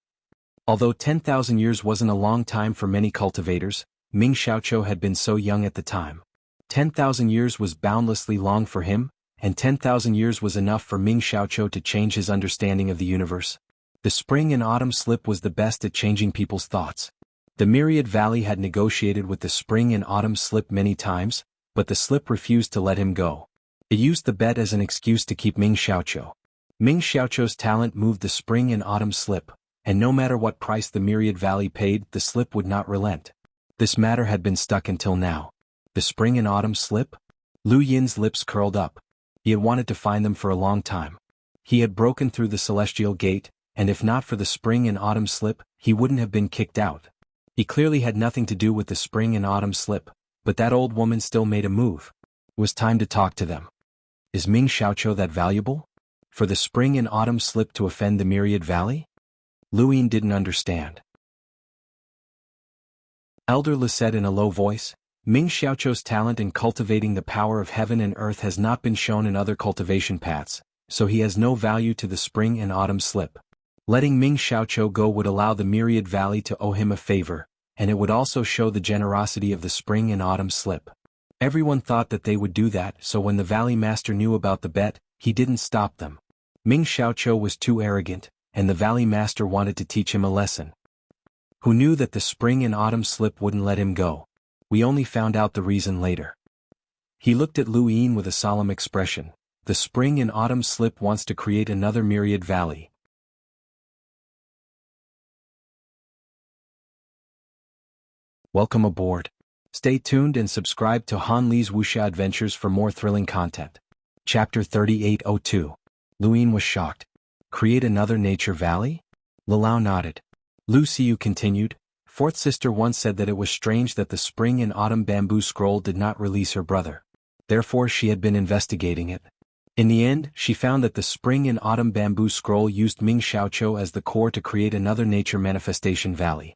Speaker 1: Although 10,000 years wasn't a long time for many cultivators, Ming Xiaoqiu had been so young at the time. 10,000 years was boundlessly long for him, and 10,000 years was enough for Ming Xiaoqiu to change his understanding of the universe. The spring and autumn slip was the best at changing people's thoughts. The Myriad Valley had negotiated with the spring and autumn slip many times, but the slip refused to let him go. It used the bet as an excuse to keep Ming Xiaoqiu. Ming Xiaoqiu's talent moved the spring and autumn slip, and no matter what price the Myriad Valley paid, the slip would not relent. This matter had been stuck until now. The spring and autumn slip? Lu Yin's lips curled up. He had wanted to find them for a long time. He had broken through the celestial gate, and if not for the spring and autumn slip, he wouldn't have been kicked out. He clearly had nothing to do with the spring and autumn slip, but that old woman still made a move. It was time to talk to them. Is Ming Xiaoqiu that valuable? For the spring and autumn slip to offend the Myriad Valley? Luin didn't understand. Elder Lu said in a low voice, Ming Xiaoqiu's talent in cultivating the power of heaven and earth has not been shown in other cultivation paths, so he has no value to the spring and autumn slip. Letting Ming Xiaoqiu go would allow the Myriad Valley to owe him a favor, and it would also show the generosity of the spring and autumn slip. Everyone thought that they would do that, so when the Valley Master knew about the bet, he didn't stop them. Ming Xiaoqiu was too arrogant, and the Valley Master wanted to teach him a lesson. Who knew that the spring and autumn slip wouldn't let him go? We only found out the reason later. He looked at Lu Yin with a solemn expression. The spring and autumn slip wants to create another Myriad Valley. Welcome aboard. Stay tuned and subscribe to Han Li's Wuxia Adventures for more thrilling content. Chapter 3802. Luin was shocked. Create another nature valley? Lalao nodded. Lu Xiu continued, Fourth sister once said that it was strange that the spring and autumn bamboo scroll did not release her brother. Therefore she had been investigating it. In the end, she found that the spring and autumn bamboo scroll used Ming Xiaoqiu as the core to create another nature manifestation valley.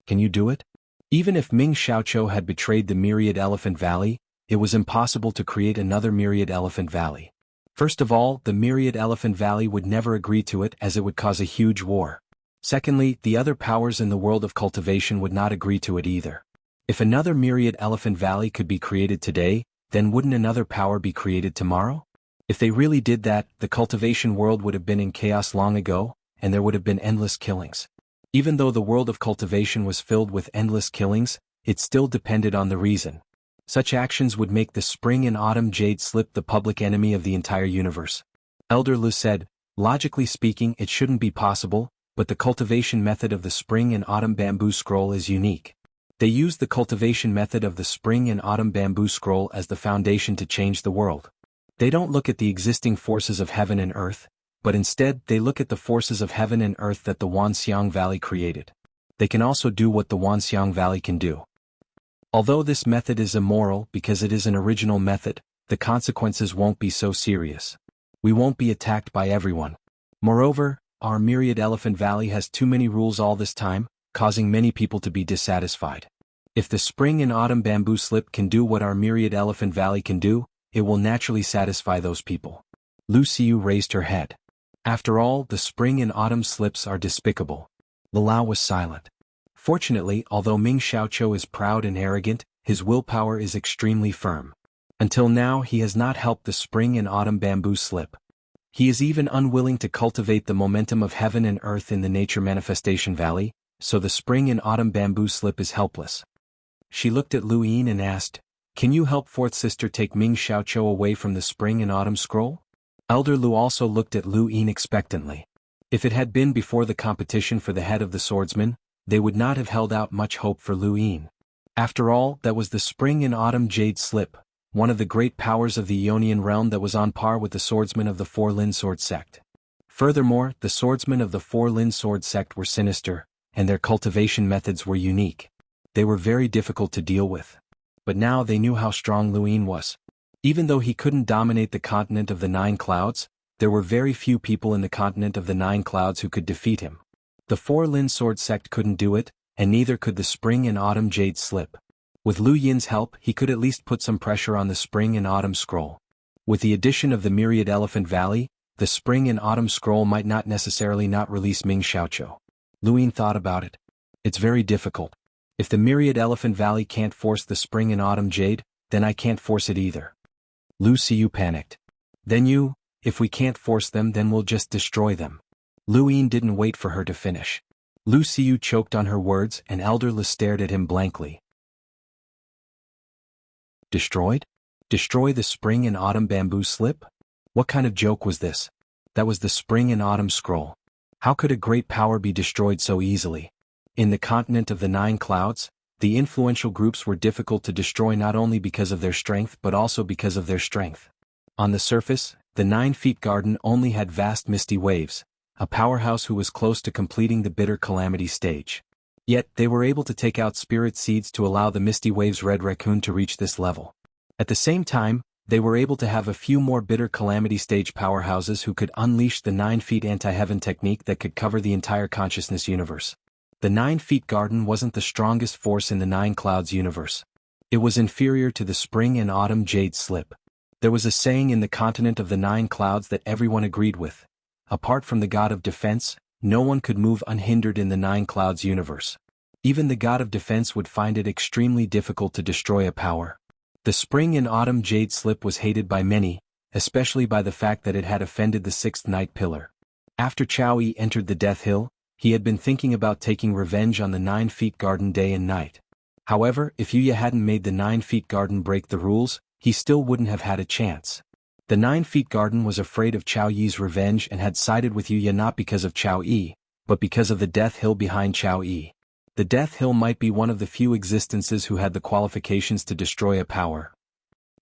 Speaker 1: Can you do it? Even if Ming Xiaoqiu had betrayed the Myriad Elephant Valley, it was impossible to create another Myriad Elephant Valley. First of all, the Myriad Elephant Valley would never agree to it as it would cause a huge war. Secondly, the other powers in the world of cultivation would not agree to it either. If another Myriad Elephant Valley could be created today, then wouldn't another power be created tomorrow? If they really did that, the cultivation world would have been in chaos long ago, and there would have been endless killings. Even though the world of cultivation was filled with endless killings, it still depended on the reason. Such actions would make the spring and autumn jade slip the public enemy of the entire universe. Elder Lu said, logically speaking it shouldn't be possible, but the cultivation method of the spring and autumn bamboo scroll is unique. They use the cultivation method of the spring and autumn bamboo scroll as the foundation to change the world. They don't look at the existing forces of heaven and earth, but instead they look at the forces of heaven and earth that the Wanxiang Valley created. They can also do what the Wanxiang Valley can do. Although this method is immoral because it is an original method, the consequences won't be so serious. We won't be attacked by everyone. Moreover, our myriad elephant valley has too many rules all this time, causing many people to be dissatisfied. If the spring and autumn bamboo slip can do what our myriad elephant valley can do, it will naturally satisfy those people. Lu Xiu raised her head. After all, the spring and autumn slips are despicable. Lalao was silent. Fortunately, although Ming Xiaoqiu is proud and arrogant, his willpower is extremely firm. Until now he has not helped the spring and autumn bamboo slip. He is even unwilling to cultivate the momentum of heaven and earth in the nature manifestation valley, so the spring and autumn bamboo slip is helpless. She looked at Lu Yin and asked, "Can you help fourth sister take Ming Xiaoqiu away from the spring and autumn scroll?" Elder Lu also looked at Lu Yin expectantly. If it had been before the competition for the head of the swordsman, they would not have held out much hope for Lu Yin. After all, that was the spring and autumn jade slip, one of the great powers of the Ionian realm that was on par with the swordsmen of the Four-Lin Sword sect. Furthermore, the swordsmen of the Four-Lin Sword sect were sinister, and their cultivation methods were unique. They were very difficult to deal with. But now they knew how strong Lu Yin was. Even though he couldn't dominate the continent of the Nine Clouds, there were very few people in the continent of the Nine Clouds who could defeat him. The Four-Lin Sword sect couldn't do it, and neither could the spring and autumn jade slip. With Lu Yin's help, he could at least put some pressure on the spring and autumn scroll. With the addition of the myriad elephant valley, the spring and autumn scroll might not necessarily not release Ming Xiaoqiu. Lu Yin thought about it. It's very difficult. If the myriad elephant valley can't force the spring and autumn jade, then I can't force it either. Lu Xiu panicked. Then if we can't force them, then we'll just destroy them. Lu Yin didn't wait for her to finish. Lu Xiu choked on her words and Elder Lu stared at him blankly. Destroyed? Destroy the spring and autumn bamboo slip? What kind of joke was this? That was the spring and autumn scroll. How could a great power be destroyed so easily? In the continent of the Nine Clouds, the influential groups were difficult to destroy not only because of their strength but also because of their strength. On the surface, the 9 Feet Garden only had vast misty waves, a powerhouse who was close to completing the bitter calamity stage. Yet, they were able to take out spirit seeds to allow the misty waves Red Raccoon to reach this level. At the same time, they were able to have a few more bitter calamity stage powerhouses who could unleash the 9 Feet anti-heaven technique that could cover the entire consciousness universe. The 9 Feet Garden wasn't the strongest force in the Nine Clouds universe. It was inferior to the spring and autumn jade slip. There was a saying in the continent of the Nine Clouds that everyone agreed with. Apart from the god of defense, no one could move unhindered in the Nine Clouds universe. Even the god of defense would find it extremely difficult to destroy a power. The spring and autumn jade slip was hated by many, especially by the fact that it had offended the 6th Night Pillar. After Chao Yi entered the Death Hill, he had been thinking about taking revenge on the 9 Feet Garden day and night. However, if Yuya hadn't made the 9 Feet Garden break the rules, he still wouldn't have had a chance. The 9 Feet Garden was afraid of Chao Yi's revenge and had sided with Yuya not because of Chao Yi, but because of the Death Hill behind Chao Yi. The Death Hill might be one of the few existences who had the qualifications to destroy a power.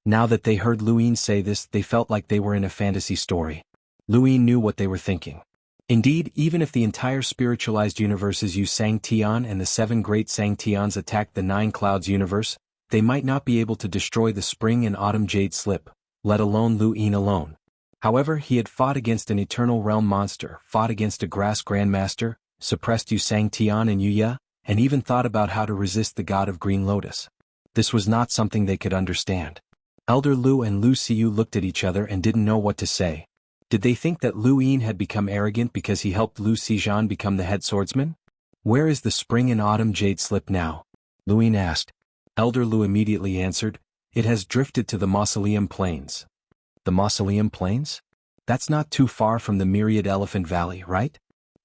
Speaker 1: Now that they heard Lu Yin say this, they felt like they were in a fantasy story. Lu Yin knew what they were thinking. Indeed, even if the entire spiritualized universe's Yu Sang Tian and the 7 great Sang Tians attacked the Nine Clouds universe, they might not be able to destroy the spring and autumn jade slip, let alone Lu Yin alone. However, he had fought against an eternal realm monster, fought against a grass grandmaster, suppressed Yu Sang Tian and Yuya, and even thought about how to resist the god of Green Lotus. This was not something they could understand. Elder Lu and Lu Xiu looked at each other and didn't know what to say. Did they think that Lu Yin had become arrogant because he helped Lu Xizhan become the head swordsman? Where is the spring and autumn jade slip now? Lu Yin asked. Elder Lu immediately answered, it has drifted to the Mausoleum Plains. The Mausoleum Plains? That's not too far from the Myriad Elephant Valley, right?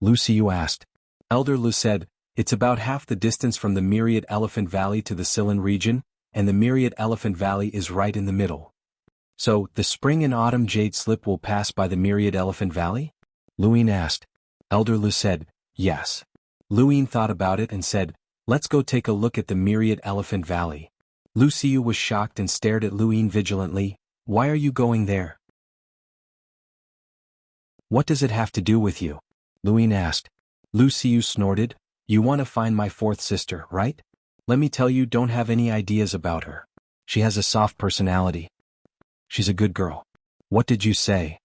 Speaker 1: Lu Xiu asked. Elder Lu said, it's about half the distance from the Myriad Elephant Valley to the Silan region, and the Myriad Elephant Valley is right in the middle. So, the spring and autumn jade slip will pass by the Myriad Elephant Valley? Lu Yin asked. Elder Lu said, yes. Lu Yin thought about it and said, let's go take a look at the Myriad Elephant Valley. Lu Xiu was shocked and stared at Lu Yin vigilantly. Why are you going there? What does it have to do with you? Lu Yin asked. Lu Xiu snorted. You want to find my 4th sister, right? Let me tell you, don't have any ideas about her. She has a soft personality. She's a good girl. What did you say?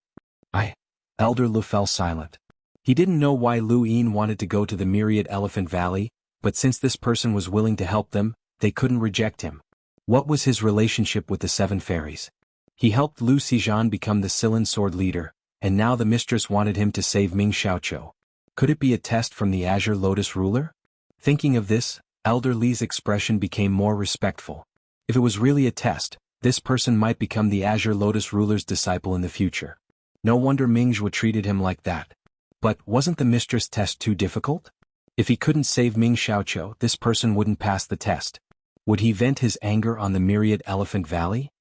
Speaker 1: Elder Lu fell silent. He didn't know why Lu Yin wanted to go to the Myriad Elephant Valley, but since this person was willing to help them, they couldn't reject him. What was his relationship with the seven fairies? He helped Lu Xizhan become the Silan sword leader, and now the mistress wanted him to save Ming Xiaoqiu. Could it be a test from the Azure Lotus ruler? Thinking of this, Elder Li's expression became more respectful. If it was really a test, this person might become the Azure Lotus ruler's disciple in the future. No wonder Mingzhu treated him like that. But wasn't the mistress test too difficult? If he couldn't save Ming Xiaoqiu, this person wouldn't pass the test. Would he vent his anger on the Myriad Elephant Valley?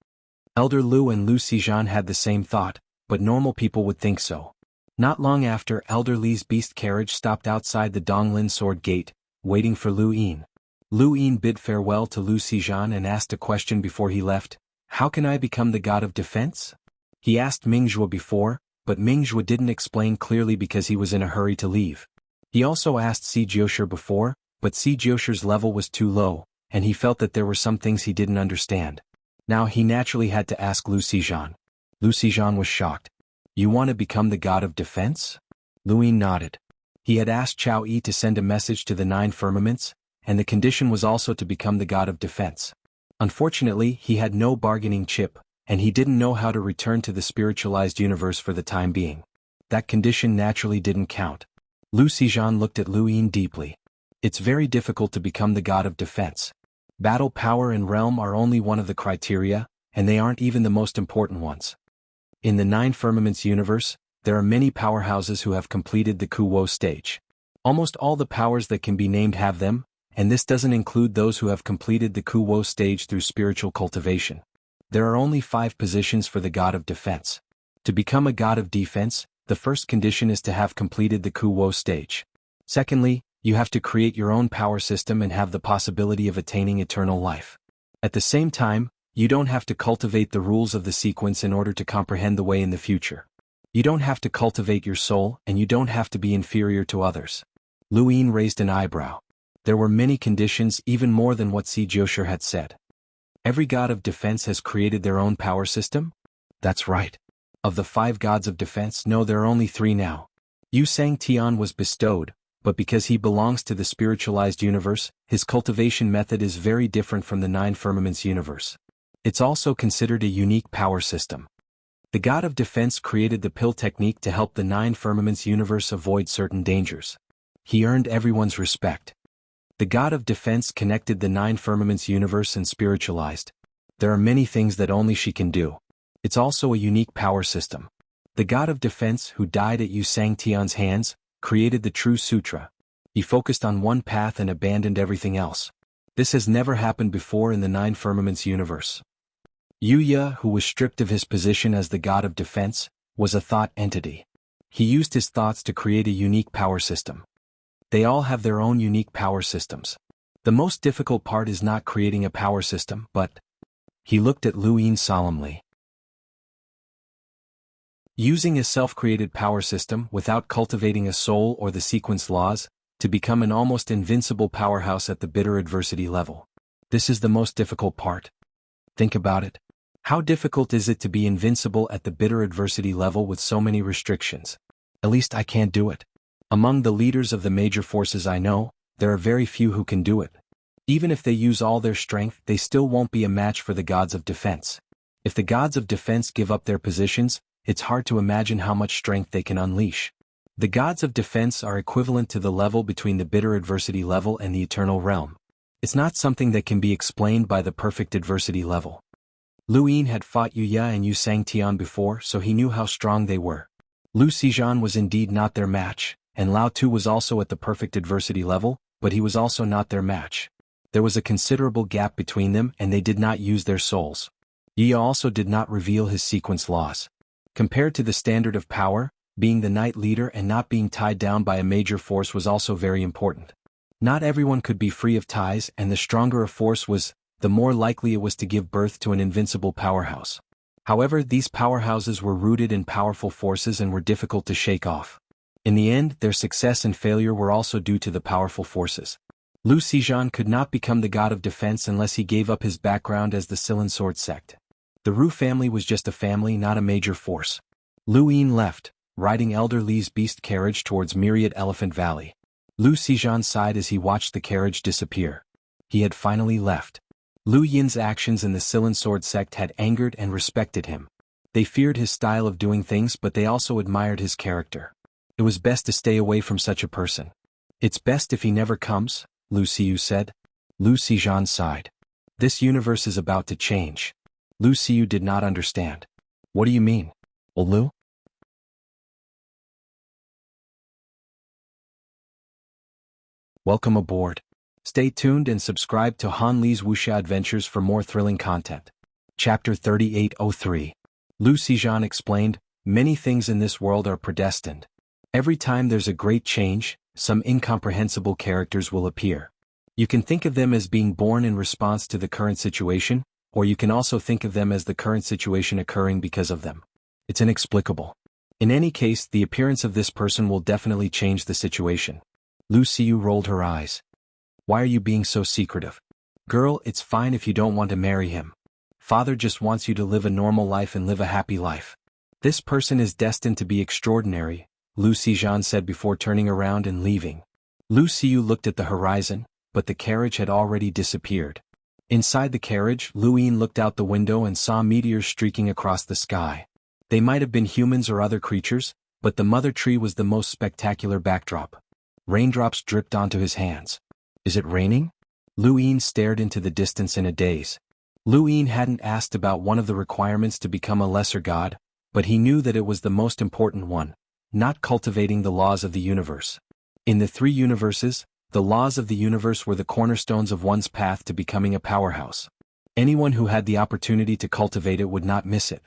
Speaker 1: Elder Lu and Lu Xizhan had the same thought, but normal people would think so. Not long after, Elder Li's beast carriage stopped outside the Donglin Sword Gate, waiting for Lu Yin. Lu Yin bid farewell to Lu Xizhan and asked a question before he left. How can I become the god of defense? He asked Mingzhu before, but Mingzhu didn't explain clearly because he was in a hurry to leave. He also asked Si Jiushi before, but Si Jiushi's level was too low, and he felt that there were some things he didn't understand. Now he naturally had to ask Lu Xizhan. Lu Xizhan was shocked. You want to become the god of defense? Lu Yin nodded. He had asked Chao Yi to send a message to the 9 firmaments, and the condition was also to become the god of defense. Unfortunately, he had no bargaining chip, and he didn't know how to return to the spiritualized universe for the time being. That condition naturally didn't count. Lu Xizhan looked at Lu Yin deeply. It's very difficult to become the god of defense. Battle power and realm are only one of the criteria, and they aren't even the most important ones. In the 9 firmaments universe, there are many powerhouses who have completed the Kuwo stage. Almost all the powers that can be named have them, and this doesn't include those who have completed the Kuwo stage through spiritual cultivation. There are only 5 positions for the god of defense. To become a god of defense, the first condition is to have completed the Kuwo stage. Secondly, you have to create your own power system and have the possibility of attaining eternal life. At the same time, you don't have to cultivate the rules of the sequence in order to comprehend the way in the future. You don't have to cultivate your soul, and you don't have to be inferior to others. Lu Yin raised an eyebrow. There were many conditions, even more than what Si Jiushi had said. Every god of defense has created their own power system? That's right. Of the 5 gods of defense, no, there are only 3 now. Yu Sang-tian was bestowed, but because he belongs to the spiritualized universe, his cultivation method is very different from the 9 firmaments universe. It's also considered a unique power system. The god of defense created the pill technique to help the 9 firmaments universe avoid certain dangers. He earned everyone's respect. The god of defense connected the 9 firmaments universe and spiritualized. There are many things that only she can do. It's also a unique power system. The god of defense, who died at Yu Sang-tian's hands, created the True Sutra. He focused on one path and abandoned everything else. This has never happened before in the 9 firmaments universe. Yu Ye, who was stripped of his position as the god of defense, was a thought entity. He used his thoughts to create a unique power system. They all have their own unique power systems. The most difficult part is not creating a power system, but... He looked at Lu Yin solemnly. Using a self-created power system without cultivating a soul or the sequence laws, to become an almost invincible powerhouse at the bitter adversity level. This is the most difficult part. Think about it. How difficult is it to be invincible at the bitter adversity level with so many restrictions? At least I can't do it. Among the leaders of the major forces I know, there are very few who can do it. Even if they use all their strength, they still won't be a match for the gods of defense. If the gods of defense give up their positions, it's hard to imagine how much strength they can unleash. The gods of defense are equivalent to the level between the bitter adversity level and the eternal realm. It's not something that can be explained by the perfect adversity level. Lu Yin had fought Yu Ye and Yu Sang-tian before, so he knew how strong they were. Lu Xizhan was indeed not their match, and Lao Tu was also at the perfect adversity level, but he was also not their match. There was a considerable gap between them, and they did not use their souls. Yu Ye also did not reveal his sequence laws. Compared to the standard of power, being the knight leader and not being tied down by a major force was also very important. Not everyone could be free of ties, and the stronger a force was, the more likely it was to give birth to an invincible powerhouse. However, these powerhouses were rooted in powerful forces and were difficult to shake off. In the end, their success and failure were also due to the powerful forces. Lu Xizhan could not become the god of defense unless he gave up his background as the Silan sword sect. The Ru family was just a family, not a major force. Lu Yin left, riding Elder Li's beast carriage towards Myriad Elephant Valley. Lu Xizhan sighed as he watched the carriage disappear. He had finally left. Lu Yin's actions in the Silan Sword sect had angered and respected him. They feared his style of doing things, but they also admired his character. It was best to stay away from such a person. It's best if he never comes, Lu Xiyu said. Lu Xizhan sighed. This universe is about to change. Lu Xiyu did not understand. What do you mean? Well, Lu? Welcome aboard. Stay tuned and subscribe to Han Li's Wuxia Adventures for more thrilling content. Chapter 3803. Lu Xizhan explained, many things in this world are predestined. Every time there's a great change, some incomprehensible characters will appear. You can think of them as being born in response to the current situation, or you can also think of them as the current situation occurring because of them. It's inexplicable. In any case, the appearance of this person will definitely change the situation. Lu Xiyu rolled her eyes. Why are you being so secretive? Girl, it's fine if you don't want to marry him. Father just wants you to live a normal life and live a happy life. This person is destined to be extraordinary, Lu Xizhan said before turning around and leaving. Lu Xiyu looked at the horizon, but the carriage had already disappeared. Inside the carriage, Lu Yin looked out the window and saw meteors streaking across the sky. They might have been humans or other creatures, but the mother tree was the most spectacular backdrop. Raindrops dripped onto his hands. Is it raining? Lu Yin stared into the distance in a daze. Lu Yin hadn't asked about one of the requirements to become a lesser god, but he knew that it was the most important one, not cultivating the laws of the universe. In the three universes, the laws of the universe were the cornerstones of one's path to becoming a powerhouse. Anyone who had the opportunity to cultivate it would not miss it.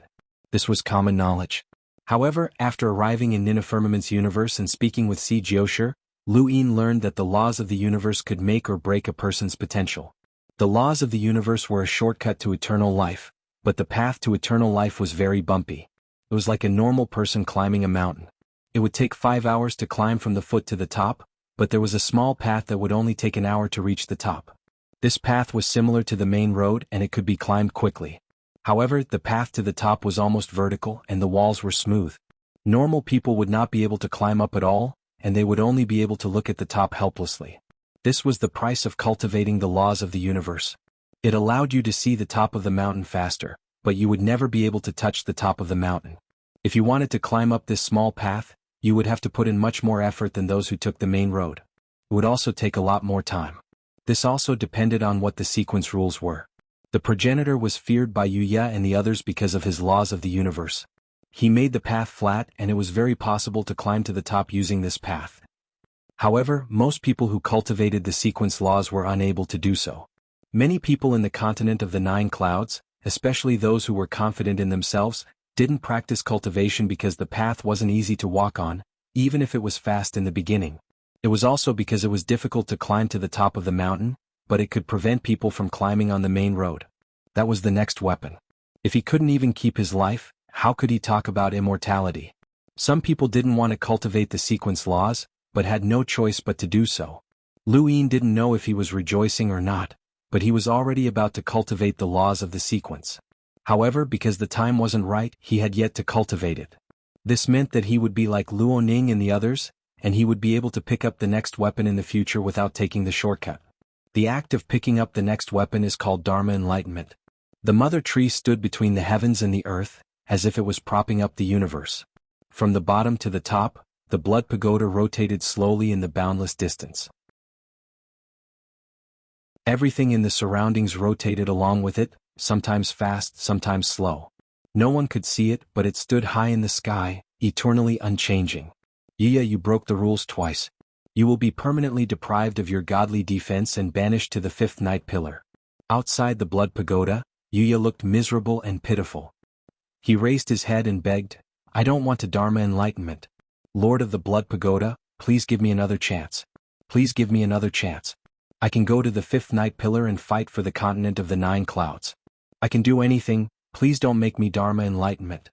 Speaker 1: This was common knowledge. However, after arriving in Nina Firmament's universe and speaking with Si Jiosher, Lu Yin learned that the laws of the universe could make or break a person's potential. The laws of the universe were a shortcut to eternal life, but the path to eternal life was very bumpy. It was like a normal person climbing a mountain. It would take 5 hours to climb from the foot to the top, but there was a small path that would only take an hour to reach the top. This path was similar to the main road and it could be climbed quickly. However, the path to the top was almost vertical and the walls were smooth. Normal people would not be able to climb up at all, and they would only be able to look at the top helplessly. This was the price of cultivating the laws of the universe. It allowed you to see the top of the mountain faster, but you would never be able to touch the top of the mountain. If you wanted to climb up this small path, you would have to put in much more effort than those who took the main road. It would also take a lot more time. This also depended on what the sequence rules were. The progenitor was feared by Yuya and the others because of his laws of the universe. He made the path flat and it was very possible to climb to the top using this path. However, most people who cultivated the sequence laws were unable to do so. Many people in the continent of the 9 clouds, especially those who were confident in themselves, didn't practice cultivation because the path wasn't easy to walk on, even if it was fast in the beginning. It was also because it was difficult to climb to the top of the mountain, but it could prevent people from climbing on the main road. That was the next weapon. If he couldn't even keep his life, how could he talk about immortality? Some people didn't want to cultivate the sequence laws, but had no choice but to do so. Lu Yin didn't know if he was rejoicing or not, but he was already about to cultivate the laws of the sequence. However, because the time wasn't right, he had yet to cultivate it. This meant that he would be like Luo Ning and the others, and he would be able to pick up the next weapon in the future without taking the shortcut. The act of picking up the next weapon is called Dharma enlightenment. The mother tree stood between the heavens and the earth, as if it was propping up the universe. From the bottom to the top, the blood pagoda rotated slowly in the boundless distance. Everything in the surroundings rotated along with it, sometimes fast, sometimes slow. No one could see it, but it stood high in the sky, eternally unchanging. Yuya, you broke the rules twice. You will be permanently deprived of your godly defense and banished to the 5th night pillar. Outside the blood pagoda, Yuya looked miserable and pitiful. He raised his head and begged, I don't want to Dharma enlightenment. Lord of the blood pagoda, please give me another chance. Please give me another chance. I can go to the 5th night pillar and fight for the continent of the 9 clouds. I can do anything, please don't make me Dharma enlightenment.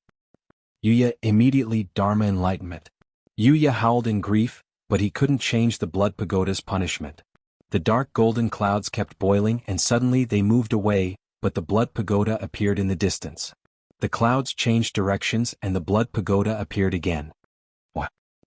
Speaker 1: Yuya immediately Dharma enlightenment. Yuya howled in grief, but he couldn't change the blood pagoda's punishment. The dark golden clouds kept boiling and suddenly they moved away, but the blood pagoda appeared in the distance. The clouds changed directions and the blood pagoda appeared again.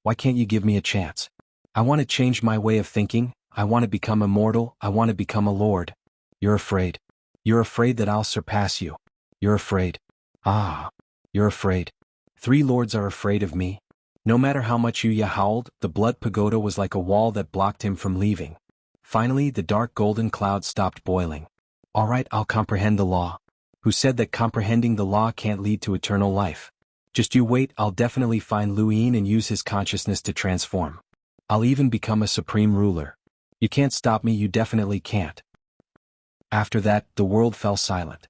Speaker 1: Why can't you give me a chance? I want to change my way of thinking, I want to become immortal, I want to become a lord. You're afraid. You're afraid that I'll surpass you. You're afraid. Ah. You're afraid. 3 lords are afraid of me. No matter how much Yuya howled, the blood pagoda was like a wall that blocked him from leaving. Finally, the dark golden cloud stopped boiling. All right, I'll comprehend the law. Who said that comprehending the law can't lead to eternal life? Just you wait, I'll definitely find Luyin and use his consciousness to transform. I'll even become a supreme ruler. You can't stop me, you definitely can't. After that, the world fell silent.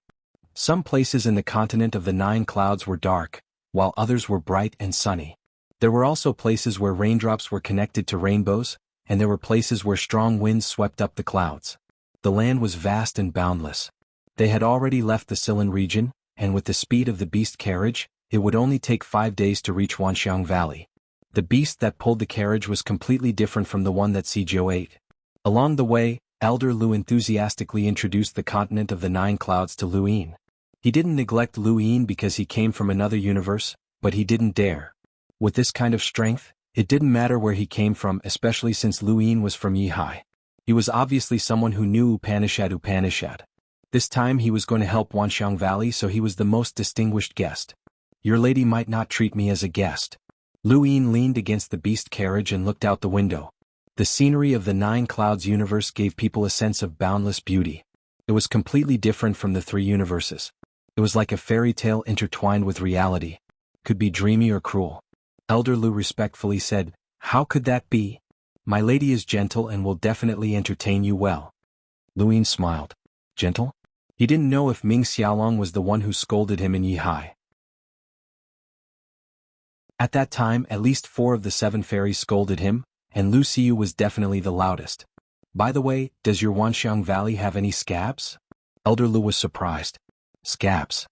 Speaker 1: Some places in the continent of the 9 clouds were dark, while others were bright and sunny. There were also places where raindrops were connected to rainbows, and there were places where strong winds swept up the clouds. The land was vast and boundless. They had already left the Silan region, and with the speed of the beast carriage, it would only take 5 days to reach Wanxiang Valley. The beast that pulled the carriage was completely different from the one that Sijou ate. Along the way, Elder Lu enthusiastically introduced the continent of the 9 clouds to Luyin. He didn't neglect Luyin because he came from another universe, but he didn't dare. With this kind of strength, it didn't matter where he came from, especially since Luyin was from Yihai. He was obviously someone who knew Upanishad. This time he was going to help Wanxiang Valley, so he was the most distinguished guest. Your lady might not treat me as a guest. Luyin leaned against the beast carriage and looked out the window. The scenery of the 9 clouds universe gave people a sense of boundless beauty. It was completely different from the 3 universes. It was like a fairy tale intertwined with reality. Could be dreamy or cruel. Elder Lu respectfully said, "How could that be? My lady is gentle and will definitely entertain you well." Luyin smiled. Gentle? He didn't know if Ming Xiaolong was the one who scolded him in Yihai. At that time, at least 4 of the 7 fairies scolded him, and Lu Xiu was definitely the loudest. By the way, does your Wanxiang Valley have any scabs? Elder Lu was surprised. Scabs.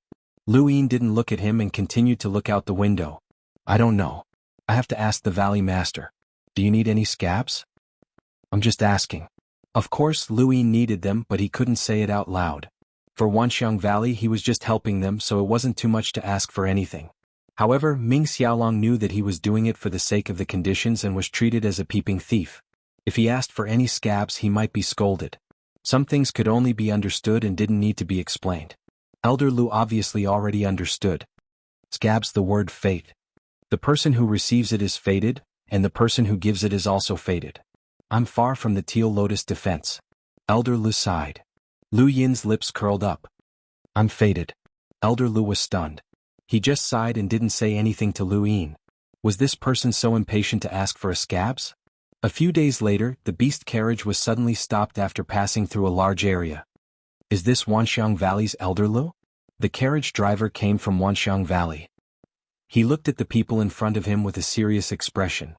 Speaker 1: Luyin didn't look at him and continued to look out the window. I don't know. I have to ask the Valley Master. Do you need any scabs? I'm just asking. Of course, Luyin needed them, but he couldn't say it out loud. For Wanxiang Valley, he was just helping them, so it wasn't too much to ask for anything. However, Ming Xiaolong knew that he was doing it for the sake of the conditions and was treated as a peeping thief. If he asked for any scabs, he might be scolded. Some things could only be understood and didn't need to be explained. Elder Lu obviously already understood. Scabs, the word fate. The person who receives it is fated, and the person who gives it is also fated. I'm far from the teal lotus defense. Elder Lu sighed. Lu Yin's lips curled up. I'm fated. Elder Lu was stunned. He just sighed and didn't say anything to Lu Yin. Was this person so impatient to ask for a scabs? A few days later, the beast carriage was suddenly stopped after passing through a large area. Is this Wanxiang Valley's Elder Lu? The carriage driver came from Wanxiang Valley. He looked at the people in front of him with a serious expression.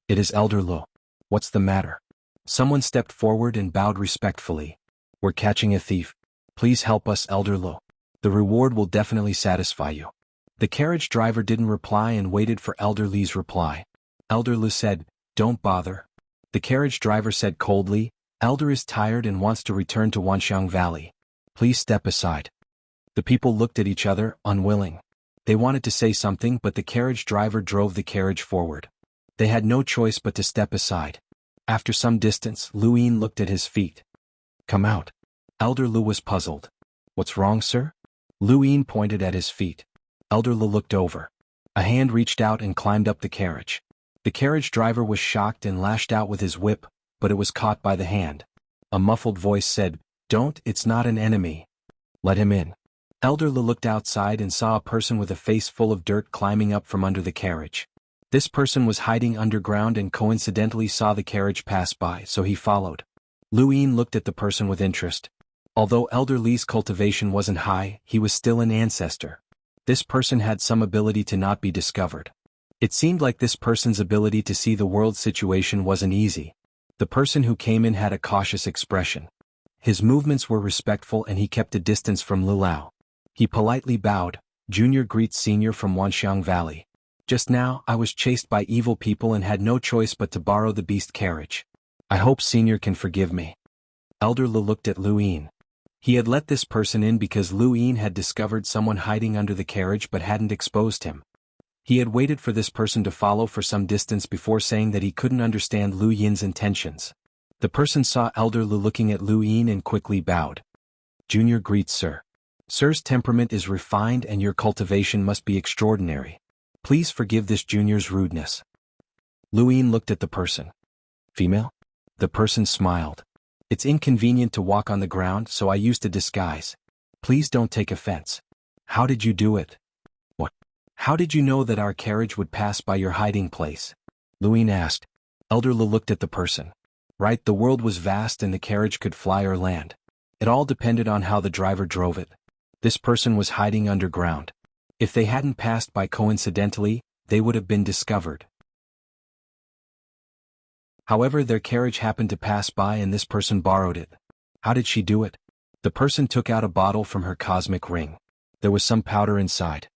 Speaker 1: It is Elder Lu. What's the matter? Someone stepped forward and bowed respectfully. We're catching a thief. Please help us, Elder Lu. The reward will definitely satisfy you. The carriage driver didn't reply and waited for Elder Lu's reply. Elder Lu said, Don't bother. The carriage driver said coldly, Elder is tired and wants to return to Wanxiang Valley. Please step aside. The people looked at each other, unwilling. They wanted to say something, but the carriage driver drove the carriage forward. They had no choice but to step aside. After some distance, Lu Yin looked at his feet. Come out. Elder Lu was puzzled. What's wrong, sir? Lu Yin pointed at his feet. Elder Lu looked over. A hand reached out and climbed up the carriage. The carriage driver was shocked and lashed out with his whip, but it was caught by the hand. A muffled voice said, Don't, it's not an enemy. Let him in. Elder Lu looked outside and saw a person with a face full of dirt climbing up from under the carriage. This person was hiding underground and coincidentally saw the carriage pass by, so he followed. Lu Yin looked at the person with interest. Although Elder Li's cultivation wasn't high, he was still an ancestor. This person had some ability to not be discovered. It seemed like this person's ability to see the world situation wasn't easy. The person who came in had a cautious expression. His movements were respectful and he kept a distance from Lu Lao. He politely bowed. Junior greets Senior from Wanxiang Valley. Just now, I was chased by evil people and had no choice but to borrow the beast carriage. I hope Senior can forgive me. Elder Lu looked at Lu Yin. He had let this person in because Lu Yin had discovered someone hiding under the carriage but hadn't exposed him. He had waited for this person to follow for some distance before saying that he couldn't understand Lu Yin's intentions. The person saw Elder Lu looking at Lu Yin and quickly bowed. Junior greets Sir. Sir's temperament is refined and your cultivation must be extraordinary. Please forgive this junior's rudeness. Lu Yin looked at the person. Female? The person smiled. It's inconvenient to walk on the ground, so I used a disguise. Please don't take offense. How did you do it? What? How did you know that our carriage would pass by your hiding place? Lu Yin asked. Elder Lu looked at the person. Right, the world was vast and the carriage could fly or land. It all depended on how the driver drove it. This person was hiding underground. If they hadn't passed by coincidentally, they would have been discovered. However, their carriage happened to pass by and this person borrowed it. How did she do it? The person took out a bottle from her cosmic ring. There was some powder inside.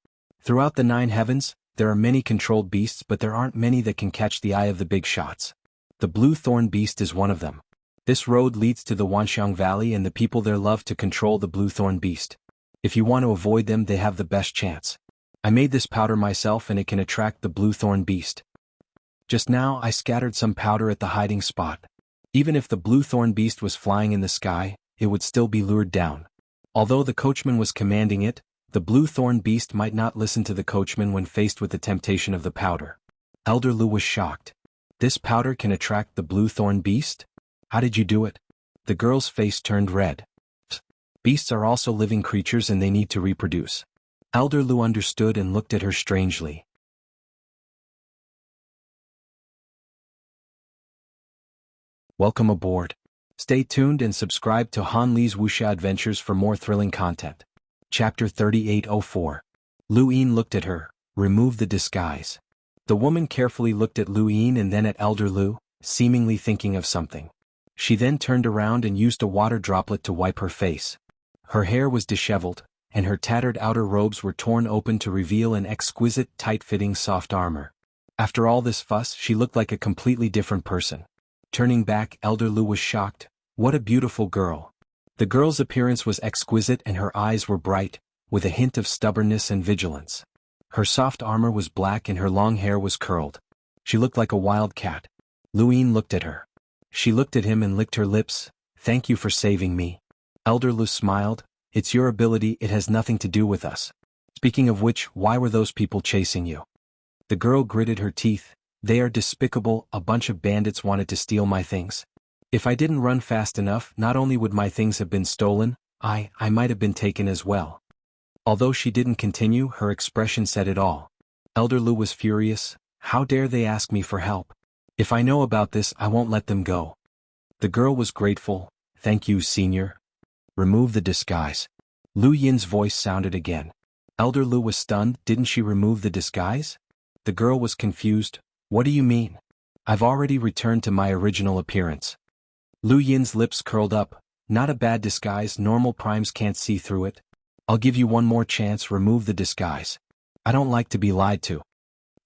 Speaker 1: Throughout the 9 heavens, there are many controlled beasts, but there aren't many that can catch the eye of the big shots. The blue thorn beast is one of them. This road leads to the Wanxiang Valley and the people there love to control the blue thorn beast. If you want to avoid them, they have the best chance. I made this powder myself and it can attract the blue thorn beast. Just now I scattered some powder at the hiding spot. Even if the blue thorn beast was flying in the sky, it would still be lured down. Although the coachman was commanding it, the blue thorn beast might not listen to the coachman when faced with the temptation of the powder. Elder Lu was shocked. This powder can attract the blue thorn beast? How did you do it? The girl's face turned red. Beasts are also living creatures and they need to reproduce. Elder Lu understood and looked at her strangely. Welcome aboard. Stay tuned and subscribe to Han Li's Wuxia Adventures for more thrilling content. Chapter 3804. Lu Yin looked at her, remove the disguise. The woman carefully looked at Lu Yin and then at Elder Lu, seemingly thinking of something. She then turned around and used a water droplet to wipe her face. Her hair was disheveled, and her tattered outer robes were torn open to reveal an exquisite, tight-fitting soft armor. After all this fuss, she looked like a completely different person. Turning back, Elder Lu was shocked. What a beautiful girl. The girl's appearance was exquisite and her eyes were bright, with a hint of stubbornness and vigilance. Her soft armor was black and her long hair was curled. She looked like a wild cat. Lu Yin looked at her. She looked at him and licked her lips. Thank you for saving me. Elder Lu smiled. It's your ability, it has nothing to do with us. Speaking of which, why were those people chasing you? The girl gritted her teeth. They are despicable, a bunch of bandits wanted to steal my things. If I didn't run fast enough, not only would my things have been stolen, I might have been taken as well. Although she didn't continue, her expression said it all. Elder Lu was furious. How dare they ask me for help? If I know about this, I won't let them go. The girl was grateful. Thank you, senior. Remove the disguise. Lu Yin's voice sounded again. Elder Lu was stunned. Didn't she remove the disguise? The girl was confused. What do you mean? I've already returned to my original appearance. Lu Yin's lips curled up. Not a bad disguise, normal primes can't see through it. I'll give you one more chance, remove the disguise. I don't like to be lied to.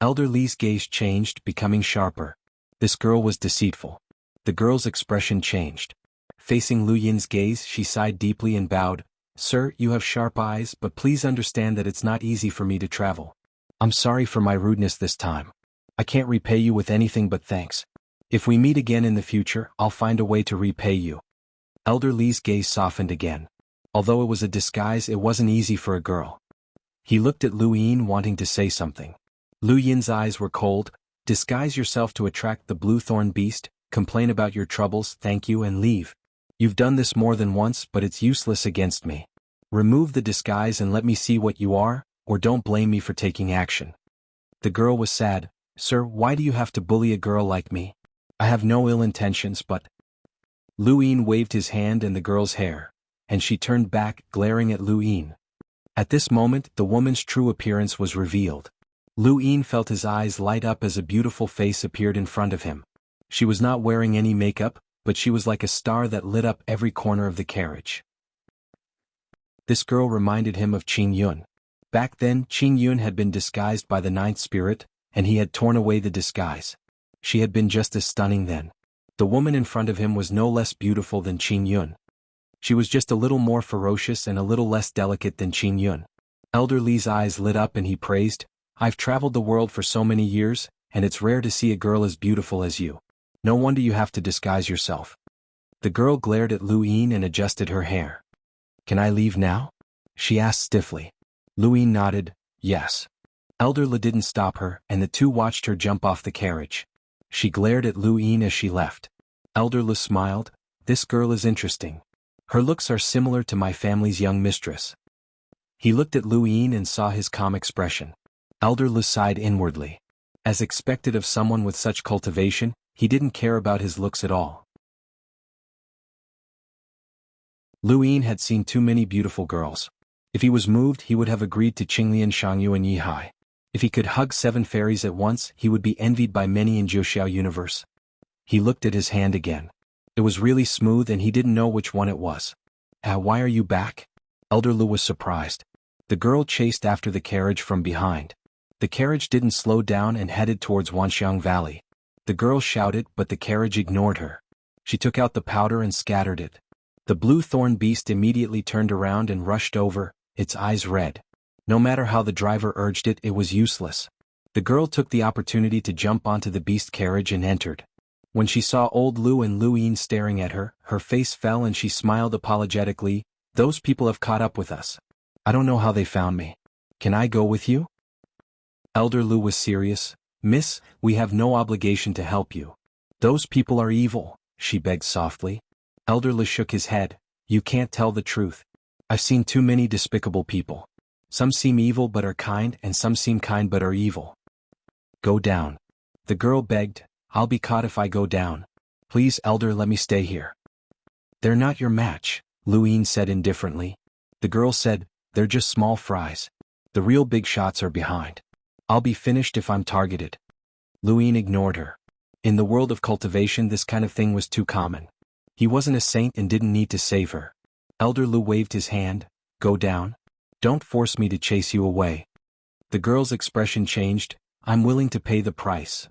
Speaker 1: Elder Li's gaze changed, becoming sharper. This girl was deceitful. The girl's expression changed. Facing Lu Yin's gaze, she sighed deeply and bowed. Sir, you have sharp eyes, but please understand that it's not easy for me to travel. I'm sorry for my rudeness this time. I can't repay you with anything but thanks. If we meet again in the future, I'll find a way to repay you. Elder Li's gaze softened again. Although it was a disguise, it wasn't easy for a girl. He looked at Lu Yin wanting to say something. Lu Yin's eyes were cold. Disguise yourself to attract the blue thorn beast, complain about your troubles, thank you and leave. You've done this more than once, but it's useless against me. Remove the disguise and let me see what you are, or don't blame me for taking action. The girl was sad. Sir, why do you have to bully a girl like me? I have no ill intentions, but... Lu Yin waved his hand and the girl's hair, and she turned back, glaring at Lu Yin. At this moment, the woman's true appearance was revealed. Lu Yin felt his eyes light up as a beautiful face appeared in front of him. She was not wearing any makeup, but she was like a star that lit up every corner of the carriage. This girl reminded him of Qing Yun. Back then, Qing Yun had been disguised by the ninth spirit, and he had torn away the disguise. She had been just as stunning then. The woman in front of him was no less beautiful than Qing Yun. She was just a little more ferocious and a little less delicate than Qing Yun. Elder Li's eyes lit up and he praised, I've traveled the world for so many years, and it's rare to see a girl as beautiful as you. No wonder you have to disguise yourself. The girl glared at Lu Yin and adjusted her hair. Can I leave now? She asked stiffly. Lu Yin nodded, yes. Elder Le didn't stop her, and the two watched her jump off the carriage. She glared at Lu Yin as she left. Elder Le smiled. This girl is interesting. Her looks are similar to my family's young mistress. He looked at Lu Yin and saw his calm expression. Elder Le sighed inwardly. As expected of someone with such cultivation, he didn't care about his looks at all. Lu Yin had seen too many beautiful girls. If he was moved, he would have agreed to Qinglian, Xianghu and Yihai. If he could hug 7 fairies at once, he would be envied by many in Jiuxiao universe. He looked at his hand again. It was really smooth and he didn't know which one it was. Why are you back? Elder Lu was surprised. The girl chased after the carriage from behind. The carriage didn't slow down and headed towards Wanxiang Valley. The girl shouted, but the carriage ignored her. She took out the powder and scattered it. The blue thorn beast immediately turned around and rushed over, its eyes red. No matter how the driver urged it, it was useless. The girl took the opportunity to jump onto the beast carriage and entered. When she saw old Lu and Lu Yin staring at her, her face fell and she smiled apologetically. Those people have caught up with us. I don't know how they found me. Can I go with you? Elder Lu was serious. Miss, we have no obligation to help you. Those people are evil, she begged softly. Elder Lu shook his head. You can't tell the truth. I've seen too many despicable people. Some seem evil but are kind and some seem kind but are evil. Go down. The girl begged. I'll be caught if I go down. Please, Elder, let me stay here. They're not your match, Lu Yin said indifferently. The girl said, they're just small fries. The real big shots are behind. I'll be finished if I'm targeted. Lu Yin ignored her. In the world of cultivation, this kind of thing was too common. He wasn't a saint and didn't need to save her. Elder Lu waved his hand. Go down. Don't force me to chase you away. The girl's expression changed. I'm willing to pay the price.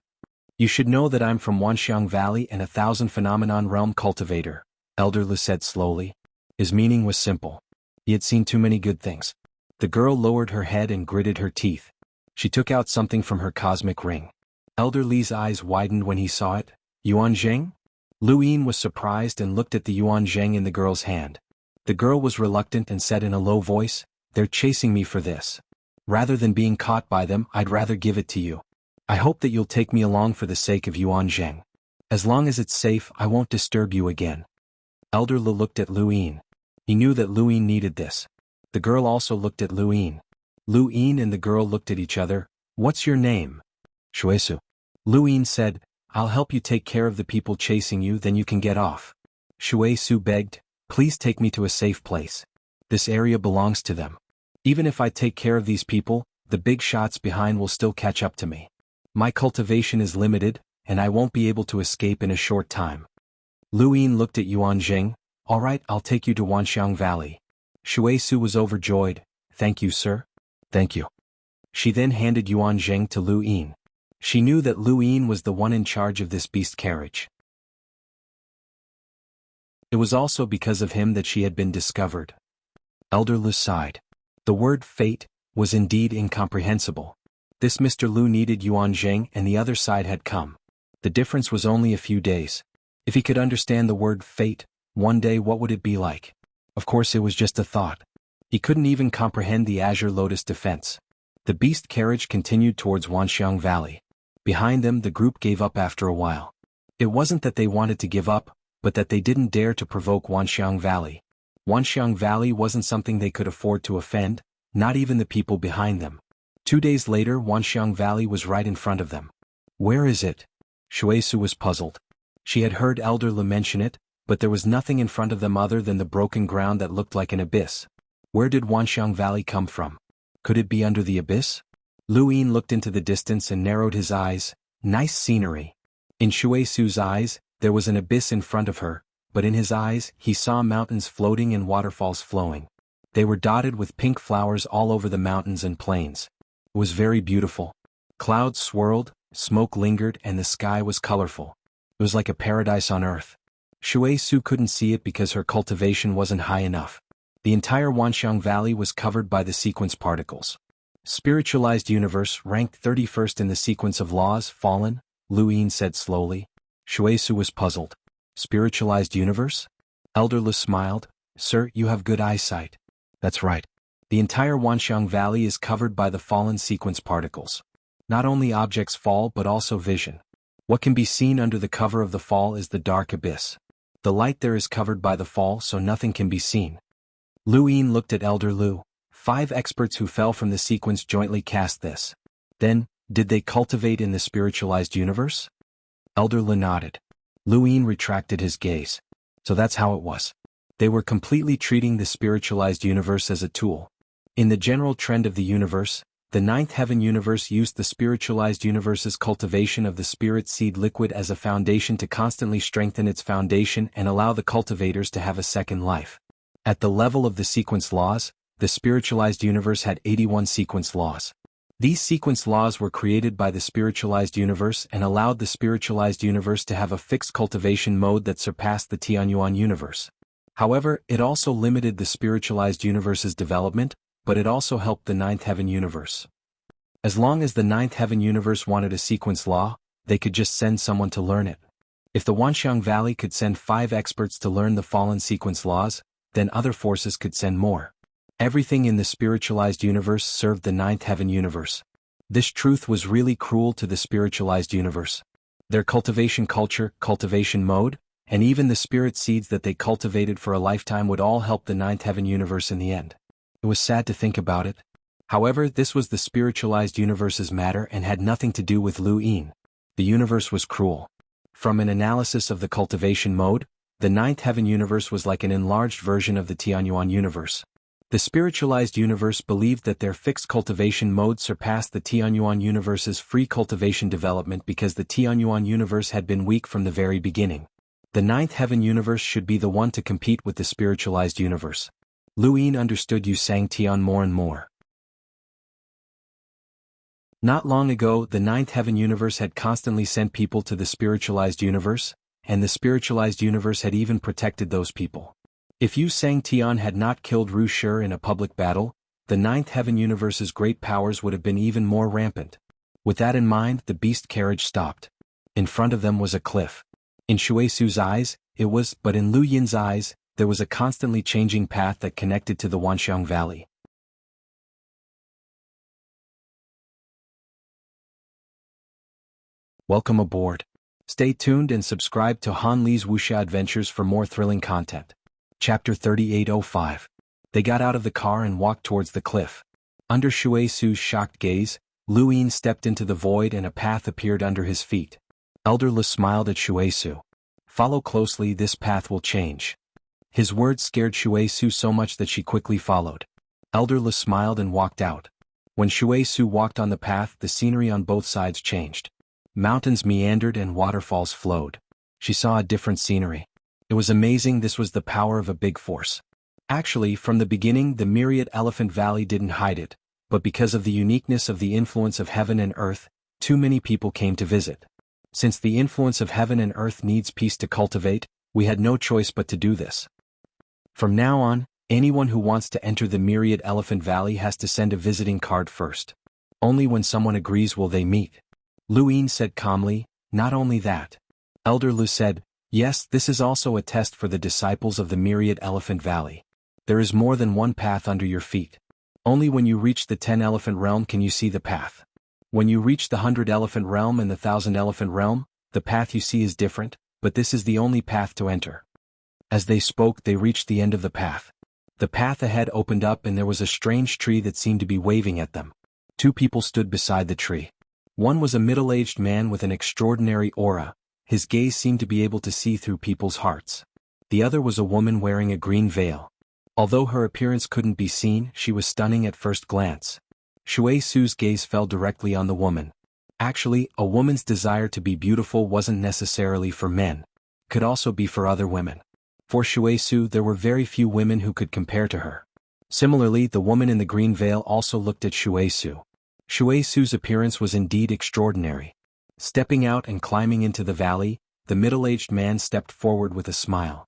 Speaker 1: You should know that I'm from Wanxiang Valley and 1,000 phenomenon realm cultivator, Elder Lu said slowly. His meaning was simple. He had seen too many good things. The girl lowered her head and gritted her teeth. She took out something from her cosmic ring. Elder Li's eyes widened when he saw it. Yuan Zheng? Lu Yin was surprised and looked at the Yuan Zheng in the girl's hand. The girl was reluctant and said in a low voice, they're chasing me for this. Rather than being caught by them, I'd rather give it to you. I hope that you'll take me along for the sake of Yuan Zheng. As long as it's safe, I won't disturb you again. Elder Lu looked at Lu Yin. He knew that Lu Yin needed this. The girl also looked at Lu Yin. Lu Yin and the girl looked at each other. What's your name? Shuesu. Lu Yin said, I'll help you take care of the people chasing you, then you can get off. Shuesu begged, please take me to a safe place. This area belongs to them. Even if I take care of these people, the big shots behind will still catch up to me. My cultivation is limited, and I won't be able to escape in a short time. Lu Yin looked at Yuan Zheng. All right, I'll take you to Wanxiang Valley. Shuesu was overjoyed. Thank you, sir. Thank you. She then handed Yuan Zheng to Lu Yin. She knew that Lu Yin was the one in charge of this beast carriage. It was also because of him that she had been discovered. Elder Lu sighed. The word fate was indeed incomprehensible. This Mr. Lu needed Yuan Zheng and the other side had come. The difference was only a few days. If he could understand the word fate, one day what would it be like? Of course it was just a thought. He couldn't even comprehend the Azure Lotus defense. The beast carriage continued towards Wanxiang Valley. Behind them the group gave up after a while. It wasn't that they wanted to give up, but that they didn't dare to provoke Wanxiang Valley. Wanxiang Valley wasn't something they could afford to offend, not even the people behind them. 2 days later Wanxiang Valley was right in front of them. Where is it? Shuesu was puzzled. She had heard Elder Lu mention it, but there was nothing in front of them other than the broken ground that looked like an abyss. Where did Wanxiang Valley come from? Could it be under the abyss? Lu Yin looked into the distance and narrowed his eyes. Nice scenery. In Shuesu's eyes, there was an abyss in front of her, but in his eyes, he saw mountains floating and waterfalls flowing. They were dotted with pink flowers all over the mountains and plains. It was very beautiful. Clouds swirled, smoke lingered, and the sky was colorful. It was like a paradise on earth. Shuesu couldn't see it because her cultivation wasn't high enough. The entire Wanxiang Valley was covered by the sequence particles. Spiritualized universe ranked 31st in the sequence of laws, fallen, Lu Yin said slowly. Shuesu was puzzled. Spiritualized universe? Elder Lu smiled. Sir, you have good eyesight. That's right. The entire Wanxiang Valley is covered by the fallen sequence particles. Not only objects fall but also vision. What can be seen under the cover of the fall is the dark abyss. The light there is covered by the fall, so nothing can be seen. Lu Yin looked at Elder Lu. 5 experts who fell from the sequence jointly cast this. Then, did they cultivate in the spiritualized universe? Elder Lu nodded. Lu Yin retracted his gaze. So that's how it was. They were completely treating the spiritualized universe as a tool. In the general trend of the universe, the ninth heaven universe used the spiritualized universe's cultivation of the spirit seed liquid as a foundation to constantly strengthen its foundation and allow the cultivators to have a second life. At the level of the sequence laws, the spiritualized universe had 81 sequence laws. These sequence laws were created by the spiritualized universe and allowed the spiritualized universe to have a fixed cultivation mode that surpassed the Xuanhuan universe. However, it also limited the spiritualized universe's development, but it also helped the ninth heaven universe. As long as the ninth heaven universe wanted a sequence law, they could just send someone to learn it. If the Wanxiang Valley could send 5 experts to learn the fallen sequence laws, then other forces could send more. Everything in the spiritualized universe served the ninth heaven universe. This truth was really cruel to the spiritualized universe. Their cultivation culture, cultivation mode, and even the spirit seeds that they cultivated for a lifetime would all help the ninth heaven universe in the end. It was sad to think about it. However, this was the spiritualized universe's matter and had nothing to do with Lu Yin. The universe was cruel. From an analysis of the cultivation mode, the ninth heaven universe was like an enlarged version of the Xuanhuan universe. The spiritualized universe believed that their fixed cultivation mode surpassed the Xuanhuan universe's free cultivation development because the Xuanhuan universe had been weak from the very beginning. The ninth heaven universe should be the one to compete with the spiritualized universe. Lu Yin understood xianxia more and more. Not long ago, the ninth heaven universe had constantly sent people to the spiritualized universe, and the spiritualized universe had even protected those people. If xianxia had not killed Ru Shi in a public battle, the ninth heaven universe's great powers would have been even more rampant. With that in mind, the beast carriage stopped. In front of them was a cliff. In Shuesu's eyes, it was, but in Lu Yin's eyes, there was a constantly changing path that connected to the Wanxiang Valley. Welcome aboard. Stay tuned and subscribe to Han Li's Wuxia Adventures for more thrilling content. Chapter 3805. They got out of the car and walked towards the cliff. Under Shuesu's shocked gaze, Lu Yin stepped into the void and a path appeared under his feet. Elder Lu smiled at Shuesu. Follow closely, this path will change. His words scared Shuesu so much that she quickly followed. Elder Lu smiled and walked out. When Shuesu walked on the path, the scenery on both sides changed. Mountains meandered and waterfalls flowed. She saw a different scenery. It was amazing. This was the power of a big force. Actually, from the beginning, the myriad Elephant Valley didn't hide it, but because of the uniqueness of the influence of heaven and earth, too many people came to visit. Since the influence of heaven and earth needs peace to cultivate, we had no choice but to do this. From now on, anyone who wants to enter the myriad Elephant Valley has to send a visiting card first. Only when someone agrees will they meet. Lu Yin said calmly. Not only that. Elder Lu said, yes, this is also a test for the disciples of the myriad Elephant Valley. There is more than one path under your feet. Only when you reach the 10 elephant realm can you see the path. When you reach the 100 elephant realm and the 1000 elephant realm, the path you see is different, but this is the only path to enter. As they spoke, they reached the end of the path. The path ahead opened up and there was a strange tree that seemed to be waving at them. 2 people stood beside the tree. One was a middle-aged man with an extraordinary aura. His gaze seemed to be able to see through people's hearts. The other was a woman wearing a green veil. Although her appearance couldn't be seen, she was stunning at first glance. Shuesu's gaze fell directly on the woman. Actually, a woman's desire to be beautiful wasn't necessarily for men. It could also be for other women. For Shuesu, there were very few women who could compare to her. Similarly, the woman in the green veil also looked at Shuesu. Shuesu's appearance was indeed extraordinary. Stepping out and climbing into the valley, the middle-aged man stepped forward with a smile.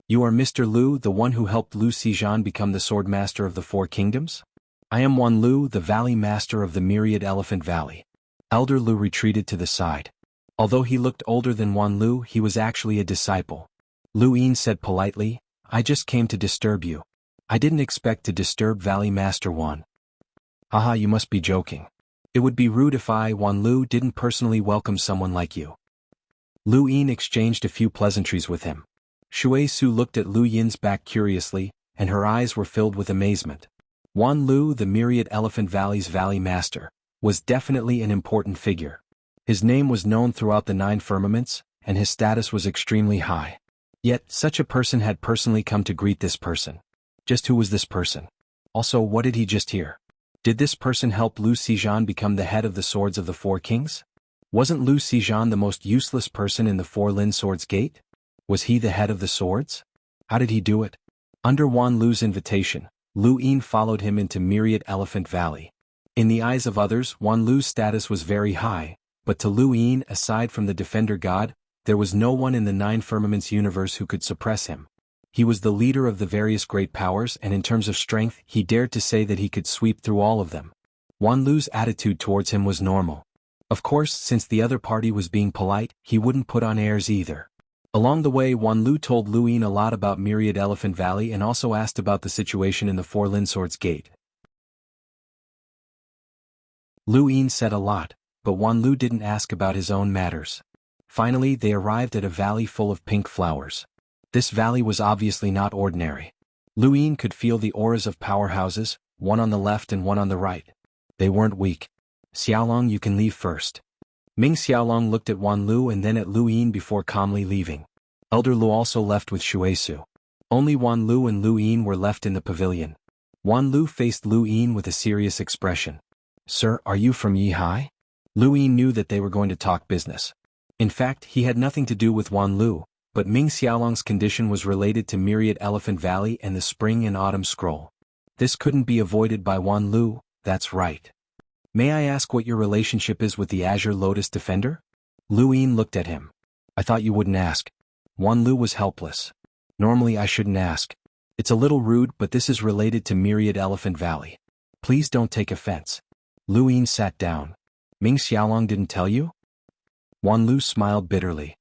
Speaker 1: You are Mr. Lu, the one who helped Lu Xizhan become the swordmaster of the 4 kingdoms? I am Wan Lu, the Valley Master of the Myriad Elephant Valley. Elder Lu retreated to the side. Although he looked older than Wan Lu, he was actually a disciple. Lu Yin said politely, I just came to disturb you. I didn't expect to disturb Valley Master Wan. Haha, you must be joking. It would be rude if I, Wan Lu, didn't personally welcome someone like you. Lu Yin exchanged a few pleasantries with him. Shui Su looked at Lu Yin's back curiously, and her eyes were filled with amazement. Wan Lu, the Myriad Elephant Valley's Valley Master, was definitely an important figure. His name was known throughout the 9 firmaments, and his status was extremely high. Yet, such a person had personally come to greet this person. Just who was this person? Also, what did he just hear? Did this person help Lu Xizhan become the head of the Swords of the Four Kings? Wasn't Lu Xizhan the most useless person in the Four Lin Swords Gate? Was he the head of the swords? How did he do it? Under Wan Lu's invitation, Lu Yin followed him into Myriad Elephant Valley. In the eyes of others, Wan Lu's status was very high, but to Lu Yin, aside from the Defender God, there was no one in the 9 firmaments universe who could suppress him. He was the leader of the various great powers, and in terms of strength, he dared to say that he could sweep through all of them. Wan Lu's attitude towards him was normal. Of course, since the other party was being polite, he wouldn't put on airs either. Along the way, Wan Lu told Lu Yin a lot about Myriad Elephant Valley and also asked about the situation in the Four Lin Swords Gate. Lu Yin said a lot, but Wan Lu didn't ask about his own matters. Finally, they arrived at a valley full of pink flowers. This valley was obviously not ordinary. Lu Yin could feel the auras of powerhouses, one on the left and one on the right. They weren't weak. Xiaolong, you can leave first. Ming Xiaolong looked at Wan Lu and then at Lu Yin before calmly leaving. Elder Lu also left with Shui Su. Only Wan Lu and Lu Yin were left in the pavilion. Wan Lu faced Lu Yin with a serious expression. Sir, are you from Yihai? Lu Yin knew that they were going to talk business. In fact, he had nothing to do with Wan Lu, but Ming Xiaolong's condition was related to Myriad Elephant Valley and the Spring and Autumn Scroll. This couldn't be avoided by Wan Lu, that's right. May I ask what your relationship is with the Azure Lotus Defender? Lu Yin looked at him. I thought you wouldn't ask. Wan Lu was helpless. Normally I shouldn't ask. It's a little rude, but this is related to Myriad Elephant Valley. Please don't take offense. Lu Yin sat down. Ming Xiaolong didn't tell you? Wan Lu smiled bitterly.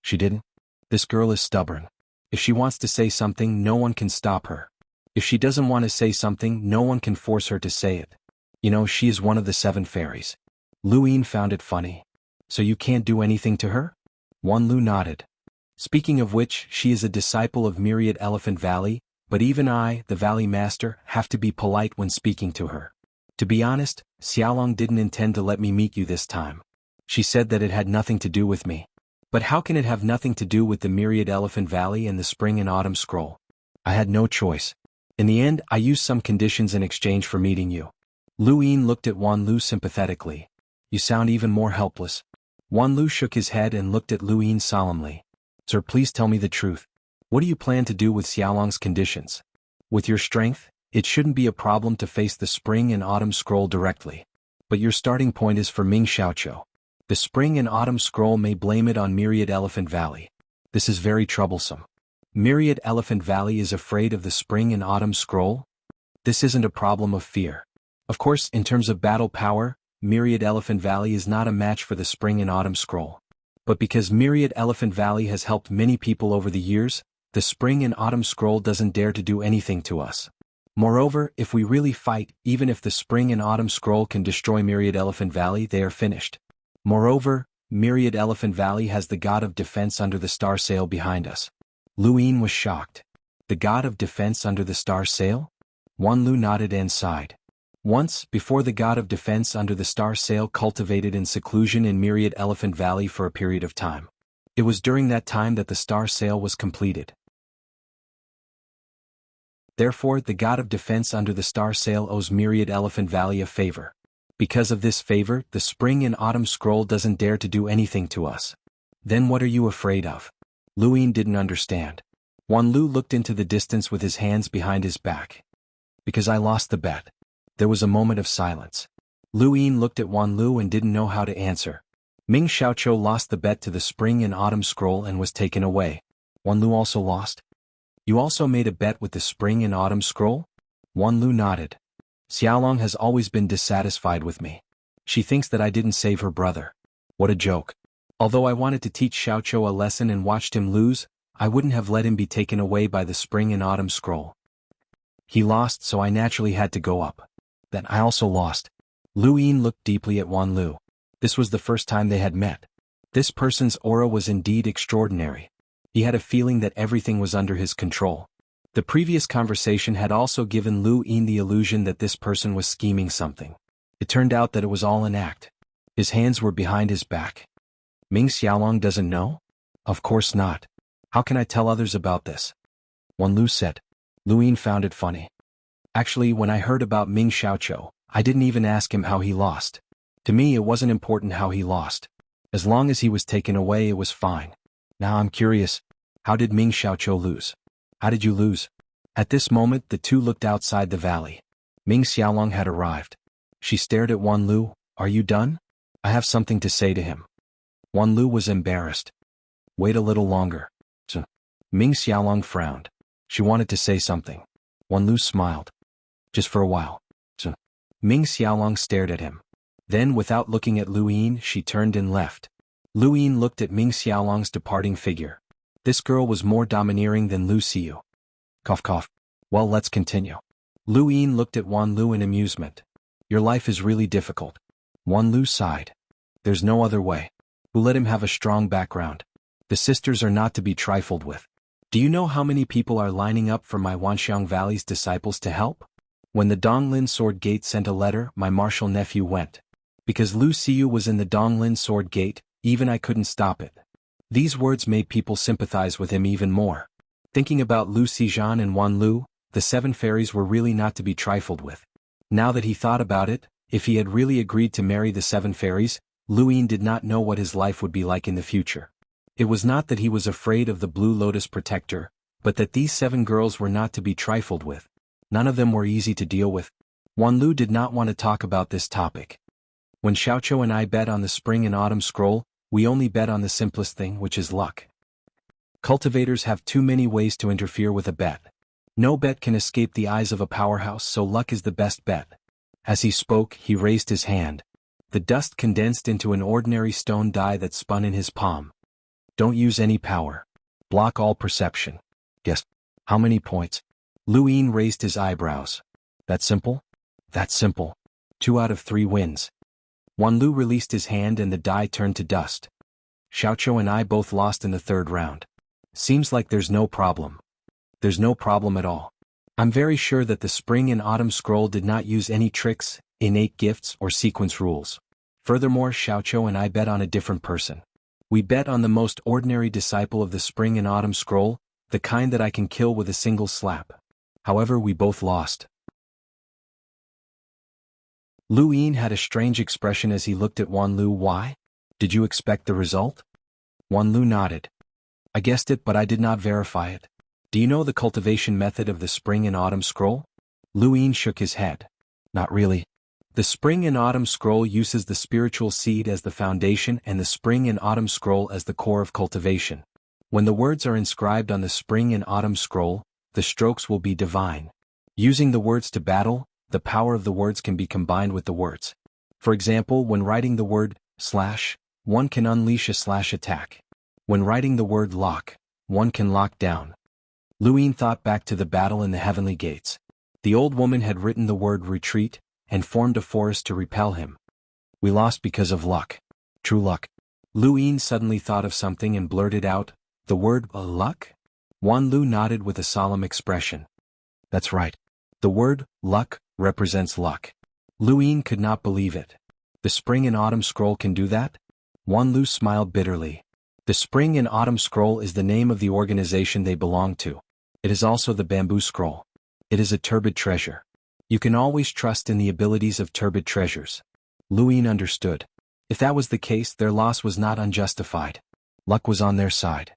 Speaker 1: She didn't? This girl is stubborn. If she wants to say something, no one can stop her. If she doesn't want to say something, no one can force her to say it. You know, she is one of the 7 fairies. Lu Yin found it funny. So you can't do anything to her? Wan Lu nodded. Speaking of which, she is a disciple of Myriad Elephant Valley, but even I, the Valley Master, have to be polite when speaking to her. To be honest, Xiaolong didn't intend to let me meet you this time. She said that it had nothing to do with me. But how can it have nothing to do with the Myriad Elephant Valley and the Spring and Autumn Scroll? I had no choice. In the end, I used some conditions in exchange for meeting you. Lu Yin looked at Wan Lu sympathetically. You sound even more helpless. Wan Lu shook his head and looked at Lu Yin solemnly. Sir, please tell me the truth. What do you plan to do with Xiaolong's conditions? With your strength, it shouldn't be a problem to face the Spring and Autumn Scroll directly. But your starting point is for Ming Xiaoqiu. The Spring and Autumn Scroll may blame it on Myriad Elephant Valley. This is very troublesome. Myriad Elephant Valley is afraid of the Spring and Autumn Scroll? This isn't a problem of fear. Of course, in terms of battle power, Myriad Elephant Valley is not a match for the Spring and Autumn Scroll. But because Myriad Elephant Valley has helped many people over the years, the Spring and Autumn Scroll doesn't dare to do anything to us. Moreover, if we really fight, even if the Spring and Autumn Scroll can destroy Myriad Elephant Valley, they are finished. Moreover, Myriad Elephant Valley has the God of Defense under the star sail behind us. Lu Yin was shocked. The God of Defense under the star sail? Wan Lu nodded and sighed. Once, before the God of Defense under the star sail cultivated in seclusion in Myriad Elephant Valley for a period of time. It was during that time that the star sail was completed. Therefore, the God of Defense under the star sail owes Myriad Elephant Valley a favor. Because of this favor, the Spring and Autumn Scroll doesn't dare to do anything to us. Then what are you afraid of? Lu Yin didn't understand. Wan Lu looked into the distance with his hands behind his back. Because I lost the bet. There was a moment of silence. Lu Yin looked at Wan Lu and didn't know how to answer. Ming Xiaoqiu lost the bet to the Spring and Autumn Scroll and was taken away. Wan Lu also lost? You also made a bet with the Spring and Autumn Scroll? Wan Lu nodded. Xiaolong has always been dissatisfied with me. She thinks that I didn't save her brother. What a joke. Although I wanted to teach Xiaoqiu a lesson and watched him lose, I wouldn't have let him be taken away by the spring and autumn scroll. He lost, so I naturally had to go up. Then I also lost. Lu Yin looked deeply at Wan Lu. This was the first time they had met. This person's aura was indeed extraordinary. He had a feeling that everything was under his control. The previous conversation had also given Lu Yin the illusion that this person was scheming something. It turned out that it was all an act. His hands were behind his back. Ming Xiaolong doesn't know? Of course not. How can I tell others about this? Wan Lu said. Lu Yin found it funny. Actually, when I heard about Ming Xiaoqiu, I didn't even ask him how he lost. To me, it wasn't important how he lost. As long as he was taken away, it was fine. Now I'm curious, how did Ming Xiaoqiu lose? How did you lose? At this moment, the two looked outside the valley. Ming Xiaolong had arrived. She stared at Wan Lu. Are you done? I have something to say to him. Wan Lu was embarrassed. Wait a little longer. Ming Xiaolong frowned. She wanted to say something. Wan Lu smiled. Just for a while. Ming Xiaolong stared at him. Then, without looking at Lu Yin, she turned and left. Lu Yin looked at Ming Xiaolong's departing figure. This girl was more domineering than Lu Xiu. Cough cough. Well, let's continue. Lu Yin looked at Wan Lu in amusement. Your life is really difficult. Wan Lu sighed. There's no other way. Who let him have a strong background? The sisters are not to be trifled with. Do you know how many people are lining up for my Wanxiang Valley's disciples to help? When the Donglin Sword Gate sent a letter, my martial nephew went. Because Lu Xiu was in the Donglin Sword Gate, even I couldn't stop it. These words made people sympathize with him even more. Thinking about Lu Xizhan and Wan Lu, the seven fairies were really not to be trifled with. Now that he thought about it, if he had really agreed to marry the seven fairies, Lu Yin did not know what his life would be like in the future. It was not that he was afraid of the Blue Lotus Protector, but that these seven girls were not to be trifled with. None of them were easy to deal with. Wan Lu did not want to talk about this topic. When Xiaoqiu and I bet on the spring and autumn scroll, we only bet on the simplest thing, which is luck. Cultivators have too many ways to interfere with a bet. No bet can escape the eyes of a powerhouse, so luck is the best bet. As he spoke, he raised his hand. The dust condensed into an ordinary stone die that spun in his palm. Don't use any power. Block all perception. Yes. How many points? Lu Yin raised his eyebrows. That simple? That's simple. 2 out of 3 wins. Wan Lu released his hand and the die turned to dust. Xiaoqiu and I both lost in the 3rd round. Seems like there's no problem. There's no problem at all. I'm very sure that the spring and autumn scroll did not use any tricks, innate gifts, or sequence rules. Furthermore, Xiaoqiu and I bet on a different person. We bet on the most ordinary disciple of the spring and autumn scroll, the kind that I can kill with a single slap. However, we both lost. Lu Yin had a strange expression as he looked at Wan Lu. Why? Did you expect the result? Wan Lu nodded. I guessed it, but I did not verify it. Do you know the cultivation method of the spring and autumn scroll? Lu Yin shook his head. Not really. The spring and autumn scroll uses the spiritual seed as the foundation and the spring and autumn scroll as the core of cultivation. When the words are inscribed on the spring and autumn scroll, the strokes will be divine. Using the words to battle, the power of the words can be combined with the words. For example, when writing the word slash, one can unleash a slash attack. When writing the word lock, one can lock down. Lu Yin thought back to the battle in the heavenly gates. The old woman had written the word retreat, and formed a forest to repel him. We lost because of luck. True luck. Lu Yin suddenly thought of something and blurted out, the word luck? Wan Lu nodded with a solemn expression. That's right. The word luck represents luck. Lu Yin could not believe it. The spring and autumn scroll can do that? Wan Lu smiled bitterly. The spring and autumn scroll is the name of the organization they belong to. It is also the bamboo scroll. It is a turbid treasure. You can always trust in the abilities of turbid treasures. Lu Yin understood. If that was the case, their loss was not unjustified. Luck was on their side.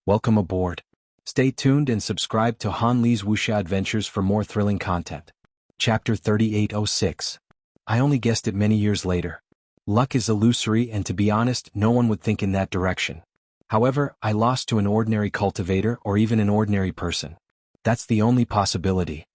Speaker 1: Welcome aboard. Stay tuned and subscribe to Han Li's Wuxia Adventures for more thrilling content. Chapter 3806. I only guessed it many years later. Luck is illusory, and to be honest, no one would think in that direction. However, I lost to an ordinary cultivator or even an ordinary person. That's the only possibility.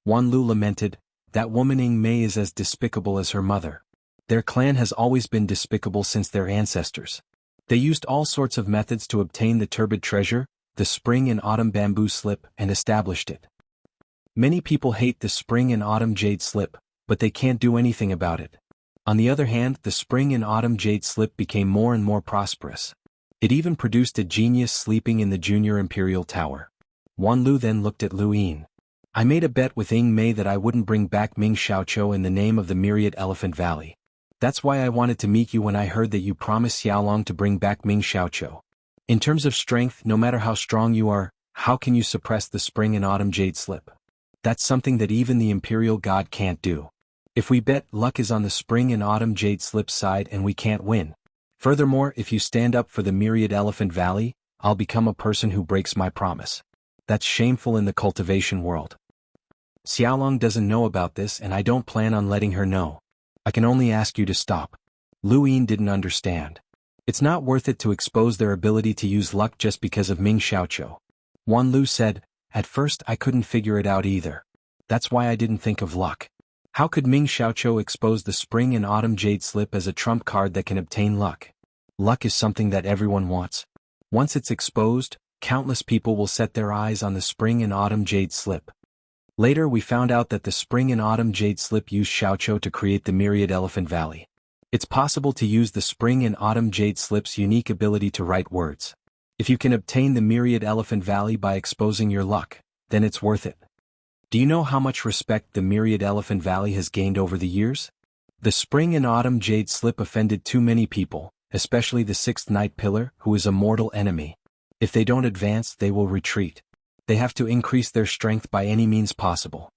Speaker 1: Xuanlu lamented, that woman Ying Mei is as despicable as her mother. Their clan has always been despicable since their ancestors. They used all sorts of methods to obtain the turbid treasure, the spring and autumn bamboo slip, and established it. Many people hate the spring and autumn jade slip, but they can't do anything about it. On the other hand, the spring and autumn jade slip became more and more prosperous. It even produced a genius sleeping in the junior imperial tower. Xuanlu then looked at Lu Yin. I made a bet with Ying Mei that I wouldn't bring back Ming Xiaoqiu in the name of the Myriad Elephant Valley. That's why I wanted to meet you when I heard that you promised Xiaolong to bring back Ming Xiaoqiu. In terms of strength, no matter how strong you are, how can you suppress the spring and autumn jade slip? That's something that even the imperial god can't do. If we bet, luck is on the spring and autumn jade slip side and we can't win. Furthermore, if you stand up for the Myriad Elephant Valley, I'll become a person who breaks my promise. That's shameful in the cultivation world. Xiaolong doesn't know about this and I don't plan on letting her know. I can only ask you to stop. Lu Yin didn't understand. It's not worth it to expose their ability to use luck just because of Ming Xiaoqiu. Xuanlu said, at first I couldn't figure it out either. That's why I didn't think of luck. How could Ming Xiaoqiu expose the spring and autumn jade slip as a trump card that can obtain luck? Luck is something that everyone wants. Once it's exposed, countless people will set their eyes on the spring and autumn jade slip. Later we found out that the spring and autumn jade slip used Xiaoqiu to create the Myriad Elephant Valley. It's possible to use the spring and autumn jade slip's unique ability to write words. If you can obtain the Myriad Elephant Valley by exposing your luck, then it's worth it. Do you know how much respect the Myriad Elephant Valley has gained over the years? The spring and autumn jade slip offended too many people, especially the sixth night pillar, who is a mortal enemy. If they don't advance, they will retreat. They have to increase their strength by any means possible.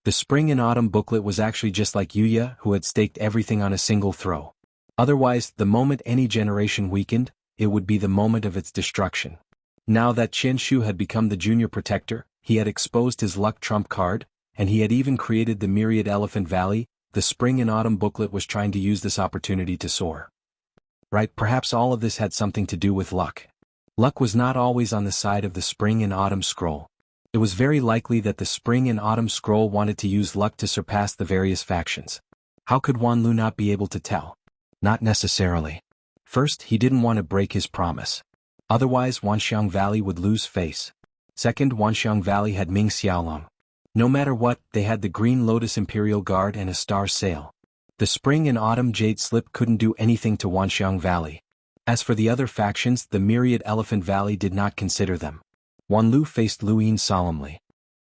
Speaker 1: The spring and autumn booklet was actually just like Yuya, who had staked everything on a single throw. Otherwise, the moment any generation weakened, it would be the moment of its destruction. Now that Qianshu had become the junior protector, he had exposed his luck trump card, and he had even created the Myriad Elephant Valley. The spring and autumn booklet was trying to use this opportunity to soar. Right, perhaps all of this had something to do with luck. Luck was not always on the side of the spring and autumn scroll. It was very likely that the spring and autumn scroll wanted to use luck to surpass the various factions. How could Xuanlu not be able to tell? Not necessarily. First, he didn't want to break his promise. Otherwise, Wanxiang Valley would lose face. Second, Wanxiang Valley had Ming Xiaolong. No matter what, they had the Green Lotus Imperial Guard and a star sail. The spring and autumn jade slip couldn't do anything to Wanxiang Valley. As for the other factions, the Myriad Elephant Valley did not consider them. Xuanlu faced Lu Yin solemnly.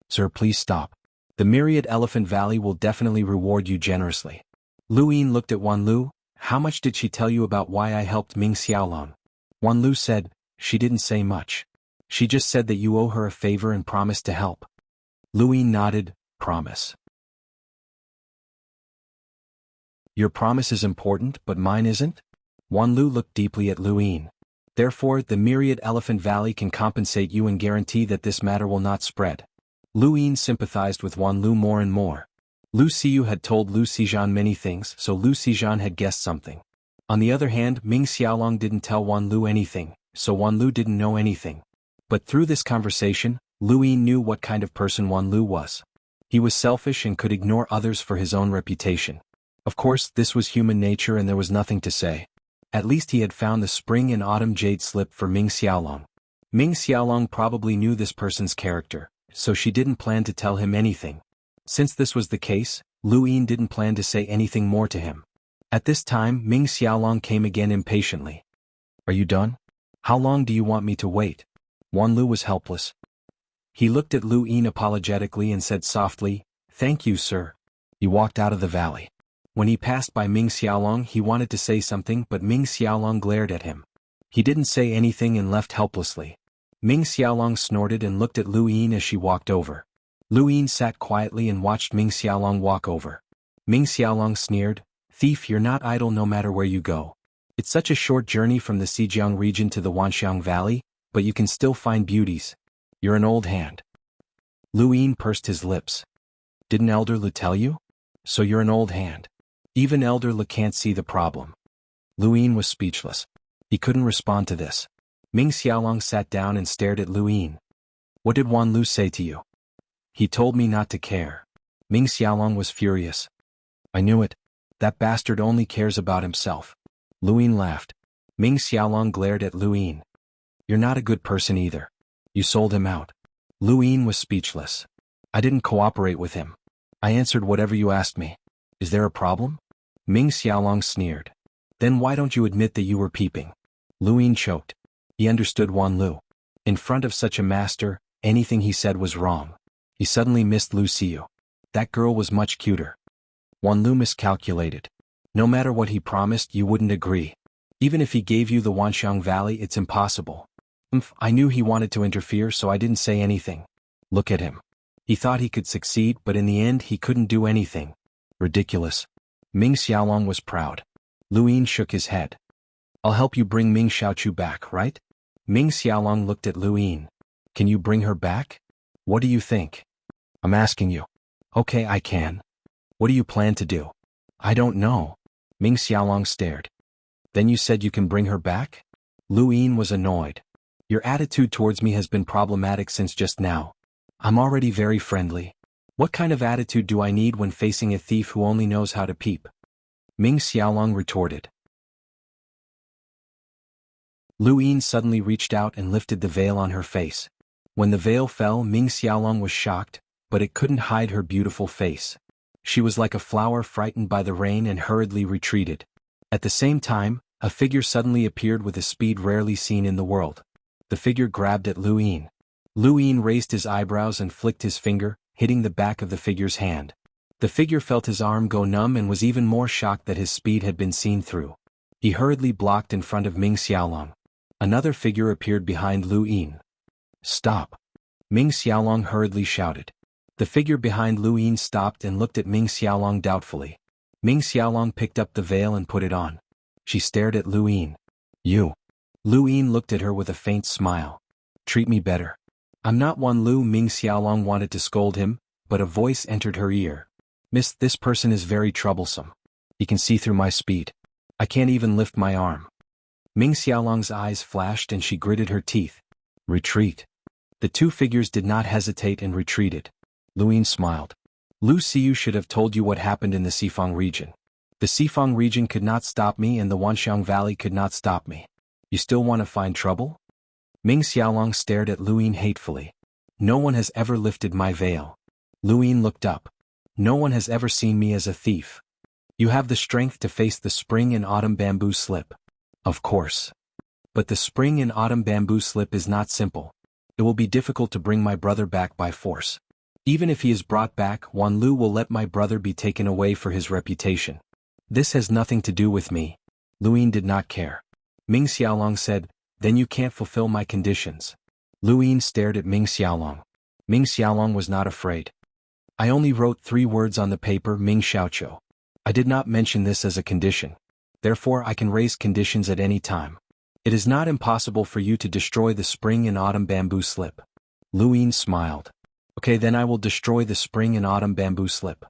Speaker 1: Sir, please stop. The Myriad Elephant Valley will definitely reward you generously. Lu Yin looked at Xuanlu. How much did she tell you about why I helped Ming Xiaolong? Xuanlu said, she didn't say much. She just said that you owe her a favor and promised to help. Lu Yin nodded, promise. Your promise is important, but mine isn't? Xuanlu looked deeply at Lu Yin. Therefore, the Myriad Elephant Valley can compensate you and guarantee that this matter will not spread. Lu Yin sympathized with Xuanlu more and more. Lu Xiyu had told Lu Xizhan many things, so Lu Xizhan had guessed something. On the other hand, Ming Xiaolong didn't tell Xuanlu anything, so Xuanlu didn't know anything. But through this conversation, Lu Yin knew what kind of person Xuanlu was. He was selfish and could ignore others for his own reputation. Of course, this was human nature and there was nothing to say. At least he had found the spring and autumn jade slip for Ming Xiaolong. Ming Xiaolong probably knew this person's character, so she didn't plan to tell him anything. Since this was the case, Lu Yin didn't plan to say anything more to him. At this time, Ming Xiaolong came again impatiently. Are you done? How long do you want me to wait? Xuanlu was helpless. He looked at Lu Yin apologetically and said softly, thank you, sir. He walked out of the valley. When he passed by Ming Xiaolong, he wanted to say something, but Ming Xiaolong glared at him. He didn't say anything and left helplessly. Ming Xiaolong snorted and looked at Lu Yin as she walked over. Lu Yin sat quietly and watched Ming Xiaolong walk over. Ming Xiaolong sneered, thief, you're not idle no matter where you go. It's such a short journey from the Xizang region to the Wanxiang Valley, but you can still find beauties. You're an old hand. Lu Yin pursed his lips. Didn't Elder Lu tell you? So you're an old hand. Even Elder Lu can't see the problem. Lu Yin was speechless. He couldn't respond to this. Ming Xiaolong sat down and stared at Lu Yin. What did Wan Lu say to you? He told me not to care. Ming Xiaolong was furious. I knew it. That bastard only cares about himself. Lu Yin laughed. Ming Xiaolong glared at Lu Yin. You're not a good person either. You sold him out. Lu Yin was speechless. I didn't cooperate with him. I answered whatever you asked me. Is there a problem? Ming Xiaolong sneered. Then why don't you admit that you were peeping? Lu Yin choked. He understood Wan Lu. In front of such a master, anything he said was wrong. He suddenly missed Lu Xiu. That girl was much cuter. Wan Lu miscalculated. No matter what he promised, you wouldn't agree. Even if he gave you the Wanxiang Valley, it's impossible. I knew he wanted to interfere, so I didn't say anything. Look at him. He thought he could succeed, but in the end he couldn't do anything. Ridiculous. Ming Xiaolong was proud. Lu Yin shook his head. I'll help you bring Ming Xiaochu back, right? Ming Xiaolong looked at Lu Yin. Can you bring her back? What do you think? I'm asking you. Okay, I can. What do you plan to do? I don't know. Ming Xiaolong stared. Then you said you can bring her back? Lu Yin was annoyed. Your attitude towards me has been problematic since just now. I'm already very friendly. What kind of attitude do I need when facing a thief who only knows how to peep? Ming Xiaolong retorted. Lu Yin suddenly reached out and lifted the veil on her face. When the veil fell, Ming Xiaolong was shocked, but it couldn't hide her beautiful face. She was like a flower frightened by the rain and hurriedly retreated. At the same time, a figure suddenly appeared with a speed rarely seen in the world. The figure grabbed at Lu Yin. Lu Yin raised his eyebrows and flicked his finger, hitting the back of the figure's hand. The figure felt his arm go numb and was even more shocked that his speed had been seen through. He hurriedly blocked in front of Ming Xiaolong. Another figure appeared behind Lu Yin. Stop! Ming Xiaolong hurriedly shouted. The figure behind Lu Yin stopped and looked at Ming Xiaolong doubtfully. Ming Xiaolong picked up the veil and put it on. She stared at Lu Yin. You. Lu Yin looked at her with a faint smile. Treat me better. I'm not Wan Lu. Ming Xiaolong wanted to scold him, but a voice entered her ear. Miss, this person is very troublesome. He can see through my speed. I can't even lift my arm. Ming Xiaolong's eyes flashed and she gritted her teeth. Retreat. The two figures did not hesitate and retreated. Lu Yin smiled. Lu Xiu should have told you what happened in the Xifang region. The Xifang region could not stop me and the Wanxiang Valley could not stop me. You still want to find trouble? Ming Xiaolong stared at Lu Yin hatefully. No one has ever lifted my veil. Lu Yin looked up. No one has ever seen me as a thief. You have the strength to face the spring and autumn bamboo slip. Of course. But the spring and autumn bamboo slip is not simple. It will be difficult to bring my brother back by force. Even if he is brought back, Wan Lu will let my brother be taken away for his reputation. This has nothing to do with me. Lu Yin did not care. Ming Xiaolong said, then you can't fulfill my conditions. Lu Yin stared at Ming Xiaolong. Ming Xiaolong was not afraid. I only wrote 3 words on the paper, Ming Xiaoqiu. I did not mention this as a condition. Therefore I can raise conditions at any time. It is not impossible for you to destroy the spring and autumn bamboo slip. Lu Yin smiled. Okay, then I will destroy the spring and autumn bamboo slip.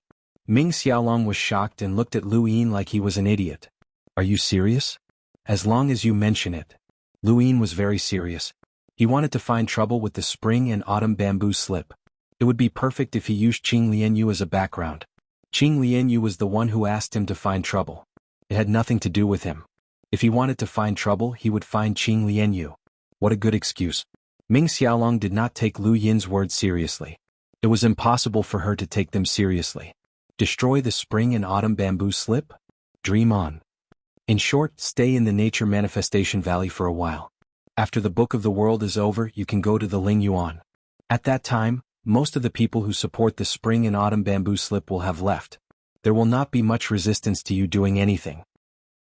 Speaker 1: Ming Xiaolong was shocked and looked at Lu Yin like he was an idiot. Are you serious? As long as you mention it. Lu Yin was very serious. He wanted to find trouble with the spring and autumn bamboo slip. It would be perfect if he used Qing Lianyu as a background. Qing Lianyu was the one who asked him to find trouble. It had nothing to do with him. If he wanted to find trouble, he would find Qing Lianyu. What a good excuse. Ming Xiaolong did not take Lu Yin's words seriously. It was impossible for her to take them seriously. Destroy the spring and autumn bamboo slip? Dream on. In short, stay in the nature manifestation valley for a while. After the Book of the World is over, you can go to the Ling Yuan. At that time, most of the people who support the spring and autumn bamboo slip will have left. There will not be much resistance to you doing anything.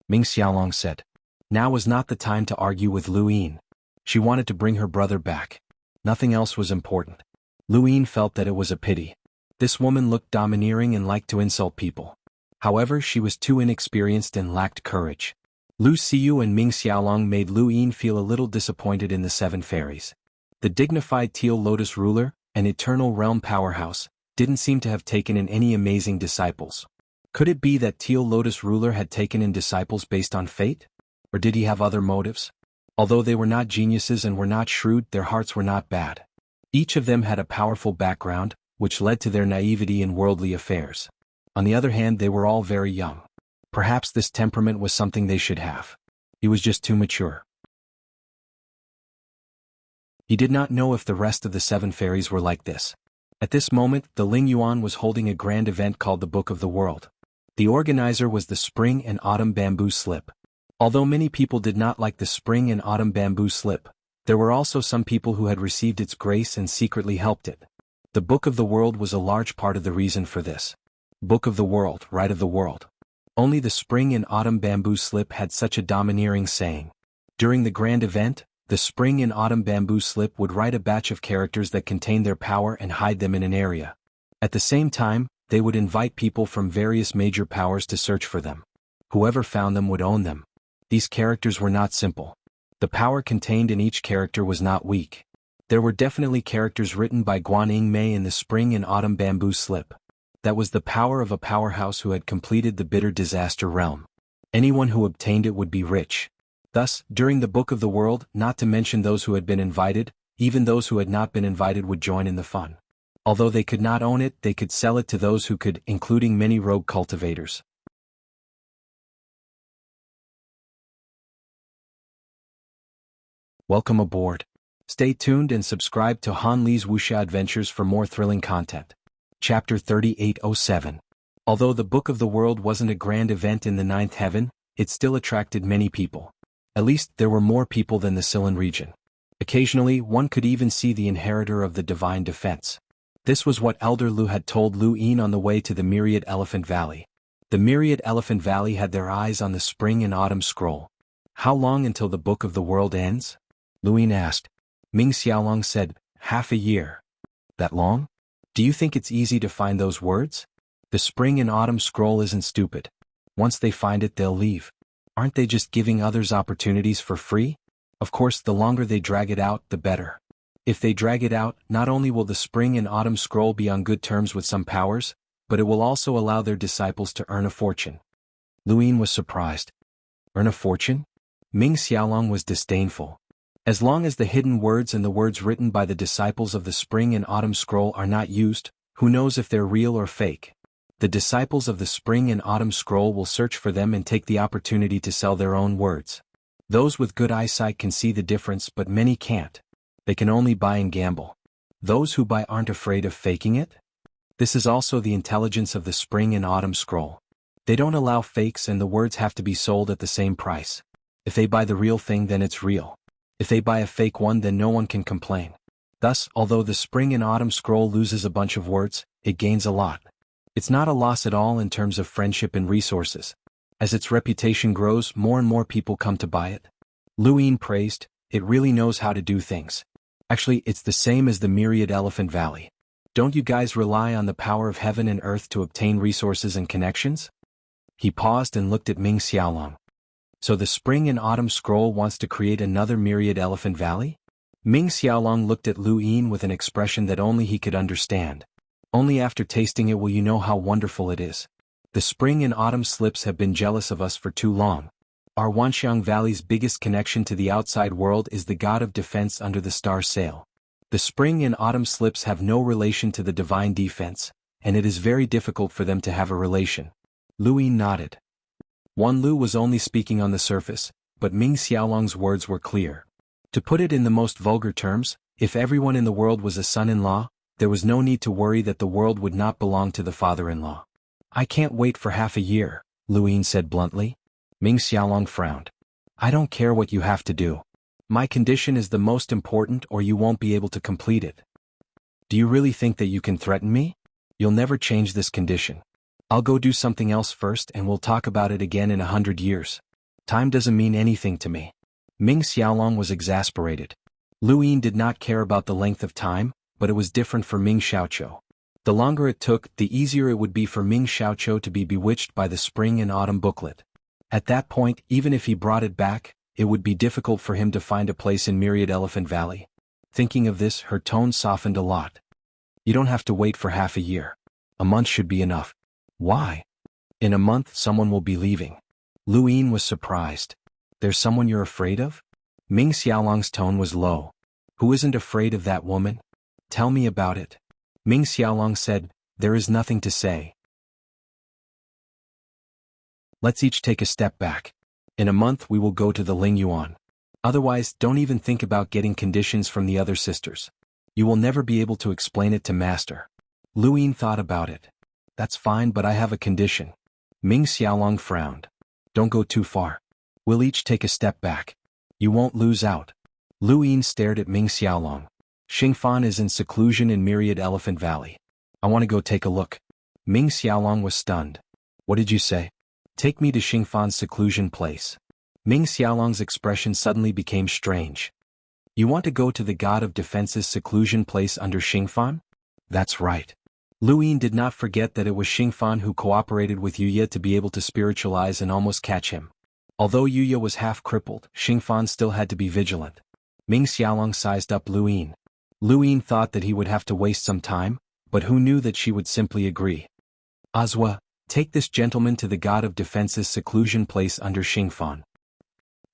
Speaker 1: Ming Xiaolong said. Now was not the time to argue with Lu Yin. She wanted to bring her brother back. Nothing else was important. Lu Yin felt that it was a pity. This woman looked domineering and liked to insult people. However, she was too inexperienced and lacked courage. Lu Xiu and Ming Xiaolong made Lu Yin feel a little disappointed in the 7 fairies. The dignified Teal Lotus ruler, an eternal realm powerhouse, didn't seem to have taken in any amazing disciples. Could it be that Teal Lotus ruler had taken in disciples based on fate? Or did he have other motives? Although they were not geniuses and were not shrewd, their hearts were not bad. Each of them had a powerful background, which led to their naivety in worldly affairs. On the other hand, they were all very young. Perhaps this temperament was something they should have. He was just too mature. He did not know if the rest of the 7 fairies were like this. At this moment, the Lingyuan was holding a grand event called the Book of the World. The organizer was the Spring and Autumn Bamboo Slip. Although many people did not like the Spring and Autumn Bamboo Slip, there were also some people who had received its grace and secretly helped it. The Book of the World was a large part of the reason for this. Book of the World, right of the world. Only the Spring and Autumn Bamboo Slip had such a domineering saying. During the grand event, the Spring and Autumn Bamboo Slip would write a batch of characters that contained their power and hide them in an area. At the same time, they would invite people from various major powers to search for them. Whoever found them would own them. These characters were not simple. The power contained in each character was not weak. There were definitely characters written by Guan Mei in the Spring and Autumn Bamboo Slip. That was the power of a powerhouse who had completed the bitter disaster realm. Anyone who obtained it would be rich. Thus, during the Book of the World, not to mention those who had been invited, even those who had not been invited would join in the fun. Although they could not own it, they could sell it to those who could, including many rogue cultivators. Welcome aboard. Stay tuned and subscribe to Han Li's Wuxia Adventures for more thrilling content. Chapter 3807. Although the Book of the World wasn't a grand event in the 9th heaven, it still attracted many people. At least there were more people than the Silan region. Occasionally, one could even see the inheritor of the divine defense. This was what Elder Lu had told Lu Yin on the way to the Myriad Elephant Valley. The Myriad Elephant Valley had their eyes on the Spring and Autumn Scroll. How long until the Book of the World ends? Lu Yin asked. Ming Xiaolong said, half a year. That long? Do you think it's easy to find those words? The Spring and Autumn Scroll isn't stupid. Once they find it, they'll leave. Aren't they just giving others opportunities for free? Of course, the longer they drag it out, the better. If they drag it out, not only will the Spring and Autumn Scroll be on good terms with some powers, but it will also allow their disciples to earn a fortune. Lu Yin was surprised. Earn a fortune? Ming Xiaolong was disdainful. As long as the hidden words and the words written by the disciples of the Spring and Autumn Scroll are not used, who knows if they're real or fake? The disciples of the Spring and Autumn Scroll will search for them and take the opportunity to sell their own words. Those with good eyesight can see the difference, but many can't. They can only buy and gamble. Those who buy aren't afraid of faking it? This is also the intelligence of the Spring and Autumn Scroll. They don't allow fakes, and the words have to be sold at the same price. If they buy the real thing, then it's real. If they buy a fake one, then no one can complain. Thus, although the Spring and Autumn Scroll loses a bunch of words, it gains a lot. It's not a loss at all in terms of friendship and resources. As its reputation grows, more and more people come to buy it. Lu Yin praised, it really knows how to do things. Actually, it's the same as the Myriad Elephant Valley. Don't you guys rely on the power of heaven and earth to obtain resources and connections? He paused and looked at Ming Xiaolong. So the Spring and Autumn Scroll wants to create another Myriad Elephant Valley? Ming Xiaolong looked at Lu Yin with an expression that only he could understand. Only after tasting it will you know how wonderful it is. The Spring and Autumn Slips have been jealous of us for too long. Our Wanxiang Valley's biggest connection to the outside world is the god of defense under the star sail. The Spring and Autumn Slips have no relation to the divine defense, and it is very difficult for them to have a relation. Lu Yin nodded. Wan Lu was only speaking on the surface, but Ming Xiaolong's words were clear. To put it in the most vulgar terms, if everyone in the world was a son-in-law, there was no need to worry that the world would not belong to the father-in-law. I can't wait for half a year, Lu Yin said bluntly. Ming Xiaolong frowned. I don't care what you have to do. My condition is the most important, or you won't be able to complete it. Do you really think that you can threaten me? You'll never change this condition. I'll go do something else first, and we'll talk about it again in 100 years. Time doesn't mean anything to me. Ming Xiaolong was exasperated. Lu Yin did not care about the length of time, but it was different for Ming Xiaoqiu. The longer it took, the easier it would be for Ming Xiaoqiu to be bewitched by the Spring and Autumn booklet. At that point, even if he brought it back, it would be difficult for him to find a place in Myriad Elephant Valley. Thinking of this, her tone softened a lot. You don't have to wait for half a year. A month should be enough. Why? In a month, someone will be leaving. Lu Yin was surprised. There's someone you're afraid of? Ming Xiaolong's tone was low. Who isn't afraid of that woman? Tell me about it. Ming Xiaolong said, there is nothing to say. Let's each take a step back. In a month we will go to the Lingyuan. Otherwise, don't even think about getting conditions from the other sisters. You will never be able to explain it to Master. Lu Yin thought about it. That's fine, but I have a condition. Ming Xiaolong frowned. Don't go too far. We'll each take a step back. You won't lose out. Lu Yin stared at Ming Xiaolong. Xuanhuan is in seclusion in Myriad Elephant Valley. I want to go take a look. Ming Xiaolong was stunned. What did you say? Take me to Xuanhuan's seclusion place. Ming Xiaolong's expression suddenly became strange. You want to go to the God of Defense's seclusion place under Xuanhuan? That's right. Lu Yin did not forget that it was Xuanhuan who cooperated with Yuya to be able to spiritualize and almost catch him. Although Yuya was half crippled, Xuanhuan still had to be vigilant. Ming Xiaolong sized up Lu Yin. Lu Yin thought that he would have to waste some time, but who knew that she would simply agree. Azwa, take this gentleman to the God of Defense's seclusion place under Xuanhuan.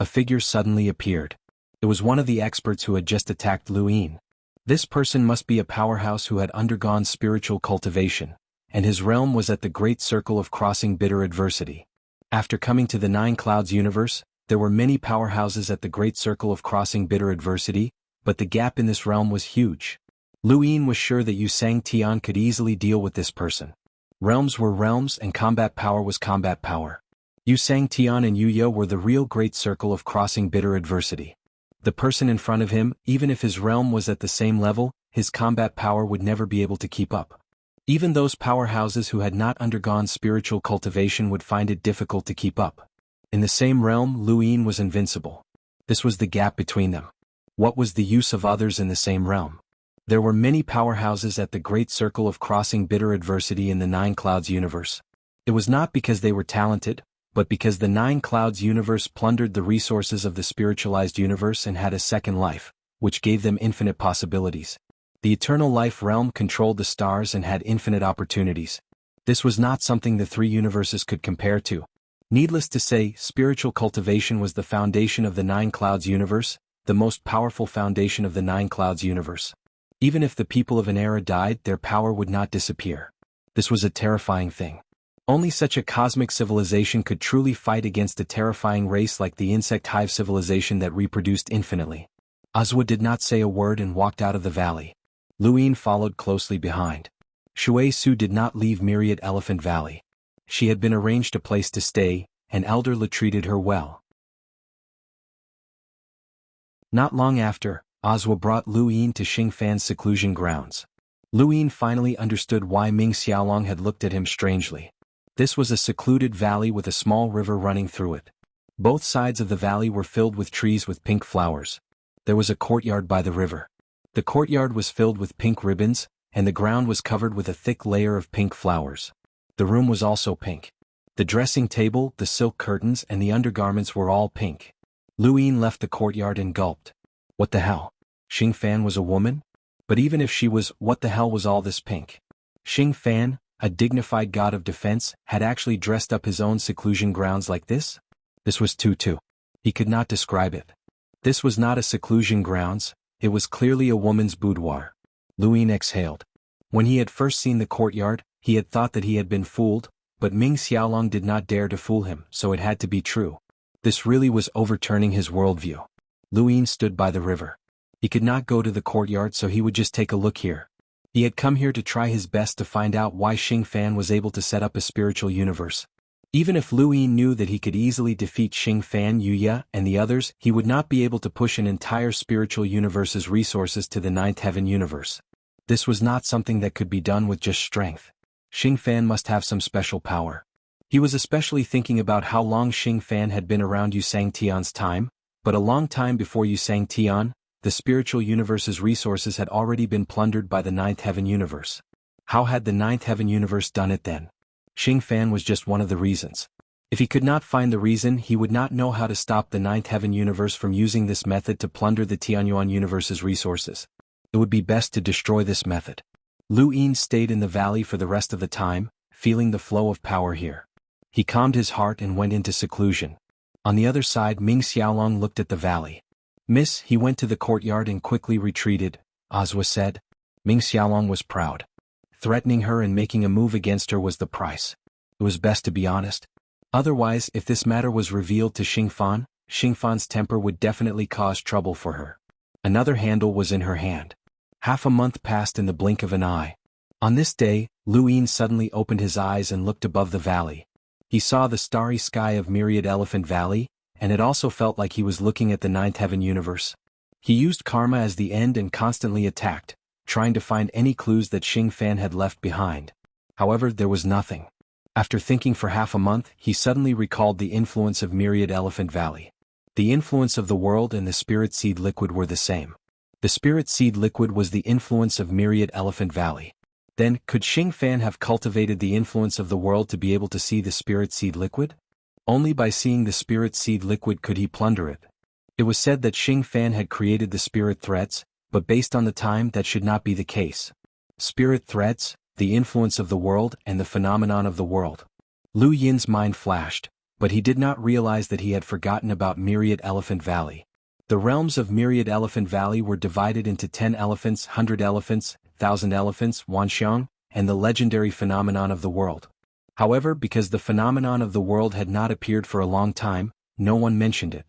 Speaker 1: A figure suddenly appeared. It was one of the experts who had just attacked Lu Yin. This person must be a powerhouse who had undergone spiritual cultivation, and his realm was at the Great Circle of Crossing Bitter Adversity. After coming to the Nine Clouds universe, there were many powerhouses at the Great Circle of Crossing Bitter Adversity, but the gap in this realm was huge. Lu Yin was sure that Xianxia could easily deal with this person. Realms were realms and combat power was combat power. Xianxia and Yuya were the real Great Circle of Crossing Bitter Adversity. The person in front of him, even if his realm was at the same level, his combat power would never be able to keep up. Even those powerhouses who had not undergone spiritual cultivation would find it difficult to keep up. In the same realm, Lu Yin was invincible. This was the gap between them. What was the use of others in the same realm? There were many powerhouses at the Great Circle of Crossing Bitter Adversity in the Nine Clouds universe. It was not because they were talented, but because the Nine Clouds universe plundered the resources of the spiritualized universe and had a second life, which gave them infinite possibilities. The Eternal Life realm controlled the stars and had infinite opportunities. This was not something the three universes could compare to. Needless to say, spiritual cultivation was the foundation of the Nine Clouds universe, the most powerful foundation of the Nine Clouds universe. Even if the people of an era died, their power would not disappear. This was a terrifying thing. Only such a cosmic civilization could truly fight against a terrifying race like the insect hive civilization that reproduced infinitely. Azwa did not say a word and walked out of the valley. Lu Yin followed closely behind. Shui Su did not leave Myriad Elephant Valley. She had been arranged a place to stay, and Elder Le treated her well. Not long after, Azwa brought Lu Yin to Xuanhuan's seclusion grounds. Lu Yin finally understood why Ming Xiaolong had looked at him strangely. This was a secluded valley with a small river running through it. Both sides of the valley were filled with trees with pink flowers. There was a courtyard by the river. The courtyard was filled with pink ribbons, and the ground was covered with a thick layer of pink flowers. The room was also pink. The dressing table, the silk curtains, and the undergarments were all pink. Lu Yin left the courtyard and gulped. What the hell? Xuanhuan was a woman? But even if she was, what the hell was all this pink? Xuanhuan, a dignified god of defense, had actually dressed up his own seclusion grounds like this? This was too. He could not describe it. This was not a seclusion grounds, it was clearly a woman's boudoir. Lu Yin exhaled. When he had first seen the courtyard, he had thought that he had been fooled, but Ming Xiaolong did not dare to fool him, so it had to be true. This really was overturning his worldview. Lu Yin stood by the river. He could not go to the courtyard, so he would just take a look here. He had come here to try his best to find out why Xuanhuan was able to set up a spiritual universe. Even if Lu Yin knew that he could easily defeat Xuanhuan, Yuya, and the others, he would not be able to push an entire spiritual universe's resources to the Ninth Heaven universe. This was not something that could be done with just strength. Xuanhuan must have some special power. He was especially thinking about how long Xuanhuan had been around Xianxia's time, but a long time before Xianxia, the spiritual universe's resources had already been plundered by the Ninth Heaven universe. How had the Ninth Heaven universe done it then? Xuanhuan was just one of the reasons. If he could not find the reason, he would not know how to stop the Ninth Heaven universe from using this method to plunder the Tianyuan universe's resources. It would be best to destroy this method. Lu Yin stayed in the valley for the rest of the time, feeling the flow of power here. He calmed his heart and went into seclusion. On the other side, Ming Xiaolong looked at the valley. Miss, he went to the courtyard and quickly retreated, Azwa said. Ming Xiaolong was proud. Threatening her and making a move against her was the price. It was best to be honest. Otherwise, if this matter was revealed to Xingfan's temper would definitely cause trouble for her. Another handle was in her hand. Half a month passed in the blink of an eye. On this day, Lu Yin suddenly opened his eyes and looked above the valley. He saw the starry sky of Myriad Elephant Valley, and it also felt like he was looking at the ninth heaven universe. He used karma as the end and constantly attacked, trying to find any clues that Xingfan had left behind. However, there was nothing. After thinking for half a month, he suddenly recalled the influence of Myriad Elephant Valley. The influence of the world and the spirit seed liquid were the same. The spirit seed liquid was the influence of Myriad Elephant Valley. Then, could Xingfan have cultivated the influence of the world to be able to see the spirit seed liquid? Only by seeing the spirit seed liquid could he plunder it. It was said that Xingfan had created the spirit threads, but based on the time that should not be the case. Spirit threads, the influence of the world and the phenomenon of the world. Lu Yin's mind flashed, but he did not realize that he had forgotten about Myriad Elephant Valley. The realms of Myriad Elephant Valley were divided into 10 elephants, 100 elephants, 1,000 elephants, wanxiang, and the legendary phenomenon of the world. However, because the phenomenon of the world had not appeared for a long time, no one mentioned it.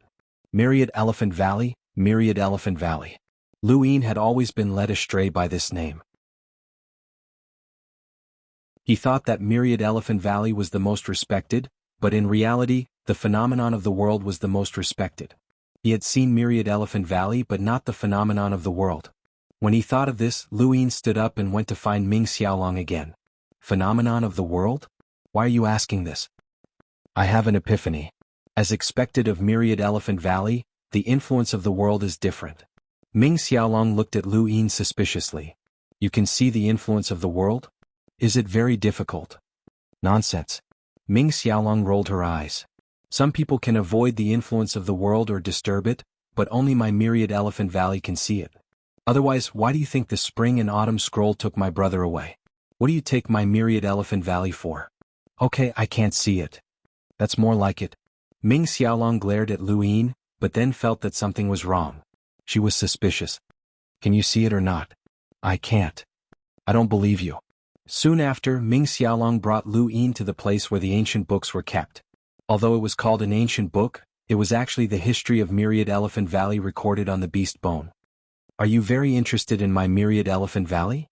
Speaker 1: Myriad Elephant Valley, Myriad Elephant Valley. Lu Yin had always been led astray by this name. He thought that Myriad Elephant Valley was the most respected, but in reality, the phenomenon of the world was the most respected. He had seen Myriad Elephant Valley but not the phenomenon of the world. When he thought of this, Lu Yin stood up and went to find Ming Xiaolong again. Phenomenon of the world? Why are you asking this? I have an epiphany. As expected of Myriad Elephant Valley, the influence of the world is different. Ming Xiaolong looked at Lu Yin suspiciously. You can see the influence of the world? Is it very difficult? Nonsense. Ming Xiaolong rolled her eyes. Some people can avoid the influence of the world or disturb it, but only my Myriad Elephant Valley can see it. Otherwise, why do you think the spring and autumn scroll took my brother away? What do you take my Myriad Elephant Valley for? Okay, I can't see it. That's more like it. Ming Xiaolong glared at Lu Yin, but then felt that something was wrong. She was suspicious. Can you see it or not? I can't. I don't believe you. Soon after, Ming Xiaolong brought Lu Yin to the place where the ancient books were kept. Although it was called an ancient book, it was actually the history of Myriad Elephant Valley recorded on the beast bone. Are you very interested in my Myriad Elephant Valley?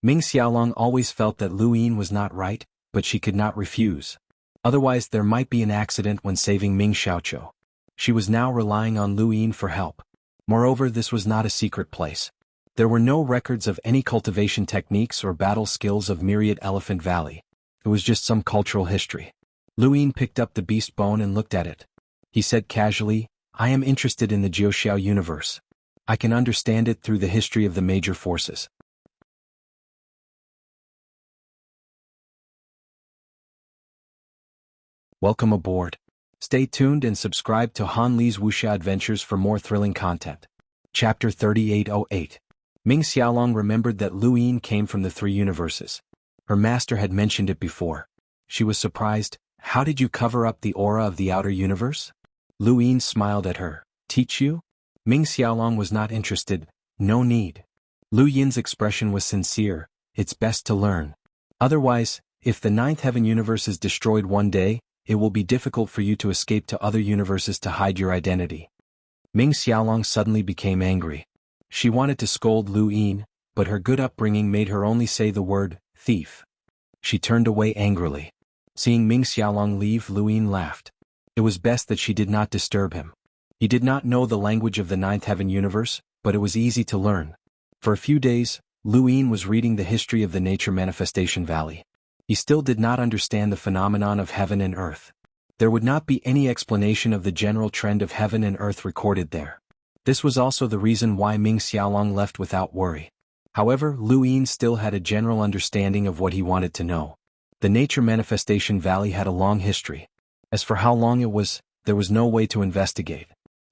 Speaker 1: Ming Xiaolong always felt that Lu Yin was not right, but she could not refuse. Otherwise there might be an accident when saving Ming Xiaoqiu. She was now relying on Lu Yin for help. Moreover, this was not a secret place. There were no records of any cultivation techniques or battle skills of Myriad Elephant Valley. It was just some cultural history. Lu Yin picked up the beast bone and looked at it. He said casually, I am interested in the Jiuxiao universe. I can understand it through the history of the major forces. Welcome aboard. Stay tuned and subscribe to Han Li's Wuxia Adventures for more thrilling content. Chapter 3808. Ming Xiaolong remembered that Lu Yin came from the three universes. Her master had mentioned it before. She was surprised. How did you cover up the aura of the outer universe? Lu Yin smiled at her. Teach you? Ming Xiaolong was not interested. No need. Lu Yin's expression was sincere. It's best to learn. Otherwise, if the ninth heaven universe is destroyed one day, it will be difficult for you to escape to other universes to hide your identity. Ming Xiaolong suddenly became angry. She wanted to scold Lu Yin, but her good upbringing made her only say the word, thief. She turned away angrily. Seeing Ming Xiaolong leave, Lu Yin laughed. It was best that she did not disturb him. He did not know the language of the ninth heaven universe, but it was easy to learn. For a few days, Lu Yin was reading the history of the Nature Manifestation Valley. He still did not understand the phenomenon of heaven and earth. There would not be any explanation of the general trend of heaven and earth recorded there. This was also the reason why Ming Xiaolong left without worry. However, Lu Yin still had a general understanding of what he wanted to know. The Nature Manifestation Valley had a long history. As for how long it was, there was no way to investigate.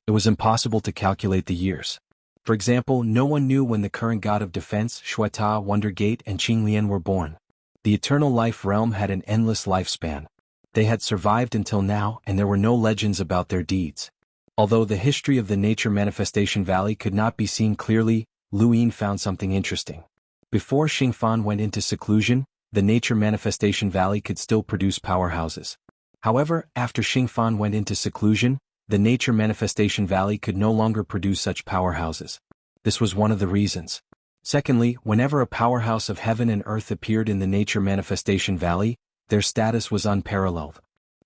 Speaker 1: It was impossible to calculate the years. For example, no one knew when the current god of defense, Shuata, Wondergate, and Qinglian were born. The eternal life realm had an endless lifespan. They had survived until now, and there were no legends about their deeds. Although the history of the Nature Manifestation Valley could not be seen clearly, Lu Yin found something interesting. Before Xuanhuan went into seclusion, the Nature Manifestation Valley could still produce powerhouses. However, after Xuanhuan went into seclusion, the Nature Manifestation Valley could no longer produce such powerhouses. This was one of the reasons. Secondly, whenever a powerhouse of heaven and earth appeared in the Nature Manifestation Valley, their status was unparalleled.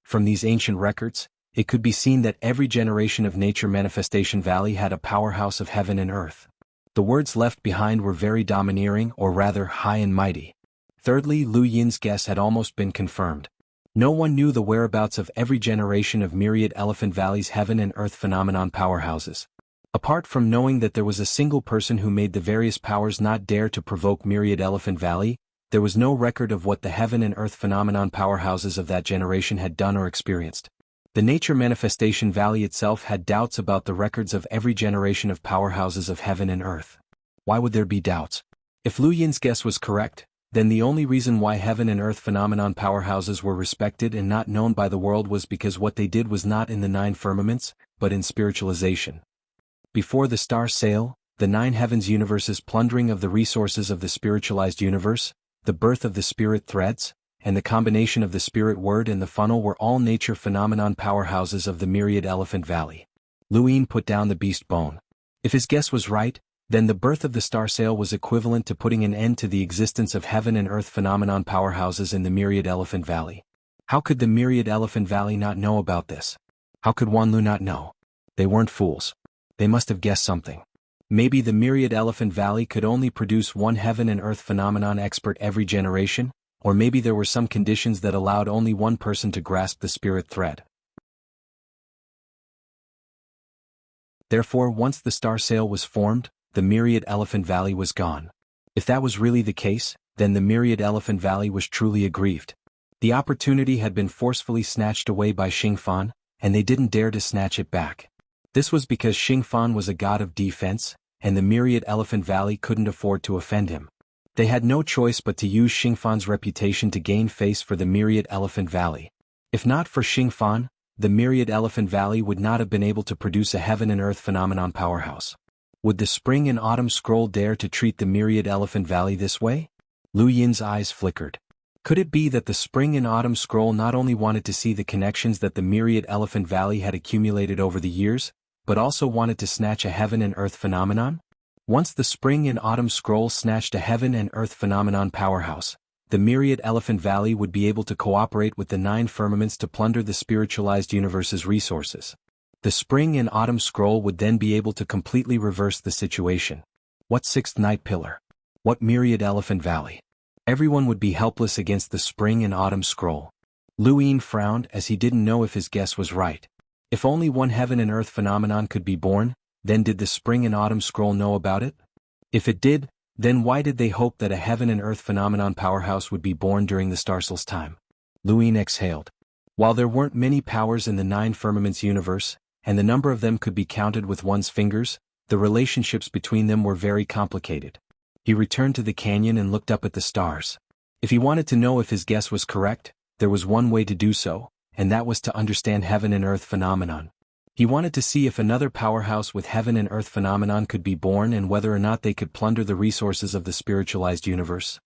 Speaker 1: From these ancient records, it could be seen that every generation of Nature Manifestation Valley had a powerhouse of heaven and earth. The words left behind were very domineering, or rather high and mighty. Thirdly, Lu Yin's guess had almost been confirmed. No one knew the whereabouts of every generation of myriad Elephant Valley's heaven and earth phenomenon powerhouses. Apart from knowing that there was a single person who made the various powers not dare to provoke myriad Elephant Valley, there was no record of what the heaven and earth phenomenon powerhouses of that generation had done or experienced. The Nature Manifestation Valley itself had doubts about the records of every generation of powerhouses of heaven and earth. Why would there be doubts? If Lu Yin's guess was correct, then the only reason why heaven and earth phenomenon powerhouses were respected and not known by the world was because what they did was not in the 9 firmaments, but in spiritualization. Before the star sail, the 9 heavens universe's plundering of the resources of the spiritualized universe, the birth of the spirit threads, and the combination of the spirit word and the funnel were all nature phenomenon powerhouses of the myriad Elephant Valley. Lu Yin put down the beast bone. If his guess was right, then the birth of the star sail was equivalent to putting an end to the existence of heaven and earth phenomenon powerhouses in the myriad Elephant Valley. How could the myriad Elephant Valley not know about this? How could Xuanlu not know? They weren't fools. They must have guessed something. Maybe the myriad Elephant Valley could only produce one heaven and earth phenomenon expert every generation, or maybe there were some conditions that allowed only one person to grasp the spirit thread. Therefore, once the star sail was formed, the myriad Elephant Valley was gone. If that was really the case, then the myriad Elephant Valley was truly aggrieved. The opportunity had been forcefully snatched away by Xuanhuan, and they didn't dare to snatch it back. This was because Xuanhuan was a god of defense, and the myriad Elephant Valley couldn't afford to offend him. They had no choice but to use Xuanhuan's reputation to gain face for the myriad Elephant Valley. If not for Xuanhuan, the myriad Elephant Valley would not have been able to produce a heaven and earth phenomenon powerhouse. Would the spring and autumn scroll dare to treat the myriad Elephant Valley this way? Lu Yin's eyes flickered. Could it be that the spring and autumn scroll not only wanted to see the connections that the myriad Elephant Valley had accumulated over the years, but also wanted to snatch a heaven and earth phenomenon? Once the spring and autumn scroll snatched a heaven and earth phenomenon powerhouse, the myriad Elephant Valley would be able to cooperate with the 9 firmaments to plunder the spiritualized universe's resources. The spring and autumn scroll would then be able to completely reverse the situation. What 6th night pillar? What myriad Elephant Valley? Everyone would be helpless against the spring and autumn scroll. Lu Yin frowned as he didn't know if his guess was right. If only one heaven and earth phenomenon could be born, then did the spring and autumn scroll know about it? If it did, then why did they hope that a heaven and earth phenomenon powerhouse would be born during the Starcel's time? Lu Yin exhaled. While there weren't many powers in the 9 firmaments universe, and the number of them could be counted with one's fingers, the relationships between them were very complicated. He returned to the canyon and looked up at the stars. If he wanted to know if his guess was correct, there was one way to do so, and that was to understand heaven and earth phenomenon. He wanted to see if another powerhouse with heaven and earth phenomenon could be born and whether or not they could plunder the resources of the spiritualized universe.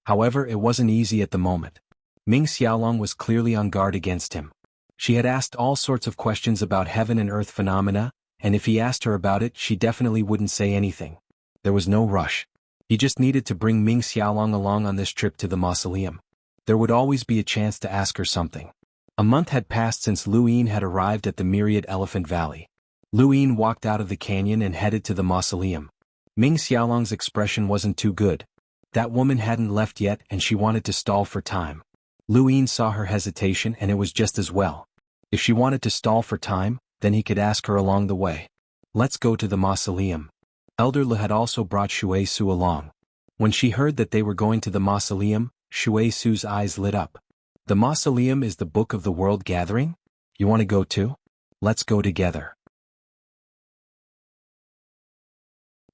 Speaker 1: However, it wasn't easy at the moment. Ming Xiaolong was clearly on guard against him. She had asked all sorts of questions about heaven and earth phenomena, and if he asked her about it, she definitely wouldn't say anything. There was no rush. He just needed to bring Ming Xiaolong along on this trip to the mausoleum. There would always be a chance to ask her something. A month had passed since Lu Yin had arrived at the myriad Elephant Valley. Lu Yin walked out of the canyon and headed to the mausoleum. Ming Xiaolong's expression wasn't too good. That woman hadn't left yet and she wanted to stall for time. Lu Yin saw her hesitation and it was just as well. If she wanted to stall for time, then he could ask her along the way. Let's go to the mausoleum. Elder Lu had also brought Shui Su along. When she heard that they were going to the mausoleum, Shui Su's eyes lit up. The mausoleum is the book of the world gathering? You want to go too? Let's go together.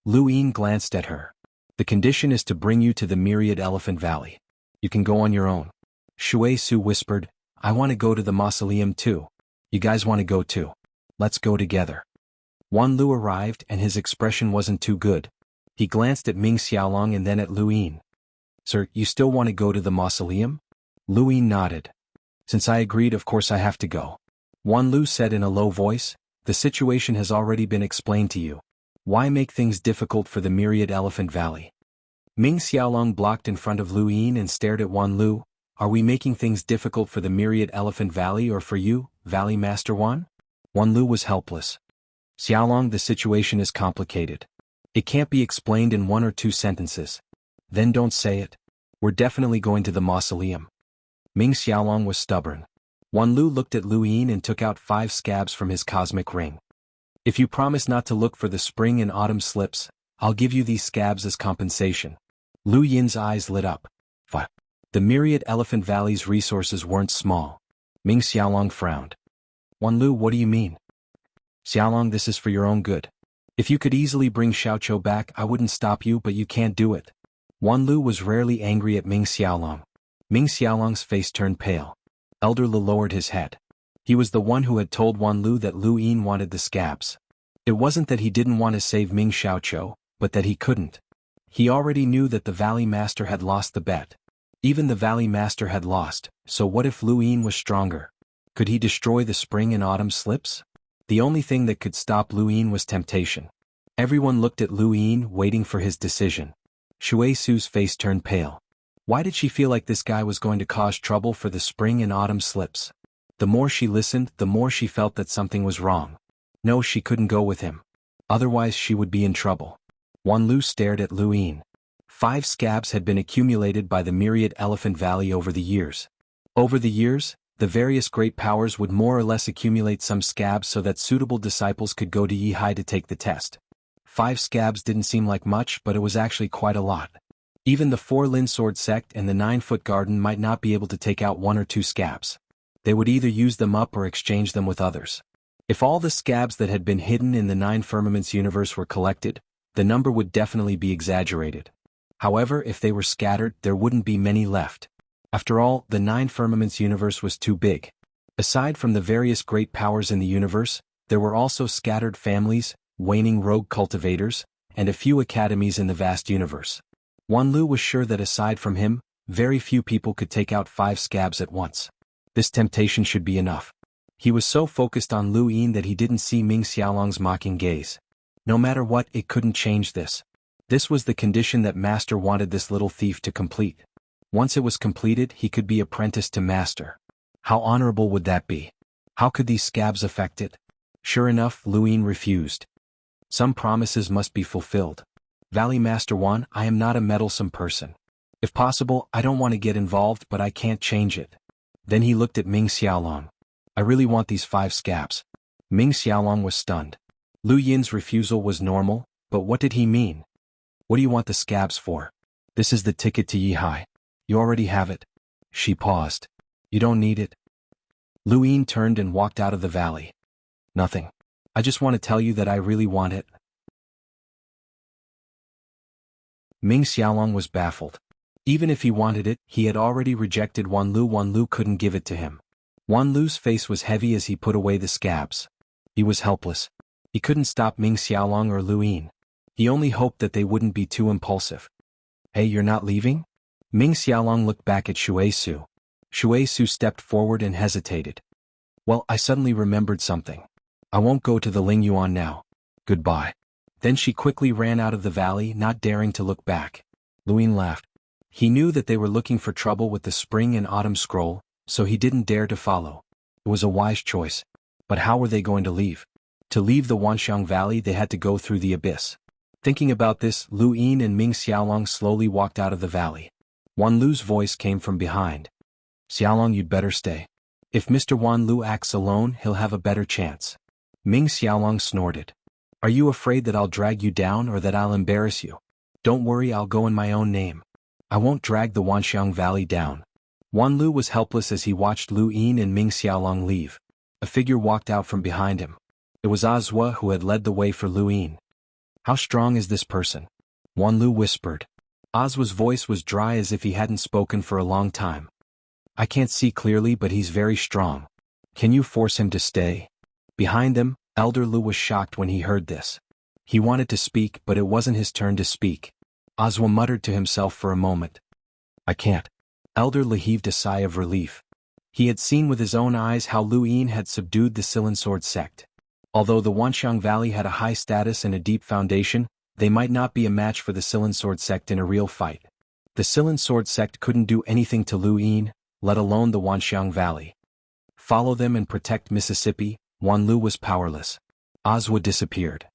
Speaker 1: Lu Yin glanced at her. The condition is to bring you to the myriad Elephant Valley. You can go on your own. Shui Su whispered, I want to go to the mausoleum too. You guys want to go too? Let's go together. Wan Lu arrived and his expression wasn't too good. He glanced at Ming Xiaolong and then at Lu Yin. Sir, you still want to go to the mausoleum? Lu Yin nodded. Since I agreed, of course I have to go. Wan Lu said in a low voice, the situation has already been explained to you. Why make things difficult for the myriad Elephant Valley? Ming Xiaolong blocked in front of Lu Yin and stared at Wan Lu. Are we making things difficult for the myriad Elephant Valley or for you, Valley Master Wan? Wan Lu was helpless. Xiaolong, the situation is complicated. It can't be explained in 1 or 2 sentences. Then don't say it. We're definitely going to the mausoleum. Ming Xiaolong was stubborn. Wan Lu looked at Lu Yin and took out 5 scabs from his cosmic ring. If you promise not to look for the spring and autumn slips, I'll give you these scabs as compensation. Lu Yin's eyes lit up. What? The myriad Elephant Valley's resources weren't small. Ming Xiaolong frowned. Wan Lu, what do you mean? Xiaolong, this is for your own good. If you could easily bring Xiaoqiu back, I wouldn't stop you, but you can't do it. Wan Lu was rarely angry at Ming Xiaolong. Ming Xiaolong's face turned pale. Elder Lu lowered his head. He was the one who had told Wan Lu that Lu Yin wanted the scabs. It wasn't that he didn't want to save Ming Xiaoqiu, but that he couldn't. He already knew that the Valley Master had lost the bet. Even the Valley Master had lost, so what if Lu Yin was stronger? Could he destroy the spring and autumn slips? The only thing that could stop Lu Yin was temptation. Everyone looked at Lu Yin, waiting for his decision. Shui Su's face turned pale. Why did she feel like this guy was going to cause trouble for the spring and autumn slips? The more she listened, the more she felt that something was wrong. No, she couldn't go with him. Otherwise she would be in trouble. Wan Lu stared at Lu Yin. 5 scabs had been accumulated by the myriad Elephant Valley over the years. Over the years, the various great powers would more or less accumulate some scabs so that suitable disciples could go to Yihai to take the test. 5 scabs didn't seem like much, but it was actually quite a lot. Even the 4 Lin Sword sect and the 9-foot garden might not be able to take out 1 or 2 scabs. They would either use them up or exchange them with others. If all the scabs that had been hidden in the 9 firmaments universe were collected, the number would definitely be exaggerated. However, if they were scattered, there wouldn't be many left. After all, the 9 firmaments universe was too big. Aside from the various great powers in the universe, there were also scattered families, waning rogue cultivators, and a few academies in the vast universe. Wan Lu was sure that aside from him, very few people could take out 5 scabs at once. This temptation should be enough. He was so focused on Lu Yin that he didn't see Ming Xiaolong's mocking gaze. No matter what, it couldn't change this. This was the condition that Master wanted this little thief to complete. Once it was completed, he could be apprenticed to Master. How honorable would that be? How could these scabs affect it? Sure enough, Lu Yin refused. Some promises must be fulfilled. Valley Master Wan, I am not a meddlesome person. If possible, I don't want to get involved, but I can't change it. Then he looked at Ming Xiaolong. I really want these 5 scabs. Ming Xiaolong was stunned. Lu Yin's refusal was normal, but what did he mean? What do you want the scabs for? This is the ticket to Yihai. You already have it. She paused. You don't need it. Lu Yin turned and walked out of the valley. Nothing. I just want to tell you that I really want it. Ming Xiaolong was baffled. Even if he wanted it, he had already rejected Wan Lu. Wan Lu couldn't give it to him. Wan Lu's face was heavy as he put away the scabs. He was helpless. He couldn't stop Ming Xiaolong or Lu Yin. He only hoped that they wouldn't be too impulsive. Hey, you're not leaving? Ming Xiaolong looked back at Shui Su. Shui Su stepped forward and hesitated. Well, I suddenly remembered something. I won't go to the Ling Yuan now. Goodbye. Then she quickly ran out of the valley, not daring to look back. Lu Yin laughed. He knew that they were looking for trouble with the spring and autumn scroll, so he didn't dare to follow. It was a wise choice. But how were they going to leave? To leave the Wanxiang Valley, they had to go through the abyss. Thinking about this, Lu Yin and Ming Xiaolong slowly walked out of the valley. Wan Lu's voice came from behind. Xiaolong, you'd better stay. If Mr. Wan Lu acts alone, he'll have a better chance. Ming Xiaolong snorted. Are you afraid that I'll drag you down or that I'll embarrass you? Don't worry, I'll go in my own name. I won't drag the Wanxiang Valley down. Wan Lu was helpless as he watched Lu Yin and Ming Xiaolong leave. A figure walked out from behind him. It was Azhua who had led the way for Lu Yin. How strong is this person? Wan Lu whispered. Azhua's voice was dry as if he hadn't spoken for a long time. I can't see clearly, but he's very strong. Can you force him to stay? Behind them, Elder Lu was shocked when he heard this. He wanted to speak, but it wasn't his turn to speak. Ozwa muttered to himself for a moment. I can't. Elder Lu heaved a sigh of relief. He had seen with his own eyes how Lu Yin had subdued the Silent Sword sect. Although the Wanxiang Valley had a high status and a deep foundation, they might not be a match for the Silent Sword sect in a real fight. The Silent Sword sect couldn't do anything to Lu Yin, let alone the Wanxiang Valley. Follow them and protect Mississippi. Wan Lu was powerless. Ozwa disappeared.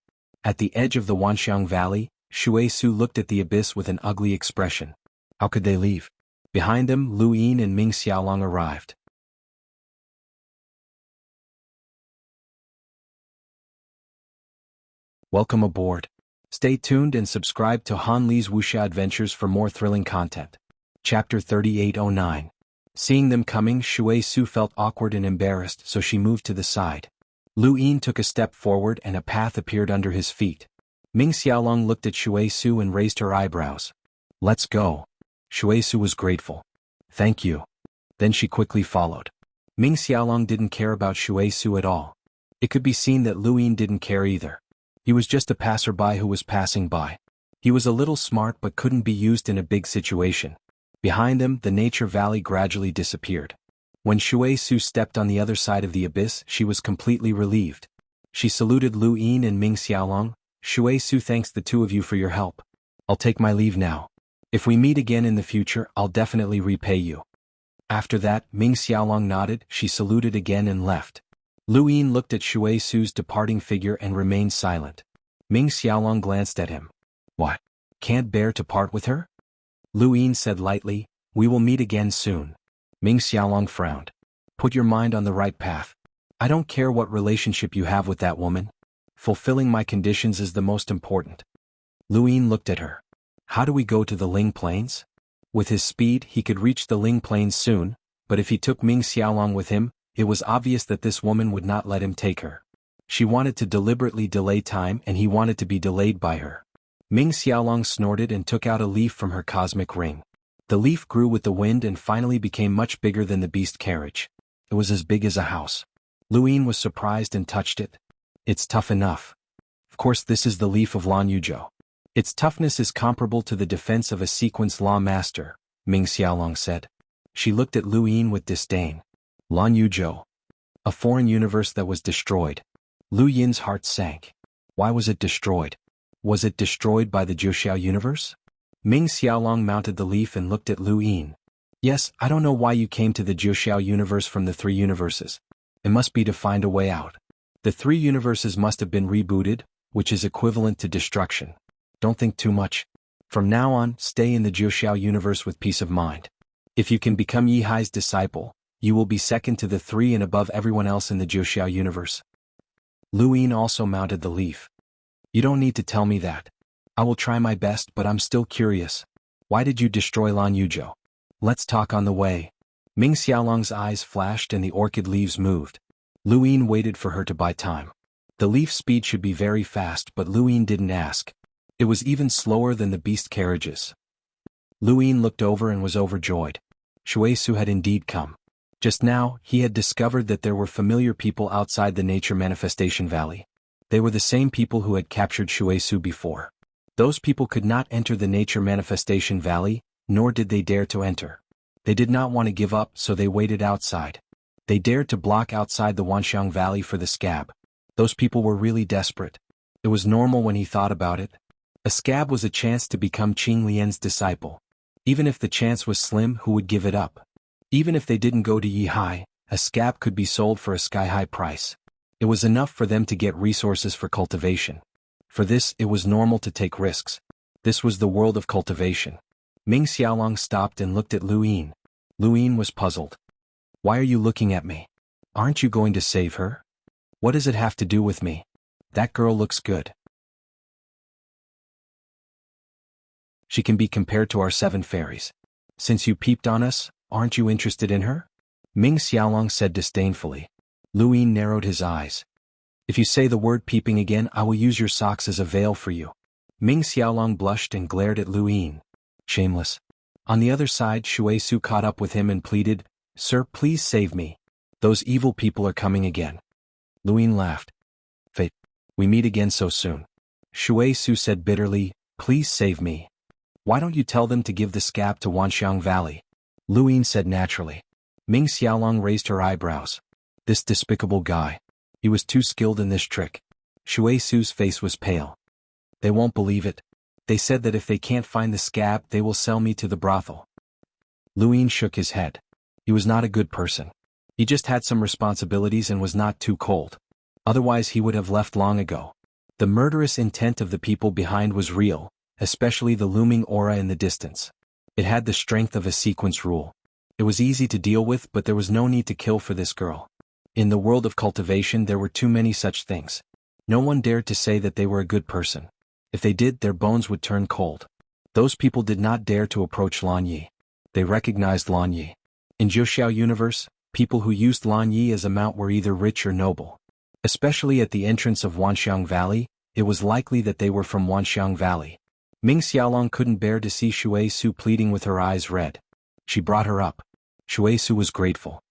Speaker 1: At the edge of the Wanxiang Valley, Shui Su looked at the abyss with an ugly expression. How could they leave? Behind them, Lu Yin and Ming Xiaolong arrived. Welcome aboard. Stay tuned and subscribe to Han Li's Wuxia Adventures for more thrilling content. Chapter 3809. Seeing them coming, Shui Su felt awkward and embarrassed, so she moved to the side. Lu Yin took a step forward and a path appeared under his feet. Ming Xiaolong looked at Shui Su and raised her eyebrows. Let's go. Shui Su was grateful. Thank you. Then she quickly followed. Ming Xiaolong didn't care about Shui Su at all. It could be seen that Lu Yin didn't care either. He was just a passerby who was passing by. He was a little smart but couldn't be used in a big situation. Behind them, the nature valley gradually disappeared. When Shui Su stepped on the other side of the abyss, she was completely relieved. She saluted Lu Yin and Ming Xiaolong. Shui Su, thanks the two of you for your help. I'll take my leave now. If we meet again in the future, I'll definitely repay you. After that, Ming Xiaolong nodded, she saluted again and left. Lu Yin looked at Shui Su's departing figure and remained silent. Ming Xiaolong glanced at him. What? Can't bear to part with her? Lu Yin said lightly, we will meet again soon. Ming Xiaolong frowned. Put your mind on the right path. I don't care what relationship you have with that woman. Fulfilling my conditions is the most important. Lu Yin looked at her. How do we go to the Ling Plains? With his speed, he could reach the Ling Plains soon, but if he took Ming Xiaolong with him, it was obvious that this woman would not let him take her. She wanted to deliberately delay time and he wanted to be delayed by her. Ming Xiaolong snorted and took out a leaf from her cosmic ring. The leaf grew with the wind and finally became much bigger than the beast carriage. It was as big as a house. Lu Yin was surprised and touched it. It's tough enough. Of course, this is the leaf of Lan Yuzhou. Its toughness is comparable to the defense of a sequence law master, Ming Xiaolong said. She looked at Lu Yin with disdain. Lan Yuzhou. A foreign universe that was destroyed. Lu Yin's heart sank. Why was it destroyed? Was it destroyed by the Jiuxiao universe? Ming Xiaolong mounted the leaf and looked at Lu Yin. Yes, I don't know why you came to the Jiuxiao universe from the three universes. It must be to find a way out. The three universes must have been rebooted, which is equivalent to destruction. Don't think too much. From now on, stay in the Jiuxiao universe with peace of mind. If you can become Yihai's disciple, you will be second to the three and above everyone else in the Jiuxiao universe. Lu Yin also mounted the leaf. You don't need to tell me that. I will try my best, but I'm still curious. Why did you destroy Lan Yuzhou? Let's talk on the way. Ming Xiaolong's eyes flashed and the orchid leaves moved. Lu Yin waited for her to buy time. The leaf speed should be very fast, but Lu Yin didn't ask. It was even slower than the beast carriages. Lu Yin looked over and was overjoyed. Shui Su had indeed come. Just now, he had discovered that there were familiar people outside the Nature Manifestation Valley. They were the same people who had captured Shui Su before. Those people could not enter the Nature Manifestation Valley, nor did they dare to enter. They did not want to give up, so they waited outside. They dared to block outside the Wanxiang Valley for the scab. Those people were really desperate. It was normal when he thought about it. A scab was a chance to become Qing Lian's disciple. Even if the chance was slim, who would give it up? Even if they didn't go to Yihai, a scab could be sold for a sky-high price. It was enough for them to get resources for cultivation. For this, it was normal to take risks. This was the world of cultivation. Ming Xiaolong stopped and looked at Lu Yin. Lu Yin was puzzled. Why are you looking at me? Aren't you going to save her? What does it have to do with me? That girl looks good. She can be compared to our 7 fairies. Since you peeped on us, aren't you interested in her? Ming Xiaolong said disdainfully. Lu Yin narrowed his eyes. If you say the word peeping again, I will use your socks as a veil for you. Ming Xiaolong blushed and glared at Lu Yin. Shameless. On the other side, Shui Su caught up with him and pleaded, Sir, please save me. Those evil people are coming again. Lu Yin laughed. We meet again so soon. Shui Su said bitterly, please save me. Why don't you tell them to give the scab to Wanxiang Valley? Lu Yin said naturally. Ming Xiaolong raised her eyebrows. This despicable guy. He was too skilled in this trick. Shui Su's face was pale. They won't believe it. They said that if they can't find the scab, they will sell me to the brothel. Lu Yin shook his head. He was not a good person. He just had some responsibilities and was not too cold. Otherwise he would have left long ago. The murderous intent of the people behind was real, especially the looming aura in the distance. It had the strength of a sequence rule. It was easy to deal with, but there was no need to kill for this girl. In the world of cultivation there were too many such things. No one dared to say that they were a good person. If they did, their bones would turn cold. Those people did not dare to approach Lan Yi. They recognized Lan Yi. In Zhuoxiao universe, people who used Lan Yi as a mount were either rich or noble. Especially at the entrance of Wanxiang Valley, it was likely that they were from Wanxiang Valley. Ming Xiaolong couldn't bear to see Shui Su pleading with her eyes red. She brought her up. Shui Su was grateful.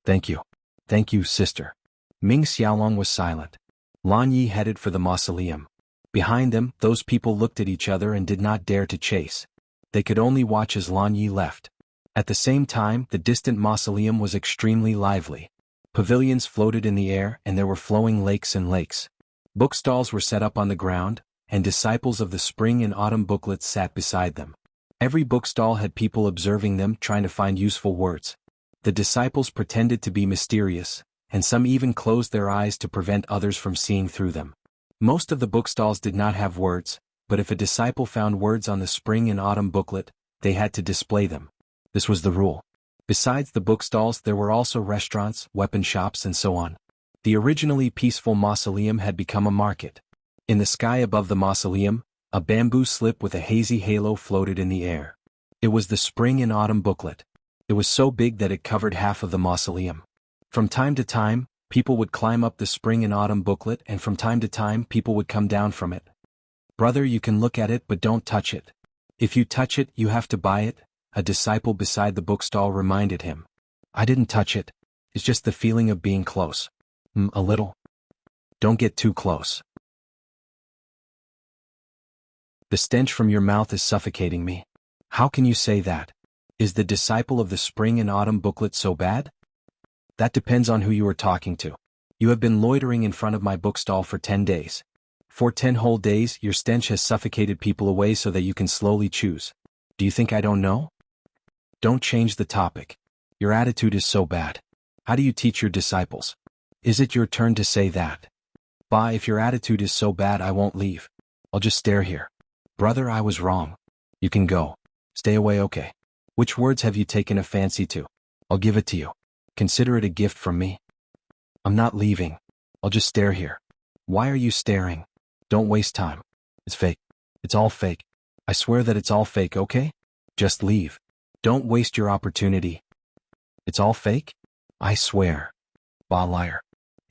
Speaker 1: Thank you. Thank you, sister. Ming Xiaolong was silent. Lan Yi headed for the mausoleum. Behind them, those people looked at each other and did not dare to chase. They could only watch as Lan Yi left. At the same time, the distant mausoleum was extremely lively. Pavilions floated in the air and there were flowing lakes and lakes. Bookstalls were set up on the ground, and disciples of the spring and autumn booklets sat beside them. Every bookstall had people observing them trying to find useful words. The disciples pretended to be mysterious, and some even closed their eyes to prevent others from seeing through them. Most of the bookstalls did not have words, but if a disciple found words on the spring and autumn booklet, they had to display them. This was the rule. Besides the bookstalls there were also restaurants, weapon shops and so on. The originally peaceful mausoleum had become a market. In the sky above the mausoleum, a bamboo slip with a hazy halo floated in the air. It was the spring and autumn booklet. It was so big that it covered half of the mausoleum. From time to time, people would climb up the spring and autumn booklet, and from time to time people would come down from it. Brother, you can look at it but don't touch it. If you touch it, you have to buy it, a disciple beside the bookstall reminded him. I didn't touch it. It's just the feeling of being close. A little. Don't get too close. The stench from your mouth is suffocating me. How can you say that? Is the disciple of the spring and autumn booklet so bad? That depends on who you are talking to. You have been loitering in front of my bookstall for 10 days. For 10 whole days, your stench has suffocated people away so that you can slowly choose. Do you think I don't know? Don't change the topic. Your attitude is so bad. How do you teach your disciples? Is it your turn to say that? Bah, if your attitude is so bad I won't leave. I'll just stare here. Brother, I was wrong. You can go. Stay away, okay? Which words have you taken a fancy to? I'll give it to you. Consider it a gift from me. I'm not leaving. I'll just stare here. Why are you staring? Don't waste time. It's fake. It's all fake. I swear that it's all fake, okay? Just leave. Don't waste your opportunity. It's all fake? I swear. Bah, liar.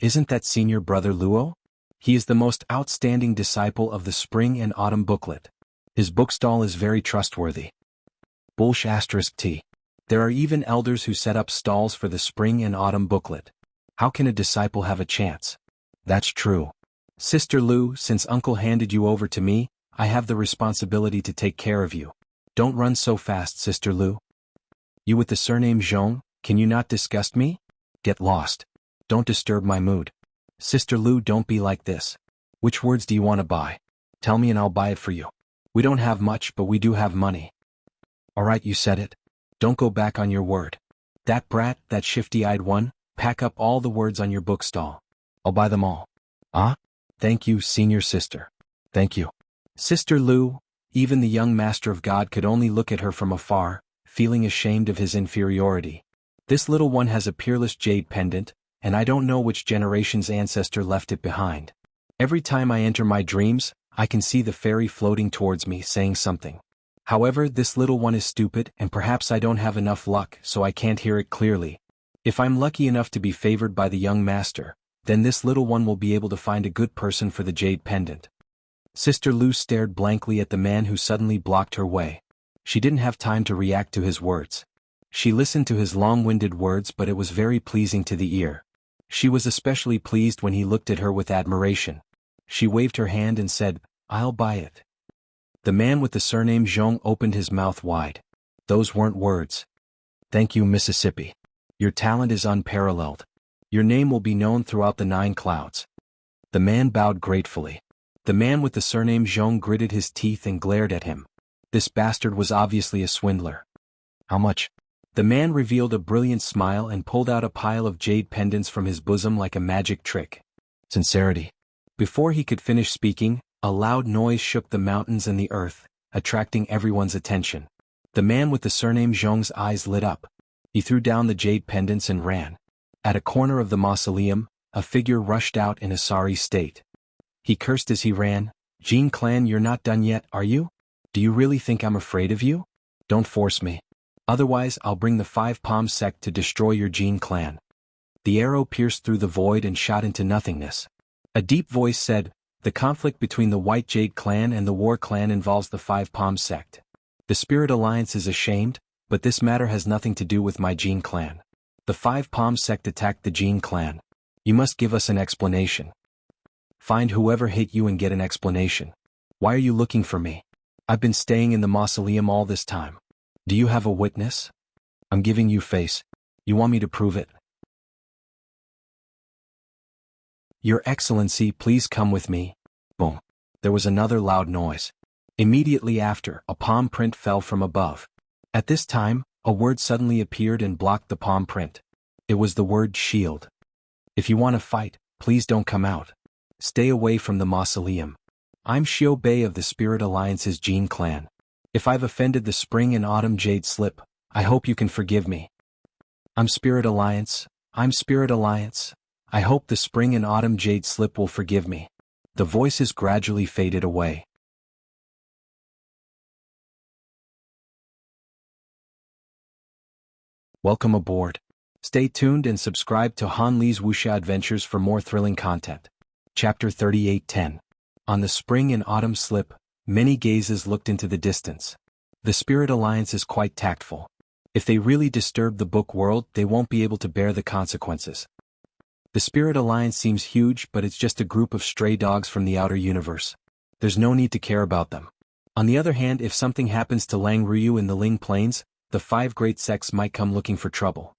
Speaker 1: Isn't that senior brother Luo? He is the most outstanding disciple of the spring and autumn booklet. His bookstall is very trustworthy. Bullsh *T. There are even elders who set up stalls for the spring and autumn booklet. How can a disciple have a chance? That's true. Sister Lu, since uncle handed you over to me, I have the responsibility to take care of you. Don't run so fast, Sister Lu. You with the surname Zhong, can you not disgust me? Get lost. Don't disturb my mood. Sister Lu, don't be like this. Which words do you want to buy? Tell me and I'll buy it for you. We don't have much, but we do have money. Alright, you said it. Don't go back on your word. That brat, that shifty-eyed one, pack up all the words on your bookstall. I'll buy them all. Ah? Thank you, senior sister. Thank you. Sister Lu, even the young master of God could only look at her from afar, feeling ashamed of his inferiority. This little one has a peerless jade pendant, and I don't know which generation's ancestor left it behind. Every time I enter my dreams, I can see the fairy floating towards me saying something. However, this little one is stupid and perhaps I don't have enough luck so I can't hear it clearly. If I'm lucky enough to be favored by the young master, then this little one will be able to find a good person for the jade pendant. Sister Lu stared blankly at the man who suddenly blocked her way. She didn't have time to react to his words. She listened to his long-winded words, but it was very pleasing to the ear. She was especially pleased when he looked at her with admiration. She waved her hand and said, "I'll buy it." The man with the surname Zhong opened his mouth wide. Those weren't words. "Thank you, Mississippi. Your talent is unparalleled. Your name will be known throughout the 9 clouds." The man bowed gratefully. The man with the surname Zhong gritted his teeth and glared at him. This bastard was obviously a swindler. "How much?" The man revealed a brilliant smile and pulled out a pile of jade pendants from his bosom like a magic trick. Sincerity. Before he could finish speaking, a loud noise shook the mountains and the earth, attracting everyone's attention. The man with the surname Zhong's eyes lit up. He threw down the jade pendants and ran. At a corner of the mausoleum, a figure rushed out in a sorry state. He cursed as he ran, "Jin clan, you're not done yet, are you? Do you really think I'm afraid of you? Don't force me. Otherwise I'll bring the 5 Palm sect to destroy your Jin clan." The arrow pierced through the void and shot into nothingness. A deep voice said, "The conflict between the White Jade clan and the War clan involves the 5 Palm sect. The Spirit Alliance is ashamed, but this matter has nothing to do with my Jin clan. The 5 Palm sect attacked the Jin clan. You must give us an explanation. Find whoever hit you and get an explanation. Why are you looking for me? I've been staying in the mausoleum all this time. Do you have a witness? I'm giving you face. You want me to prove it?" "Your Excellency, please come with me." Boom. There was another loud noise. Immediately after, a palm print fell from above. At this time, a word suddenly appeared and blocked the palm print. It was the word shield. "If you want to fight, please don't come out. Stay away from the mausoleum. I'm Xiao Bei of the Spirit Alliance's Jin clan. If I've offended the Spring and Autumn Jade Slip, I hope you can forgive me. I'm Spirit Alliance. I hope the Spring and Autumn Jade Slip will forgive me." The voices gradually faded away. Welcome aboard. Stay tuned and subscribe to Han Li's Wuxia Adventures for more thrilling content. Chapter 38:10. On the Spring and Autumn Slip, many gazes looked into the distance. The Spirit Alliance is quite tactful. If they really disturb the book world, they won't be able to bear the consequences. The Spirit Alliance seems huge, but it's just a group of stray dogs from the outer universe. There's no need to care about them. On the other hand, if something happens to Lang Ryu in the Ling Plains, the 5 great sects might come looking for trouble.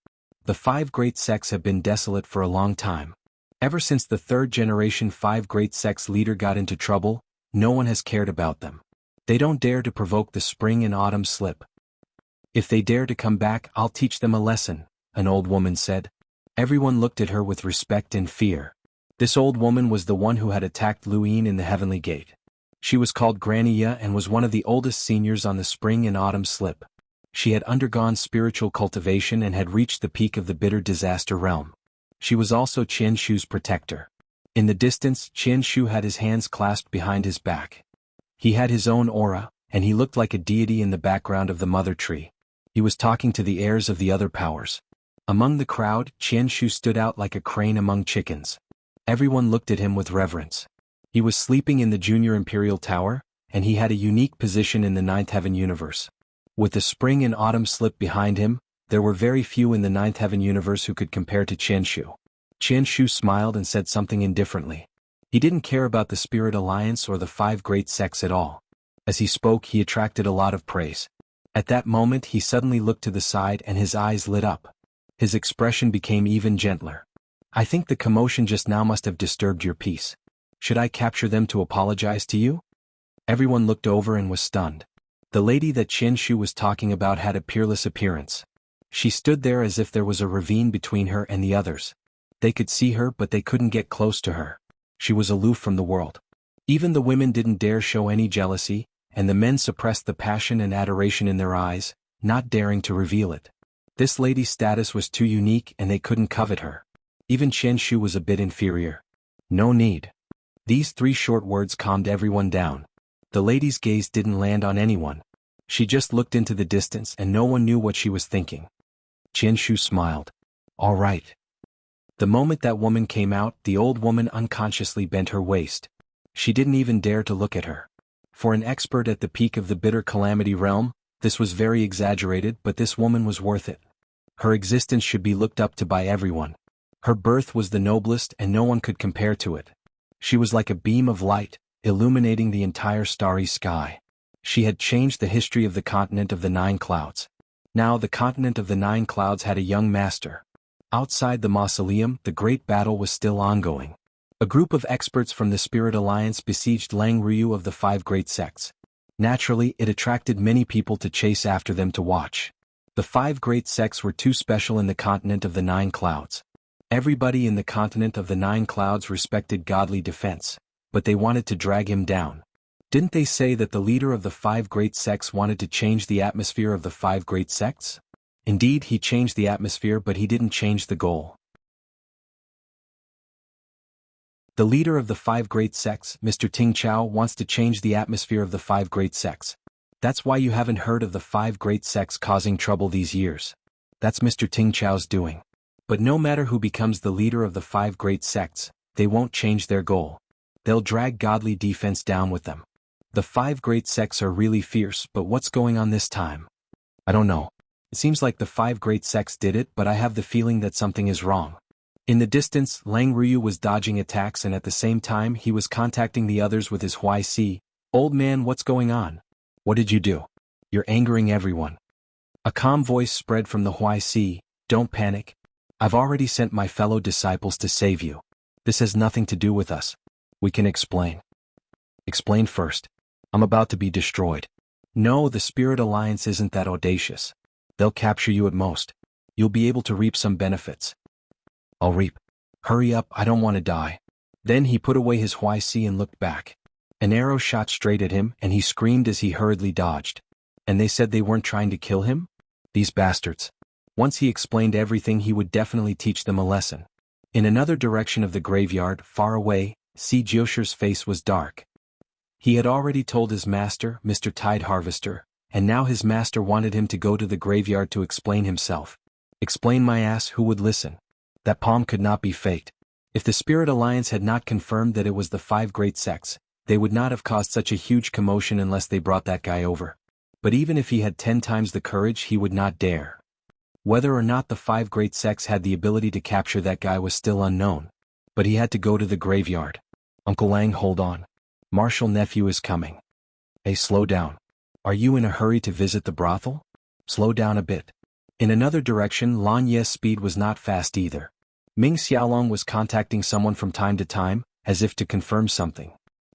Speaker 1: The 5 great sects have been desolate for a long time. Ever since the 3rd generation 5 great sects leader got into trouble, no one has cared about them. They don't dare to provoke the Spring and Autumn Slip. "If they dare to come back, I'll teach them a lesson," an old woman said. Everyone looked at her with respect and fear. This old woman was the one who had attacked Luin in the Heavenly Gate. She was called Granny Ya and was one of the oldest seniors on the Spring and Autumn Slip. She had undergone spiritual cultivation and had reached the peak of the bitter disaster realm. She was also Qianshu's protector. In the distance, Qianshu had his hands clasped behind his back. He had his own aura, and he looked like a deity in the background of the mother tree. He was talking to the heirs of the other powers. Among the crowd, Qianshu stood out like a crane among chickens. Everyone looked at him with reverence. He was sleeping in the Junior Imperial Tower, and he had a unique position in the Ninth Heaven universe. With the Spring and Autumn Slip behind him, there were very few in the Ninth Heaven universe who could compare to Qianshu. Qianshu smiled and said something indifferently. He didn't care about the Spirit Alliance or the 5 great sects at all. As he spoke, he attracted a lot of praise. At that moment, he suddenly looked to the side and his eyes lit up. His expression became even gentler. "I think the commotion just now must have disturbed your peace. Should I capture them to apologize to you?" Everyone looked over and was stunned. The lady that Qianshu was talking about had a peerless appearance. She stood there as if there was a ravine between her and the others. They could see her, but they couldn't get close to her. She was aloof from the world. Even the women didn't dare show any jealousy, and the men suppressed the passion and adoration in their eyes, not daring to reveal it. This lady's status was too unique and they couldn't covet her. Even Qianshu was a bit inferior. "No need." These 3 short words calmed everyone down. The lady's gaze didn't land on anyone. She just looked into the distance and no one knew what she was thinking. Qianshu smiled. "All right." The moment that woman came out, the old woman unconsciously bent her waist. She didn't even dare to look at her. For an expert at the peak of the bitter calamity realm, this was very exaggerated, but this woman was worth it. Her existence should be looked up to by everyone. Her birth was the noblest and no one could compare to it. She was like a beam of light, illuminating the entire starry sky. She had changed the history of the continent of the Nine Clouds. Now the continent of the Nine Clouds had a young master. Outside the mausoleum, the great battle was still ongoing. A group of experts from the Spirit Alliance besieged Lang Ryu of the five great sects. Naturally, it attracted many people to chase after them to watch. The five great sects were too special in the continent of the Nine Clouds. Everybody in the continent of the Nine Clouds respected godly defense, but they wanted to drag him down. Didn't they say that the leader of the five great sects wanted to change the atmosphere of the five great sects? Indeed, he changed the atmosphere, but he didn't change the goal. The leader of the five great sects, Mr. Ting Chao, wants to change the atmosphere of the five great sects. That's why you haven't heard of the five great sects causing trouble these years. That's Mr. Ting Chao's doing. But no matter who becomes the leader of the five great sects, they won't change their goal. They'll drag godly defense down with them. The five great sects are really fierce, but what's going on this time? I don't know. It seems like the five great sects did it, but I have the feeling that something is wrong. In the distance, Lang Ryu was dodging attacks, and at the same time he was contacting the others with his Huai. Old man, what's going on? What did you do? You're angering everyone. A calm voice spread from the Huai. Don't panic. I've already sent my fellow disciples to save you. This has nothing to do with us. We can explain. Explain first. I'm about to be destroyed. No, the Spirit Alliance isn't that audacious. They'll capture you at most. You'll be able to reap some benefits. I'll reap. Hurry up, I don't want to die. Then he put away his Huai and looked back. An arrow shot straight at him, and he screamed as he hurriedly dodged. And they said they weren't trying to kill him? These bastards. Once he explained everything, he would definitely teach them a lesson. In another direction of the graveyard, far away, Xianxia's face was dark. He had already told his master, Mr. Tide Harvester, and now his master wanted him to go to the graveyard to explain himself. Explain my ass, who would listen? That palm could not be faked. If the Spirit Alliance had not confirmed that it was the five great sects, they would not have caused such a huge commotion unless they brought that guy over. But even if he had 10 times the courage, he would not dare. Whether or not the five great sects had the ability to capture that guy was still unknown. But he had to go to the graveyard. Uncle Lang, hold on. Martial nephew is coming. Hey, slow down. Are you in a hurry to visit the brothel? Slow down a bit. In another direction, Lan Ye's speed was not fast either. Ming Xiaolong was contacting someone from time to time, as if to confirm something.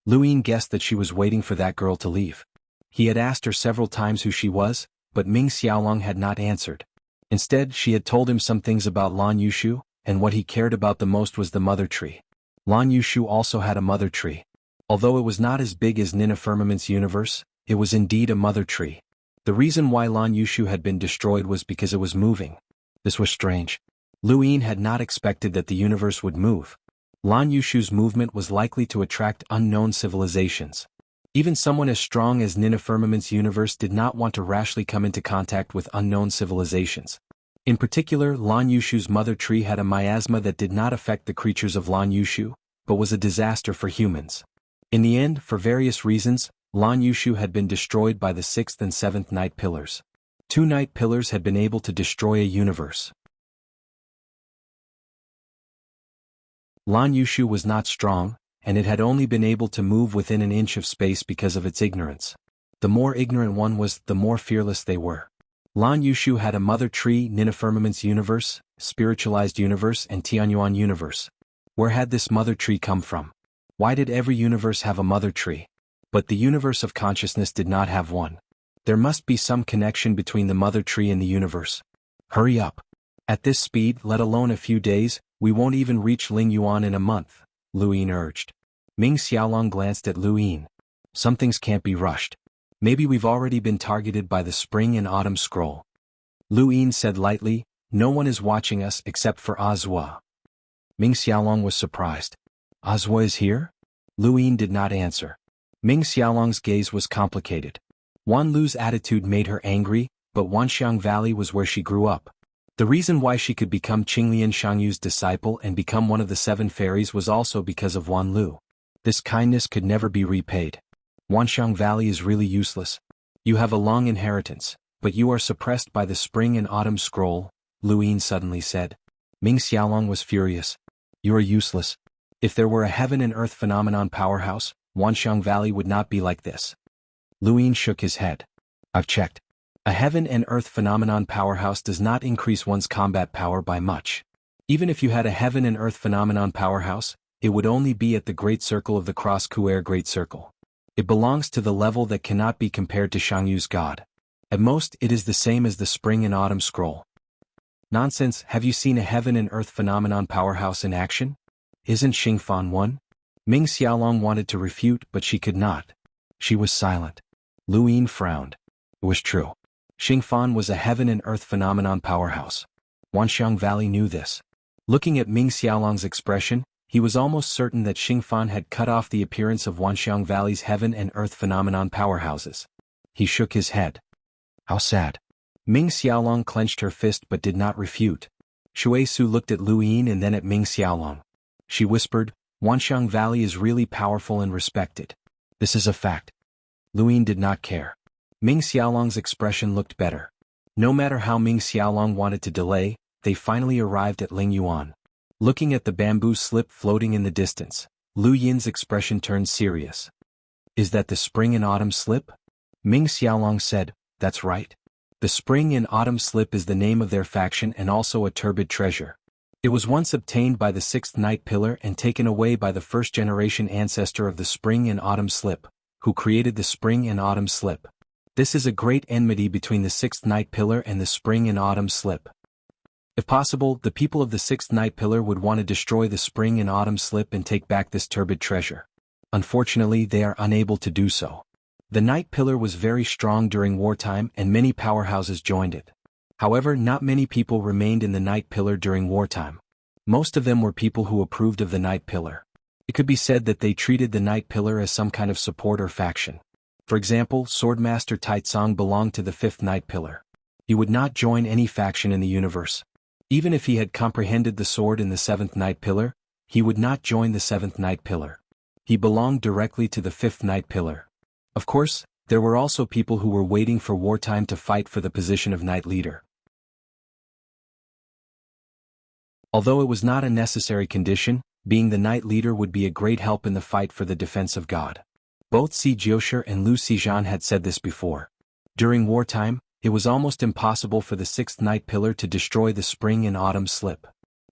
Speaker 1: Luyin guessed that she was waiting for that girl to leave. He had asked her several times who she was, but Ming Xiaolong had not answered. Instead, she had told him some things about Lan Yushu, and what he cared about the most was the mother tree. Lan Yushu also had a mother tree. Although it was not as big as Nina Firmament's universe, it was indeed a mother tree. The reason why Lan Yushu had been destroyed was because it was moving. This was strange. Luyin had not expected that the universe would move. Lan Yushu's movement was likely to attract unknown civilizations. Even someone as strong as Nina Firmament's universe did not want to rashly come into contact with unknown civilizations. In particular, Lan Yushu's mother tree had a miasma that did not affect the creatures of Lan Yushu, but was a disaster for humans. In the end, for various reasons, Lan Yushu had been destroyed by the 6th and 7th Night Pillars. 2 Night Pillars had been able to destroy a universe. Lan Yushu was not strong, and it had only been able to move within an inch of space because of its ignorance. The more ignorant one was, the more fearless they were. Lan Yushu had a mother tree, Nina Firmament's universe, spiritualized universe, and Xuanhuan universe. Where had this mother tree come from? Why did every universe have a mother tree? But the universe of consciousness did not have one. There must be some connection between the mother tree and the universe. Hurry up. At this speed, let alone a few days, we won't even reach Lingyuan in a month, Luyin urged. Ming Xiaolong glanced at Luyin. Some things can't be rushed. Maybe we've already been targeted by the spring and autumn scroll. Luyin said lightly, no one is watching us except for Azhua. Ming Xiaolong was surprised. Azhua is here? Luyin did not answer. Ming Xiaolong's gaze was complicated. Wan Lu's attitude made her angry, but Wanxiang Valley was where she grew up. The reason why she could become Qinglian Xiangyu's disciple and become one of the 7 fairies was also because of Wan Lu. This kindness could never be repaid. Wanxiang Valley is really useless. You have a long inheritance, but you are suppressed by the spring and autumn scroll, Luyin suddenly said. Ming Xiaolong was furious. You are useless. If there were a heaven and earth phenomenon powerhouse, Wanxiang Valley would not be like this. Luyin shook his head. I've checked. A heaven and earth phenomenon powerhouse does not increase one's combat power by much. Even if you had a heaven and earth phenomenon powerhouse, it would only be at the Great Circle of the Cross Kuer Great Circle. It belongs to the level that cannot be compared to Shanghu's god. At most, it is the same as the Spring and Autumn Scroll. Nonsense, have you seen a heaven and earth phenomenon powerhouse in action? Isn't xuanhuan one? Ming Xiaolong wanted to refute, but she could not. She was silent. Luyin frowned. It was true. Xuanhuan was a heaven and earth phenomenon powerhouse. Wanxiang Valley knew this. Looking at Ming Xiaolong's expression, he was almost certain that Xuanhuan had cut off the appearance of Wanxiang Valley's heaven and earth phenomenon powerhouses. He shook his head. How sad. Ming Xiaolong clenched her fist but did not refute. Shui Su looked at Luyin and then at Ming Xiaolong. She whispered, Wanxiang Valley is really powerful and respected. This is a fact. Luyin did not care. Ming Xiaolong's expression looked better. No matter how Ming Xiaolong wanted to delay, they finally arrived at Lingyuan. Looking at the bamboo slip floating in the distance, Lu Yin's expression turned serious. Is that the spring and autumn slip? Ming Xiaolong said, that's right. The spring and autumn slip is the name of their faction and also a turbid treasure. It was once obtained by the sixth night pillar and taken away by the first-generation ancestor of the spring and autumn slip, who created the spring and autumn slip. This is a great enmity between the sixth night pillar and the spring and autumn slip. If possible, the people of the sixth night pillar would want to destroy the spring and autumn slip and take back this turbid treasure. Unfortunately, they are unable to do so. The night pillar was very strong during wartime and many powerhouses joined it. However, not many people remained in the night pillar during wartime. Most of them were people who approved of the night pillar. It could be said that they treated the night pillar as some kind of support or faction. For example, swordmaster Taitsong belonged to the fifth night pillar. He would not join any faction in the universe. Even if he had comprehended the sword in the seventh night pillar, he would not join the seventh night pillar. He belonged directly to the fifth night pillar. Of course, there were also people who were waiting for wartime to fight for the position of knight leader. Although it was not a necessary condition, being the knight leader would be a great help in the fight for the defense of God. Both Si Jiosher and Lu Xizhan had said this before. During wartime, it was almost impossible for the sixth night pillar to destroy the spring and autumn slip.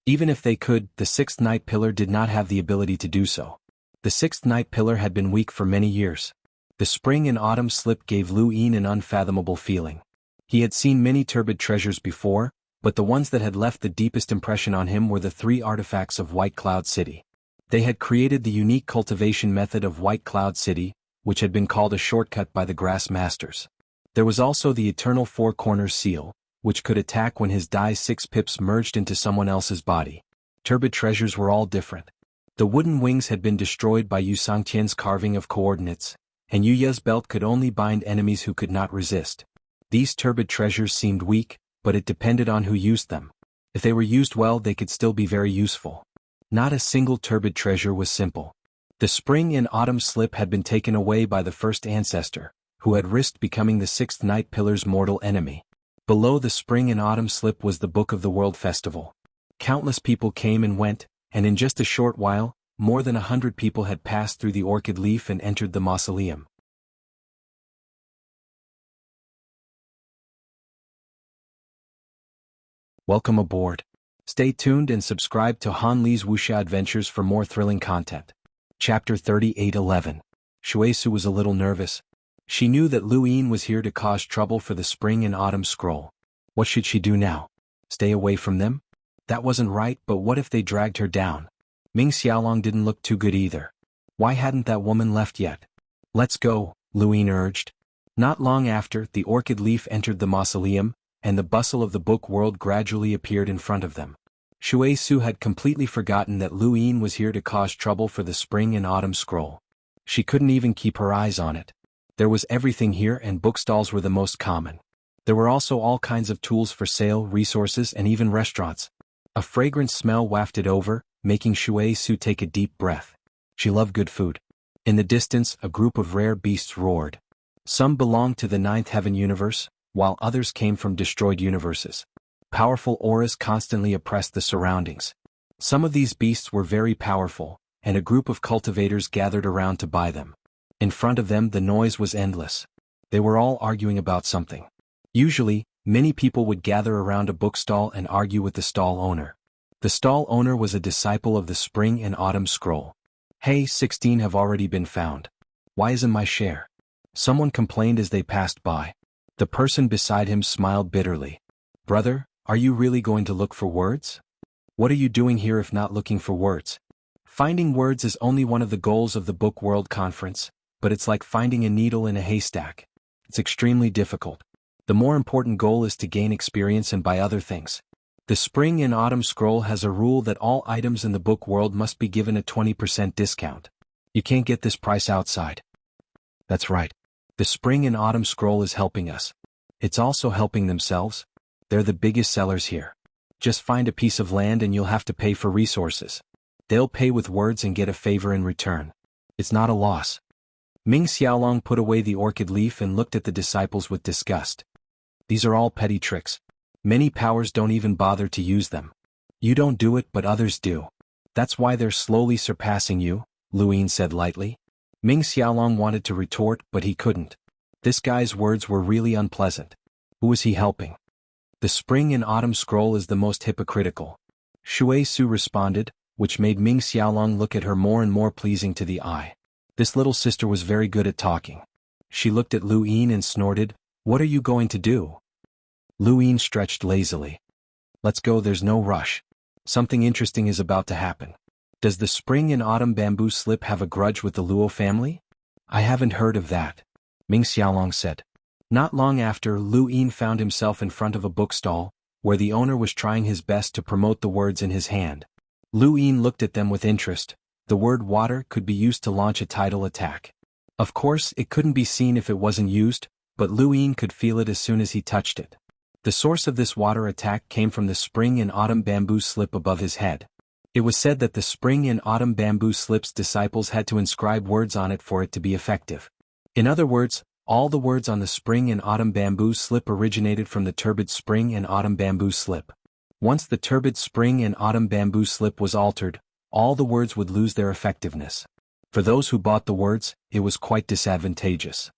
Speaker 1: Even if they could, the sixth night pillar did not have the ability to do so. The sixth night pillar had been weak for many years. The spring and autumn slip gave Lu Yin an unfathomable feeling. He had seen many turbid treasures before, but the ones that had left the deepest impression on him were the three artifacts of White Cloud City. They had created the unique cultivation method of White Cloud City, which had been called a shortcut by the Grass Masters. There was also the Eternal Four Corners Seal, which could attack when his die 6 pips merged into someone else's body. Turbid treasures were all different. The wooden wings had been destroyed by Yu Sangtian's carving of coordinates, and Yu Ye's belt could only bind enemies who could not resist. These turbid treasures seemed weak, but it depended on who used them. If they were used well, they could still be very useful. Not a single turbid treasure was simple. The spring and autumn slip had been taken away by the first ancestor, who had risked becoming the sixth night pillar's mortal enemy. Below the spring and autumn slip was the Book of the World Festival. Countless people came and went, and in just a short while, more than 100 people had passed through the orchid leaf and entered the mausoleum. Welcome aboard. Stay tuned and subscribe to Han Li's Wuxia Adventures for more thrilling content. Chapter 3811. Shui Su was a little nervous. She knew that Lu Yin was here to cause trouble for the spring and autumn scroll. What should she do now? Stay away from them? That wasn't right, but what if they dragged her down? Ming Xiaolong didn't look too good either. Why hadn't that woman left yet? Let's go, Lu Yin urged. Not long after, the orchid leaf entered the mausoleum, and the bustle of the book world gradually appeared in front of them. Shui Su had completely forgotten that Lu Yin was here to cause trouble for the spring and autumn scroll. She couldn't even keep her eyes on it. There was everything here, and bookstalls were the most common. There were also all kinds of tools for sale, resources, and even restaurants. A fragrant smell wafted over, making Shui Su take a deep breath. She loved good food. In the distance, a group of rare beasts roared. Some belonged to the ninth heaven universe, while others came from destroyed universes. Powerful auras constantly oppressed the surroundings. Some of these beasts were very powerful, and a group of cultivators gathered around to buy them. In front of them the noise was endless. They were all arguing about something. Usually, many people would gather around a bookstall and argue with the stall owner. The stall owner was a disciple of the Spring and Autumn Scroll. "Hey, 16 have already been found. Why isn't my share?" Someone complained as they passed by. The person beside him smiled bitterly. "Brother, are you really going to look for words? What are you doing here if not looking for words? Finding words is only one of the goals of the Book World Conference, but it's like finding a needle in a haystack. It's extremely difficult. The more important goal is to gain experience and buy other things. The Spring and Autumn Scroll has a rule that all items in the book world must be given a 20% discount. You can't get this price outside." That's right. The Spring and Autumn Scroll is helping us. It's also helping themselves. They're the biggest sellers here. Just find a piece of land and you'll have to pay for resources. They'll pay with words and get a favor in return. It's not a loss. Ming Xiaolong put away the orchid leaf and looked at the disciples with disgust. "These are all petty tricks. Many powers don't even bother to use them. You don't do it but others do. That's why they're slowly surpassing you," Luyin said lightly. Ming Xiaolong wanted to retort but he couldn't. This guy's words were really unpleasant. Who was he helping? "The Spring and Autumn Scroll is the most hypocritical," Shui Su responded, which made Ming Xiaolong look at her more and more pleasing to the eye. This little sister was very good at talking. She looked at Lu Yin and snorted, "What are you going to do?" Lu Yin stretched lazily. "Let's go, there's no rush. Something interesting is about to happen." "Does the Spring and Autumn Bamboo Slip have a grudge with the Luo family?" "I haven't heard of that," Ming Xiaolong said. Not long after, Lu Yin found himself in front of a bookstall, where the owner was trying his best to promote the words in his hand. Lu Yin looked at them with interest. The word water could be used to launch a tidal attack. Of course, it couldn't be seen if it wasn't used, but Lu Yin could feel it as soon as he touched it. The source of this water attack came from the Spring and Autumn Bamboo Slip above his head. It was said that the Spring and Autumn Bamboo Slip's disciples had to inscribe words on it for it to be effective. In other words, all the words on the Spring and Autumn Bamboo Slip originated from the turbid Spring and Autumn Bamboo Slip. Once the turbid Spring and Autumn Bamboo Slip was altered, all the words would lose their effectiveness. For those who bought the words, it was quite disadvantageous.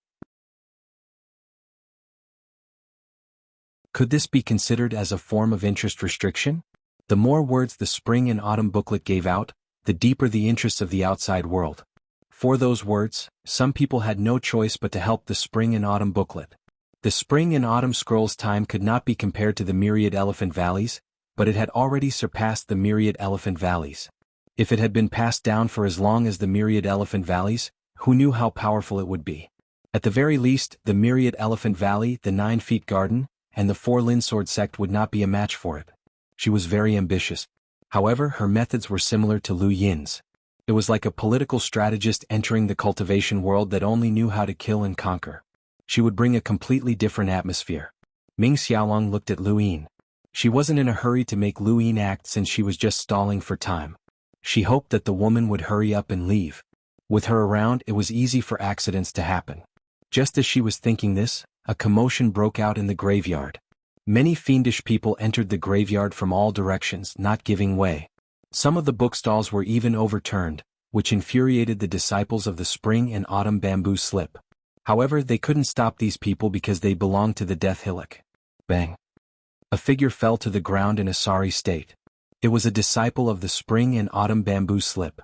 Speaker 1: Could this be considered as a form of interest restriction? The more words the Spring and Autumn booklet gave out, the deeper the interests of the outside world. For those words, some people had no choice but to help the Spring and Autumn booklet. The Spring and Autumn Scroll's time could not be compared to the myriad elephant valleys, but it had already surpassed the myriad elephant valleys. If it had been passed down for as long as the myriad elephant valleys, who knew how powerful it would be? At the very least, the myriad elephant valley, the 9 Feet Garden, and the 4 Lin Sword sect would not be a match for it. She was very ambitious. However, her methods were similar to Lu Yin's. It was like a political strategist entering the cultivation world that only knew how to kill and conquer. She would bring a completely different atmosphere. Ming Xiaolong looked at Lu Yin. She wasn't in a hurry to make Lu Yin act since she was just stalling for time. She hoped that the woman would hurry up and leave. With her around, it was easy for accidents to happen. Just as she was thinking this, a commotion broke out in the graveyard. Many fiendish people entered the graveyard from all directions, not giving way. Some of the bookstalls were even overturned, which infuriated the disciples of the Spring and Autumn Bamboo Slip. However, they couldn't stop these people because they belonged to the Death Hillock. Bang! A figure fell to the ground in a sorry state. It was a disciple of the Spring and Autumn Bamboo Slip.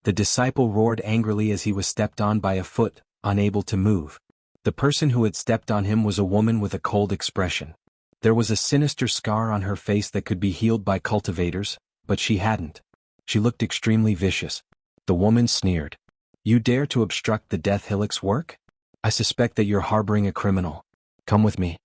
Speaker 1: The disciple roared angrily as he was stepped on by a foot, unable to move. The person who had stepped on him was a woman with a cold expression. There was a sinister scar on her face that could be healed by cultivators, but she hadn't. She looked extremely vicious. The woman sneered. "You dare to obstruct the Death Hillock's work? I suspect that you're harboring a criminal. Come with me."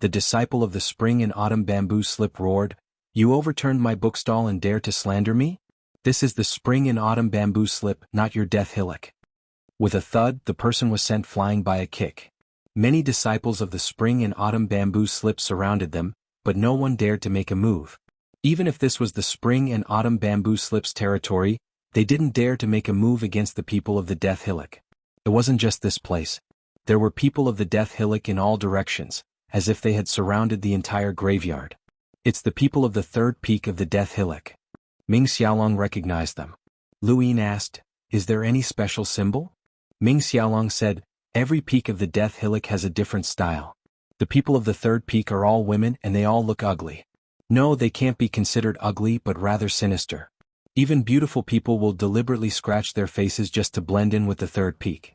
Speaker 1: The disciple of the Spring and Autumn Bamboo Slip roared, "You overturned my bookstall and dare to slander me? This is the Spring and Autumn Bamboo Slip, not your Death Hillock." With a thud, the person was sent flying by a kick. Many disciples of the Spring and Autumn Bamboo Slip surrounded them, but no one dared to make a move. Even if this was the Spring and Autumn Bamboo Slip's territory, they didn't dare to make a move against the people of the Death Hillock. It wasn't just this place. There were people of the Death Hillock in all directions, as if they had surrounded the entire graveyard. "It's the people of the 3rd peak of the Death Hillock." Ming Xiaolong recognized them. Luyin asked, "Is there any special symbol?" Ming Xiaolong said, "Every peak of the Death Hillock has a different style. The people of the third peak are all women and they all look ugly. No, they can't be considered ugly but rather sinister. Even beautiful people will deliberately scratch their faces just to blend in with the third peak."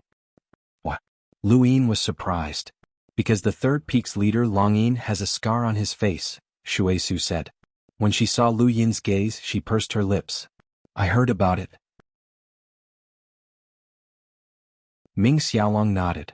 Speaker 1: What? Luyin was surprised. "Because the third peak's leader Longyin has a scar on his face," Shuesu said. When she saw Luyin's gaze, she pursed her lips. "I heard about it." Ming Xiaolong nodded.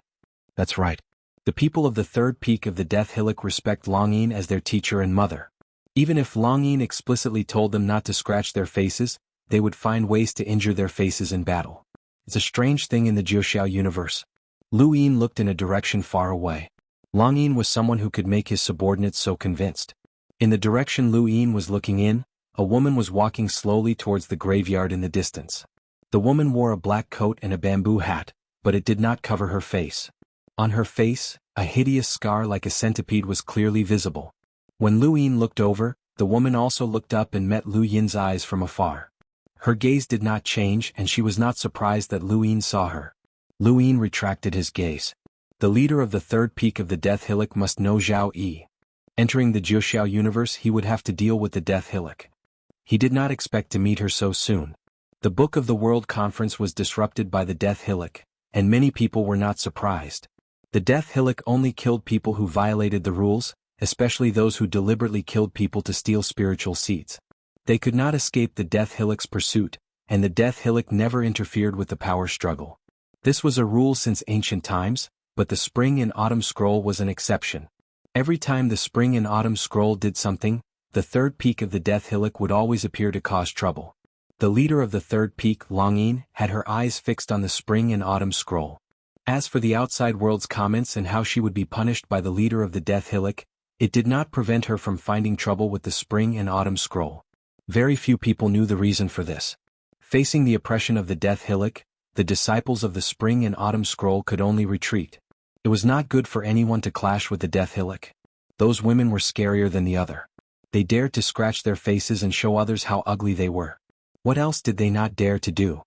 Speaker 1: "That's right. The people of the third peak of the Death Hillock respect Longyin as their teacher and mother. Even if Longyin explicitly told them not to scratch their faces, they would find ways to injure their faces in battle. It's a strange thing in the Jiuxiao universe." Luyin looked in a direction far away. Longyin was someone who could make his subordinates so convinced. In the direction Luyin was looking in, a woman was walking slowly towards the graveyard in the distance. The woman wore a black coat and a bamboo hat, but it did not cover her face. On her face, a hideous scar like a centipede was clearly visible. When Luyin looked over, the woman also looked up and met Luyin's eyes from afar. Her gaze did not change and she was not surprised that Luyin saw her. Luyin retracted his gaze. The leader of the third peak of the Death Hillock must know Zhao Yi. Entering the Jiuxiao universe, he would have to deal with the Death Hillock. He did not expect to meet her so soon. The Book of the World Conference was disrupted by the Death Hillock, and many people were not surprised. The Death Hillock only killed people who violated the rules, especially those who deliberately killed people to steal spiritual seeds. They could not escape the Death Hillock's pursuit, and the Death Hillock never interfered with the power struggle. This was a rule since ancient times, but the Spring and Autumn Scroll was an exception. Every time the Spring and Autumn Scroll did something, the third peak of the Death Hillock would always appear to cause trouble. The leader of the third peak, Longyin, had her eyes fixed on the Spring and Autumn Scroll. As for the outside world's comments and how she would be punished by the leader of the Death Hillock, it did not prevent her from finding trouble with the Spring and Autumn Scroll. Very few people knew the reason for this. Facing the oppression of the Death Hillock, the disciples of the Spring and Autumn Scroll could only retreat. It was not good for anyone to clash with the Death Hillock. Those women were scarier than the other. They dared to scratch their faces and show others how ugly they were. What else did they not dare to do?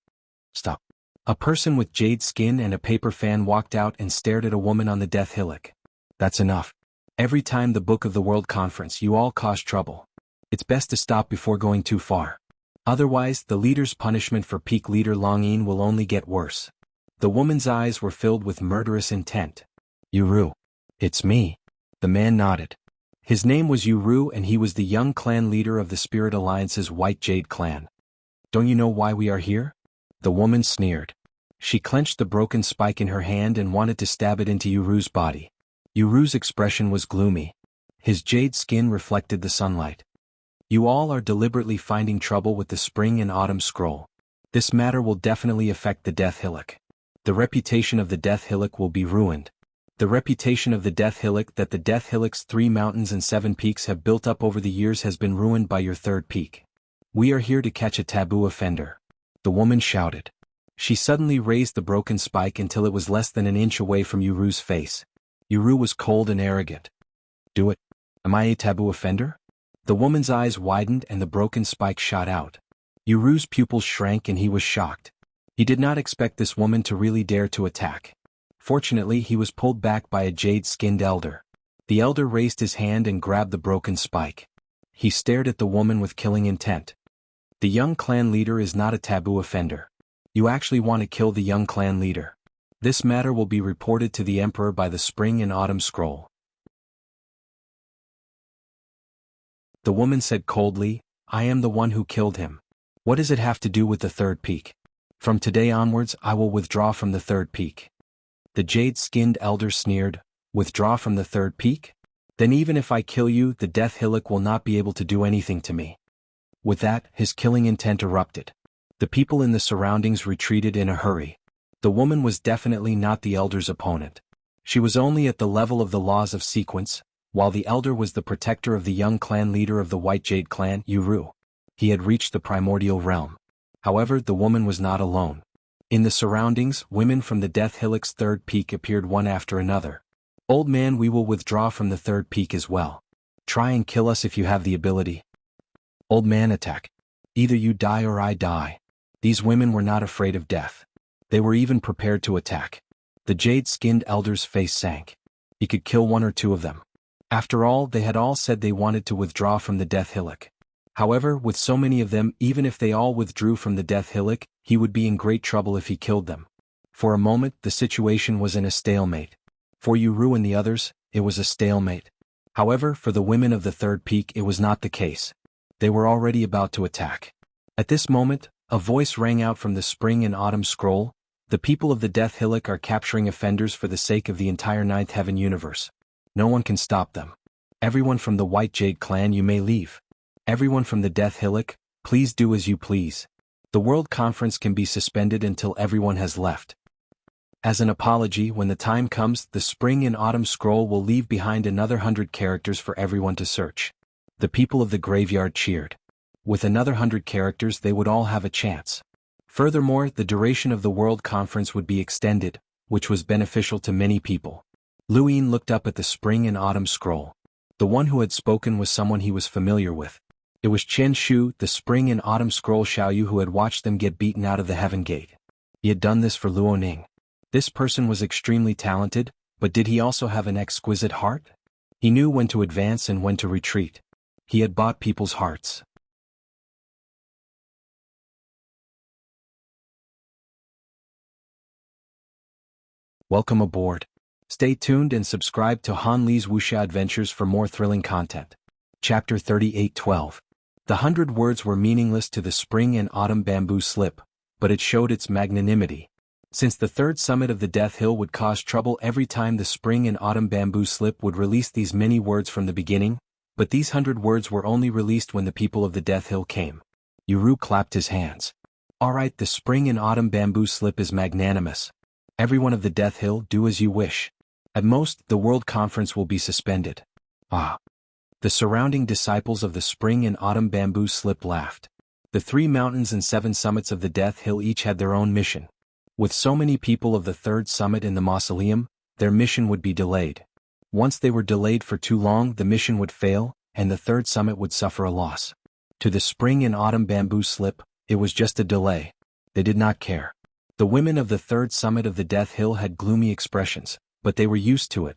Speaker 1: Stop. A person with jade skin and a paper fan walked out and stared at a woman on the Death Hillock. That's enough. Every time the Book of the World Conference, you all cause trouble. It's best to stop before going too far. Otherwise, the leader's punishment for peak leader Longyin will only get worse. The woman's eyes were filled with murderous intent. Yuru. It's me. The man nodded. His name was Yuru and he was the young clan leader of the Spirit Alliance's White Jade clan. Don't you know why we are here? The woman sneered. She clenched the broken spike in her hand and wanted to stab it into Yuru's body. Yuru's expression was gloomy. His jade skin reflected the sunlight. You all are deliberately finding trouble with the Spring and Autumn Scroll. This matter will definitely affect the Death Hillock. The reputation of the Death Hillock will be ruined. The reputation of the Death Hillock that the Death Hillock's 3 mountains and 7 peaks have built up over the years has been ruined by your third peak. We are here to catch a taboo offender. The woman shouted. She suddenly raised the broken spike until it was less than an inch away from Yuru's face. Yuru was cold and arrogant. Do it. Am I a taboo offender? The woman's eyes widened and the broken spike shot out. Yuru's pupils shrank and he was shocked. He did not expect this woman to really dare to attack. Fortunately, he was pulled back by a jade-skinned elder. The elder raised his hand and grabbed the broken spike. He stared at the woman with killing intent. The young clan leader is not a taboo offender. You actually want to kill the young clan leader. This matter will be reported to the emperor by the Spring and Autumn Scroll. The woman said coldly, I am the one who killed him. What does it have to do with the third peak? From today onwards I will withdraw from the third peak. The jade-skinned elder sneered, withdraw from the third peak? Then even if I kill you, the Death Hillock will not be able to do anything to me. With that, his killing intent erupted. The people in the surroundings retreated in a hurry. The woman was definitely not the elder's opponent. She was only at the level of the laws of sequence, while the elder was the protector of the young clan leader of the White Jade clan, Yuru. He had reached the primordial realm. However, the woman was not alone. In the surroundings, women from the Death Hillock's third peak appeared one after another. Old man, we will withdraw from the third peak as well. Try and kill us if you have the ability. Old man, attack. Either you die or I die. These women were not afraid of death. They were even prepared to attack. The jade-skinned elder's face sank. He could kill one or two of them. After all, they had all said they wanted to withdraw from the death hillock. However, with so many of them, even if they all withdrew from the death hillock, he would be in great trouble if he killed them. For a moment, the situation was in a stalemate. For Yuru and the others, it was a stalemate. However, for the women of the third peak, it was not the case. They were already about to attack. At this moment, a voice rang out from the spring and autumn scroll. The people of the death hillock are capturing offenders for the sake of the entire ninth heaven universe. No one can stop them. Everyone from the White Jade clan, you may leave. Everyone from the death hillock, please do as you please. The world conference can be suspended until everyone has left. As an apology, when the time comes, the spring and autumn scroll will leave behind another 100 characters for everyone to search. The people of the graveyard cheered. With another 100 characters, they would all have a chance. Furthermore, the duration of the world conference would be extended, which was beneficial to many people. Luin looked up at the spring and autumn scroll. The one who had spoken was someone he was familiar with. It was Chen Shu, the spring and autumn scroll Xiaoyu, who had watched them get beaten out of the heaven gate. He had done this for Luoning. This person was extremely talented, but did he also have an exquisite heart? He knew when to advance and when to retreat. He had bought people's hearts. Welcome aboard. Stay tuned and subscribe to Han Li's Wuxia Adventures for more thrilling content. Chapter 38:12. The 100 words were meaningless to the spring and autumn bamboo slip, but it showed its magnanimity. Since the third summit of the Death Hill would cause trouble every time the spring and autumn bamboo slip would release these many words from the beginning, but these 100 words were only released when the people of the Death Hill came. Yuru clapped his hands. Alright, the spring and autumn bamboo slip is magnanimous. Everyone of the Death Hill, do as you wish. At most, the world conference will be suspended. Ah. The surrounding disciples of the spring and autumn bamboo slip laughed. The 3 mountains and 7 summits of the Death Hill each had their own mission. With so many people of the third summit in the mausoleum, their mission would be delayed. Once they were delayed for too long, the mission would fail, and the third summit would suffer a loss. To the spring and autumn bamboo slip, it was just a delay. They did not care. The women of the third summit of the Death Hill had gloomy expressions, but they were used to it.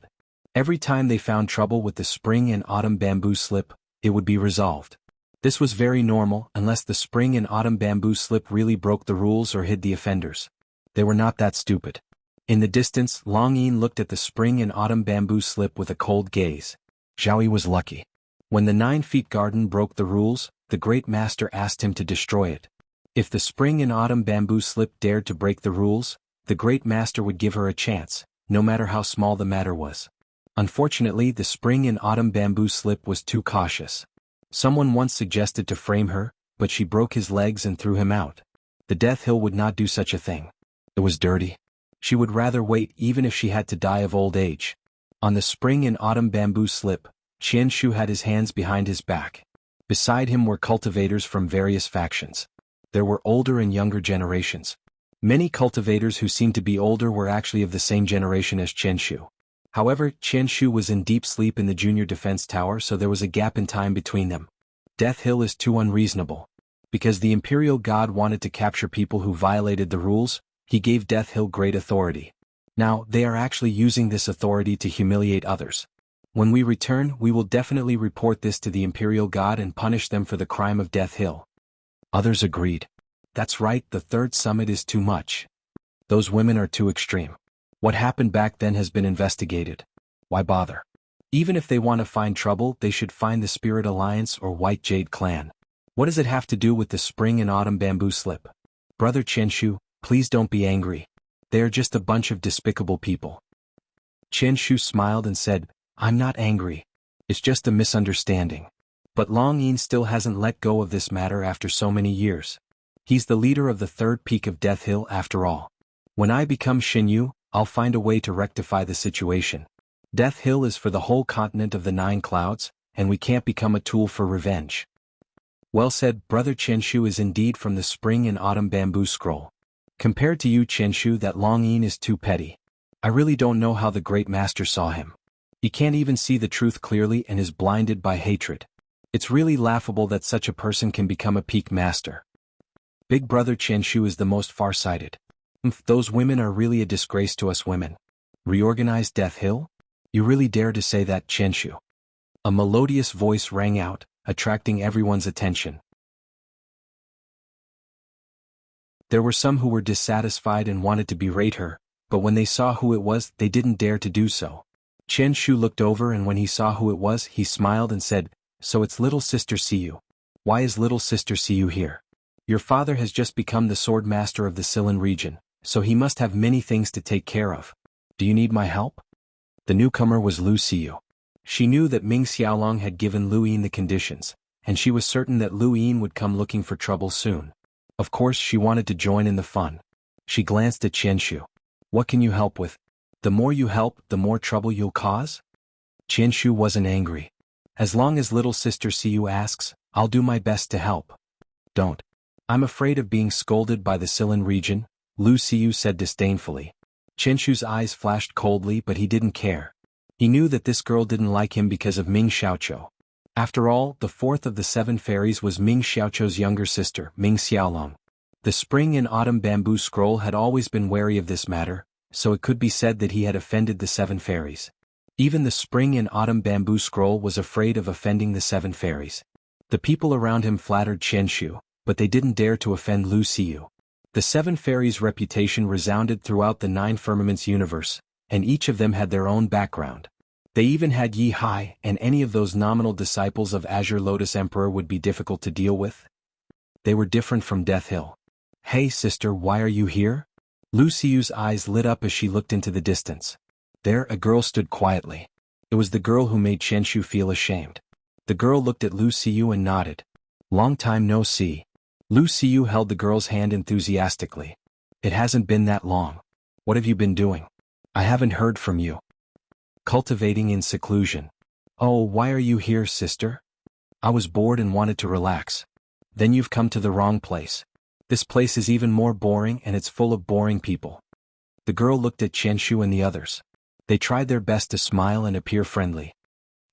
Speaker 1: Every time they found trouble with the spring and autumn bamboo slip, it would be resolved. This was very normal unless the spring and autumn bamboo slip really broke the rules or hid the offenders. They were not that stupid. In the distance, Long Yin looked at the spring and autumn bamboo slip with a cold gaze. Zhaoyi was lucky. When the 9-feet garden broke the rules, the great master asked him to destroy it. If the spring and autumn bamboo slip dared to break the rules, the great master would give her a chance, no matter how small the matter was. Unfortunately, the spring and autumn bamboo slip was too cautious. Someone once suggested to frame her, but she broke his legs and threw him out. The Death Hill would not do such a thing. It was dirty. She would rather wait even if she had to die of old age. On the spring and autumn bamboo slip, Chen Shu had his hands behind his back. Beside him were cultivators from various factions. There were older and younger generations. Many cultivators who seemed to be older were actually of the same generation as Chen Shu. However, Chen Shu was in deep sleep in the junior defense tower, so there was a gap in time between them. Death Hill is too unreasonable. Because the Imperial God wanted to capture people who violated the rules, he gave Death Hill great authority. Now, they are actually using this authority to humiliate others. When we return, we will definitely report this to the Imperial God and punish them for the crime of Death Hill. Others agreed. That's right, the third summit is too much. Those women are too extreme. What happened back then has been investigated. Why bother? Even if they want to find trouble, they should find the Spirit Alliance or White Jade clan. What does it have to do with the spring and autumn bamboo slip? Brother Chen Shu, please don't be angry. They are just a bunch of despicable people. Chen Shu smiled and said, I'm not angry. It's just a misunderstanding. But Long Yin still hasn't let go of this matter after so many years. He's the leader of the third peak of Death Hill after all. When I become Xinyu, I'll find a way to rectify the situation. Death Hill is for the whole continent of the 9 clouds, and we can't become a tool for revenge. Well said, Brother Chen Shu is indeed from the spring and autumn bamboo scroll. Compared to you, Chen Shu, that Long Yin is too petty. I really don't know how the great master saw him. He can't even see the truth clearly and is blinded by hatred. It's really laughable that such a person can become a peak master. Big brother Qianshu is the most far-sighted. Those women are really a disgrace to us women. Reorganized Death Hill? You really dare to say that, Qianshu? A melodious voice rang out, attracting everyone's attention. There were some who were dissatisfied and wanted to berate her, but when they saw who it was, they didn't dare to do so. Qianshu looked over, and when he saw who it was, he smiled and said, "So it's little sister Siyu. Why is little sister Siyu here? Your father has just become the swordmaster of the Silan region, so he must have many things to take care of. Do you need my help?" The newcomer was Lu Siyu. She knew that Ming Xiaolong had given Lu Yin the conditions, and she was certain that Lu Yin would come looking for trouble soon. Of course she wanted to join in the fun. She glanced at Qianshu. "What can you help with? The more you help, the more trouble you'll cause?" Qianshu wasn't angry. "As long as little sister Siyu asks, I'll do my best to help." "Don't. I'm afraid of being scolded by the Silan region," Lu Siyu said disdainfully. Qianshu's eyes flashed coldly, but he didn't care. He knew that this girl didn't like him because of Ming Xiaoqiu. After all, the fourth of the 7 fairies was Ming Xiaoqiu's younger sister, Ming Xiaolong. The spring and autumn bamboo scroll had always been wary of this matter, so it could be said that he had offended the 7 fairies. Even the spring and autumn bamboo scroll was afraid of offending the 7 fairies. The people around him flattered Qianshu, but they didn't dare to offend Lu Siyu. The 7 fairies' reputation resounded throughout the 9 firmaments universe, and each of them had their own background. They even had Yi Hai, and any of those nominal disciples of Azure Lotus Emperor would be difficult to deal with. They were different from Death Hill. "Hey sister, why are you here?" Lu Siyu's eyes lit up as she looked into the distance. There a girl stood quietly. It was the girl who made Qianshu feel ashamed. The girl looked at Lu Siyu and nodded. "Long time no see." Lu Siyu held the girl's hand enthusiastically. "It hasn't been that long. What have you been doing? I haven't heard from you." "Cultivating in seclusion." "Oh, why are you here, sister?" "I was bored and wanted to relax." "Then you've come to the wrong place. This place is even more boring, and it's full of boring people." The girl looked at Qianshu and the others. They tried their best to smile and appear friendly.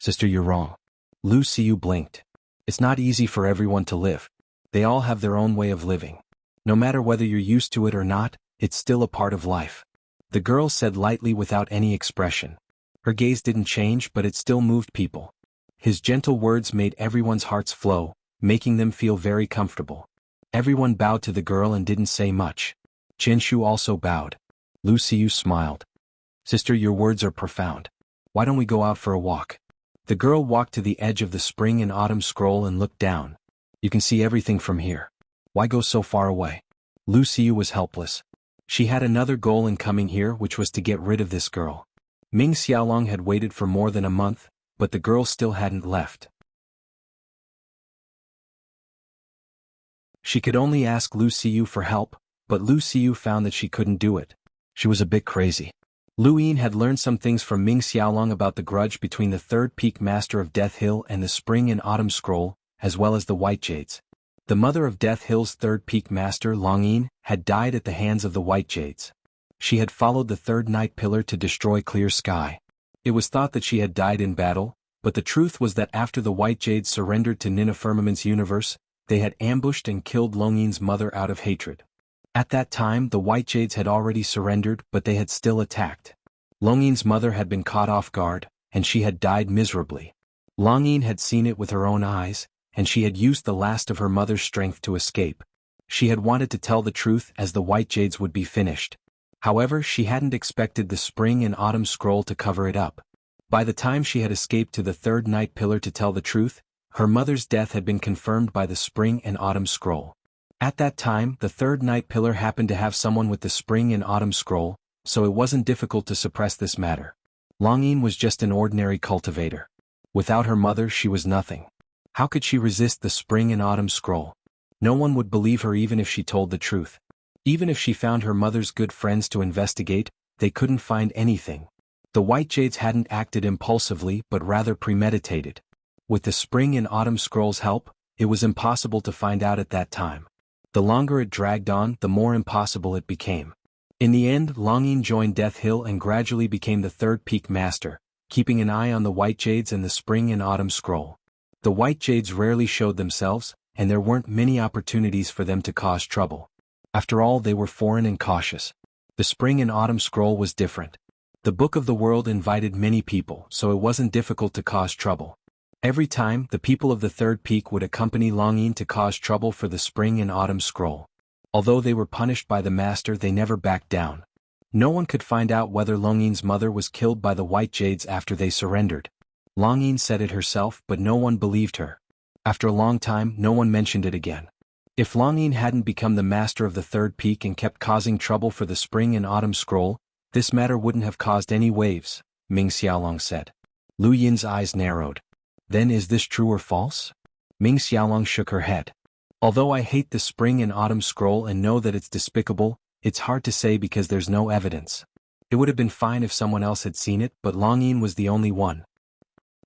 Speaker 1: "Sister, you're wrong." Lu Siyu blinked. "It's not easy for everyone to live. They all have their own way of living. No matter whether you're used to it or not, it's still a part of life." The girl said lightly without any expression. Her gaze didn't change, but it still moved people. His gentle words made everyone's hearts flow, making them feel very comfortable. Everyone bowed to the girl and didn't say much. Qianshu also bowed. Lu Siyu smiled. "Sister, your words are profound. Why don't we go out for a walk?" The girl walked to the edge of the spring and autumn scroll and looked down. "You can see everything from here. Why go so far away?" Lu Siyu was helpless. She had another goal in coming here, which was to get rid of this girl. Ming Xiaolong had waited for more than a month, but the girl still hadn't left. She could only ask Lu Siyu for help, but Lu Siyu found that she couldn't do it. She was a bit crazy. Lu Yin had learned some things from Ming Xiaolong about the grudge between the 3rd peak master of Death Hill and the spring and autumn scroll, as well as the White Jades. The mother of Death Hill's 3rd peak master, Long Yin, had died at the hands of the White Jades. She had followed the 3rd night pillar to destroy Clear Sky. It was thought that she had died in battle, but the truth was that after the White Jades surrendered to Nina Firmament's universe, they had ambushed and killed Long Yin's mother out of hatred. At that time the White Jades had already surrendered, but they had still attacked. Long Yin's mother had been caught off guard, and she had died miserably. Long Yin had seen it with her own eyes, and she had used the last of her mother's strength to escape. She had wanted to tell the truth as the White Jades would be finished. However, she hadn't expected the spring and autumn scroll to cover it up. By the time she had escaped to the 3rd night pillar to tell the truth, her mother's death had been confirmed by the spring and autumn scroll. At that time, the 3rd night pillar happened to have someone with the spring and autumn scroll, so it wasn't difficult to suppress this matter. Long Yin was just an ordinary cultivator. Without her mother, she was nothing. How could she resist the spring and autumn scroll? No one would believe her even if she told the truth. Even if she found her mother's good friends to investigate, they couldn't find anything. The White Jades hadn't acted impulsively but rather premeditated. With the spring and autumn scroll's help, it was impossible to find out at that time. The longer it dragged on, the more impossible it became. In the end, Long Yin joined Death Hill and gradually became the 3rd peak master, keeping an eye on the White Jades and the spring and autumn scroll. The White Jades rarely showed themselves, and there weren't many opportunities for them to cause trouble. After all, they were foreign and cautious. The Spring and Autumn Scroll was different. The Book of the World invited many people, so it wasn't difficult to cause trouble. Every time, the people of the Third Peak would accompany Longyin to cause trouble for the Spring and Autumn Scroll. Although they were punished by the master, they never backed down. No one could find out whether Longyin's mother was killed by the White Jades after they surrendered. Longyin said it herself, but no one believed her. After a long time, no one mentioned it again. If Longyin hadn't become the master of the Third Peak and kept causing trouble for the Spring and Autumn Scroll, this matter wouldn't have caused any waves, Ming Xiaolong said. Lu Yin's eyes narrowed. Then is this true or false? Ming Xiaolong shook her head. Although I hate the Spring and Autumn Scroll and know that it's despicable, it's hard to say because there's no evidence. It would have been fine if someone else had seen it, but Longyin was the only one.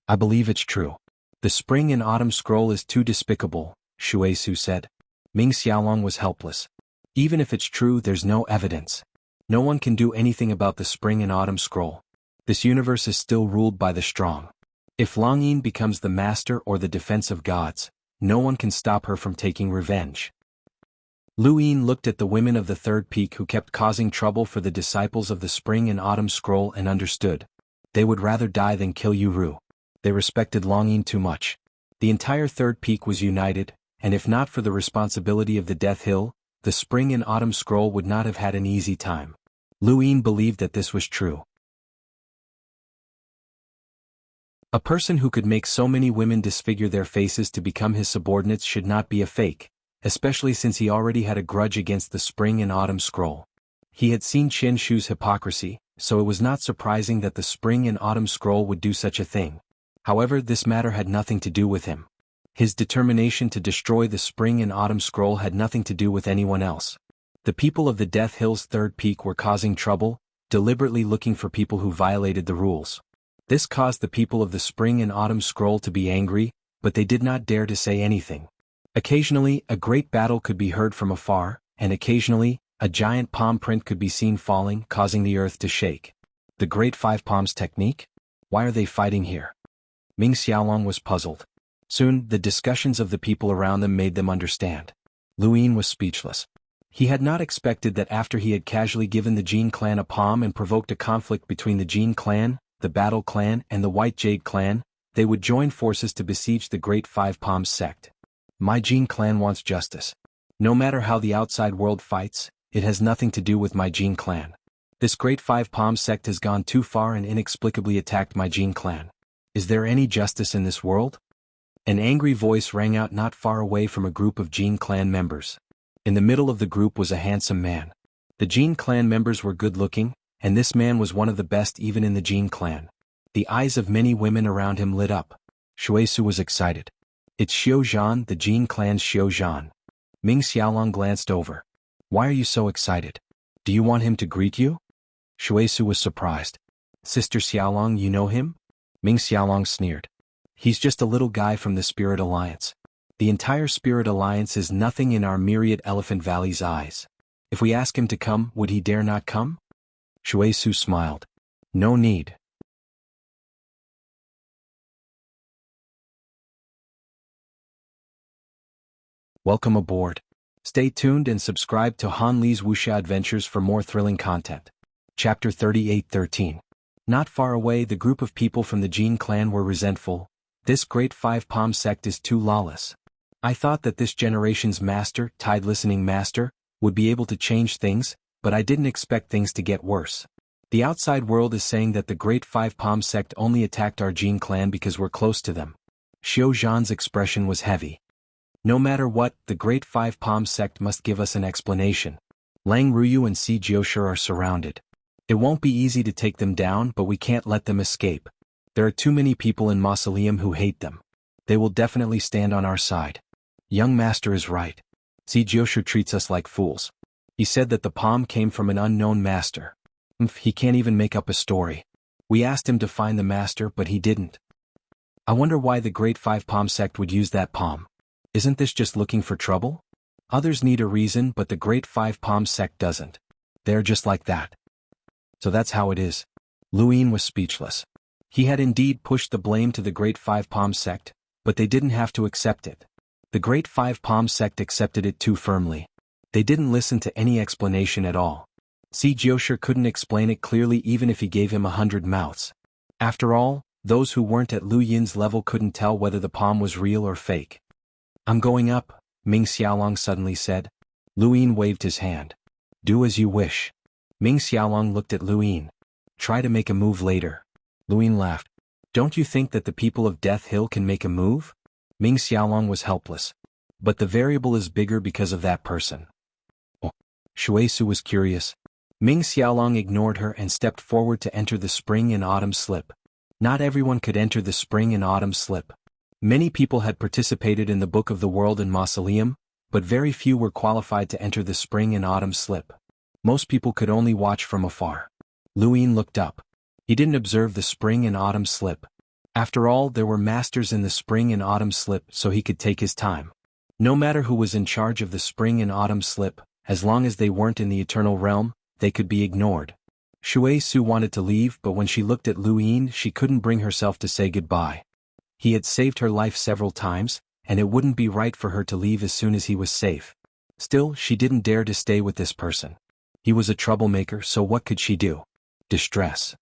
Speaker 1: I believe it's true. The Spring and Autumn Scroll is too despicable, Shuesu said. Ming Xiaolong was helpless. Even if it's true, there's no evidence. No one can do anything about the Spring and Autumn Scroll. This universe is still ruled by the strong. If Longyin becomes the master or the defense of gods, no one can stop her from taking revenge. Lu Yin looked at the women of the Third Peak who kept causing trouble for the disciples of the Spring and Autumn Scroll and understood. They would rather die than kill Yuru. They respected Longyin too much. The entire Third Peak was united, and if not for the responsibility of the Death Hill, the Spring and Autumn Scroll would not have had an easy time. Lu Yin believed that this was true. A person who could make so many women disfigure their faces to become his subordinates should not be a fake, especially since he already had a grudge against the Spring and Autumn Scroll. He had seen Chen Shu's hypocrisy, so it was not surprising that the Spring and Autumn Scroll would do such a thing. However, this matter had nothing to do with him. His determination to destroy the Spring and Autumn Scroll had nothing to do with anyone else. The people of the Death Hill's Third Peak were causing trouble, deliberately looking for people who violated the rules. This caused the people of the Spring and Autumn Scroll to be angry, but they did not dare to say anything. Occasionally, a great battle could be heard from afar, and occasionally, a giant palm print could be seen falling, causing the earth to shake. The Great Five Palms technique? Why are they fighting here? Ming Xiaolong was puzzled. Soon, the discussions of the people around them made them understand. Lu Yin was speechless. He had not expected that after he had casually given the Jin clan a palm and provoked a conflict between the Jin clan, the Battle clan, and the White Jade clan, they would join forces to besiege the Great Five Palms sect. My Jin clan wants justice. No matter how the outside world fights, it has nothing to do with my Jin clan. This Great Five Palms sect has gone too far and inexplicably attacked my Jin clan. Is there any justice in this world? An angry voice rang out not far away from a group of Jin clan members. In the middle of the group was a handsome man. The Jin clan members were good-looking, and this man was one of the best even in the Jin clan. The eyes of many women around him lit up. Shuesu was excited. It's Xiao Zhan, the Jin clan's Xiao Zhan. Ming Xiaolong glanced over. Why are you so excited? Do you want him to greet you? Shuesu was surprised. Sister Xiaolong, you know him? Ming Xiaolong sneered. He's just a little guy from the Spirit Alliance. The entire Spirit Alliance is nothing in our myriad Elephant Valley's eyes. If we ask him to come, would he dare not come? Shuesu smiled. No need. Welcome aboard. Stay tuned and subscribe to Han Li's Wuxia Adventures for more thrilling content. Chapter 38:13. Not far away, the group of people from the Jin clan were resentful. This Great Five Palm sect is too lawless. I thought that this generation's master, Tide Listening Master, would be able to change things, but I didn't expect things to get worse. The outside world is saying that the Great Five Palm sect only attacked our Jin clan because we're close to them. Xiao Zhan's expression was heavy. No matter what, the Great Five Palm sect must give us an explanation. Lang Ruyu and Si Jioshu are surrounded. It won't be easy to take them down, but we can't let them escape. There are too many people in Mausoleum who hate them. They will definitely stand on our side. Young Master is right. Si Jioshu treats us like fools. He said that the palm came from an unknown master. He can't even make up a story. We asked him to find the master, but he didn't. I wonder why the Great Five Palm sect would use that palm. Isn't this just looking for trouble? Others need a reason, but the Great Five Palm sect doesn't. They're just like that. So that's how it is. Lu Yin was speechless. He had indeed pushed the blame to the Great Five Palm sect, but they didn't have to accept it. The Great Five Palm sect accepted it too firmly. They didn't listen to any explanation at all. Xianxia couldn't explain it clearly even if he gave him 100 mouths. After all, those who weren't at Lu Yin's level couldn't tell whether the palm was real or fake. I'm going up, Ming Xiaolong suddenly said. Lu Yin waved his hand. Do as you wish. Ming Xiaolong looked at Lu Yin. Try to make a move later. Lu Yin laughed. Don't you think that the people of Death Hill can make a move? Ming Xiaolong was helpless. But the variable is bigger because of that person. Oh. Shuesu was curious. Ming Xiaolong ignored her and stepped forward to enter the spring and autumn slip. Not everyone could enter the spring and autumn slip. Many people had participated in the Book of the World and Mausoleum, but very few were qualified to enter the spring and autumn slip. Most people could only watch from afar. Lu Yin looked up. He didn't observe the spring and autumn slip. After all, there were masters in the spring and autumn slip, so he could take his time. No matter who was in charge of the spring and autumn slip, as long as they weren't in the eternal realm, they could be ignored. Shuesu wanted to leave, but when she looked at Lu Yin, she couldn't bring herself to say goodbye. He had saved her life several times, and it wouldn't be right for her to leave as soon as he was safe. Still, she didn't dare to stay with this person. He was a troublemaker, so what could she do? Distress.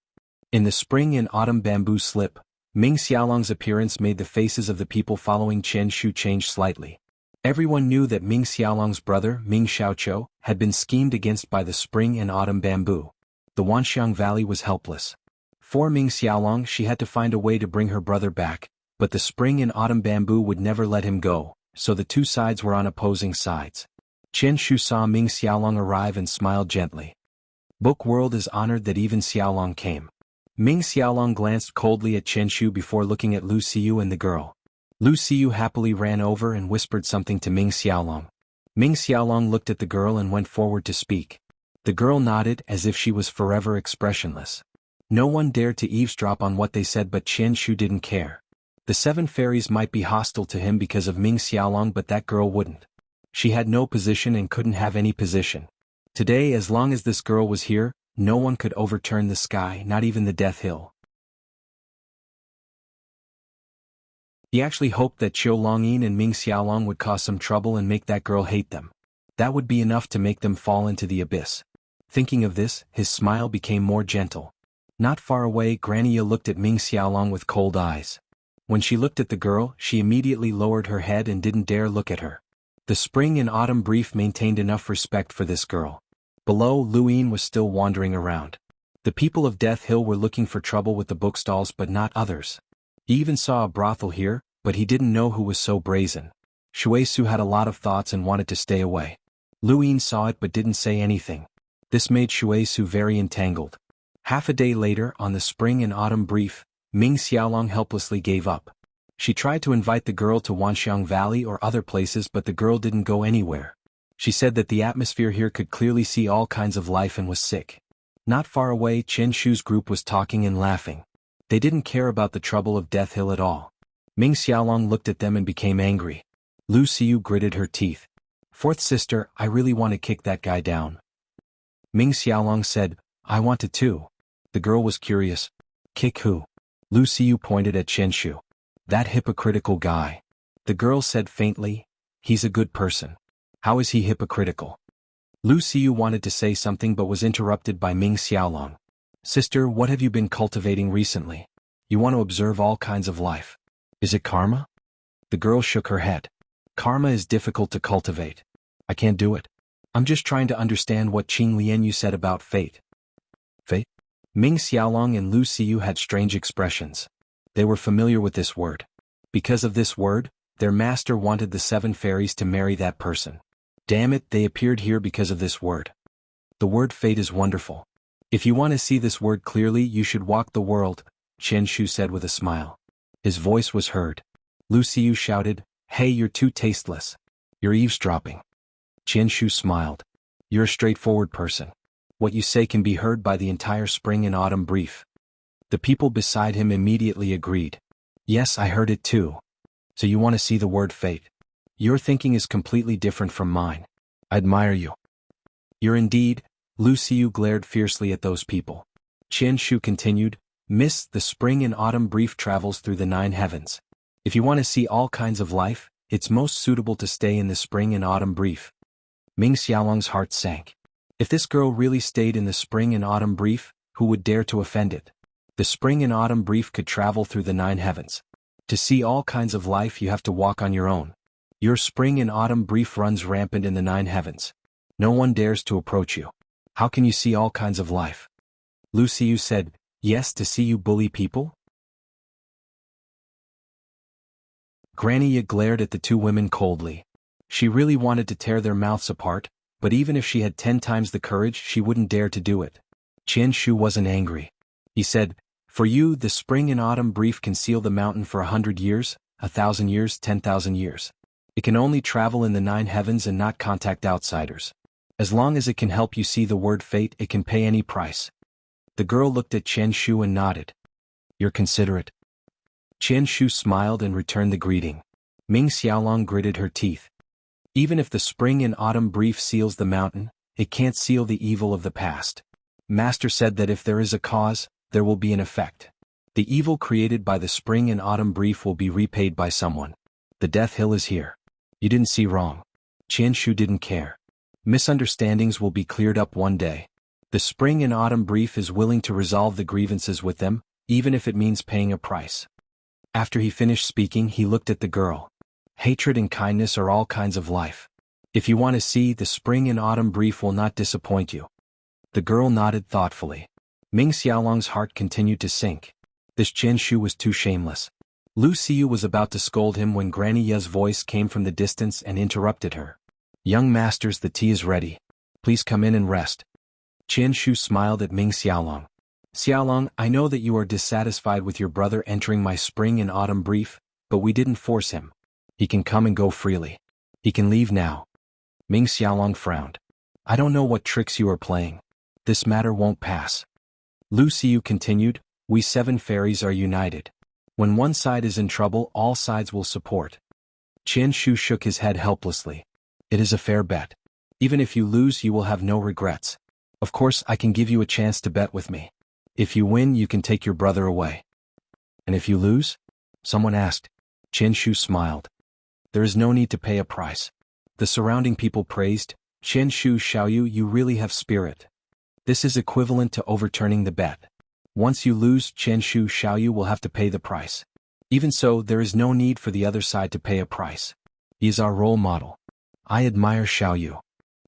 Speaker 1: In the spring and autumn bamboo slip, Ming Xiaolong's appearance made the faces of the people following Chen Shu change slightly. Everyone knew that Ming Xiaolong's brother, Ming Xiaoqiu, had been schemed against by the spring and autumn bamboo. The Wanxiang Valley was helpless. For Ming Xiaolong, she had to find a way to bring her brother back, but the spring and autumn bamboo would never let him go, so the two sides were on opposing sides. Chen Shu saw Ming Xiaolong arrive and smiled gently. Book World is honored that even Xiaolong came. Ming Xiaolong glanced coldly at Chen Shu before looking at Lu Xiu and the girl. Lu Xiu happily ran over and whispered something to Ming Xiaolong. Ming Xiaolong looked at the girl and went forward to speak. The girl nodded as if she was forever expressionless. No one dared to eavesdrop on what they said, but Chen Shu didn't care. The seven fairies might be hostile to him because of Ming Xiaolong, but that girl wouldn't. She had no position and couldn't have any position. Today, as long as this girl was here, no one could overturn the sky, not even the Death Hill. He actually hoped that Qiu Longyin and Ming Xiaolong would cause some trouble and make that girl hate them. That would be enough to make them fall into the abyss. Thinking of this, his smile became more gentle. Not far away, Grania looked at Ming Xiaolong with cold eyes. When she looked at the girl, she immediately lowered her head and didn't dare look at her. The spring and autumn brief maintained enough respect for this girl. Below, Lu Yin was still wandering around. The people of Death Hill were looking for trouble with the bookstalls, but not others. He even saw a brothel here, but he didn't know who was so brazen. Shuesu had a lot of thoughts and wanted to stay away. Lu Yin saw it but didn't say anything. This made Shuesu very entangled. Half a day later, on the spring and autumn brief, Ming Xiaolong helplessly gave up. She tried to invite the girl to Wanxiang Valley or other places, but the girl didn't go anywhere. She said that the atmosphere here could clearly see all kinds of life and was sick. Not far away, Chen Shu's group was talking and laughing. They didn't care about the trouble of Death Hill at all. Ming Xiaolong looked at them and became angry. Lu Xiu gritted her teeth. Fourth sister, I really want to kick that guy down. Ming Xiaolong said, I want to too. The girl was curious. Kick who? Lu Xiu pointed at Chen Shu. That hypocritical guy. The girl said faintly, he's a good person. How is he hypocritical? Lu Xiu wanted to say something but was interrupted by Ming Xiaolong. Sister, what have you been cultivating recently? You want to observe all kinds of life. Is it karma? The girl shook her head. Karma is difficult to cultivate. I can't do it. I'm just trying to understand what Qing Lian you said about fate. Fate? Ming Xiaolong and Lu Xiu had strange expressions. They were familiar with this word. Because of this word, their master wanted the seven fairies to marry that person. Damn it, they appeared here because of this word. The word fate is wonderful. If you want to see this word clearly, you should walk the world, Chen Shu said with a smile. His voice was heard. Lu Xiu shouted, Hey, you're too tasteless. You're eavesdropping. Chen Shu smiled. You're a straightforward person. What you say can be heard by the entire spring and autumn brief. The people beside him immediately agreed. Yes, I heard it too. So you want to see the word fate. Your thinking is completely different from mine. I admire you. You're indeed. Lu Xiu glared fiercely at those people. Chen Shu continued, Miss, the spring and autumn brief travels through the 9 heavens. If you want to see all kinds of life, It's most suitable to stay in the spring and autumn brief. Ming Xiaolong's heart sank. If this girl really stayed in the spring and autumn brief, who would dare to offend it? The spring and autumn brief could travel through the 9 heavens. To see all kinds of life you have to walk on your own. Your spring and autumn brief runs rampant in the 9 heavens. No one dares to approach you. How can you see all kinds of life? Lu Xiu said, yes, to see you bully people? Granny Yi glared at the 2 women coldly. She really wanted to tear their mouths apart, but even if she had 10 times the courage she wouldn't dare to do it. Qianshu wasn't angry. He said, for you the spring and autumn brief can seal the mountain for 100 years, 1,000 years, 10,000 years. It can only travel in the 9 heavens and not contact outsiders. As long as it can help you see the word fate, it can pay any price. The girl looked at Qianshu and nodded. You're considerate. Qianshu smiled and returned the greeting. Ming Xiaolong gritted her teeth. Even if the spring and autumn brief seals the mountain, it can't seal the evil of the past. Master said that if there is a cause, there will be an effect. The evil created by the spring and autumn brief will be repaid by someone. The death hill is here. You didn't see wrong. Qianshu didn't care. Misunderstandings will be cleared up one day. The spring and autumn brief is willing to resolve the grievances with them, even if it means paying a price. After he finished speaking, he looked at the girl. Hatred and kindness are all kinds of life. If you want to see, the spring and autumn brief will not disappoint you. The girl nodded thoughtfully. Ming Xiaolong's heart continued to sink. This Qianshu was too shameless. Lu Xiu was about to scold him when Granny Ye's voice came from the distance and interrupted her. Young masters, the tea is ready. Please come in and rest. Qianshu smiled at Ming Xiaolong. Xiaolong, I know that you are dissatisfied with your brother entering my spring and autumn brief, but we didn't force him. He can come and go freely. He can leave now. Ming Xiaolong frowned. I don't know what tricks you are playing. This matter won't pass. Lu Xiu continued, we 7 fairies are united. When one side is in trouble, all sides will support. Qianshu shook his head helplessly. It is a fair bet. Even if you lose, you will have no regrets. Of course, I can give you a chance to bet with me. If you win, you can take your brother away. And if you lose? Someone asked. Qianshu smiled. There is no need to pay a price. The surrounding people praised, Qianshu Xiaoyu, you really have spirit. This is equivalent to overturning the bet. Once you lose, Qianshu Xiaoyu will have to pay the price. Even so, there is no need for the other side to pay a price. He is our role model. I admire Xiaoyu.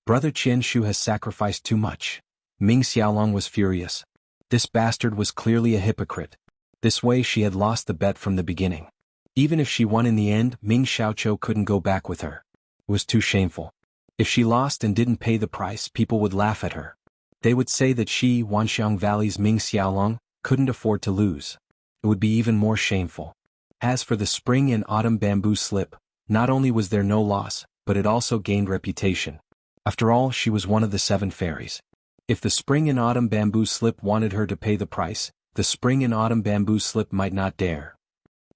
Speaker 1: Brother Qianshu has sacrificed too much. Ming Xiaolong was furious. This bastard was clearly a hypocrite. This way she had lost the bet from the beginning. Even if she won in the end, Ming Xiaoqiu couldn't go back with her. It was too shameful. If she lost and didn't pay the price, people would laugh at her. They would say that she, Wanxiang Valley's Ming Xiaolong, couldn't afford to lose. It would be even more shameful. As for the spring and autumn bamboo slip, not only was there no loss, but it also gained reputation. After all, she was one of the 7 fairies. If the spring and autumn bamboo slip wanted her to pay the price, the spring and autumn bamboo slip might not dare.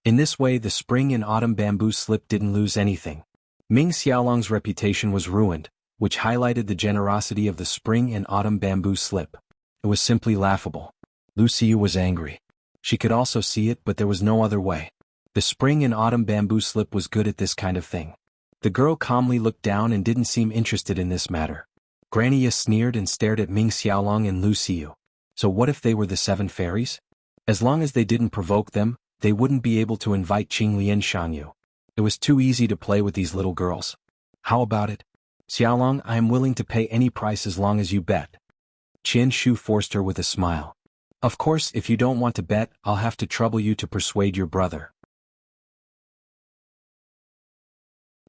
Speaker 1: In this way, the spring and autumn bamboo slip didn't lose anything. Ming Xiaolong's reputation was ruined, which highlighted the generosity of the spring and autumn bamboo slip. It was simply laughable. Lu Xiu was angry. She could also see it, but there was no other way. The spring and autumn bamboo slip was good at this kind of thing. The girl calmly looked down and didn't seem interested in this matter. Granny Yi sneered and stared at Ming Xiaolong and Lu Xiu. So what if they were the 7 fairies? As long as they didn't provoke them, they wouldn't be able to invite Qinglian Shanyu. It was too easy to play with these little girls. How about it? Xiaolong, I am willing to pay any price as long as you bet. Qianshu forced her with a smile. Of course, if you don't want to bet, I'll have to trouble you to persuade your brother.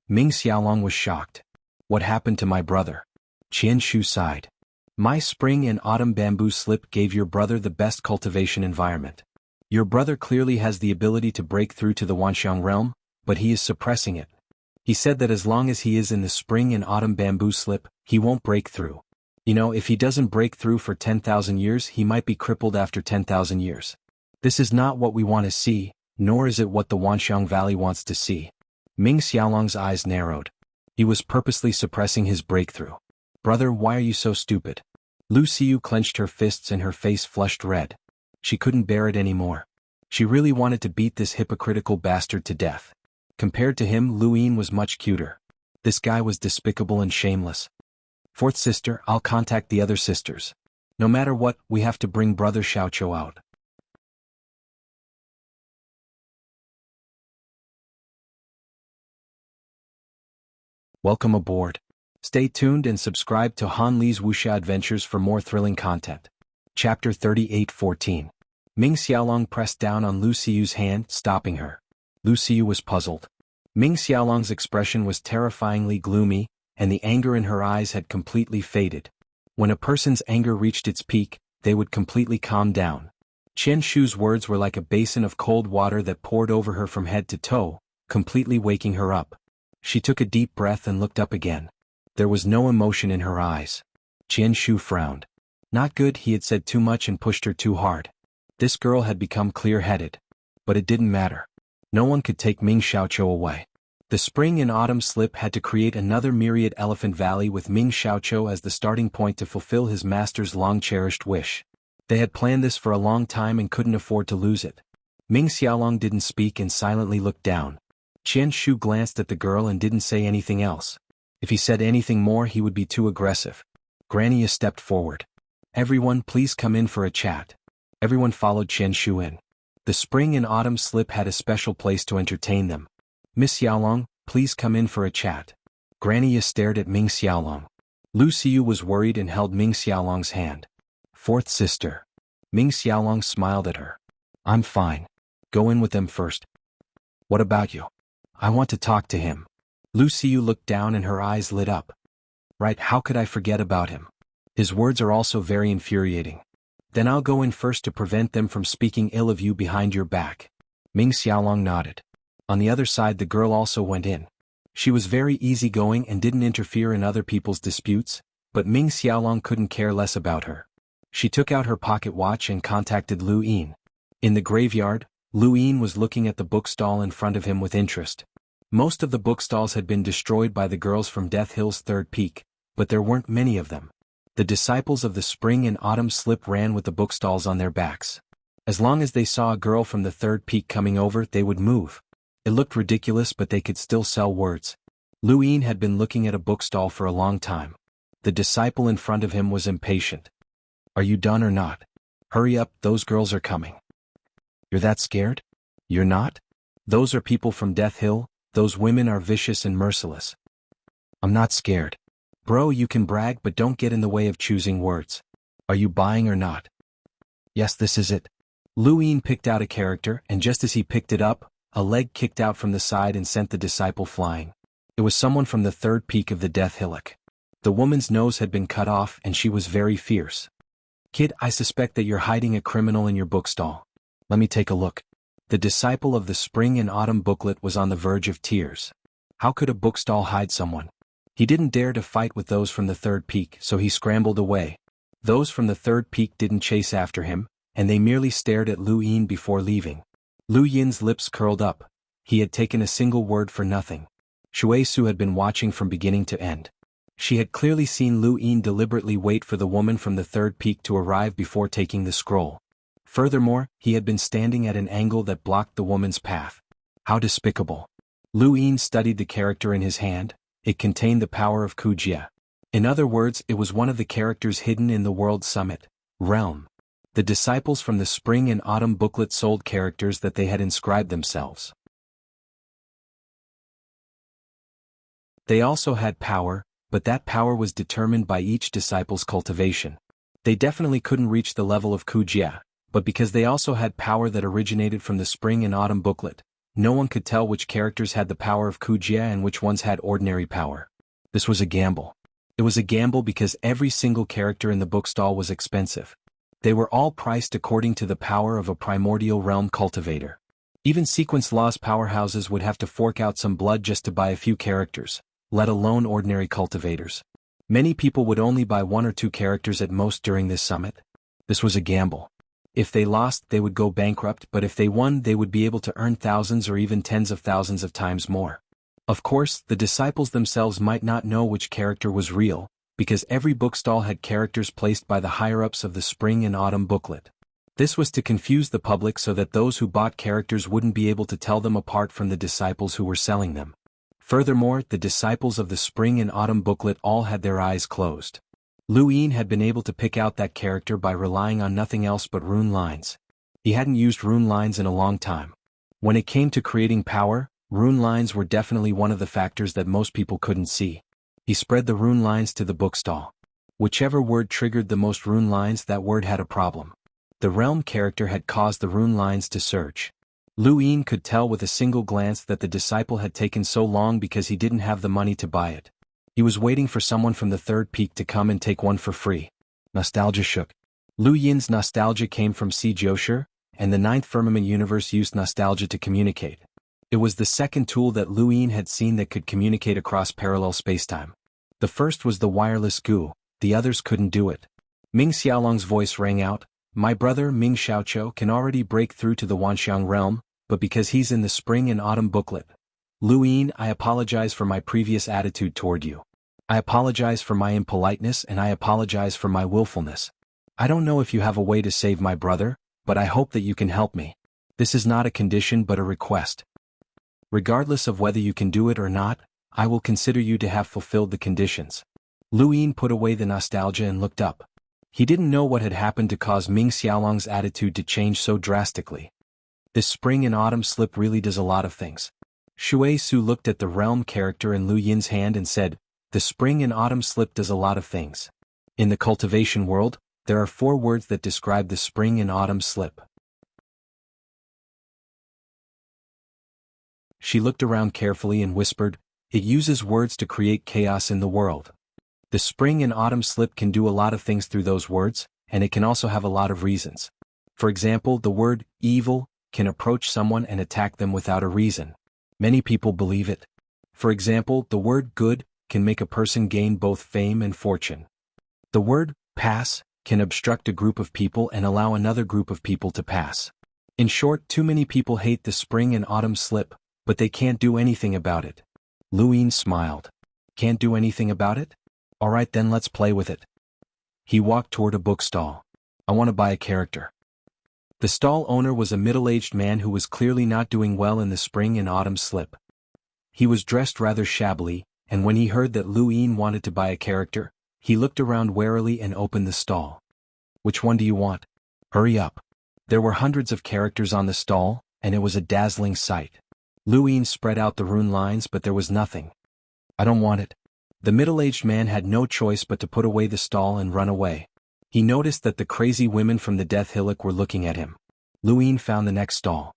Speaker 1: Ming Xiaolong was shocked. What happened to my brother? Qianshu sighed. My spring and autumn bamboo slip gave your brother the best cultivation environment. Your brother clearly has the ability to break through to the Wanxiang realm, but he is suppressing it. He said that as long as he is in the spring and autumn bamboo slip, he won't break through. You know, if he doesn't break through for 10,000 years, he might be crippled after 10,000 years. This is not what we want to see, nor is it what the Wanxiang Valley wants to see. Ming Xiaolong's eyes narrowed. He was purposely suppressing his breakthrough. Brother, why are you so stupid? Lu Xiu clenched her fists and her face flushed red. She couldn't bear it anymore. She really wanted to beat this hypocritical bastard to death. Compared to him, Luyin was much cuter. This guy was despicable and shameless. Fourth sister, I'll contact the other sisters. No matter what, we have to bring brother Xiaoqiu out. Welcome aboard. Stay tuned and subscribe to Han Li's wuxia adventures for more thrilling content. Chapter 38:14. Ming Xiaolong pressed down on Lu Xiyu's hand, stopping her. Lu Xiyu was puzzled. Ming Xiaolong's expression was terrifyingly gloomy, and the anger in her eyes had completely faded. When a person's anger reached its peak, they would completely calm down. Qian Shu's words were like a basin of cold water that poured over her from head to toe, completely waking her up. She took a deep breath and looked up again. There was no emotion in her eyes. Qian Shu frowned. Not good, he had said too much and pushed her too hard. This girl had become clear-headed. But it didn't matter. No one could take Ming Xiaoqiu away. The spring and autumn slip had to create another myriad Elephant Valley with Ming Xiaoqiu as the starting point to fulfill his master's long-cherished wish. They had planned this for a long time and couldn't afford to lose it. Ming Xiaolong didn't speak and silently looked down. Qian Shu glanced at the girl and didn't say anything else. If he said anything more, he would be too aggressive. Grania stepped forward. Everyone, please come in for a chat. Everyone followed Qian Shu in. The spring and autumn slip had a special place to entertain them. Miss Xiaolong, please come in for a chat. Grania stared at Ming Xiaolong. Lu Xiyu was worried and held Ming Xiaolong's hand. Fourth sister. Ming Xiaolong smiled at her. I'm fine. Go in with them first. What about you? I want to talk to him. Lu Xiyu looked down and her eyes lit up. Right, how could I forget about him? His words are also very infuriating. Then I'll go in first to prevent them from speaking ill of you behind your back. Ming Xiaolong nodded. On the other side, the girl also went in. She was very easygoing and didn't interfere in other people's disputes, but Ming Xiaolong couldn't care less about her. She took out her pocket watch and contacted Lu Yin. In the graveyard, Lu Yin was looking at the bookstall in front of him with interest. Most of the bookstalls had been destroyed by the girls from Death Hill's third peak, but there weren't many of them. The disciples of the spring and autumn slip ran with the bookstalls on their backs. As long as they saw a girl from the third peak coming over, they would move. It looked ridiculous, but they could still sell words. Lu Yin had been looking at a bookstall for a long time. The disciple in front of him was impatient. Are you done or not? Hurry up, those girls are coming. You're that scared? You're not? Those are people from Death Hill. Those women are vicious and merciless. I'm not scared. Bro, you can brag, but don't get in the way of choosing words. Are you buying or not? Yes, this is it. Lu Yin picked out a character, and just as he picked it up, a leg kicked out from the side and sent the disciple flying. It was someone from the third peak of the Death Hillock. The woman's nose had been cut off and she was very fierce. Kid, I suspect that you're hiding a criminal in your bookstall. Let me take a look. The disciple of the spring and autumn booklet was on the verge of tears. How could a bookstall hide someone? He didn't dare to fight with those from the third peak, so he scrambled away. Those from the third peak didn't chase after him, and they merely stared at Lu Yin before leaving. Lu Yin's lips curled up. He had taken a single word for nothing. Shui Su had been watching from beginning to end. She had clearly seen Lu Yin deliberately wait for the woman from the third peak to arrive before taking the scroll. Furthermore, he had been standing at an angle that blocked the woman's path. How despicable. Lu Yin studied the character in his hand. It contained the power of Kujia. In other words, it was one of the characters hidden in the World Summit realm. The disciples from the spring and autumn booklet sold characters that they had inscribed themselves. They also had power, but that power was determined by each disciple's cultivation. They definitely couldn't reach the level of Kujia, but because they also had power that originated from the spring and autumn booklet, no one could tell which characters had the power of Kujia and which ones had ordinary power. This was a gamble. It was a gamble because every single character in the bookstall was expensive. They were all priced according to the power of a primordial realm cultivator. Even Sequence Law's powerhouses would have to fork out some blood just to buy a few characters, let alone ordinary cultivators. Many people would only buy 1 or 2 characters at most during this summit. This was a gamble. If they lost, they would go bankrupt, but if they won, they would be able to earn thousands or even tens of thousands of times more. Of course, the disciples themselves might not know which character was real, because every bookstall had characters placed by the higher-ups of the spring and autumn booklet. This was to confuse the public so that those who bought characters wouldn't be able to tell them apart from the disciples who were selling them. Furthermore, the disciples of the Spring and Autumn booklet all had their eyes closed. Lu Yin had been able to pick out that character by relying on nothing else but rune lines. He hadn't used rune lines in a long time. When it came to creating power, rune lines were definitely one of the factors that most people couldn't see. He spread the rune lines to the bookstall. Whichever word triggered the most rune lines, that word had a problem. The realm character had caused the rune lines to surge. Lu Yin could tell with a single glance that the disciple had taken so long because he didn't have the money to buy it. He was waiting for someone from the third peak to come and take one for free. Nostalgia shook. Lu Yin's nostalgia came from xianxia, and the ninth firmament universe used nostalgia to communicate. It was the second tool that Lu Yin had seen that could communicate across parallel spacetime. The first was the wireless goo, the others couldn't do it. Ming Xiaolong's voice rang out, "My brother Ming Xiaoqiu can already break through to the Wanxiang realm, but because he's in the Spring and Autumn booklet. Lu Yin, I apologize for my previous attitude toward you. I apologize for my impoliteness and I apologize for my willfulness. I don't know if you have a way to save my brother, but I hope that you can help me. This is not a condition but a request. Regardless of whether you can do it or not, I will consider you to have fulfilled the conditions." Lu Yin put away the nostalgia and looked up. He didn't know what had happened to cause Ming Xiaolong's attitude to change so drastically. This Spring and Autumn slip really does a lot of things. Shui Su looked at the realm character in Lu Yin's hand and said, "The Spring and Autumn slip does a lot of things. In the cultivation world, there are 4 words that describe the Spring and Autumn slip." She looked around carefully and whispered, "It uses words to create chaos in the world. The Spring and Autumn slip can do a lot of things through those words, and it can also have a lot of reasons. For example, the word evil can approach someone and attack them without a reason. Many people believe it. For example, the word good can make a person gain both fame and fortune. The word pass can obstruct a group of people and allow another group of people to pass. In short, too many people hate the Spring and Autumn slip, but they can't do anything about it." Lu Yin smiled. "Can't do anything about it? Alright then, let's play with it." He walked toward a bookstall. "I want to buy a character." The stall owner was a middle-aged man who was clearly not doing well in the Spring and Autumn slip. He was dressed rather shabbily, and when he heard that Lu Yin wanted to buy a character, he looked around warily and opened the stall. "Which one do you want? Hurry up." There were hundreds of characters on the stall, and it was a dazzling sight. Lu Yin spread out the rune lines, but there was nothing. "I don't want it." The middle-aged man had no choice but to put away the stall and run away. He noticed that the crazy women from the Death Hillock were looking at him. Lu Yin found the next stall.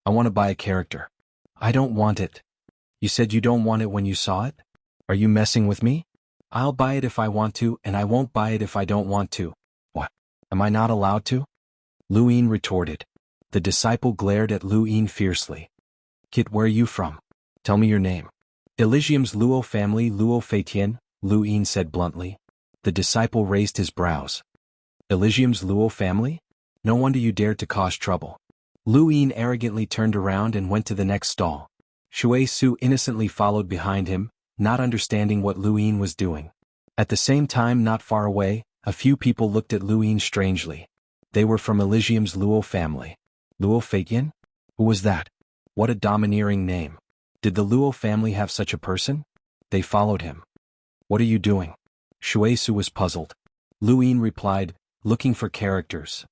Speaker 1: "I want to buy a character." "I don't want it." "You said you don't want it when you saw it? Are you messing with me?" "I'll buy it if I want to, and I won't buy it if I don't want to." "What? Am I not allowed to?" Lu Yin retorted. The disciple glared at Lu Yin fiercely. "Kid, where are you from? Tell me your name." "Elysium's Luo family, Luo Feitian," Lu Yin said bluntly. The disciple raised his brows. "Elysium's Luo family? No wonder you dared to cause trouble." Lu Yin arrogantly turned around and went to the next stall. Shui Su innocently followed behind him, not understanding what Lu Yin was doing. At the same time, not far away, a few people looked at Lu Yin strangely. They were from Elysium's Luo family. Luo Feitian? Who was that? What a domineering name. Did the Luo family have such a person? They followed him. "What are you doing?" Shui Su was puzzled. Lu Yin replied, "Looking for characters."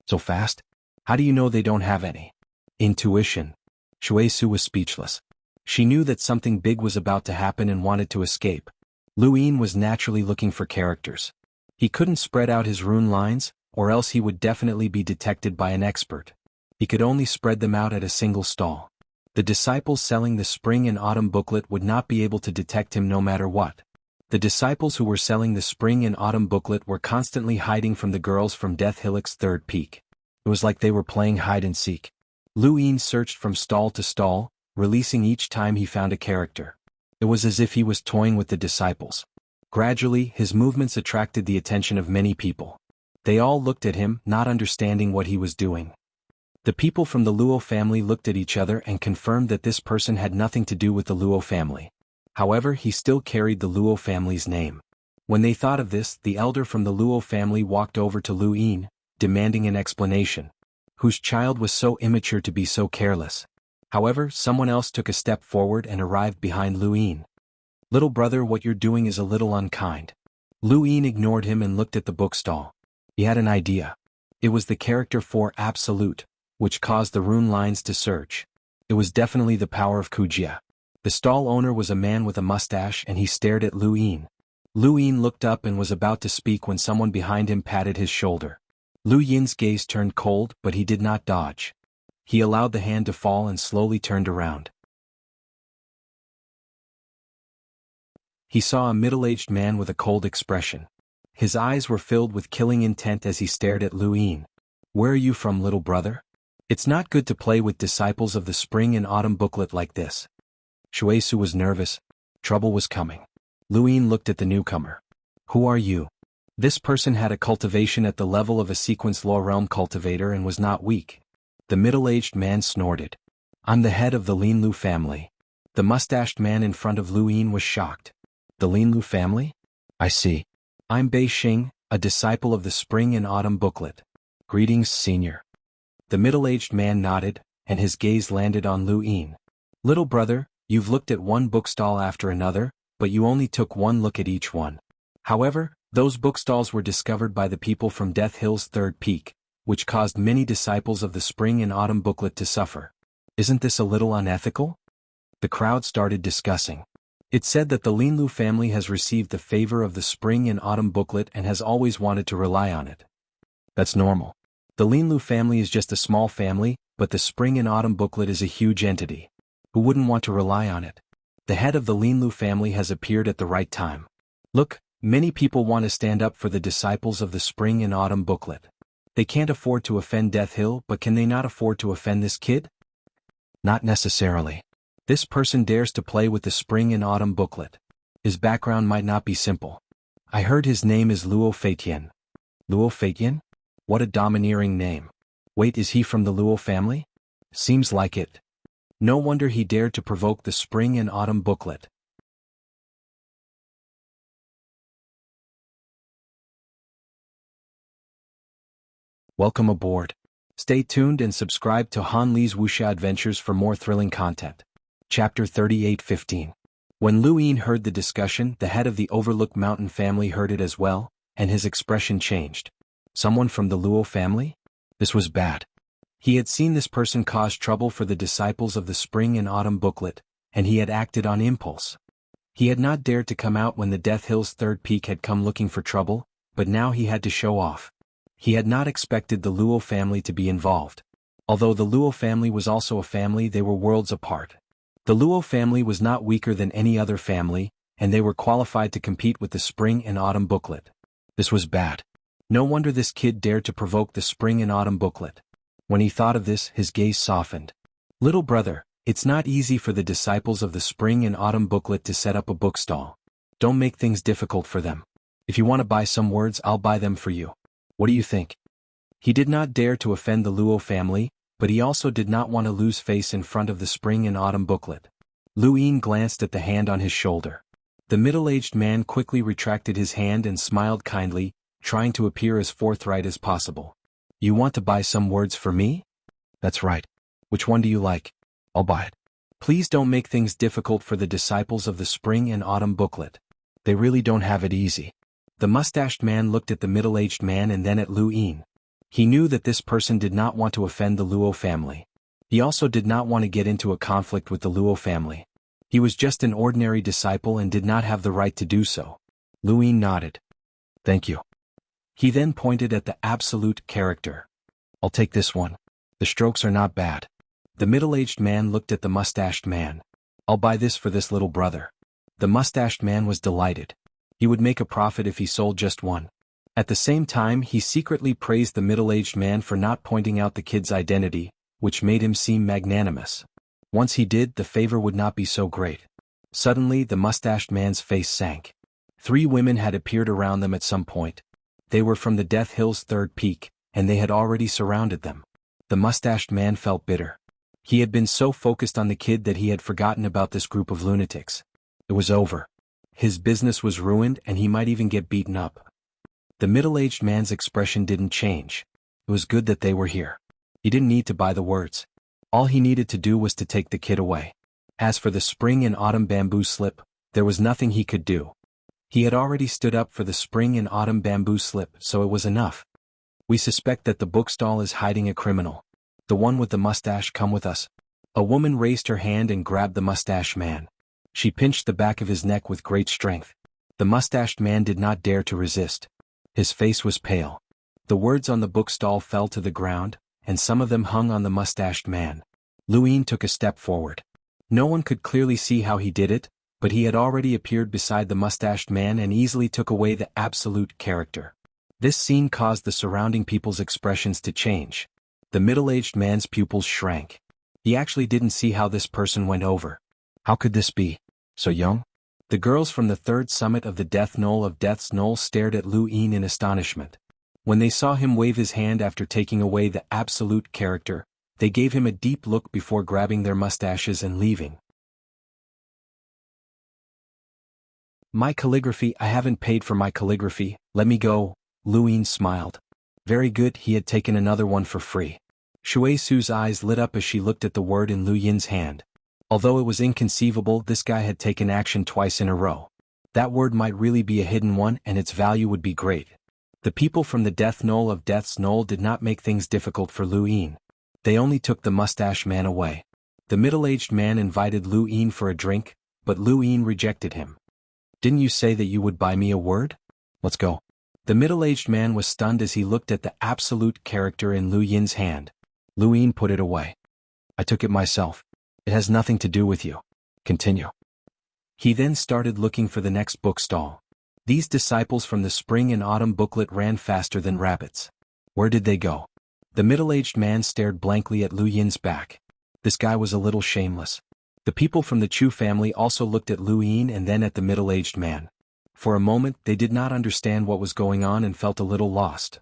Speaker 1: "So fast? How do you know they don't have any?" "Intuition." Shui Su was speechless. She knew that something big was about to happen and wanted to escape. Lu Yin was naturally looking for characters. He couldn't spread out his rune lines, or else he would definitely be detected by an expert. He could only spread them out at a single stall. The disciples selling the Spring and Autumn booklet would not be able to detect him no matter what. The disciples who were selling the Spring and Autumn booklet were constantly hiding from the girls from Death Hillock's third peak. It was like they were playing hide-and-seek. Lu Yin searched from stall to stall, releasing each time he found a character. It was as if he was toying with the disciples. Gradually, his movements attracted the attention of many people. They all looked at him, not understanding what he was doing. The people from the Luo family looked at each other and confirmed that this person had nothing to do with the Luo family. However, he still carried the Luo family's name. When they thought of this, the elder from the Luo family walked over to Lu Yin, demanding an explanation. Whose child was so immature to be so careless? However, someone else took a step forward and arrived behind Luin. Little brother, what you're doing is a little unkind. Luin ignored him and looked at the bookstall. He had an idea. It was the character for absolute, which caused the rune lines to surge. It was definitely the power of wuxia. The stall owner was a man with a mustache and he stared at Luin. Luin looked up and was about to speak when someone behind him patted his shoulder. Lu Yin's gaze turned cold, but he did not dodge. He allowed the hand to fall and slowly turned around. He saw a middle-aged man with a cold expression. His eyes were filled with killing intent as he stared at Luin. Where are you from, little brother? It's not good to play with disciples of the spring and autumn booklet like this. Shuesu was nervous. Trouble was coming. Luin looked at the newcomer. Who are you? This person had a cultivation at the level of a sequence law realm cultivator and was not weak. The middle-aged man snorted. I'm the head of the Linlu family. The mustached man in front of Luin was shocked. The Linlu family? I see. I'm Bei Xing, a disciple of the spring and autumn booklet. Greetings, senior. The middle-aged man nodded, and his gaze landed on Luin. Little brother, you've looked at one bookstall after another, but you only took one look at each one. However, those bookstalls were discovered by the people from Death Hill's third peak, which caused many disciples of the spring and autumn booklet to suffer. Isn't this a little unethical? The crowd started discussing. It said that the Linlu family has received the favor of the spring and autumn booklet and has always wanted to rely on it. That's normal. The Linlu family is just a small family, but the spring and autumn booklet is a huge entity. Who wouldn't want to rely on it? The head of the Linlu family has appeared at the right time. Look, many people want to stand up for the disciples of the spring and autumn booklet. They can't afford to offend Death Hill, but can they not afford to offend this kid? Not necessarily. This person dares to play with the spring and autumn booklet. His background might not be simple. I heard his name is Luo Feitian. Luo Feitian? What a domineering name. Wait, is he from the Luo family? Seems like it. No wonder he dared to provoke the spring and autumn booklet. Welcome aboard. Stay tuned and subscribe to Han Li's Wuxia Adventures for more thrilling content. Chapter 38:15. When Luin heard the discussion, the head of the Overlook Mountain family heard it as well, and his expression changed. Someone from the Luo family? This was bad. He had seen this person cause trouble for the disciples of the spring and autumn booklet, and he had acted on impulse. He had not dared to come out when the Death Hill's third peak had come looking for trouble, but now he had to show off. He had not expected the Luo family to be involved. Although the Luo family was also a family, they were worlds apart. The Luo family was not weaker than any other family, and they were qualified to compete with the spring and autumn booklet. This was bad. No wonder this kid dared to provoke the spring and autumn booklet. When he thought of this, his gaze softened. Little brother, it's not easy for the disciples of the spring and autumn booklet to set up a bookstall. Don't make things difficult for them. If you want to buy some words, I'll buy them for you. What do you think? He did not dare to offend the Luo family, but he also did not want to lose face in front of the spring and autumn booklet. Luin glanced at the hand on his shoulder. The middle-aged man quickly retracted his hand and smiled kindly, trying to appear as forthright as possible. You want to buy some words for me? That's right. Which one do you like? I'll buy it. Please don't make things difficult for the disciples of the spring and autumn booklet. They really don't have it easy. The mustached man looked at the middle-aged man and then at Luin. He knew that this person did not want to offend the Luo family. He also did not want to get into a conflict with the Luo family. He was just an ordinary disciple and did not have the right to do so. Luin nodded. Thank you. He then pointed at the absolute character. I'll take this one. The strokes are not bad. The middle-aged man looked at the mustached man. I'll buy this for this little brother. The mustached man was delighted. He would make a profit if he sold just one. At the same time, he secretly praised the middle-aged man for not pointing out the kid's identity, which made him seem magnanimous. Once he did, the favor would not be so great. Suddenly, the mustached man's face sank. 3 women had appeared around them at some point. They were from the Death Hill's third peak, and they had already surrounded them. The mustached man felt bitter. He had been so focused on the kid that he had forgotten about this group of lunatics. It was over. His business was ruined and he might even get beaten up. The middle-aged man's expression didn't change. It was good that they were here. He didn't need to buy the words. All he needed to do was to take the kid away. As for the spring and autumn bamboo slip, there was nothing he could do. He had already stood up for the spring and autumn bamboo slip, so it was enough. We suspect that the bookstall is hiding a criminal. The one with the mustache, come with us. A woman raised her hand and grabbed the mustached man. She pinched the back of his neck with great strength. The mustached man did not dare to resist. His face was pale. The words on the bookstall fell to the ground, and some of them hung on the mustached man. Luin took a step forward. No one could clearly see how he did it, but he had already appeared beside the mustached man and easily took away the absolute character. This scene caused the surrounding people's expressions to change. The middle-aged man's pupils shrank. He actually didn't see how this person went over. How could this be? So young? The girls from the third summit of the Death Knoll of Death's Knoll stared at Luin in astonishment. When they saw him wave his hand after taking away the absolute character, they gave him a deep look before grabbing their mustaches and leaving. My calligraphy, I haven't paid for my calligraphy, let me go, Luin smiled. Very good, he had taken another one for free. Shui Su's eyes lit up as she looked at the word in Lu Yin's hand. Although it was inconceivable, this guy had taken action twice in a row. That word might really be a hidden one and its value would be great. The people from the Death Knoll of Death's Knoll did not make things difficult for Lu Yin. They only took the mustache man away. The middle-aged man invited Lu Yin for a drink, but Lu Yin rejected him. Didn't you say that you would buy me a word? Let's go. The middle-aged man was stunned as he looked at the absolute character in Lu Yin's hand. Lu Yin put it away. I took it myself. It has nothing to do with you. Continue. He then started looking for the next bookstall. These disciples from the spring and autumn booklet ran faster than rabbits. Where did they go? The middle-aged man stared blankly at Lu Yin's back. This guy was a little shameless. The people from the Chu family also looked at Lu Yin and then at the middle-aged man. For a moment they did not understand what was going on and felt a little lost.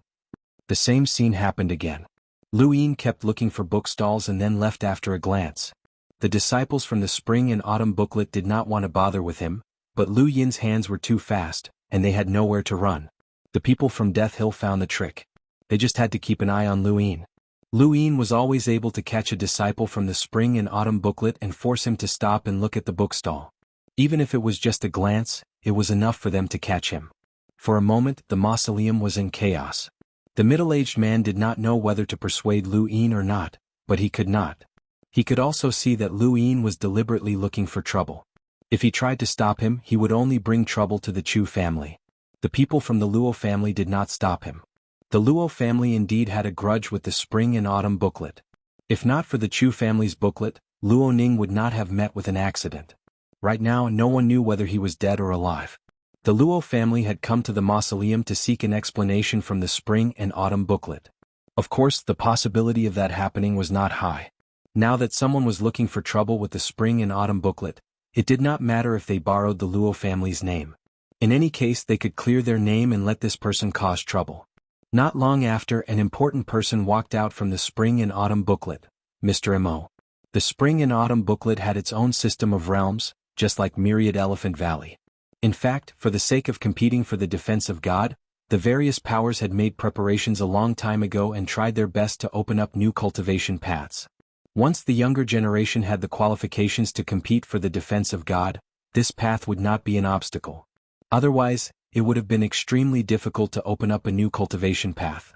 Speaker 1: The same scene happened again. Lu Yin kept looking for bookstalls and then left after a glance. The disciples from the spring and autumn booklet did not want to bother with him, but Lu Yin's hands were too fast, and they had nowhere to run. The people from Death Hill found the trick. They just had to keep an eye on Lu Yin. Lu Yin was always able to catch a disciple from the spring and autumn booklet and force him to stop and look at the bookstall. Even if it was just a glance, it was enough for them to catch him. For a moment, the mausoleum was in chaos. The middle-aged man did not know whether to persuade Lu Yin or not, but he could not. He could also see that Lu Yin was deliberately looking for trouble. If he tried to stop him, he would only bring trouble to the Chu family. The people from the Luo family did not stop him. The Luo family indeed had a grudge with the spring and autumn booklet. If not for the Chu family's booklet, Luo Ning would not have met with an accident. Right now, no one knew whether he was dead or alive. The Luo family had come to the mausoleum to seek an explanation from the spring and autumn booklet. Of course, the possibility of that happening was not high. Now that someone was looking for trouble with the spring and autumn booklet, it did not matter if they borrowed the Luo family's name. In any case, they could clear their name and let this person cause trouble. Not long after, an important person walked out from the spring and autumn booklet, Mr. Mo. The spring and autumn booklet had its own system of realms, just like Myriad Elephant Valley. In fact, for the sake of competing for the defense of God, the various powers had made preparations a long time ago and tried their best to open up new cultivation paths. Once the younger generation had the qualifications to compete for the defense of God, this path would not be an obstacle. Otherwise, it would have been extremely difficult to open up a new cultivation path.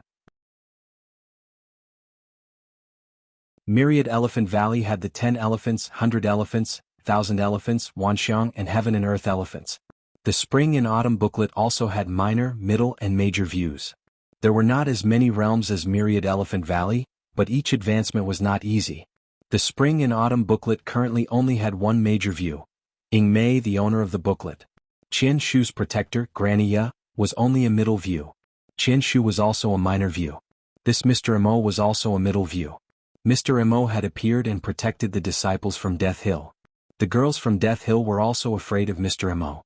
Speaker 1: Myriad Elephant Valley had the 10 elephants, 100 elephants, 1,000 elephants, Wanxiang, and heaven and earth elephants. The spring and autumn booklet also had minor, middle, and major views. There were not as many realms as Myriad Elephant Valley, but each advancement was not easy. The spring and autumn booklet currently only had one major view. Ying Mei, the owner of the booklet. Qian Shu's protector, Granny Ya, was only a middle view. Qian Shu was also a minor view. This Mr. Mo was also a middle view. Mr. Mo had appeared and protected the disciples from Death Hill. The girls from Death Hill were also afraid of Mr. Mo.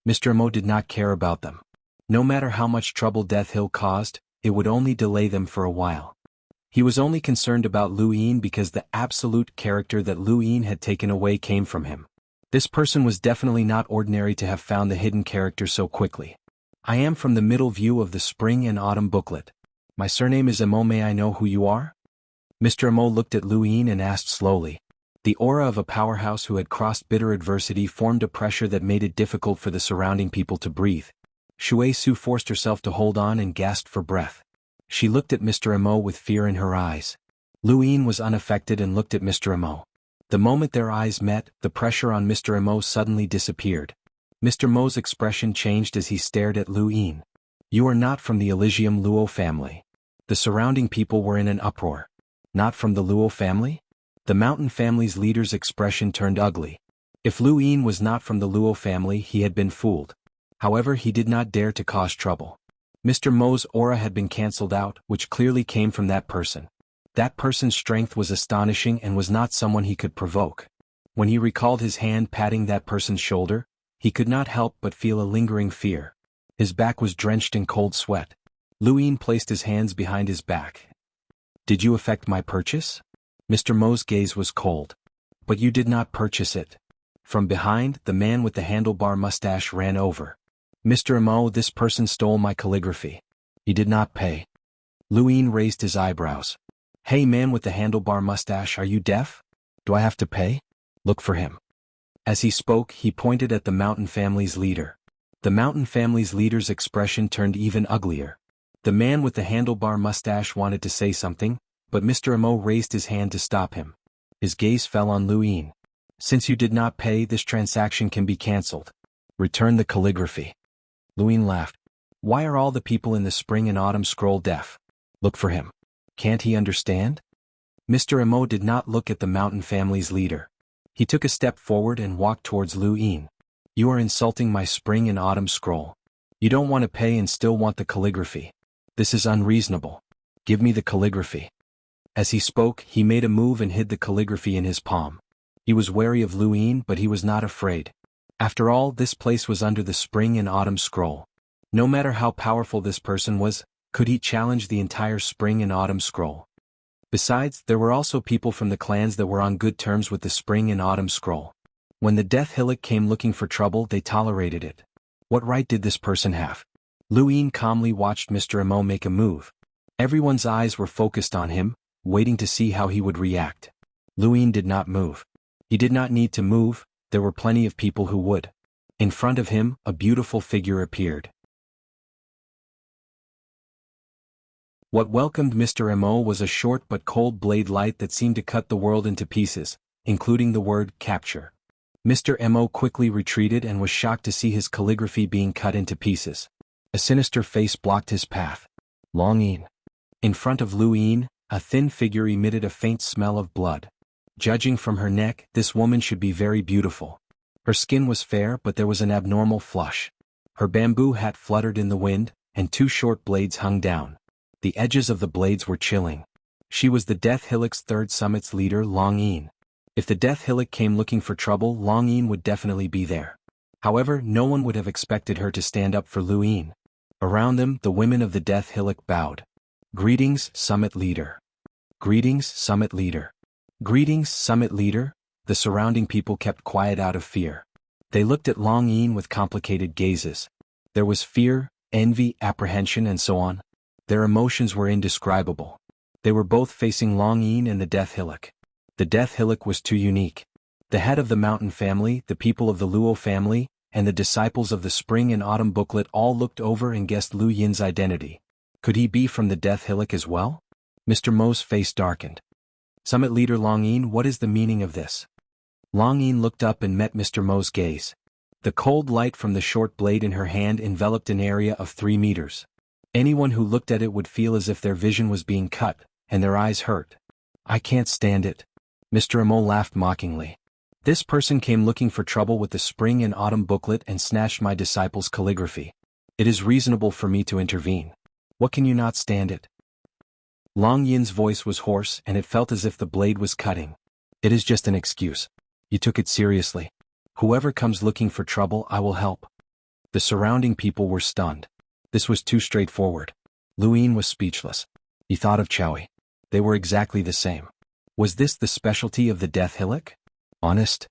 Speaker 1: Mr. Mo did not care about them. No matter how much trouble Death Hill caused, it would only delay them for a while. He was only concerned about Lu Yin because the absolute character that Lu Yin had taken away came from him. This person was definitely not ordinary to have found the hidden character so quickly. I am from the middle view of the spring and autumn booklet. My surname is Emo. May I know who you are? Mr. Emo looked at Lu Yin and asked slowly. The aura of a powerhouse who had crossed bitter adversity formed a pressure that made it difficult for the surrounding people to breathe. Shui Su forced herself to hold on and gasped for breath. She looked at Mr. Emo with fear in her eyes. Lu Yin was unaffected and looked at Mr. Emo. The moment their eyes met, the pressure on Mr. Emo suddenly disappeared. Mr. Mo's expression changed as he stared at Lu Yin. You are not from the Elysium Luo family. The surrounding people were in an uproar. Not from the Luo family? The mountain family's leader's expression turned ugly. If Lu Yin was not from the Luo family, he had been fooled. However, he did not dare to cause trouble. Mr. Mo's aura had been cancelled out, which clearly came from that person. That person's strength was astonishing and was not someone he could provoke. When he recalled his hand patting that person's shoulder, he could not help but feel a lingering fear. His back was drenched in cold sweat. Lu Yin placed his hands behind his back. Did you affect my purchase? Mr. Mo's gaze was cold. But you did not purchase it. From behind, the man with the handlebar mustache ran over. Mr. Mo, this person stole my calligraphy. He did not pay. Lu Yin raised his eyebrows. Hey, man with the handlebar mustache, are you deaf? Do I have to pay? Look for him. As he spoke, he pointed at the mountain family's leader. The mountain family's leader's expression turned even uglier. The man with the handlebar mustache wanted to say something, but Mr. Mo raised his hand to stop him. His gaze fell on Lu Yin. Since you did not pay, this transaction can be cancelled. Return the calligraphy. Lu Yin laughed. Why are all the people in the spring and autumn scroll deaf? Look for him. Can't he understand? Mr. Emo did not look at the mountain family's leader. He took a step forward and walked towards Lu Yin. You are insulting my spring and autumn scroll. You don't want to pay and still want the calligraphy. This is unreasonable. Give me the calligraphy. As he spoke, he made a move and hid the calligraphy in his palm. He was wary of Lu Yin, but he was not afraid. After all, this place was under the spring and autumn scroll. No matter how powerful this person was, could he challenge the entire spring and autumn scroll? Besides, there were also people from the clans that were on good terms with the spring and autumn scroll. When the Death Hillock came looking for trouble, they tolerated it. What right did this person have? Lu Yin calmly watched Mr. Emo make a move. Everyone's eyes were focused on him, waiting to see how he would react. Lu Yin did not move. He did not need to move, there were plenty of people who would. In front of him, a beautiful figure appeared. What welcomed Mr. Emo was a short but cold blade light that seemed to cut the world into pieces, including the word capture. Mr. Emo quickly retreated and was shocked to see his calligraphy being cut into pieces. A sinister face blocked his path. Long Yin. In front of Lu Yin, a thin figure emitted a faint smell of blood. Judging from her neck, this woman should be very beautiful. Her skin was fair, but there was an abnormal flush. Her bamboo hat fluttered in the wind, and two short blades hung down. The edges of the blades were chilling. She was the Death Hillock's third summit's leader, Long Yin. If the Death Hillock came looking for trouble, Long Yin would definitely be there. However, no one would have expected her to stand up for Lu Yin. Around them, the women of the Death Hillock bowed. Greetings, Summit Leader. Greetings, Summit Leader. Greetings, Summit Leader. The surrounding people kept quiet out of fear. They looked at Long Yin with complicated gazes. There was fear, envy, apprehension, and so on. Their emotions were indescribable. They were both facing Long Yin and the Death Hillock. The Death Hillock was too unique. The head of the mountain family, the people of the Luo family, and the disciples of the spring and autumn booklet all looked over and guessed Lu Yin's identity. Could he be from the Death Hillock as well? Mr. Mo's face darkened. Summit Leader Long Yin, what is the meaning of this? Long Yin looked up and met Mr. Mo's gaze. The cold light from the short blade in her hand enveloped an area of 3 meters. Anyone who looked at it would feel as if their vision was being cut, and their eyes hurt. I can't stand it. Mr. Emo laughed mockingly. This person came looking for trouble with the spring and autumn booklet and snatched my disciple's calligraphy. It is reasonable for me to intervene. What can you not stand it? Long Yin's voice was hoarse and it felt as if the blade was cutting. It is just an excuse. You took it seriously. Whoever comes looking for trouble, I will help. The surrounding people were stunned. This was too straightforward. Lu Yin was speechless. He thought of Chowie. They were exactly the same. Was this the specialty of the Death Hillock? Honest?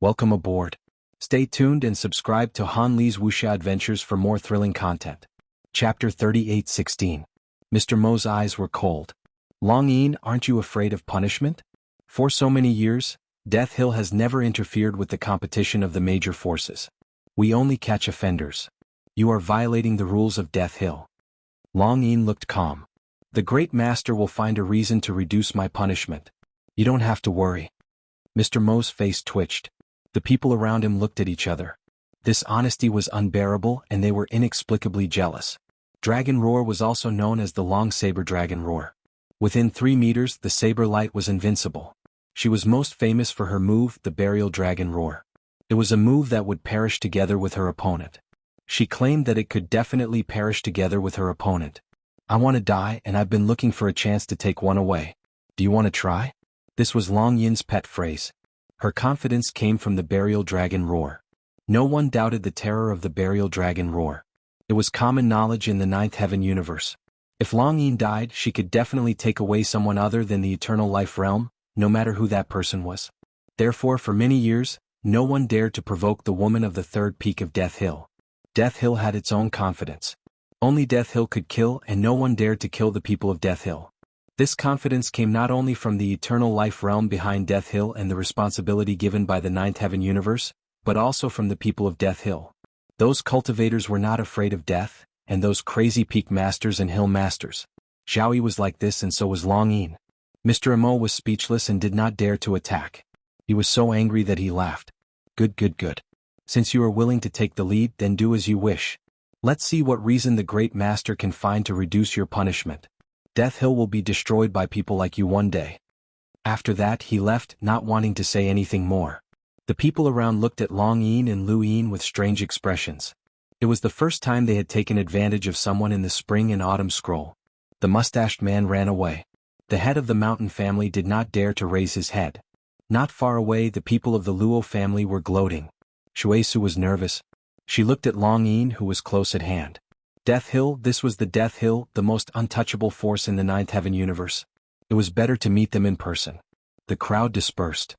Speaker 1: Welcome aboard. Stay tuned and subscribe to Han Li's Wuxia Adventures for more thrilling content. Chapter 38:16. Mr. Mo's eyes were cold. Long Yin, aren't you afraid of punishment? For so many years, Death Hill has never interfered with the competition of the major forces. We only catch offenders. You are violating the rules of Death Hill. Long Yin looked calm. The Great Master will find a reason to reduce my punishment. You don't have to worry. Mr. Mo's face twitched. The people around him looked at each other. This honesty was unbearable and they were inexplicably jealous. Dragon Roar was also known as the Long Saber Dragon Roar. Within 3 meters, the saber light was invincible. She was most famous for her move, the Burial Dragon Roar. It was a move that would perish together with her opponent. She claimed that it could definitely perish together with her opponent. I want to die and I've been looking for a chance to take one away. Do you want to try? This was Long Yin's pet phrase. Her confidence came from the Burial Dragon Roar. No one doubted the terror of the Burial Dragon Roar. It was common knowledge in the Ninth Heaven universe. If Long Yin died, she could definitely take away someone other than the Eternal Life Realm, no matter who that person was. Therefore, for many years, no one dared to provoke the woman of the third peak of Death Hill. Death Hill had its own confidence. Only Death Hill could kill and no one dared to kill the people of Death Hill. This confidence came not only from the Eternal Life Realm behind Death Hill and the responsibility given by the Ninth Heaven universe, but also from the people of Death Hill. Those cultivators were not afraid of death, and those crazy peak masters and hill masters. Xiaoyi was like this and so was Long Yin. Mr. Mo was speechless and did not dare to attack. He was so angry that he laughed. Good. Since you are willing to take the lead, then do as you wish. Let's see what reason the Great Master can find to reduce your punishment. Death Hill will be destroyed by people like you one day. After that he left, not wanting to say anything more. The people around looked at Long Yin and Lu Yin with strange expressions. It was the first time they had taken advantage of someone in the spring and autumn scroll. The mustached man ran away. The head of the mountain family did not dare to raise his head. Not far away the people of the Luo family were gloating. Shuesu was nervous. She looked at Long Yin who was close at hand. Death Hill, this was the Death Hill, the most untouchable force in the Ninth Heaven universe. It was better to meet them in person. The crowd dispersed.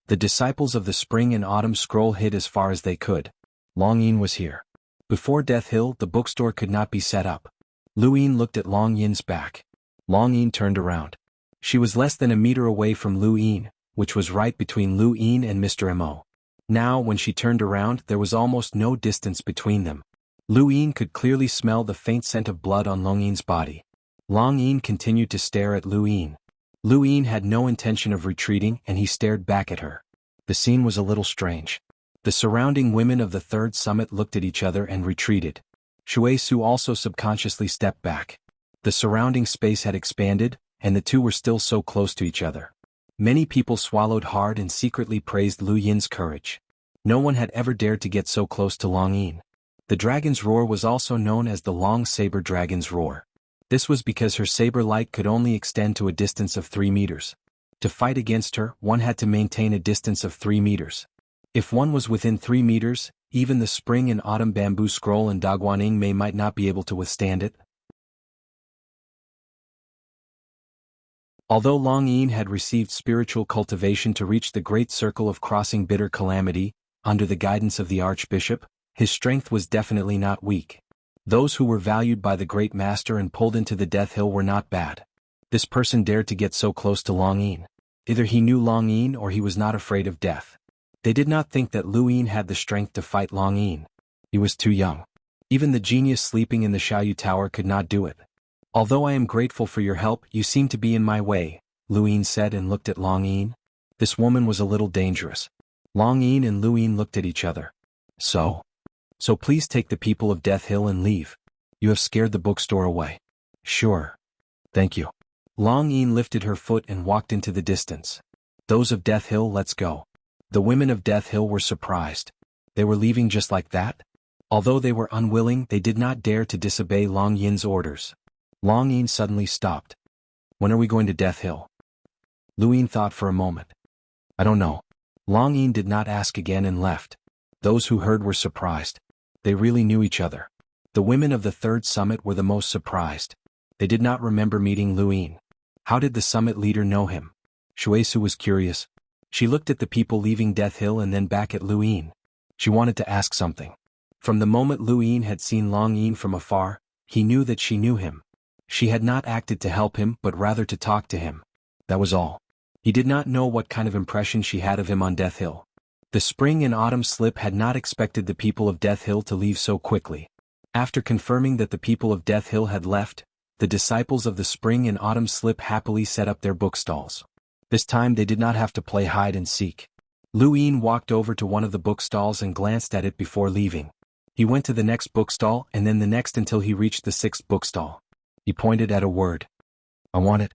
Speaker 1: The disciples of the spring and autumn scroll hid as far as they could. Long Yin was here. Before Death Hill, the bookstore could not be set up. Lu Yin looked at Long Yin's back. Long Yin turned around. She was less than a meter away from Lu Yin, which was right between Lu Yin and Mr. Mo. Now, when she turned around, there was almost no distance between them. Lu Yin could clearly smell the faint scent of blood on Long Yin's body. Long Yin continued to stare at Lu Yin. Lu Yin had no intention of retreating and he stared back at her. The scene was a little strange. The surrounding women of the third summit looked at each other and retreated. Shuesu also subconsciously stepped back. The surrounding space had expanded, and the two were still so close to each other. Many people swallowed hard and secretly praised Lu Yin's courage. No one had ever dared to get so close to Long Yin. The dragon's roar was also known as the Long Saber Dragon's Roar. This was because her saber light could only extend to a distance of 3 meters. To fight against her, one had to maintain a distance of 3 meters. If one was within 3 meters, even the spring and autumn bamboo scroll and Daguaning Mei might not be able to withstand it. Although Long Yin had received spiritual cultivation to reach the great circle of crossing bitter calamity, under the guidance of the Archbishop, his strength was definitely not weak. Those who were valued by the Great Master and pulled into the Death Hill were not bad. This person dared to get so close to Long Yin. Either he knew Long Yin or he was not afraid of death. They did not think that Lu Yin had the strength to fight Long Yin. He was too young. Even the genius sleeping in the Xiaoyu Tower could not do it. Although I am grateful for your help, you seem to be in my way, Lu Yin said and looked at Long Yin. This woman was a little dangerous. Long Yin and Lu Yin looked at each other. So please take the people of Death Hill and leave. You have scared the bookstore away. Sure. Thank you. Long Yin lifted her foot and walked into the distance. Those of Death Hill, let's go. The women of Death Hill were surprised. They were leaving just like that? Although they were unwilling, they did not dare to disobey Long Yin's orders. Long Yin suddenly stopped. When are we going to Death Hill? Lu Yin thought for a moment. I don't know. Long Yin did not ask again and left. Those who heard were surprised. They really knew each other. The women of the third summit were the most surprised. They did not remember meeting Lu Yin. How did the summit leader know him? Shuesu was curious. She looked at the people leaving Death Hill and then back at Lu Yin. She wanted to ask something. From the moment Lu Yin had seen Long Yin from afar, he knew that she knew him. She had not acted to help him but rather to talk to him. That was all. He did not know what kind of impression she had of him on Death Hill. The spring and autumn slip had not expected the people of Death Hill to leave so quickly. After confirming that the people of Death Hill had left, the disciples of the spring and autumn slip happily set up their bookstalls. This time they did not have to play hide and seek. Lu Yin walked over to one of the bookstalls and glanced at it before leaving. He went to the next bookstall and then the next until he reached the sixth bookstall. He pointed at a word. I want it.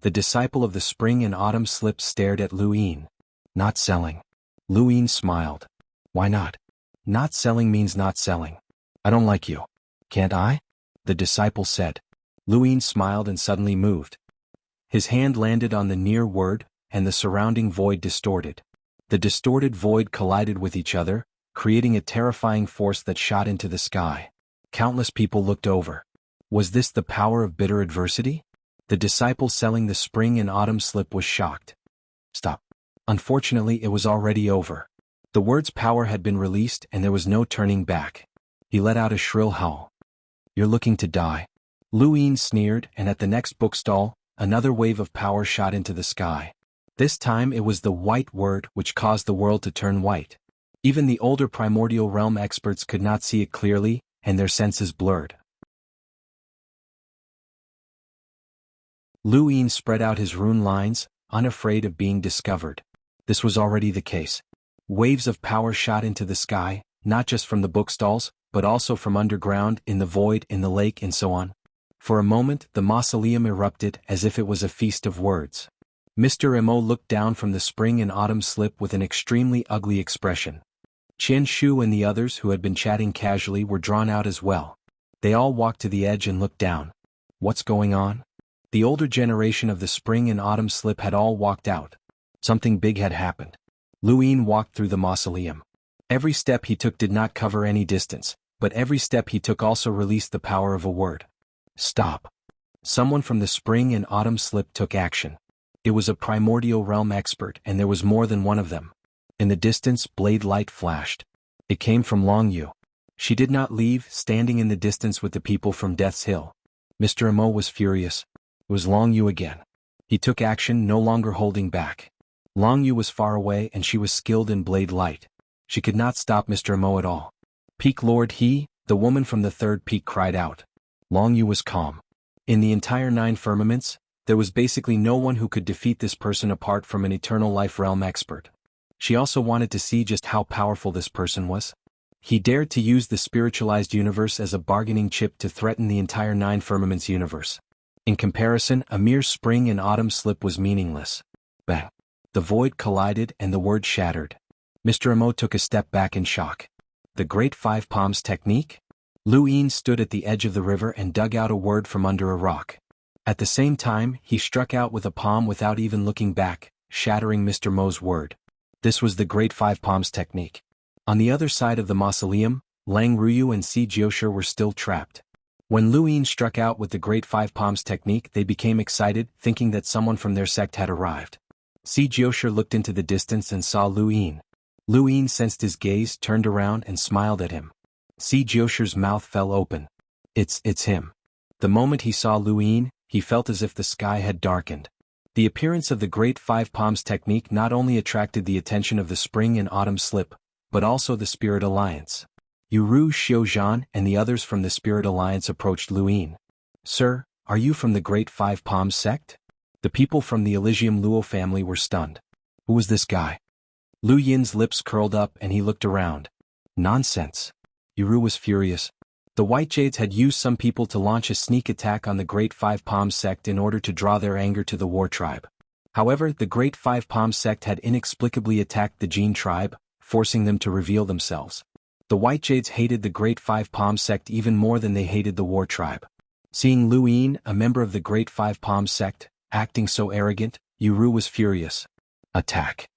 Speaker 1: The disciple of the spring and autumn slip stared at Lu Yin. Not selling. Lu Yin smiled. Why not? Not selling means not selling. I don't like you. Can't I? The disciple said. Lu Yin smiled and suddenly moved. His hand landed on the near word, and the surrounding void distorted. The distorted void collided with each other, creating a terrifying force that shot into the sky. Countless people looked over. Was this the power of bitter adversity? The disciple selling the spring and autumn slip was shocked. Stop. Unfortunately, it was already over. The word's power had been released and there was no turning back. He let out a shrill howl. You're looking to die. Lu Yin sneered, and at the next bookstall, another wave of power shot into the sky. This time it was the white word which caused the world to turn white. Even the older primordial realm experts could not see it clearly, and their senses blurred. Lu Yin spread out his rune lines, unafraid of being discovered. This was already the case. Waves of power shot into the sky, not just from the bookstalls, but also from underground, in the void, in the lake, and so on. For a moment, the mausoleum erupted as if it was a feast of words. Mr. Mo looked down from the spring and autumn slip with an extremely ugly expression. Xianxia and the others who had been chatting casually were drawn out as well. They all walked to the edge and looked down. What's going on? The older generation of the spring and autumn slip had all walked out. Something big had happened. Lu Yin walked through the mausoleum. Every step he took did not cover any distance, but every step he took also released the power of a word. Stop. Someone from the spring and autumn slip took action. It was a primordial realm expert, and there was more than one of them. In the distance, blade light flashed. It came from Long Yu. She did not leave, standing in the distance with the people from Death's Hill. Mr. Mo was furious. It was Long Yu again. He took action, no longer holding back. Long Yu was far away and she was skilled in blade light. She could not stop Mr. Mo at all. Peak Lord He, the woman from the third peak, cried out. Long Yu was calm. In the entire 9 firmaments, there was basically no one who could defeat this person apart from an eternal life realm expert. She also wanted to see just how powerful this person was. He dared to use the spiritualized universe as a bargaining chip to threaten the entire 9 firmaments universe. In comparison, a mere spring and autumn slip was meaningless. Bang. The void collided and the word shattered. Mr. Mo took a step back in shock. The Great Five Palms technique? Lu Yin stood at the edge of the river and dug out a word from under a rock. At the same time, he struck out with a palm without even looking back, shattering Mr. Mo's word. This was the Great Five Palms technique. On the other side of the mausoleum, Lang Ruyu and Si Jiosher were still trapped. When Lu Yin struck out with the Great Five Palms technique, they became excited, thinking that someone from their sect had arrived. Si Jiosher looked into the distance and saw Lu Yin. Lu Yin sensed his gaze, turned around and smiled at him. Si Jiosher's mouth fell open. It's him. The moment he saw Lu Yin, he felt as if the sky had darkened. The appearance of the Great Five Palms technique not only attracted the attention of the spring and autumn slip, but also the Spirit Alliance. Yuru Xiaozhan and the others from the Spirit Alliance approached Lu Yin. Sir, are you from the Great Five Palms sect? The people from the Elysium Luo family were stunned. Who was this guy? Lu Yin's lips curled up and he looked around. Nonsense. Yuru was furious. The White Jades had used some people to launch a sneak attack on the Great Five Palms sect in order to draw their anger to the War tribe. However, the Great Five Palms sect had inexplicably attacked the Jin tribe, forcing them to reveal themselves. The White Jades hated the Great Five Palms sect even more than they hated the War tribe. Seeing Lu Yin, a member of the Great Five Palms sect, acting so arrogant, Yuru was furious. Attack.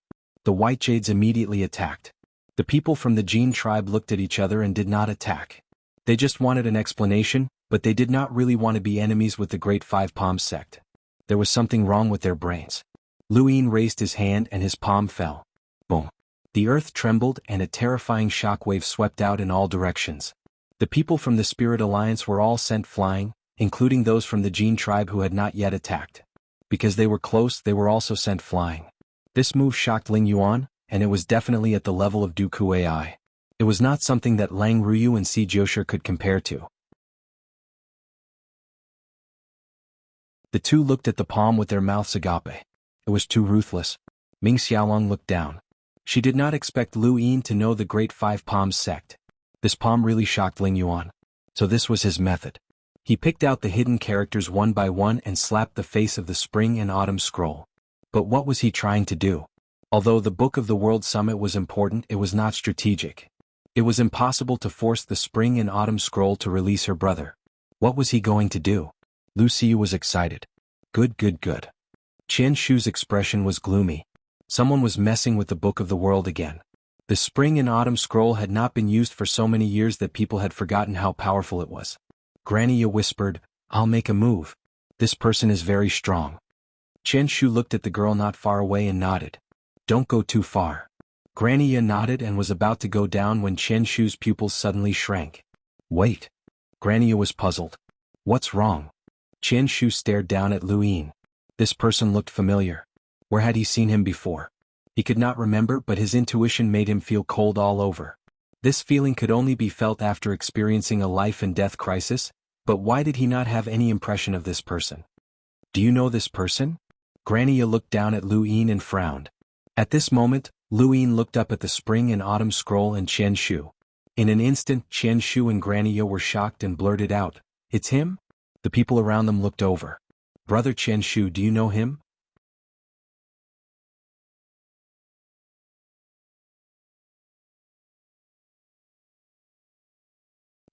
Speaker 1: The White Jades immediately attacked. The people from the Jin tribe looked at each other and did not attack. They just wanted an explanation, but they did not really want to be enemies with the Great Five Palms sect. There was something wrong with their brains. Lu Yin raised his hand and his palm fell. Boom. The earth trembled and a terrifying shockwave swept out in all directions. The people from the Spirit Alliance were all sent flying, including those from the Jin tribe who had not yet attacked. Because they were close, they were also sent flying. This move shocked Ling Yuan, and it was definitely at the level of Dooku AI. It was not something that Lang Ruyu and Xianxia could compare to. The two looked at the palm with their mouths agape. It was too ruthless. Ming Xiaolong looked down. She did not expect Lu Yin to know the Great Five Palms sect. This palm really shocked Ling Yuan. So this was his method. He picked out the hidden characters one by one and slapped the face of the Spring and Autumn scroll. But what was he trying to do? Although the Book of the World Summit was important, it was not strategic. It was impossible to force the Spring and Autumn scroll to release her brother. What was he going to do? Lu Xiu was excited. Good. Qian Shu's expression was gloomy. Someone was messing with the Book of the World again. The Spring and Autumn scroll had not been used for so many years that people had forgotten how powerful it was. Grania whispered, "I'll make a move. This person is very strong." Qian Shu looked at the girl not far away and nodded. "Don't go too far." Grania nodded and was about to go down when Qian Shu's pupils suddenly shrank. "Wait." Grania was puzzled. "What's wrong?" Qian Shu stared down at Lu Yin. This person looked familiar. Where had he seen him before? He could not remember, but his intuition made him feel cold all over. This feeling could only be felt after experiencing a life and death crisis, but why did he not have any impression of this person? "Do you know this person?" Grania looked down at Lu Yin and frowned. At this moment, Lu Yin looked up at the Spring and Autumn scroll and Qian Shu. In an instant, Qian Shu and Grania were shocked and blurted out, "It's him?" The people around them looked over. "Brother Qian Shu, do you know him?"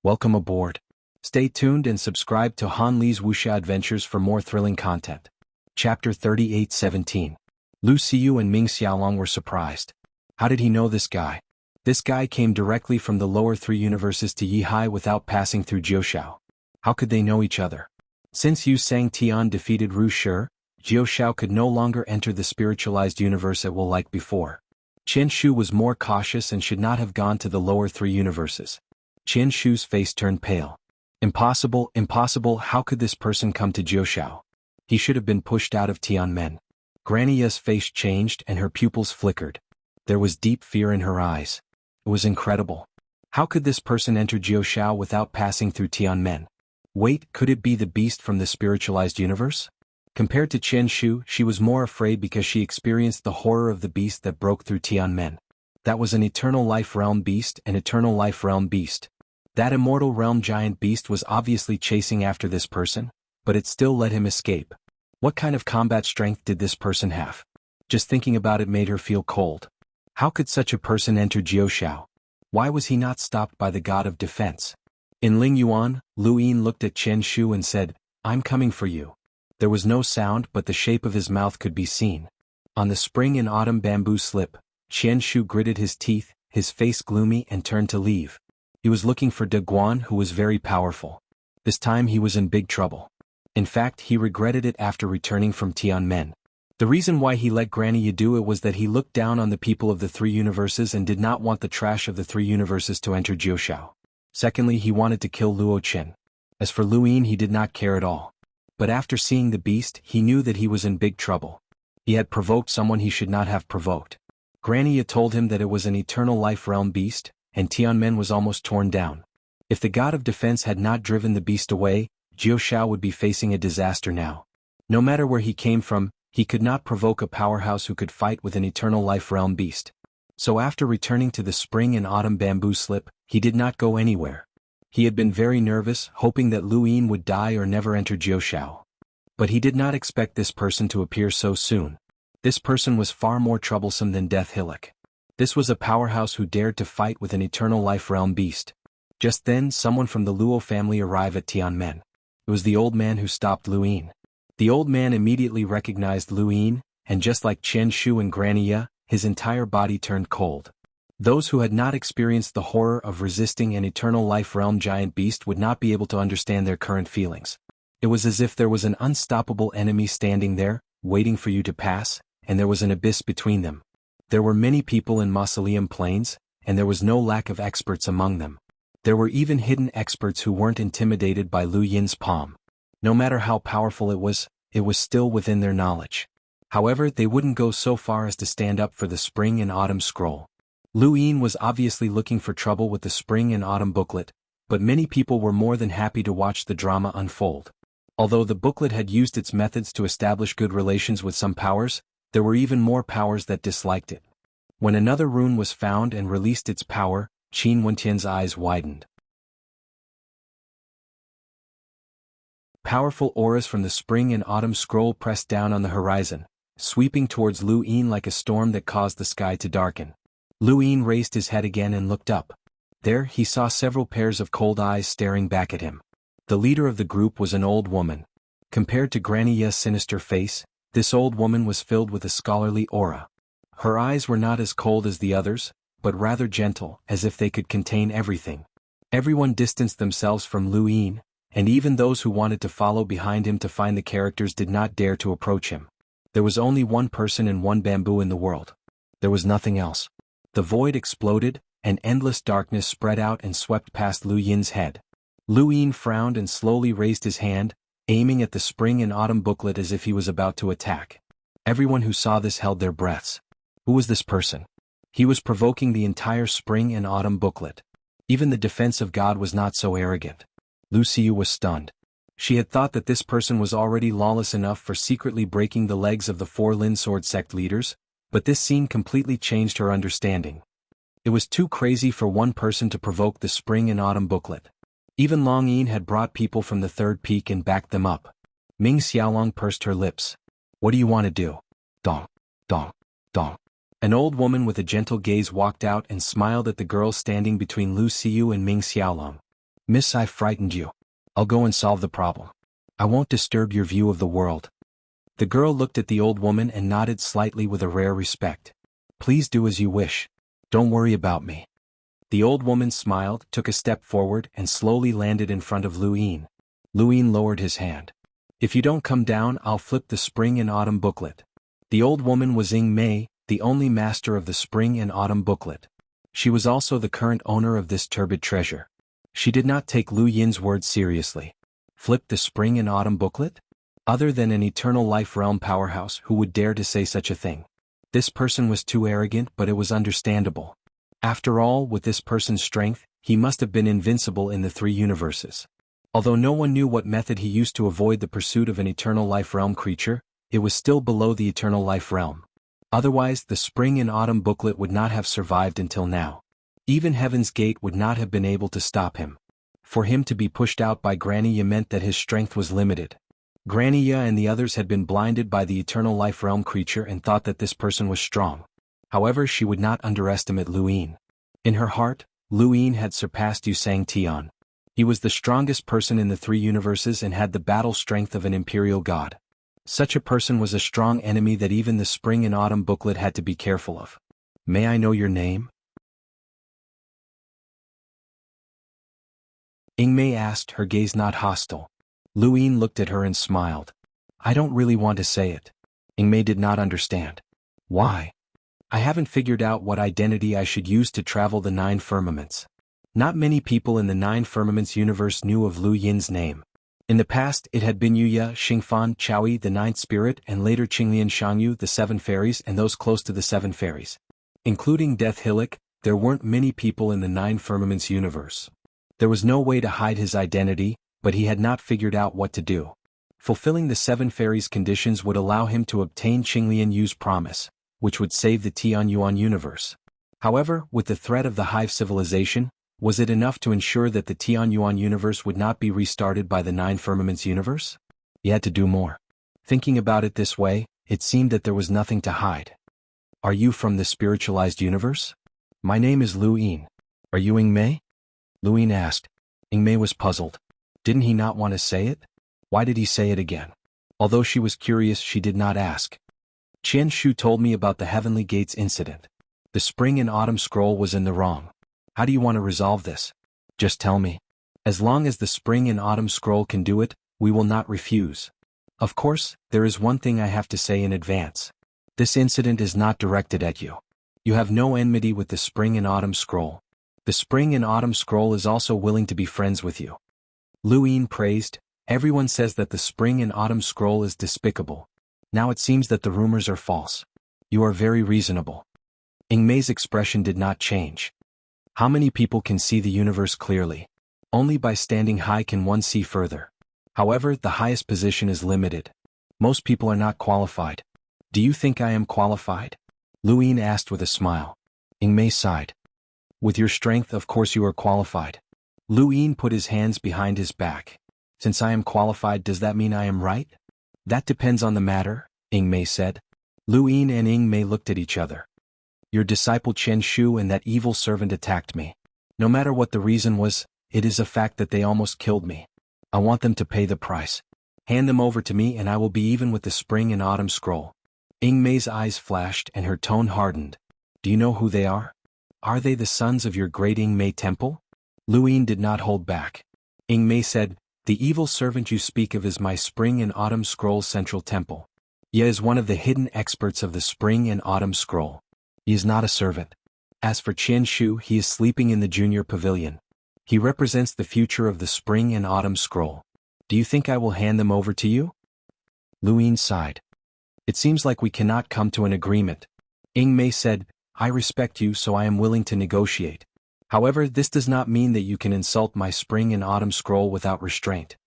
Speaker 1: Welcome aboard. Stay tuned and subscribe to Han Li's Wuxia Adventures for more thrilling content. Chapter 38:17. Lu Xiu and Ming Xiaolong were surprised. How did he know this guy? This guy came directly from the lower three universes to Yihai without passing through Jiushao. How could they know each other? Since Yu Sang Tian defeated Ru Shi, Jiushao could no longer enter the spiritualized universe at will like before. Qian Shu was more cautious and should not have gone to the lower three universes. Qian Shu's face turned pale. Impossible, how could this person come to Jiushao? He should have been pushed out of Tianmen. Grania's face changed and her pupils flickered. There was deep fear in her eyes. It was incredible. How could this person enter Jiushao without passing through Tianmen? Wait, could it be the beast from the spiritualized universe? Compared to Qian Shu, she was more afraid because she experienced the horror of the beast that broke through Tianmen. That was an eternal life realm beast, an eternal life realm beast. That immortal realm giant beast was obviously chasing after this person, but it still let him escape. What kind of combat strength did this person have? Just thinking about it made her feel cold. How could such a person enter Jiushao? Why was he not stopped by the god of defense? In Ling Yuan, Lu Yin looked at Qian Shu and said, "I'm coming for you." There was no sound, but the shape of his mouth could be seen. On the Spring and Autumn bamboo slip, Qian Shu gritted his teeth, his face gloomy, and turned to leave. He was looking for De Guan, who was very powerful. This time he was in big trouble. In fact, he regretted it after returning from Tianmen. The reason why he let Granny do it was that he looked down on the people of the three universes and did not want the trash of the three universes to enter Jiushao. Secondly, he wanted to kill Luo Chen. As for Lu Yin, he did not care at all. But after seeing the beast, he knew that he was in big trouble. He had provoked someone he should not have provoked. Grania told him that it was an eternal life realm beast, and Tianmen was almost torn down. If the god of defense had not driven the beast away, Jiushao would be facing a disaster now. No matter where he came from, he could not provoke a powerhouse who could fight with an eternal life realm beast. So after returning to the Spring and Autumn bamboo slip, he did not go anywhere. He had been very nervous, hoping that Lu Yin would die or never enter Jiushao. But he did not expect this person to appear so soon. This person was far more troublesome than Death Hillock. This was a powerhouse who dared to fight with an eternal life realm beast. Just then, someone from the Luo family arrived at Tianmen. It was the old man who stopped Lu Yin. The old man immediately recognized Lu Yin, and just like Qian Shu and Grania, his entire body turned cold. Those who had not experienced the horror of resisting an eternal life realm giant beast would not be able to understand their current feelings. It was as if there was an unstoppable enemy standing there, waiting for you to pass, and there was an abyss between them. There were many people in Mausoleum Plains, and there was no lack of experts among them. There were even hidden experts who weren't intimidated by Lu Yin's palm. No matter how powerful it was still within their knowledge. However, they wouldn't go so far as to stand up for the Spring and Autumn Scroll. Lu Yin was obviously looking for trouble with the Spring and Autumn booklet, but many people were more than happy to watch the drama unfold. Although the booklet had used its methods to establish good relations with some powers, there were even more powers that disliked it. When another rune was found and released its power, Qin Wentian's eyes widened. Powerful auras from the Spring and Autumn Scroll pressed down on the horizon, sweeping towards Lu Yin like a storm that caused the sky to darken. Lu Yin raised his head again and looked up. There he saw several pairs of cold eyes staring back at him. The leader of the group was an old woman. Compared to Granny Ya's sinister face, this old woman was filled with a scholarly aura. Her eyes were not as cold as the others, but rather gentle, as if they could contain everything. Everyone distanced themselves from Lu Yin, and even those who wanted to follow behind him to find the characters did not dare to approach him. There was only one person and one bamboo in the world. There was nothing else. The void exploded, and endless darkness spread out and swept past Lu Yin's head. Lu Yin frowned and slowly raised his hand, aiming at the Spring and Autumn booklet as if he was about to attack. Everyone who saw this held their breaths. Who was this person? He was provoking the entire Spring and Autumn booklet. Even the defense of God was not so arrogant. Lu Xiu was stunned. She had thought that this person was already lawless enough for secretly breaking the legs of the 4 Lin Sword sect leaders, but this scene completely changed her understanding. It was too crazy for one person to provoke the Spring and Autumn booklet. Even Long Yin had brought people from the 3rd peak and backed them up. Ming Xiaolong pursed her lips. What do you want to do? Dong, dong, dong. An old woman with a gentle gaze walked out and smiled at the girl standing between Lu Xiu and Ming Xiaolong. Miss, I frightened you. I'll go and solve the problem. I won't disturb your view of the world. The girl looked at the old woman and nodded slightly with a rare respect. Please do as you wish. Don't worry about me. The old woman smiled, took a step forward, and slowly landed in front of Lu Yin. Lu Yin lowered his hand. If you don't come down, I'll flip the Spring and Autumn booklet. The old woman was Ying Mei, the only master of the Spring and Autumn booklet. She was also the current owner of this turbid treasure. She did not take Lu Yin's words seriously. Flip the Spring and Autumn booklet? Other than an eternal life realm powerhouse who would dare to say such a thing? This person was too arrogant, but it was understandable. After all, with this person's strength, he must have been invincible in the 3 universes. Although no one knew what method he used to avoid the pursuit of an eternal life realm creature, it was still below the eternal life realm. Otherwise, the Spring and Autumn booklet would not have survived until now. Even Heaven's Gate would not have been able to stop him. For him to be pushed out by Granny Ya meant that his strength was limited. Granny Ya and the others had been blinded by the eternal life realm creature and thought that this person was strong. However, she would not underestimate Lu Yin. In her heart, Lu Yin had surpassed Xianxia. He was the strongest person in the 3 universes and had the battle strength of an imperial god. Such a person was a strong enemy that even the Spring and Autumn booklet had to be careful of. May I know your name? Ying Mei asked, her gaze not hostile. Lu Yin looked at her and smiled. I don't really want to say it. Ying Mei did not understand. Why? I haven't figured out what identity I should use to travel the 9 firmaments. Not many people in the 9 firmaments universe knew of Lu Yin's name. In the past, it had been Yuya, Xingfan, Chaoyi, the 9th spirit, and later Qinglian Xiangyu, the 7 fairies, and those close to the 7 fairies. Including Death Hillock, there weren't many people in the 9 firmaments universe. There was no way to hide his identity, but he had not figured out what to do. Fulfilling the 7 fairies' conditions would allow him to obtain Qinglian Yu's promise, which would save the Tianyuan universe. However, with the threat of the Hive civilization, was it enough to ensure that the Tianyuan universe would not be restarted by the 9 firmaments universe? He had to do more. Thinking about it this way, it seemed that there was nothing to hide. Are you from the spiritualized universe? My name is Lu Yin. Are you Ying Mei? Lu Yin asked. Ying Mei was puzzled. Didn't he not want to say it? Why did he say it again? Although she was curious, she did not ask. Qian Shu told me about the Heavenly Gates incident. The Spring and Autumn scroll was in the wrong. How do you want to resolve this? Just tell me. As long as the Spring and Autumn scroll can do it, we will not refuse. Of course, there is one thing I have to say in advance. This incident is not directed at you. You have no enmity with the Spring and Autumn Scroll. The Spring and Autumn Scroll is also willing to be friends with you. Lu Yin praised, everyone says that the Spring and Autumn Scroll is despicable. Now it seems that the rumors are false. You are very reasonable. Ing Mei's expression did not change. How many people can see the universe clearly? Only by standing high can one see further. However, the highest position is limited. Most people are not qualified. Do you think I am qualified? Lu Yin asked with a smile. Ing Mei sighed. With your strength, of course you are qualified. Lu Yin put his hands behind his back. Since I am qualified, does that mean I am right? That depends on the matter, Ing Mei said. Lu Yin and Ing Mei looked at each other. Your disciple Chen Shu and that evil servant attacked me. No matter what the reason was, it is a fact that they almost killed me. I want them to pay the price. Hand them over to me and I will be even with the Spring and Autumn Scroll. Ing Mei's eyes flashed and her tone hardened. Do you know who they are? Are they the sons of your great Ing Mei temple? Lu Yin did not hold back. Ing Mei said, the evil servant you speak of is my Spring and Autumn Scroll Central Temple. He is one of the hidden experts of the Spring and Autumn Scroll. He is not a servant. As for Chen Shu, he is sleeping in the junior pavilion. He represents the future of the Spring and Autumn Scroll. Do you think I will hand them over to you? Lu Yin sighed. It seems like we cannot come to an agreement. Ing Mei said, I respect you, so I am willing to negotiate. However, this does not mean that you can insult my Spring and Autumn Scroll without restraint.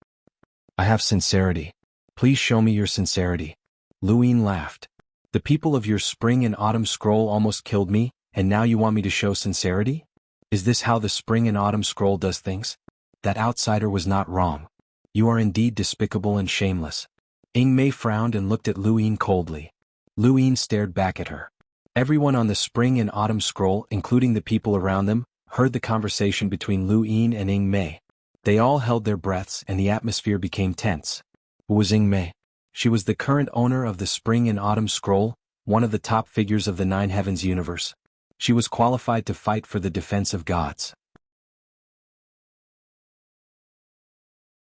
Speaker 1: I have sincerity. Please show me your sincerity. Lu Yin laughed. The people of your Spring and Autumn Scroll almost killed me, and now you want me to show sincerity? Is this how the Spring and Autumn Scroll does things? That outsider was not wrong. You are indeed despicable and shameless. Ing Mei frowned and looked at Lu Yin coldly. Lu Yin stared back at her. Everyone on the Spring and Autumn Scroll, including the people around them, heard the conversation between Lu Yin and Ing Mei. They all held their breaths and the atmosphere became tense. Who was Ing Mei? She was the current owner of the Spring and Autumn Scroll, one of the top figures of the Nine Heavens universe. She was qualified to fight for the defense of gods.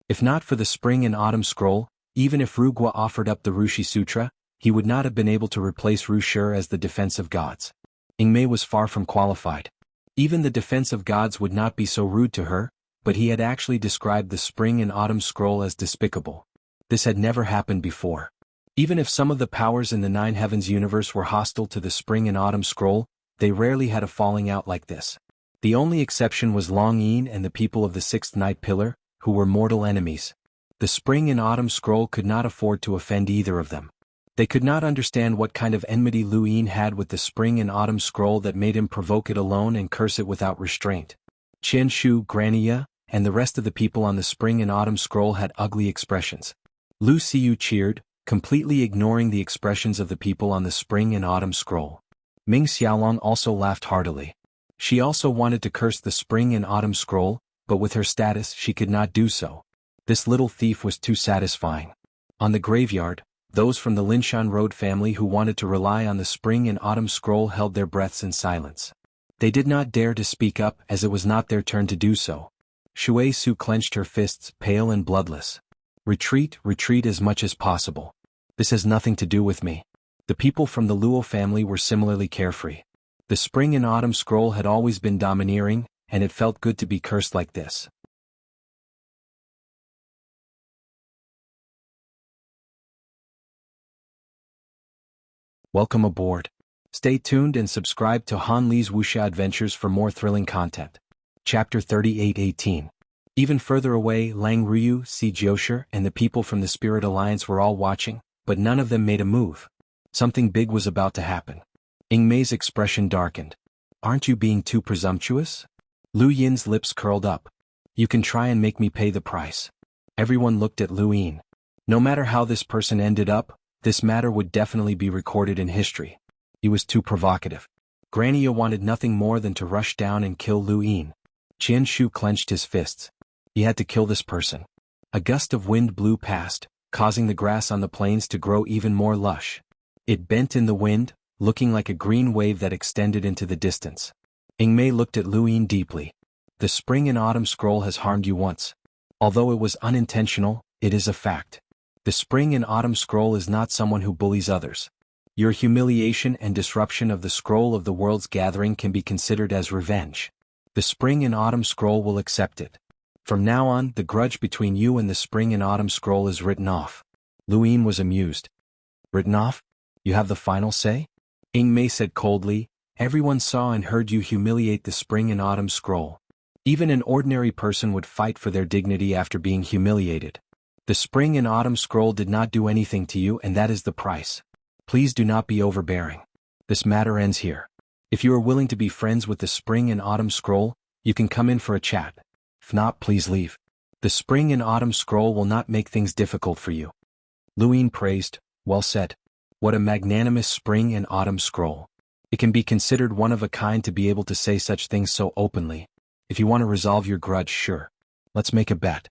Speaker 1: If not for the Spring and Autumn Scroll, even if Rugua offered up the Rushi Sutra, he would not have been able to replace Rushur as the defense of gods. Ing Mei was far from qualified. Even the defense of gods would not be so rude to her, but he had actually described the Spring and Autumn Scroll as despicable. This had never happened before. Even if some of the powers in the Nine Heavens universe were hostile to the Spring and Autumn Scroll, they rarely had a falling out like this. The only exception was Long Yin and the people of the Sixth Night Pillar, who were mortal enemies. The Spring and Autumn Scroll could not afford to offend either of them. They could not understand what kind of enmity Lu Yin had with the Spring and Autumn Scroll that made him provoke it alone and curse it without restraint. Chen Shu, Grania, and the rest of the people on the Spring and Autumn Scroll had ugly expressions. Lu Xiyu cheered, completely ignoring the expressions of the people on the Spring and Autumn Scroll. Ming Xiaolong also laughed heartily. She also wanted to curse the Spring and Autumn Scroll, but with her status she could not do so. This little thief was too satisfying. On the graveyard, those from the Linshan Road family who wanted to rely on the Spring and Autumn Scroll held their breaths in silence. They did not dare to speak up as it was not their turn to do so. Shui Su clenched her fists, pale and bloodless. Retreat, retreat as much as possible. This has nothing to do with me. The people from the Luo family were similarly carefree. The Spring and Autumn Scroll had always been domineering, and it felt good to be cursed like this. Welcome aboard. Stay tuned and subscribe to Han Li's Wuxia Adventures for more thrilling content. Chapter 38:18. Even further away, Lang Ruyu, Jiosher, and the people from the Spirit Alliance were all watching, but none of them made a move. Something big was about to happen. Ing Mei's expression darkened. Aren't you being too presumptuous? Lu Yin's lips curled up. You can try and make me pay the price. Everyone looked at Lu Yin. No matter how this person ended up, this matter would definitely be recorded in history. He was too provocative. Grania wanted nothing more than to rush down and kill Lu Yin. Qian Shu clenched his fists. He had to kill this person. A gust of wind blew past, causing the grass on the plains to grow even more lush. It bent in the wind, looking like a green wave that extended into the distance. Ing Mei looked at Lu Yin deeply. The Spring and Autumn Scroll has harmed you once. Although it was unintentional, it is a fact. The Spring and Autumn Scroll is not someone who bullies others. Your humiliation and disruption of the scroll of the world's gathering can be considered as revenge. The spring and autumn scroll will accept it. From now on, the grudge between you and the spring and autumn scroll is written off. Luin was amused. Written off? You have the final say? Mei said coldly, everyone saw and heard you humiliate the spring and autumn scroll. Even an ordinary person would fight for their dignity after being humiliated. The spring and autumn scroll did not do anything to you, and that is the price. Please do not be overbearing. This matter ends here. If you are willing to be friends with the spring and autumn scroll, you can come in for a chat. If not, please leave. The spring and autumn scroll will not make things difficult for you. Luin praised, well said. What a magnanimous spring and autumn scroll. It can be considered one of a kind to be able to say such things so openly. If you want to resolve your grudge, sure. Let's make a bet.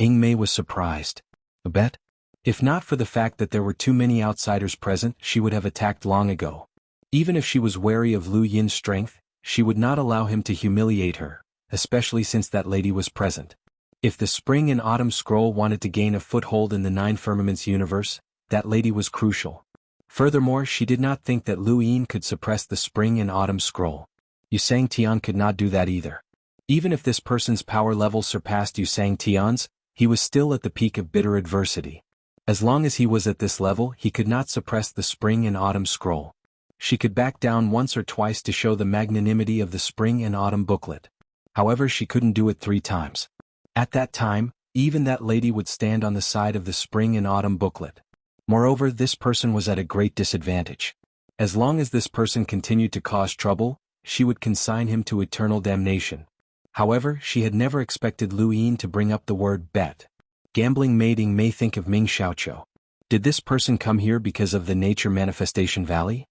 Speaker 1: Mei was surprised. A bet? If not for the fact that there were too many outsiders present, she would have attacked long ago. Even if she was wary of Lu Yin's strength, she would not allow him to humiliate her, especially since that lady was present. If the spring and autumn scroll wanted to gain a foothold in the Nine Firmaments universe, that lady was crucial. Furthermore, she did not think that Lu Yin could suppress the spring and autumn scroll. Xianxia could not do that either. Even if this person's power level surpassed Xianxia's, he was still at the peak of bitter adversity. As long as he was at this level, he could not suppress the spring and autumn scroll. She could back down once or twice to show the magnanimity of the spring and autumn booklet. However, she couldn't do it 3 times. At that time, even that lady would stand on the side of the spring and autumn booklet. Moreover, this person was at a great disadvantage. As long as this person continued to cause trouble, she would consign him to eternal damnation. However, she had never expected Lu Yin to bring up the word bet. Gambling made Mei think of Ming Xiaoqiu. Did this person come here because of the Nature Manifestation Valley?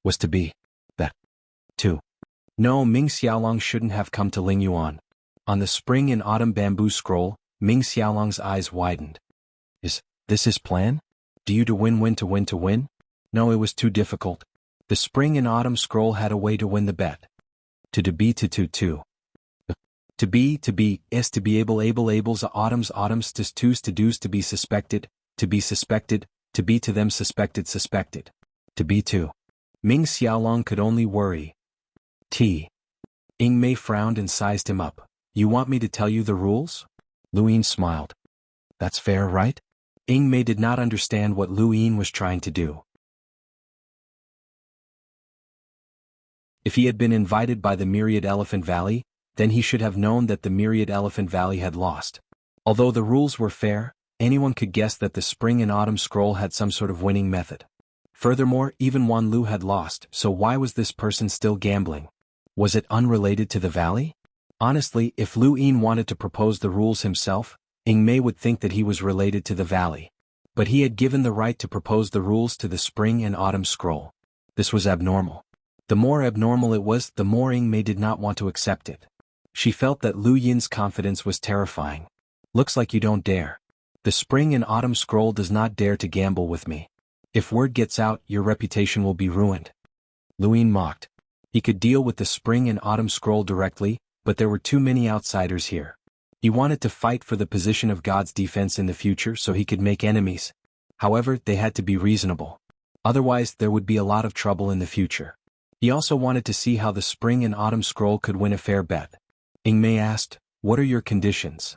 Speaker 1: Was to be. Bet. 2. No, Ming Xiaolong shouldn't have come to Lingyuan. On the spring and autumn bamboo scroll, Ming Xiaolong's eyes widened. Is this his plan? Do you to win? No, it was too difficult. The spring and autumn scroll had a way to win the bet. To be To be ables autumns tis twos to do's to be suspected, to be to them suspected. To be too. Ming Xiaolong could only worry. Mei frowned and sized him up. You want me to tell you the rules? Lu Yin smiled. That's fair, right? Mei did not understand what Lu Yin was trying to do. If he had been invited by the Myriad Elephant Valley, then he should have known that the Myriad Elephant Valley had lost. Although the rules were fair, anyone could guess that the spring and autumn scroll had some sort of winning method. Furthermore, even Wan Lu had lost, so why was this person still gambling? Was it unrelated to the valley? Honestly, if Lu Yin wanted to propose the rules himself, Mei would think that he was related to the valley. But he had given the right to propose the rules to the spring and autumn scroll. This was abnormal. The more abnormal it was, the more Mei did not want to accept it. She felt that Lu Yin's confidence was terrifying. Looks like you don't dare. The spring and autumn scroll does not dare to gamble with me. If word gets out, your reputation will be ruined. Lu Yin mocked. He could deal with the spring and autumn scroll directly, but there were too many outsiders here. He wanted to fight for the position of God's defense in the future so he could make enemies. However, they had to be reasonable. Otherwise, there would be a lot of trouble in the future. He also wanted to see how the spring and autumn scroll could win a fair bet. Mei asked, what are your conditions?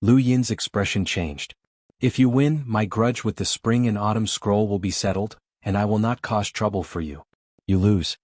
Speaker 1: Lu Yin's expression changed. If you win, my grudge with the spring and autumn scroll will be settled, and I will not cause trouble for you. You lose.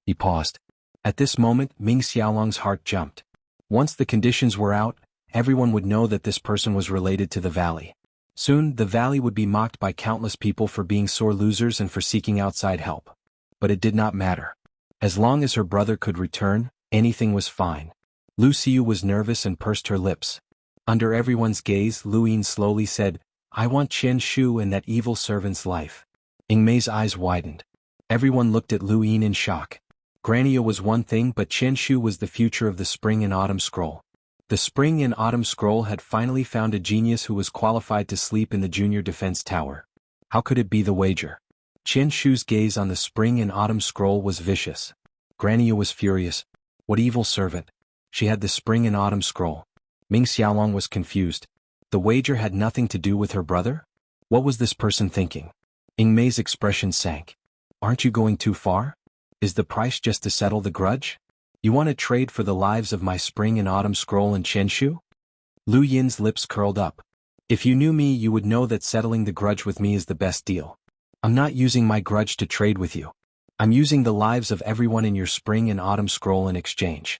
Speaker 1: He paused. At this moment, Ming Xiaolong's heart jumped. Once the conditions were out, everyone would know that this person was related to the valley. Soon, the valley would be mocked by countless people for being sore losers and for seeking outside help. But it did not matter. As long as her brother could return, anything was fine. Lu Xiu was nervous and pursed her lips. Under everyone's gaze, Lu Yin slowly said, I want Chen Shu and that evil servant's life. Mei's eyes widened. Everyone looked at Lu Yin in shock. Grania was one thing, but Chen Shu was the future of the spring and autumn scroll. The spring and autumn scroll had finally found a genius who was qualified to sleep in the junior defense tower. How could it be the wager? Chen Shu's gaze on the spring and autumn scroll was vicious. Grania was furious. What evil servant? She had the spring and autumn scroll. Ming Xiaolong was confused. The wager had nothing to do with her brother? What was this person thinking? Mei's expression sank. Aren't you going too far? Is the price just to settle the grudge? You want to trade for the lives of my spring and autumn scroll and xianxia? Lu Yin's lips curled up. If you knew me, you would know that settling the grudge with me is the best deal. I'm not using my grudge to trade with you. I'm using the lives of everyone in your spring and autumn scroll in exchange.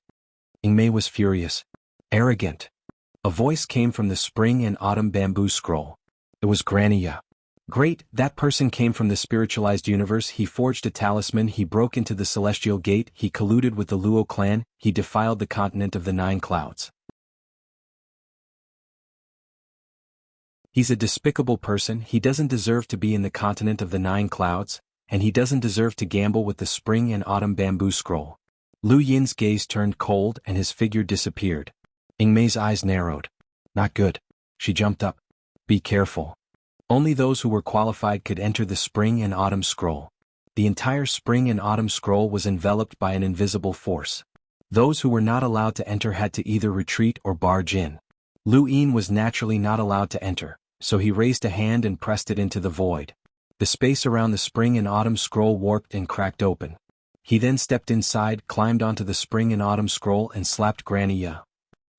Speaker 1: Ingmei was furious. Arrogant. A voice came from the spring and autumn bamboo scroll. It was Xianxia. Great, that person came from the spiritualized universe. He forged a talisman, he broke into the celestial gate, he colluded with the Luo clan, he defiled the continent of the 9 clouds. He's a despicable person, he doesn't deserve to be in the continent of the 9 clouds, and he doesn't deserve to gamble with the spring and autumn bamboo scroll. Lu Yin's gaze turned cold and his figure disappeared. Ingmei's eyes narrowed. Not good. She jumped up. Be careful. Only those who were qualified could enter the spring and autumn scroll. The entire spring and autumn scroll was enveloped by an invisible force. Those who were not allowed to enter had to either retreat or barge in. Lu Yin was naturally not allowed to enter, so he raised a hand and pressed it into the void. The space around the spring and autumn scroll warped and cracked open. He then stepped inside, climbed onto the spring and autumn scroll and slapped Xianxia.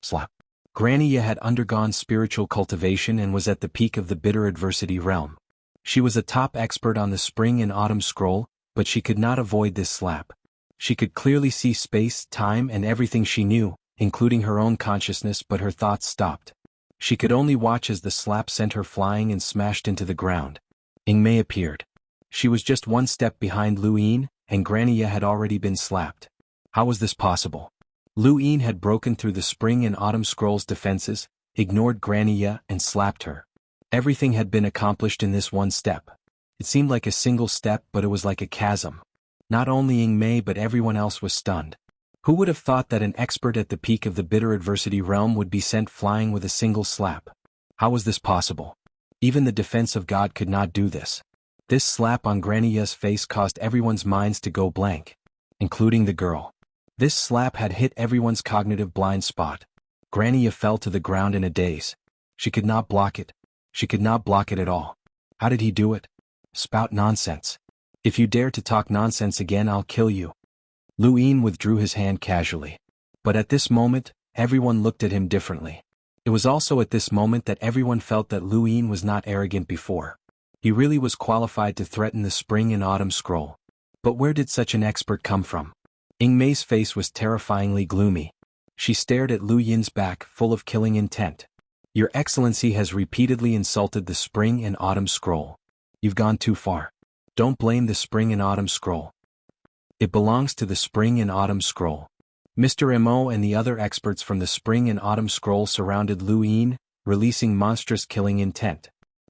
Speaker 1: Slap. Xianxia had undergone spiritual cultivation and was at the peak of the bitter adversity realm. She was a top expert on the spring and autumn scroll, but she could not avoid this slap. She could clearly see space, time, and everything she knew, including her own consciousness, but her thoughts stopped. She could only watch as the slap sent her flying and smashed into the ground. Ingmei appeared. She was just one step behind Lu Yin, and Xianxia had already been slapped. How was this possible? Lu Yin had broken through the spring and autumn scroll's defenses, ignored Xianxia, and slapped her. Everything had been accomplished in this one step. It seemed like a single step, but it was like a chasm. Not only Ingmei but everyone else was stunned. Who would have thought that an expert at the peak of the bitter adversity realm would be sent flying with a single slap? How was this possible? Even the defense of God could not do this. This slap on Xianxia's face caused everyone's minds to go blank, including the girl. This slap had hit everyone's cognitive blind spot. Xianxia fell to the ground in a daze. She could not block it. She could not block it at all. How did he do it? Spout nonsense. If you dare to talk nonsense again, I'll kill you. Lu Yin withdrew his hand casually. But at this moment, everyone looked at him differently. It was also at this moment that everyone felt that Lu Yin was not arrogant before. He really was qualified to threaten the spring and autumn scroll. But where did such an expert come from? Ingmei's face was terrifyingly gloomy. She stared at Lu Yin's back, full of killing intent. Your Excellency has repeatedly insulted the spring and autumn scroll. You've gone too far. Don't blame the spring and autumn scroll. It belongs to the spring and autumn scroll. Mr. Mo and the other experts from the spring and autumn scroll surrounded Lu Yin, releasing monstrous killing intent.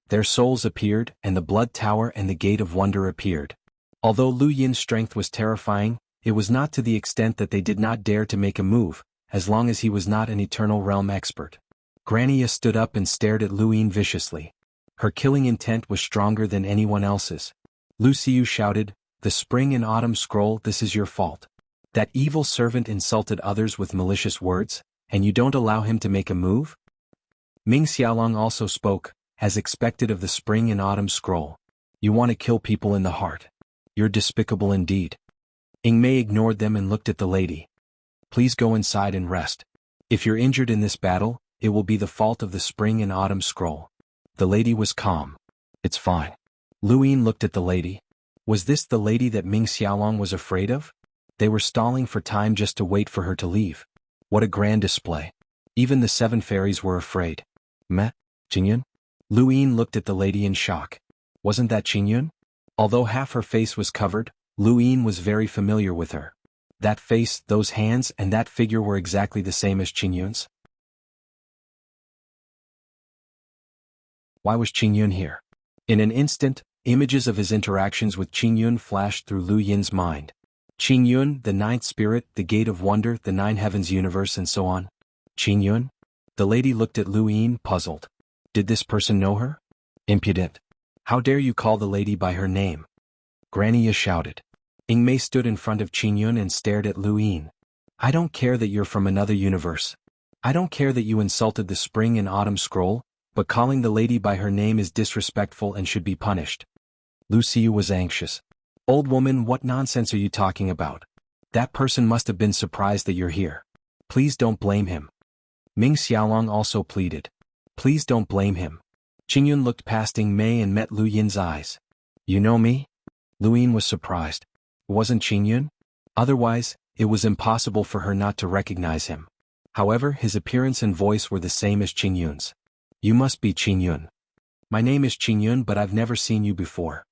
Speaker 1: Their souls appeared, and the blood tower and the gate of wonder appeared. Although Lu Yin's strength was terrifying, it was not to the extent that they did not dare to make a move, as long as he was not an eternal realm expert. Xianxia stood up and stared at Lu Yin viciously. Her killing intent was stronger than anyone else's. Lu Xiu shouted, "The spring and autumn scroll, this is your fault. That evil servant insulted others with malicious words, and you don't allow him to make a move?" Ming Xiaolong also spoke, as expected of the spring and autumn scroll. You want to kill people in the heart. You're despicable indeed. Ingmei ignored them and looked at the lady. Please go inside and rest. If you're injured in this battle, it will be the fault of the spring and autumn scroll. The lady was calm. It's fine. Lu Yin looked at the lady. Was this the lady that Ming Xiaolong was afraid of? They were stalling for time just to wait for her to leave. What a grand display. Even the 7 fairies were afraid. Meh, Qingyun? Lu Yin looked at the lady in shock. Wasn't that Qingyun? Although half her face was covered, Lu Yin was very familiar with her. That face, those hands, and that figure were exactly the same as Qingyun's. Why was Qingyun here? In an instant, images of his interactions with Qingyun flashed through Lu Yin's mind. Qingyun, the 9th spirit, the gate of wonder, the 9 heavens universe, and so on. Qingyun? The lady looked at Lu Yin, puzzled. Did this person know her? Impudent. How dare you call the lady by her name? Xianxia shouted. Ingmei stood in front of Qingyun and stared at Lu Yin. I don't care that you're from another universe. I don't care that you insulted the spring and autumn scroll, but calling the lady by her name is disrespectful and should be punished. Lu Xiu was anxious. Old woman, what nonsense are you talking about? That person must have been surprised that you're here. Please don't blame him. Ming Xiaolong also pleaded. Please don't blame him. Qingyun looked past Ying Mei and met Lu Yin's eyes. You know me? Lu Yin was surprised. Wasn't Qingyun? Otherwise, it was impossible for her not to recognize him. However, his appearance and voice were the same as Qingyun's. You must be Qingyun. My name is Qingyun, but I've never seen you before.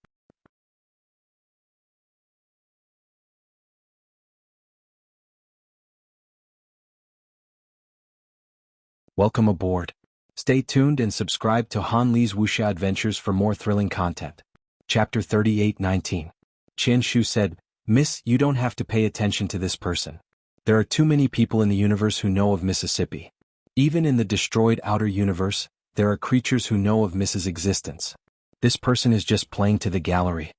Speaker 1: Welcome aboard. Stay tuned and subscribe to Han Li's Wuxia Adventures for more thrilling content. Chapter 38:19. Qian Shu said, Miss, you don't have to pay attention to this person. There are too many people in the universe who know of Mississippi. Even in the destroyed outer universe, there are creatures who know of Mrs. existence. This person is just playing to the gallery.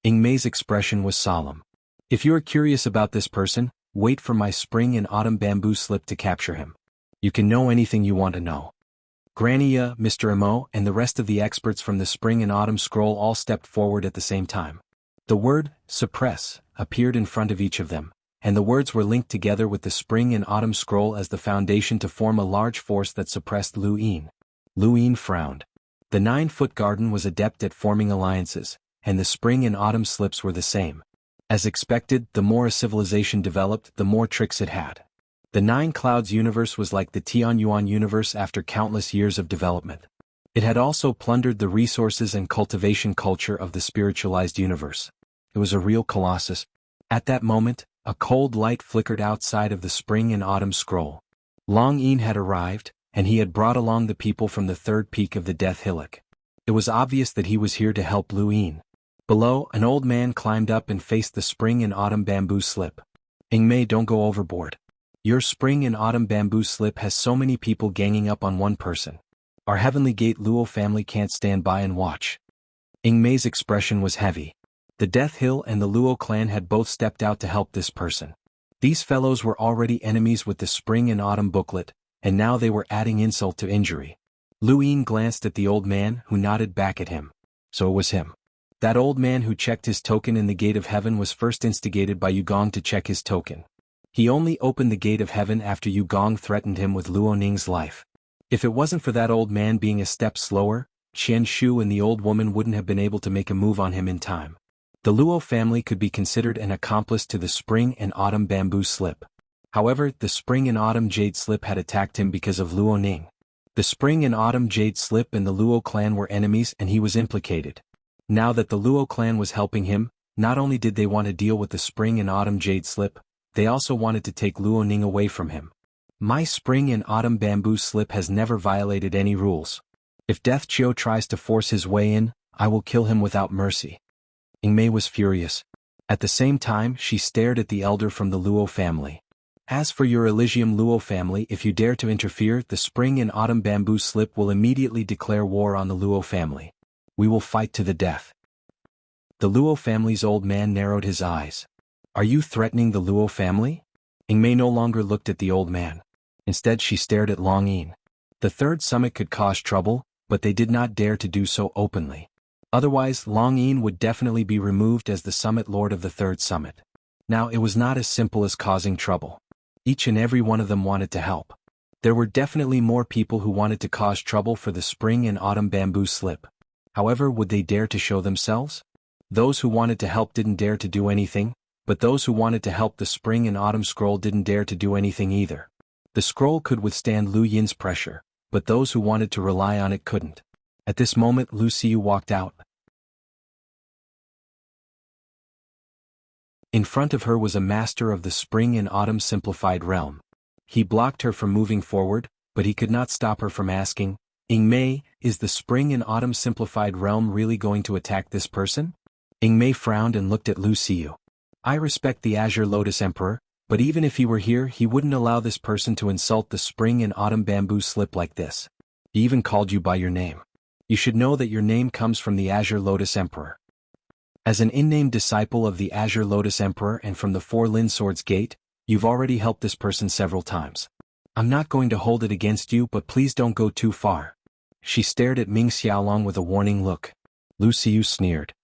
Speaker 1: Ying Mei's expression was solemn. If you are curious about this person, wait for my spring and autumn bamboo slip to capture him. You can know anything you want to know. Grania, Mr. Imo, and the rest of the experts from the spring and autumn scroll all stepped forward at the same time. The word, suppress, appeared in front of each of them, and the words were linked together with the spring and autumn scroll as the foundation to form a large force that suppressed Lu Yin. Lu Yin frowned. The 9-foot garden was adept at forming alliances, and the spring and autumn slips were the same. As expected, the more a civilization developed, the more tricks it had. The 9 Clouds universe was like the Xuanhuan universe after countless years of development. It had also plundered the resources and cultivation culture of the spiritualized universe. It was a real colossus. At that moment, a cold light flickered outside of the spring and autumn scroll. Long Yin had arrived, and he had brought along the people from the 3rd peak of the Death Hillock. It was obvious that he was here to help Lu Yin. Below, an old man climbed up and faced the spring and autumn bamboo slip. Ying Mei, don't go overboard. Your spring and autumn bamboo slip has so many people ganging up on one person. Our Heavenly Gate Luo family can't stand by and watch. Ying Mei's expression was heavy. The Death Hill and the Luo clan had both stepped out to help this person. These fellows were already enemies with the spring and autumn booklet, and now they were adding insult to injury. Lu Yin glanced at the old man, who nodded back at him. So it was him. That old man who checked his token in the Gate of Heaven was first instigated by Yugong to check his token. He only opened the Gate of Heaven after Yugong threatened him with Luo Ning's life. If it wasn't for that old man being a step slower, Qian Shu and the old woman wouldn't have been able to make a move on him in time. The Luo family could be considered an accomplice to the spring and autumn bamboo slip. However, the spring and autumn jade slip had attacked him because of Luo Ning. The spring and autumn jade slip and the Luo clan were enemies, and he was implicated. Now that the Luo clan was helping him, not only did they want to deal with the spring and autumn jade slip, they also wanted to take Luo Ning away from him. My spring and autumn bamboo slip has never violated any rules. If Death Chio tries to force his way in, I will kill him without mercy. Ying Mei was furious. At the same time, she stared at the elder from the Luo family. As for your Elysium Luo family, if you dare to interfere, the spring and autumn bamboo slip will immediately declare war on the Luo family. We will fight to the death. The Luo family's old man narrowed his eyes. Are you threatening the Luo family? Ying Mei no longer looked at the old man. Instead, she stared at Long Yin. The 3rd summit could cause trouble, but they did not dare to do so openly. Otherwise, Long Yin would definitely be removed as the summit lord of the 3rd summit. Now, it was not as simple as causing trouble. Each and every one of them wanted to help. There were definitely more people who wanted to cause trouble for the spring and autumn bamboo slip. However, would they dare to show themselves? Those who wanted to help didn't dare to do anything, but those who wanted to help the spring and autumn scroll didn't dare to do anything either. The scroll could withstand Lu Yin's pressure, but those who wanted to rely on it couldn't. At this moment, Lu Xiu walked out. In front of her was a master of the spring and autumn simplified realm. He blocked her from moving forward, but he could not stop her from asking, Ying Mei, is the spring and autumn simplified realm really going to attack this person? Ying Mei frowned and looked at Lu Xiu. I respect the Azure Lotus Emperor, but even if he were here, he wouldn't allow this person to insult the spring and autumn bamboo slip like this. He even called you by your name. You should know that your name comes from the Azure Lotus Emperor. As an in-name disciple of the Azure Lotus Emperor and from the 4 Lin Swords Gate, you've already helped this person several times. I'm not going to hold it against you, but please don't go too far. She stared at Ming Xiaolong with a warning look. Lu Xiu sneered.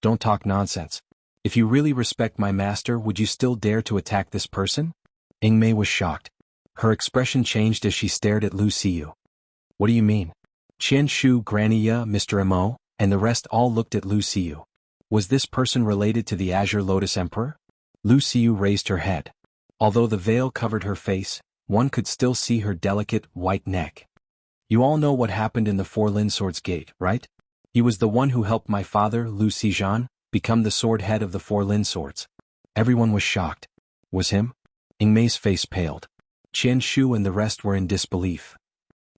Speaker 1: Don't talk nonsense. If you really respect my master, would you still dare to attack this person? Mei was shocked. Her expression changed as she stared at Lu Xiu. What do you mean? Qian Shu, Granny Ya, Mr. Mo, and the rest all looked at Lu Xiu. Was this person related to the Azure Lotus Emperor? Lu Xiu raised her head. Although the veil covered her face, one could still see her delicate, white neck. You all know what happened in the Four Linswords Gate, right? He was the one who helped my father, Lu Xizhan, become the sword head of the Four Linswords. Everyone was shocked. Was him? Mei's face paled. Qian Shu and the rest were in disbelief.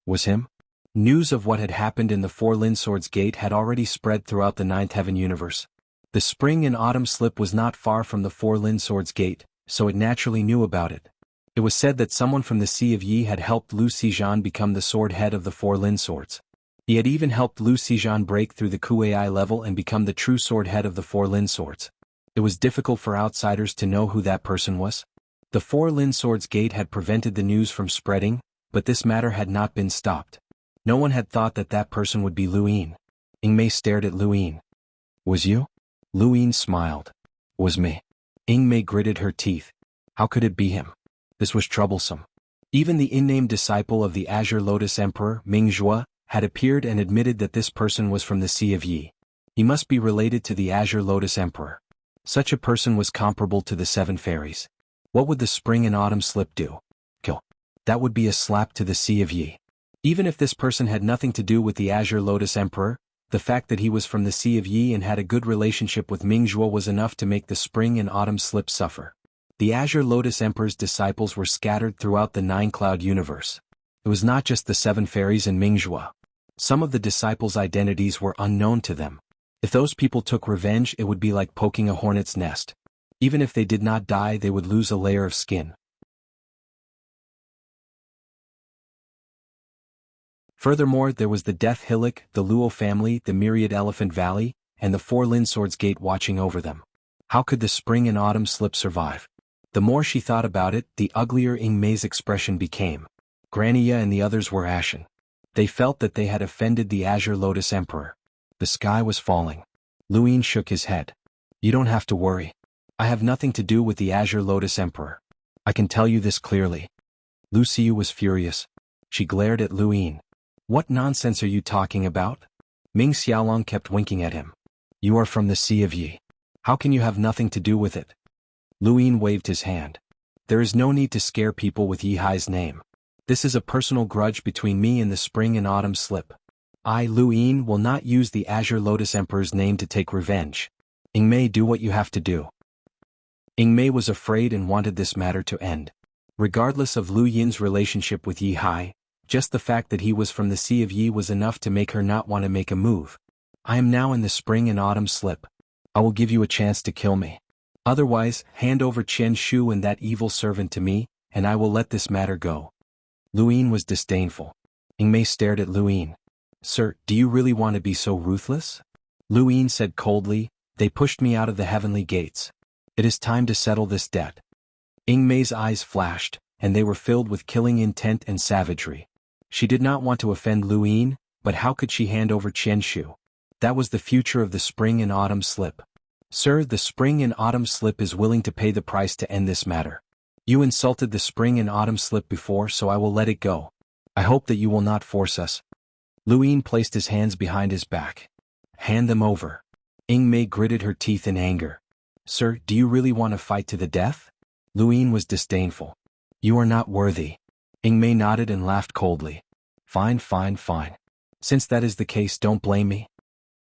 Speaker 1: Was him? News of what had happened in the Four Linswords Gate had already spread throughout the Ninth Heaven universe. The spring and autumn slip was not far from the Four Linswords Gate, so it naturally knew about it. It was said that someone from the Sea of Yi had helped Lu Xizhan become the sword head of the Four Linswords. He had even helped Lu Xizhan break through the Kuei level and become the true sword head of the Four Linswords. It was difficult for outsiders to know who that person was. The Four Linswords Gate had prevented the news from spreading, but this matter had not been stopped. No one had thought that that person would be Lu Yin. Mei stared at Lu Yin. Was you? Lu Yin smiled. Was me. Mei gritted her teeth. How could it be him? This was troublesome. Even the unnamed disciple of the Azure Lotus Emperor, Ming Zhuo, had appeared and admitted that this person was from the Sea of Yi. He must be related to the Azure Lotus Emperor. Such a person was comparable to the Seven Fairies. What would the spring and autumn slip do? Kill. That would be a slap to the Sea of Yi. Even if this person had nothing to do with the Azure Lotus Emperor, the fact that he was from the Sea of Yi and had a good relationship with Ming Zhuo was enough to make the spring and autumn slip suffer. The Azure Lotus Emperor's disciples were scattered throughout the Nine-Cloud universe. It was not just the Seven Fairies and Ming Zhuo. Some of the disciples' identities were unknown to them. If those people took revenge, it would be like poking a hornet's nest. Even if they did not die, they would lose a layer of skin. Furthermore, there was the Death Hillock, the Luo family, the Myriad Elephant Valley, and the Four Linswords Gate watching over them. How could the spring and autumn slip survive? The more she thought about it, the uglier Mei's expression became. Granny Ya and the others were ashen. They felt that they had offended the Azure Lotus Emperor. The sky was falling. Lu Yin shook his head. You don't have to worry. I have nothing to do with the Azure Lotus Emperor. I can tell you this clearly. Lu Xiu was furious. She glared at Lu Yin. What nonsense are you talking about? Ming Xiaolong kept winking at him. You are from the Sea of Yi. How can you have nothing to do with it? Lu Yin waved his hand. There is no need to scare people with Yi Hai's name. This is a personal grudge between me and the spring and autumn slip. I, Lu Yin, will not use the Azure Lotus Emperor's name to take revenge. Mei, do what you have to do. Mei was afraid and wanted this matter to end. Regardless of Lu Yin's relationship with Yi Hai, just the fact that he was from the Sea of Yi was enough to make her not want to make a move. I am now in the spring and autumn slip. I will give you a chance to kill me. Otherwise, hand over Qian Shu and that evil servant to me, and I will let this matter go. Lu Yin was disdainful. Mei stared at Lu Yin. Sir, do you really want to be so ruthless? Lu Yin said coldly, they pushed me out of the heavenly gates. It is time to settle this debt. Mei's eyes flashed, and they were filled with killing intent and savagery. She did not want to offend Lu Yin, but how could she hand over Qian Shu? That was the future of the spring and autumn slip. Sir, the spring and autumn slip is willing to pay the price to end this matter. You insulted the spring and autumn slip before, so I will let it go. I hope that you will not force us. Lu Yin placed his hands behind his back. Hand them over. Mei gritted her teeth in anger. Sir, do you really want to fight to the death? Lu Yin was disdainful. You are not worthy. Mei nodded and laughed coldly. Fine, fine, fine. Since that is the case, don't blame me.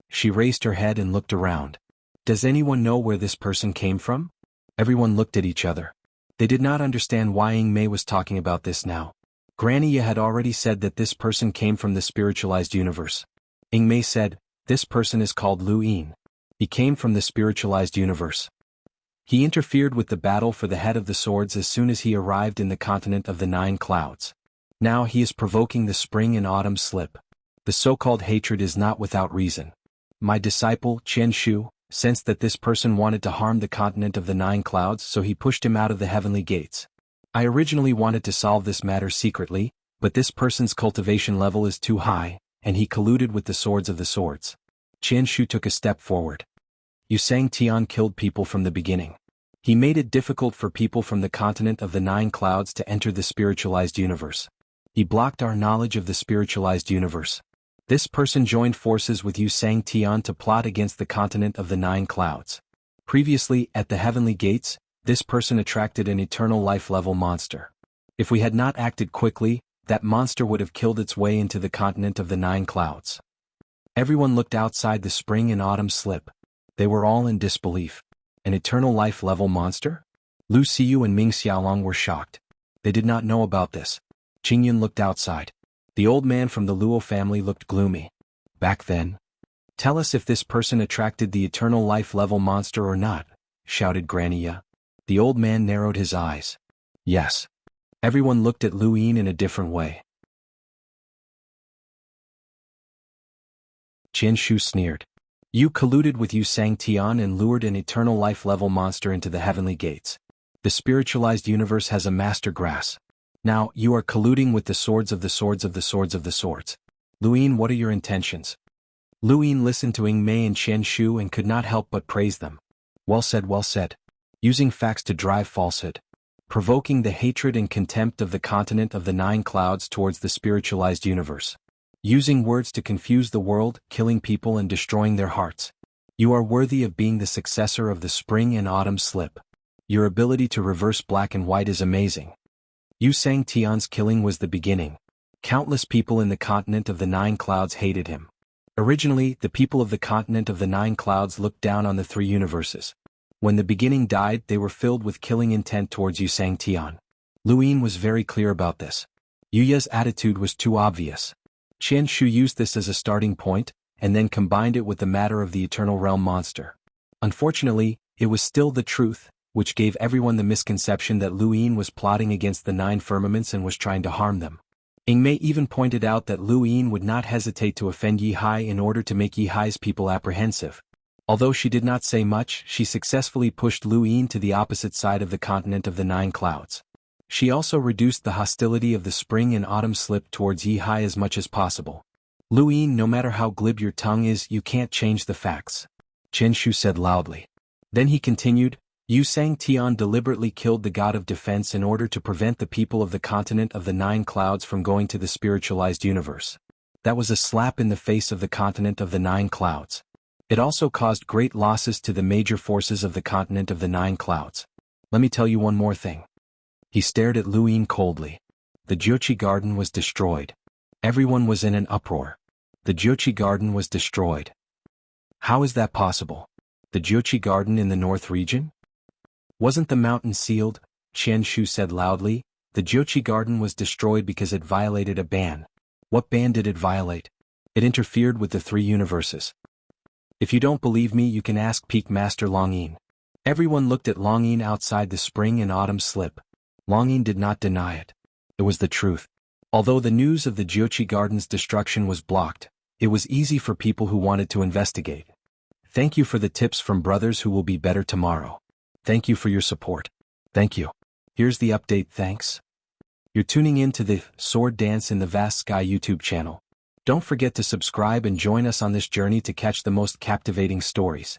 Speaker 1: She raised her head and looked around. Does anyone know where this person came from? Everyone looked at each other. They did not understand why Mei was talking about this now. Granny Ya had already said that this person came from the spiritualized universe. Mei said, this person is called Lu Yin. He came from the spiritualized universe. He interfered with the battle for the head of the swords as soon as he arrived in the continent of the Nine Clouds. Now he is provoking the spring and autumn slip. The so-called hatred is not without reason. My disciple, Qian Shu, sensed that this person wanted to harm the continent of the Nine Clouds, so he pushed him out of the heavenly gates. I originally wanted to solve this matter secretly, but this person's cultivation level is too high, and he colluded with the swords of the swords. Qian Shu took a step forward. Xianxia killed people from the beginning. He made it difficult for people from the continent of the Nine Clouds to enter the spiritualized universe. He blocked our knowledge of the spiritualized universe. This person joined forces with Xianxia to plot against the continent of the Nine Clouds. Previously, at the heavenly gates, this person attracted an eternal life-level monster. If we had not acted quickly, that monster would have killed its way into the continent of the Nine Clouds. Everyone looked outside the spring and autumn slip. They were all in disbelief. An eternal life-level monster? Lu Xiu and Ming Xiaolong were shocked. They did not know about this. Qingyun looked outside. The old man from the Luo family looked gloomy. Back then? Tell us if this person attracted the eternal life-level monster or not, shouted Grania. The old man narrowed his eyes. Yes. Everyone looked at Lu Yin in a different way. Qian Shu sneered. You colluded with Xianxia and lured an eternal life-level monster into the heavenly gates. The spiritualized universe has a master grass. Now, you are colluding with the swords of the swords of the swords of the swords. Lu Yin, what are your intentions? Lu Yin listened to Ying Mei and Qian Shu and could not help but praise them. Well said, well said. Using facts to drive falsehood. Provoking the hatred and contempt of the continent of the Nine Clouds towards the spiritualized universe. Using words to confuse the world, killing people and destroying their hearts. You are worthy of being the successor of the spring and autumn slip. Your ability to reverse black and white is amazing. Xianxia's killing was the beginning. Countless people in the continent of the Nine Clouds hated him. Originally, the people of the continent of the Nine Clouds looked down on the three universes. When the beginning died, they were filled with killing intent towards Xianxia. Lu Yin was very clear about this. Yuya's attitude was too obvious. Qian Shu used this as a starting point, and then combined it with the matter of the Eternal Realm monster. Unfortunately, it was still the truth, which gave everyone the misconception that Lu Yin was plotting against the Nine Firmaments and was trying to harm them. Ying Mei even pointed out that Lu Yin would not hesitate to offend Yi Hai in order to make Yi Hai's people apprehensive. Although she did not say much, she successfully pushed Lu Yin to the opposite side of the continent of the Nine Clouds. She also reduced the hostility of the spring and autumn slip towards Yi Hai as much as possible. Lu Yin, no matter how glib your tongue is, you can't change the facts. Qian Shu said loudly. Then he continued, Xianxia deliberately killed the god of defense in order to prevent the people of the continent of the Nine Clouds from going to the spiritualized universe. That was a slap in the face of the continent of the Nine Clouds. It also caused great losses to the major forces of the continent of the Nine Clouds. Let me tell you one more thing. He stared at Lu Yin coldly. The Jiuqi garden was destroyed. Everyone was in an uproar. The Jiuqi garden was destroyed. How is that possible? The Jiuqi garden in the north region? Wasn't the mountain sealed? Qian Shu said loudly. The Jiuqi garden was destroyed because it violated a ban. What ban did it violate? It interfered with the three universes. If you don't believe me, you can ask Peak Master Longyin. Everyone looked at Longyin outside the spring and autumn slip. Longyin did not deny it. It was the truth. Although the news of the Jiuqi garden's destruction was blocked, it was easy for people who wanted to investigate. Thank you for the tips from brothers who will be better tomorrow. Thank you for your support. Thank you. Here's the update, thanks. You're tuning in to the Sword Dance in the Vast Sky YouTube channel. Don't forget to subscribe and join us on this journey to catch the most captivating stories.